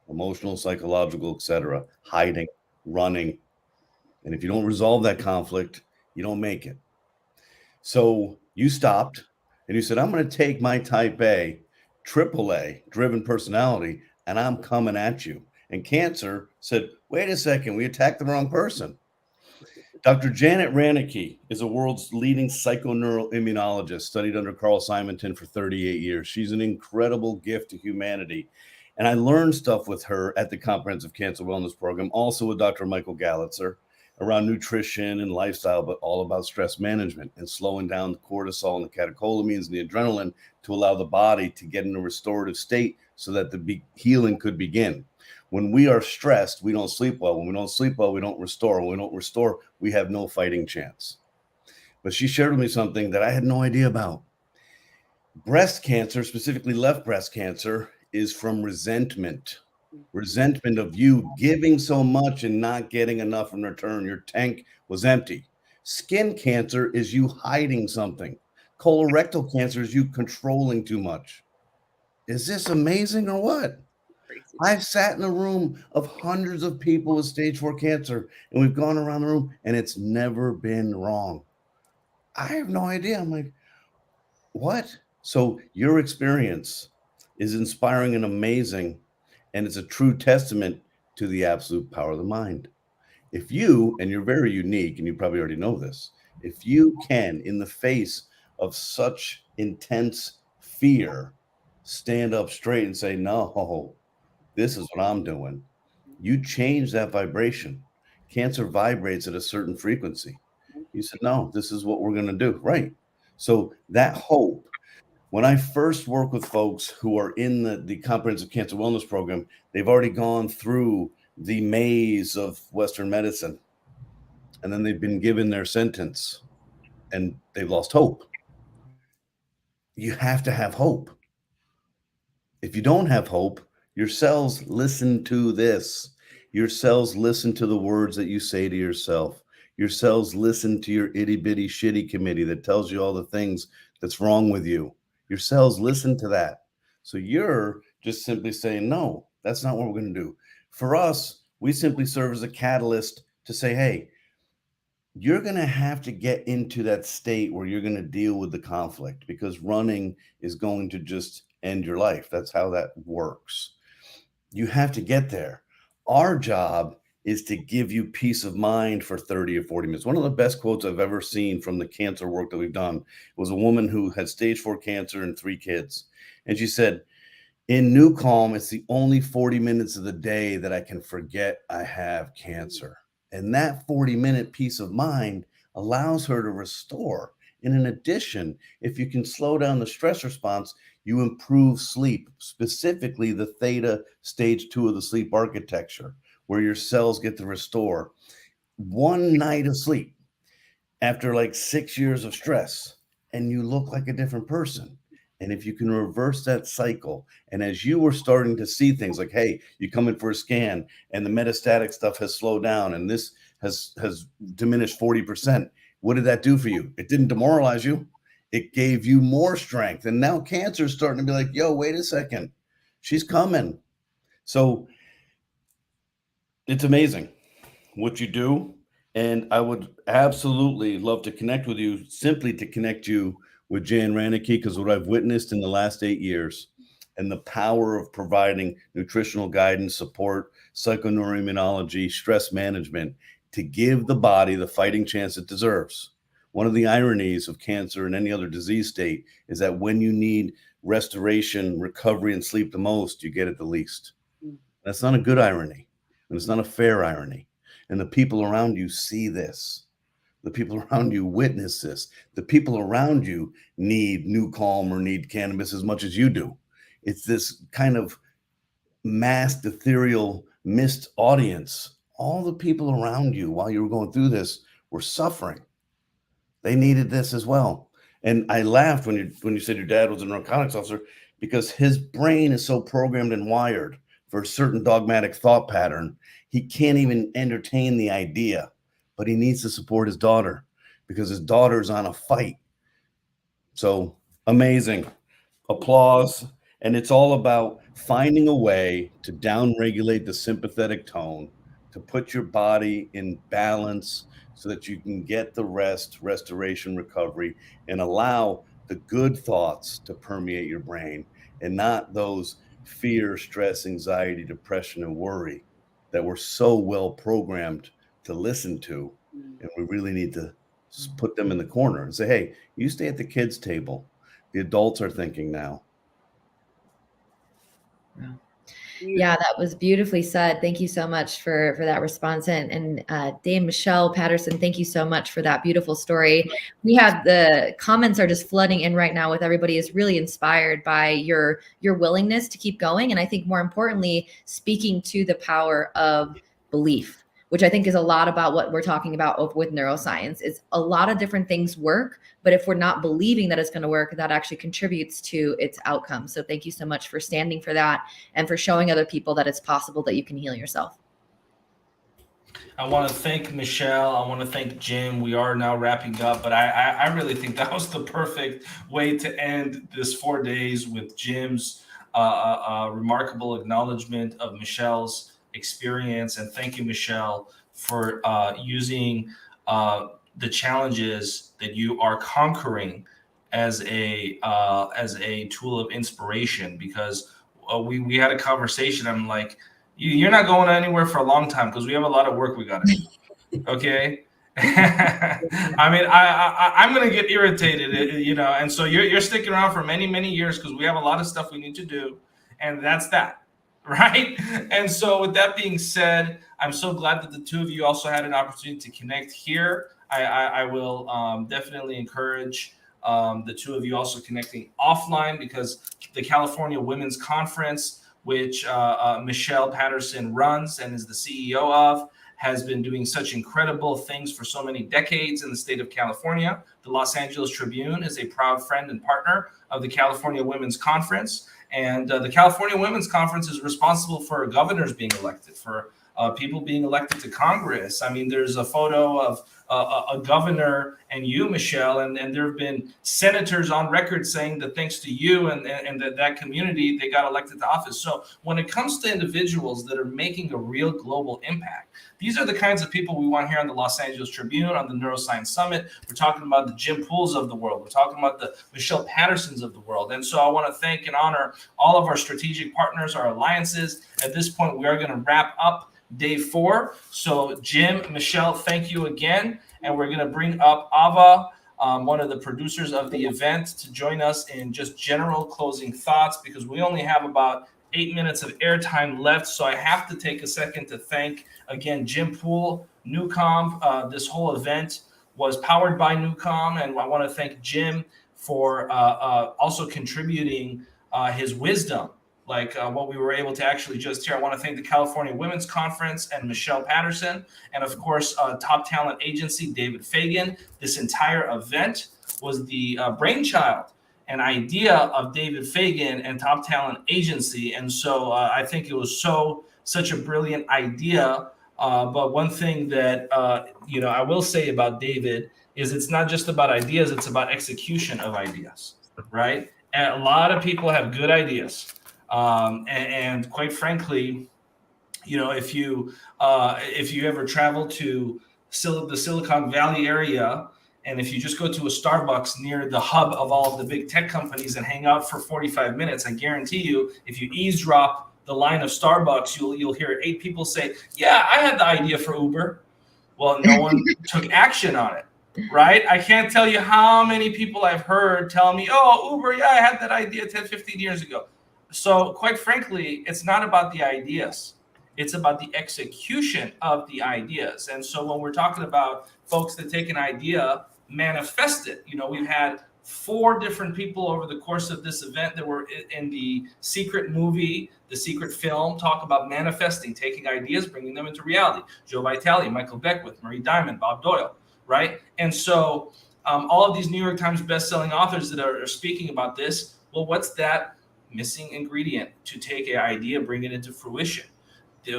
emotional, psychological, etc., hiding, running. And if you don't resolve that conflict, you don't make it. So you stopped and you said, I'm going to take my type A, AAA driven personality, and I'm coming at you. And cancer said, wait a second, we attacked the wrong person. Dr. Janet Ranicky is a world's leading psychoneuroimmunologist, studied under Carl Simonton for 38 years. She's an incredible gift to humanity. And I learned stuff with her at the Comprehensive Cancer Wellness Program, also with Dr. Michael Gallitzer, around nutrition and lifestyle, but all about stress management and slowing down the cortisol and the catecholamines and the adrenaline to allow the body to get in a restorative state so that the healing could begin. When we are stressed, we don't sleep well. When we don't sleep well, we don't restore. When we don't restore, we have no fighting chance. But she shared with me something that I had no idea about. Breast cancer, specifically left breast cancer, is from resentment. Resentment of you giving so much and not getting enough in return. Your tank was empty. Skin cancer is you hiding something. Colorectal cancer is you controlling too much. Is this amazing or what? I've sat in a room of hundreds of people with stage 4 cancer, and we've gone around the room, and it's never been wrong. I have no idea. I'm like, what? So your experience is inspiring and amazing, and it's a true testament to the absolute power of the mind. If you, and you're very unique, and you probably already know this, if you can, in the face of such intense fear, stand up straight and say, no, this is what I'm doing. You change that vibration. Cancer vibrates at a certain frequency. You said, no, this is what we're going to do. Right. So that hope, when I first work with folks who are in the Comprehensive Cancer Wellness Program, they've already gone through the maze of Western medicine, and then they've been given their sentence and they've lost hope. you have to have hope. If you don't have hope, your cells listen to this. Your cells listen to the words that you say to yourself. Your cells listen to your itty bitty shitty committee that tells you all the things that's wrong with you. Your cells listen to that. So you're just simply saying, no, that's not what we're going to do. For us, we simply serve as a catalyst to say, hey, you're going to have to get into that state where you're going to deal with the conflict, because running is going to just end your life. That's how that works. You have to get there. Our job is to give you peace of mind for 30 or 40 minutes. One of the best quotes I've ever seen from the cancer work that we've done was a woman who had stage 4 cancer and 3 kids. And she said, in Newcomb, it's the only 40 minutes of the day that I can forget I have cancer. And that 40-minute peace of mind allows her to restore. And in addition, if you can slow down the stress response, you improve sleep, specifically the theta stage 2 of the sleep architecture, where your cells get to restore. One night of sleep after like 6 years of stress, and you look like a different person. And if you can reverse that cycle, and as you were starting to see things like, hey, you come in for a scan and the metastatic stuff has slowed down and this has diminished 40%. What did that do for you? It didn't demoralize you. It gave you more strength. And now cancer is starting to be like, yo, wait a second. She's coming. So it's amazing what you do. And I would absolutely love to connect with you, simply to connect you with Jan Ranicky, because what I've witnessed in the last 8 years and the power of providing nutritional guidance, support, psychoneuroimmunology, stress management to give the body the fighting chance it deserves. One of the ironies of cancer and any other disease state is that when you need restoration, recovery, and sleep the most, you get it the least. That's not a good irony, and it's not a fair irony. And the people around you see this. The people around you witness this. The people around you need Newcomb or need cannabis as much as you do. It's this kind of masked, ethereal, missed audience. All the people around you while you were going through this were suffering. They needed this as well. And I laughed when you said your dad was a narcotics officer, because his brain is so programmed and wired for a certain dogmatic thought pattern, he can't even entertain the idea. But he needs to support his daughter because his daughter's on a fight. So amazing. Applause. And it's all about finding a way to downregulate the sympathetic tone, to put your body in balance so that you can get the rest, restoration, recovery, and allow the good thoughts to permeate your brain, and not those fear, stress, anxiety, depression, and worry that we're so well programmed to listen to. And we really need to put them in the corner and say, hey, you stay at the kids' table. The adults are thinking now. Yeah, that was beautifully said. Thank you so much for that response. And Dame Michelle Patterson, thank you so much for that beautiful story. We have the comments are just flooding in right now with everybody is really inspired by your willingness to keep going. And I think more importantly, speaking to the power of belief, which I think is a lot about what we're talking about with neuroscience. It's a lot of different things work, but if we're not believing that it's going to work, that actually contributes to its outcome. So thank you so much for standing for that and for showing other people that it's possible that you can heal yourself. I want to thank Michelle. I want to thank Jim. We are now wrapping up, but I really think that was the perfect way to end this 4 days with Jim's remarkable acknowledgement of Michelle's experience. And thank you, Michelle, for using the challenges that you are conquering as a tool of inspiration, because we had a conversation. I'm like, you're not going anywhere for a long time because we have a lot of work we got to do. Okay. I mean, I'm going to get irritated, you know, and so you're sticking around for many, many years because we have a lot of stuff we need to do. And that's that. Right. And so with that being said, I'm so glad that the two of you also had an opportunity to connect here. I will definitely encourage the two of you also connecting offline, because the California Women's Conference, which Michelle Patterson runs and is the CEO of, has been doing such incredible things for so many decades in the state of California. The Los Angeles Tribune is a proud friend and partner of the California Women's Conference. And the California Women's Conference is responsible for governors being elected, for people being elected to Congress. I mean, there's a photo of a governor and you, Michelle, and there have been senators on record saying that thanks to you and that community, they got elected to office. So when it comes to individuals that are making a real global impact, these are the kinds of people we want here on the Los Angeles Tribune, on the Neuroscience Summit. We're talking about the Jim Pools of the world. We're talking about the Michelle Pattersons of the world. And so I want to thank and honor all of our strategic partners, our alliances. At this point, we are going to wrap up day 4. So Jim, Michelle, thank you again. And we're going to bring up Ava, one of the producers of the event, to join us in just general closing thoughts, because we only have about 8 minutes of airtime left. So I have to take a second to thank again Jim Poole, Newcomb. This whole event was powered by Newcomb, and I want to thank Jim for also contributing his wisdom, like what we were able to actually just hear. I want to thank the California Women's Conference and Michelle Patterson, and of course, Top Talent Agency, David Fagan. This entire event was the brainchild an idea of David Fagan and Top Talent Agency. And so I think it was such a brilliant idea. But one thing that, I will say about David is it's not just about ideas, it's about execution of ideas, right? And a lot of people have good ideas. And quite frankly, if you ever travel to the Silicon Valley area, and if you just go to a Starbucks near the hub of all of the big tech companies and hang out for 45 minutes, I guarantee you, if you eavesdrop the line of Starbucks, you'll hear 8 people say, yeah, I had the idea for Uber. Well, no one took action on it, right? I can't tell you how many people I've heard tell me, oh, Uber, yeah, I had that idea 10, 15 years ago. So quite frankly, it's not about the ideas. It's about the execution of the ideas. And so when we're talking about folks that take an idea, manifest it, we've had 4 different people over the course of this event that were in the secret movie, the secret film, talk about manifesting, taking ideas, bringing them into reality. Joe Vitale, Michael Beckwith, Marie Diamond, Bob Doyle, right? And so all of these New York Times bestselling authors that are speaking about this, well, what's that missing ingredient to take an idea, bring it into fruition?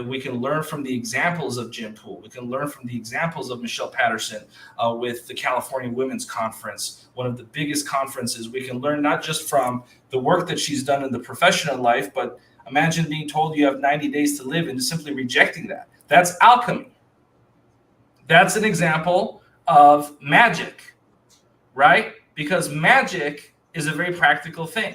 We can learn from the examples of Jim Poole. We can learn from the examples of Michelle Patterson with the California Women's Conference, one of the biggest conferences. We can learn not just from the work that she's done in the professional life, but imagine being told you have 90 days to live and just simply rejecting that. That's alchemy. That's an example of magic, right? Because magic is a very practical thing.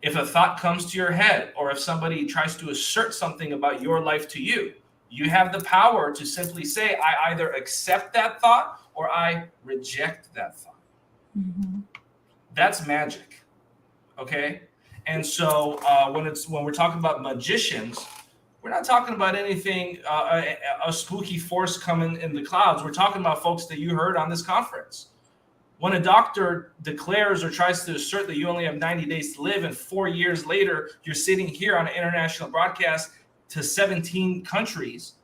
If a thought comes to your head, or if somebody tries to assert something about your life to you, you have the power to simply say, I either accept that thought or I reject that thought. Mm-hmm. That's magic. Okay. And so when we're talking about magicians, we're not talking about anything, a spooky force coming in the clouds. We're talking about folks that you heard on this conference. When a doctor declares or tries to assert that you only have 90 days to live, and 4 years later, you're sitting here on an international broadcast to 17 countries,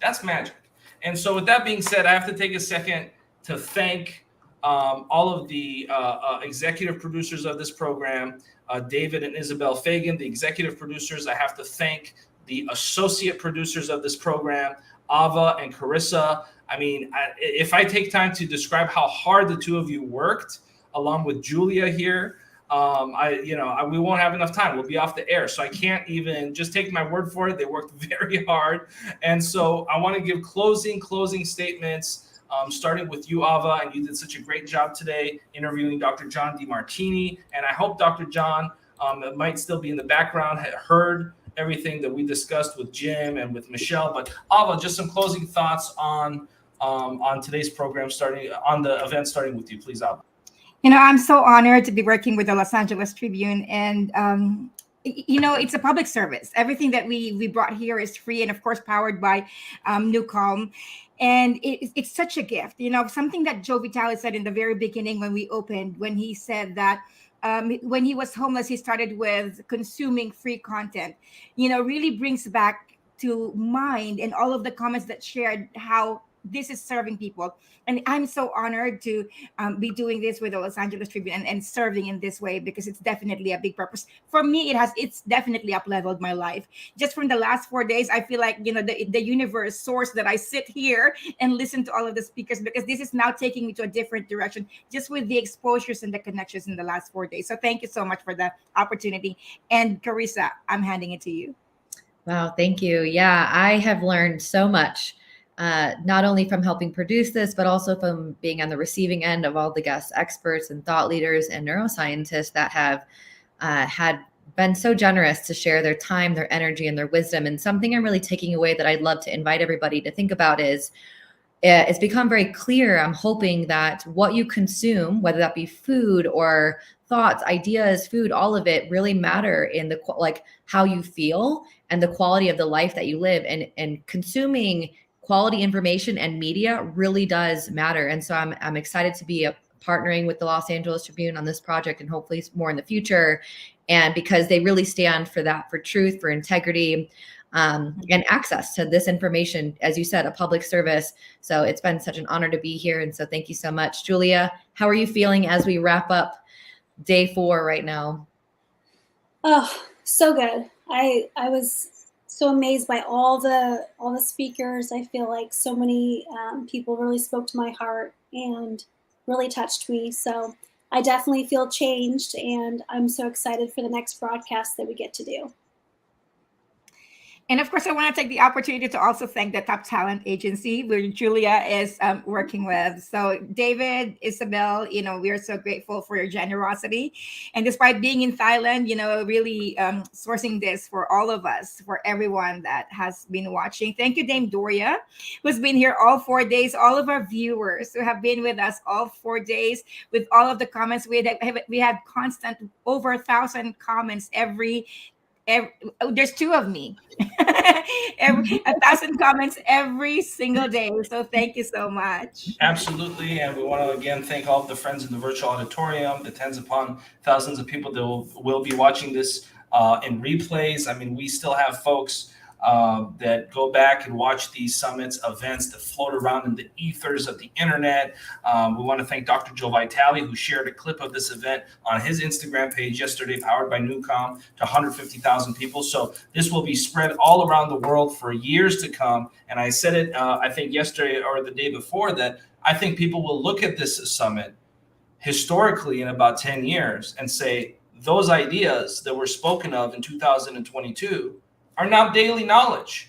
that's magic. And so with that being said, I have to take a second to thank all of the executive producers of this program, David and Isabel Fagan, the executive producers. I have to thank the associate producers of this program, Ava and Carissa. I mean, if I take time to describe how hard the 2 of you worked, along with Julia here, we won't have enough time. We'll be off the air. So I can't even just take my word for it. They worked very hard. And so I want to give closing statements, starting with you, Ava. And you did such a great job today interviewing Dr. John Demartini. And I hope Dr. John might still be in the background, had heard everything that we discussed with Jim and with Michelle. But Ava, just some closing thoughts on today's program, on the event, starting with you, please, Ava. I'm so honored to be working with the Los Angeles Tribune, and it's a public service. Everything that we brought here is free, and of course powered by Newcomb. And it's such a gift. Something that Joe Vitale said in the very beginning when we opened, when he said that when he was homeless, he started with consuming free content, really brings back to mind, and all of the comments that shared how this is serving people. And I'm so honored to be doing this with the Los Angeles Tribune and serving in this way, because it's definitely a big purpose for me. It's definitely up leveled my life. Just from the last 4 days, I feel like, the universe source that I sit here and listen to all of the speakers, because this is now taking me to a different direction just with the exposures and the connections in the last 4 days. So thank you so much for the opportunity. And Carissa, I'm handing it to you. Wow, thank you. Yeah, I have learned so much, not only from helping produce this, but also from being on the receiving end of all the guest experts and thought leaders and neuroscientists that have had been so generous to share their time, their energy, and their wisdom. And something I'm really taking away that I'd love to invite everybody to think about is, it's become very clear, I'm hoping, that what you consume, whether that be food or thoughts, ideas, food, all of it really matter in the, like, how you feel and the quality of the life that you live. And consuming quality information and media really does matter. And so I'm excited to be partnering with the Los Angeles Tribune on this project, and hopefully more in the future. And because they really stand for that, for truth, for integrity, and access to this information, as you said, a public service. So it's been such an honor to be here. And so thank you so much. Julia, how are you feeling as we wrap up day 4 right now? Oh, so good. I was so amazed by all the speakers. I feel like so many people really spoke to my heart and really touched me. So I definitely feel changed, and I'm so excited for the next broadcast that we get to do. And of course, I want to take the opportunity to also thank the Top Talent Agency, where Julia is working with. So David, Isabel, we are so grateful for your generosity. And despite being in Thailand, really sourcing this for all of us, for everyone that has been watching. Thank you, Dame Doria, who's been here all 4 days. All of our viewers who have been with us all 4 days with all of the comments. We had constant over 1,000 comments every there's 2 of me. 1,000 comments every single day. So thank you so much. Absolutely. And we want to again thank all of the friends in the virtual auditorium, the tens upon thousands of people that will be watching this in replays. I mean, we still have folks that go back and watch these summits, events that float around in the ethers of the internet. We want to thank Dr. Joe Vitale, who shared a clip of this event on his Instagram page yesterday, powered by Newcomb, to 150,000 people. So this will be spread all around the world for years to come. And I said it, I think yesterday or the day before, that I think people will look at this summit historically in about 10 years and say, those ideas that were spoken of in 2022 are now daily knowledge,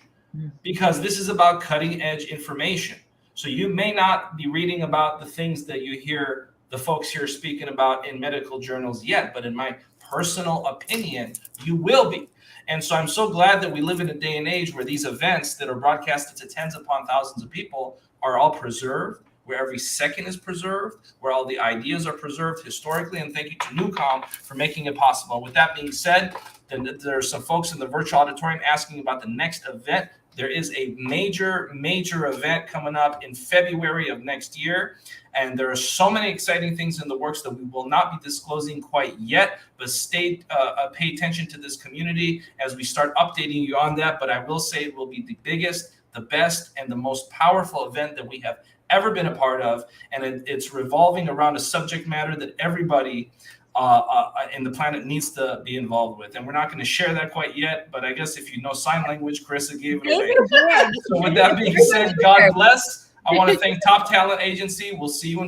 because this is about cutting edge information. So you may not be reading about the things that you hear the folks here speaking about in medical journals yet, but in my personal opinion, you will be. And so I'm so glad that we live in a day and age where these events that are broadcasted to tens upon thousands of people are all preserved, where every second is preserved, where all the ideas are preserved historically. And thank you to Newcomb for making it possible. With that being said, then there are some folks in the virtual auditorium asking about the next event. There is a major event coming up in February of next year. And there are so many exciting things in the works that we will not be disclosing quite yet, but pay attention to this community as we start updating you on that. But I will say it will be the biggest, the best, and the most powerful event that we have ever been a part of. And it's revolving around a subject matter that everybody in the planet needs to be involved with. And we're not going to share that quite yet, but I guess if you know sign language, Carissa gave it away. So with that being said, God bless. I want to thank Top Talent Agency. We'll see you in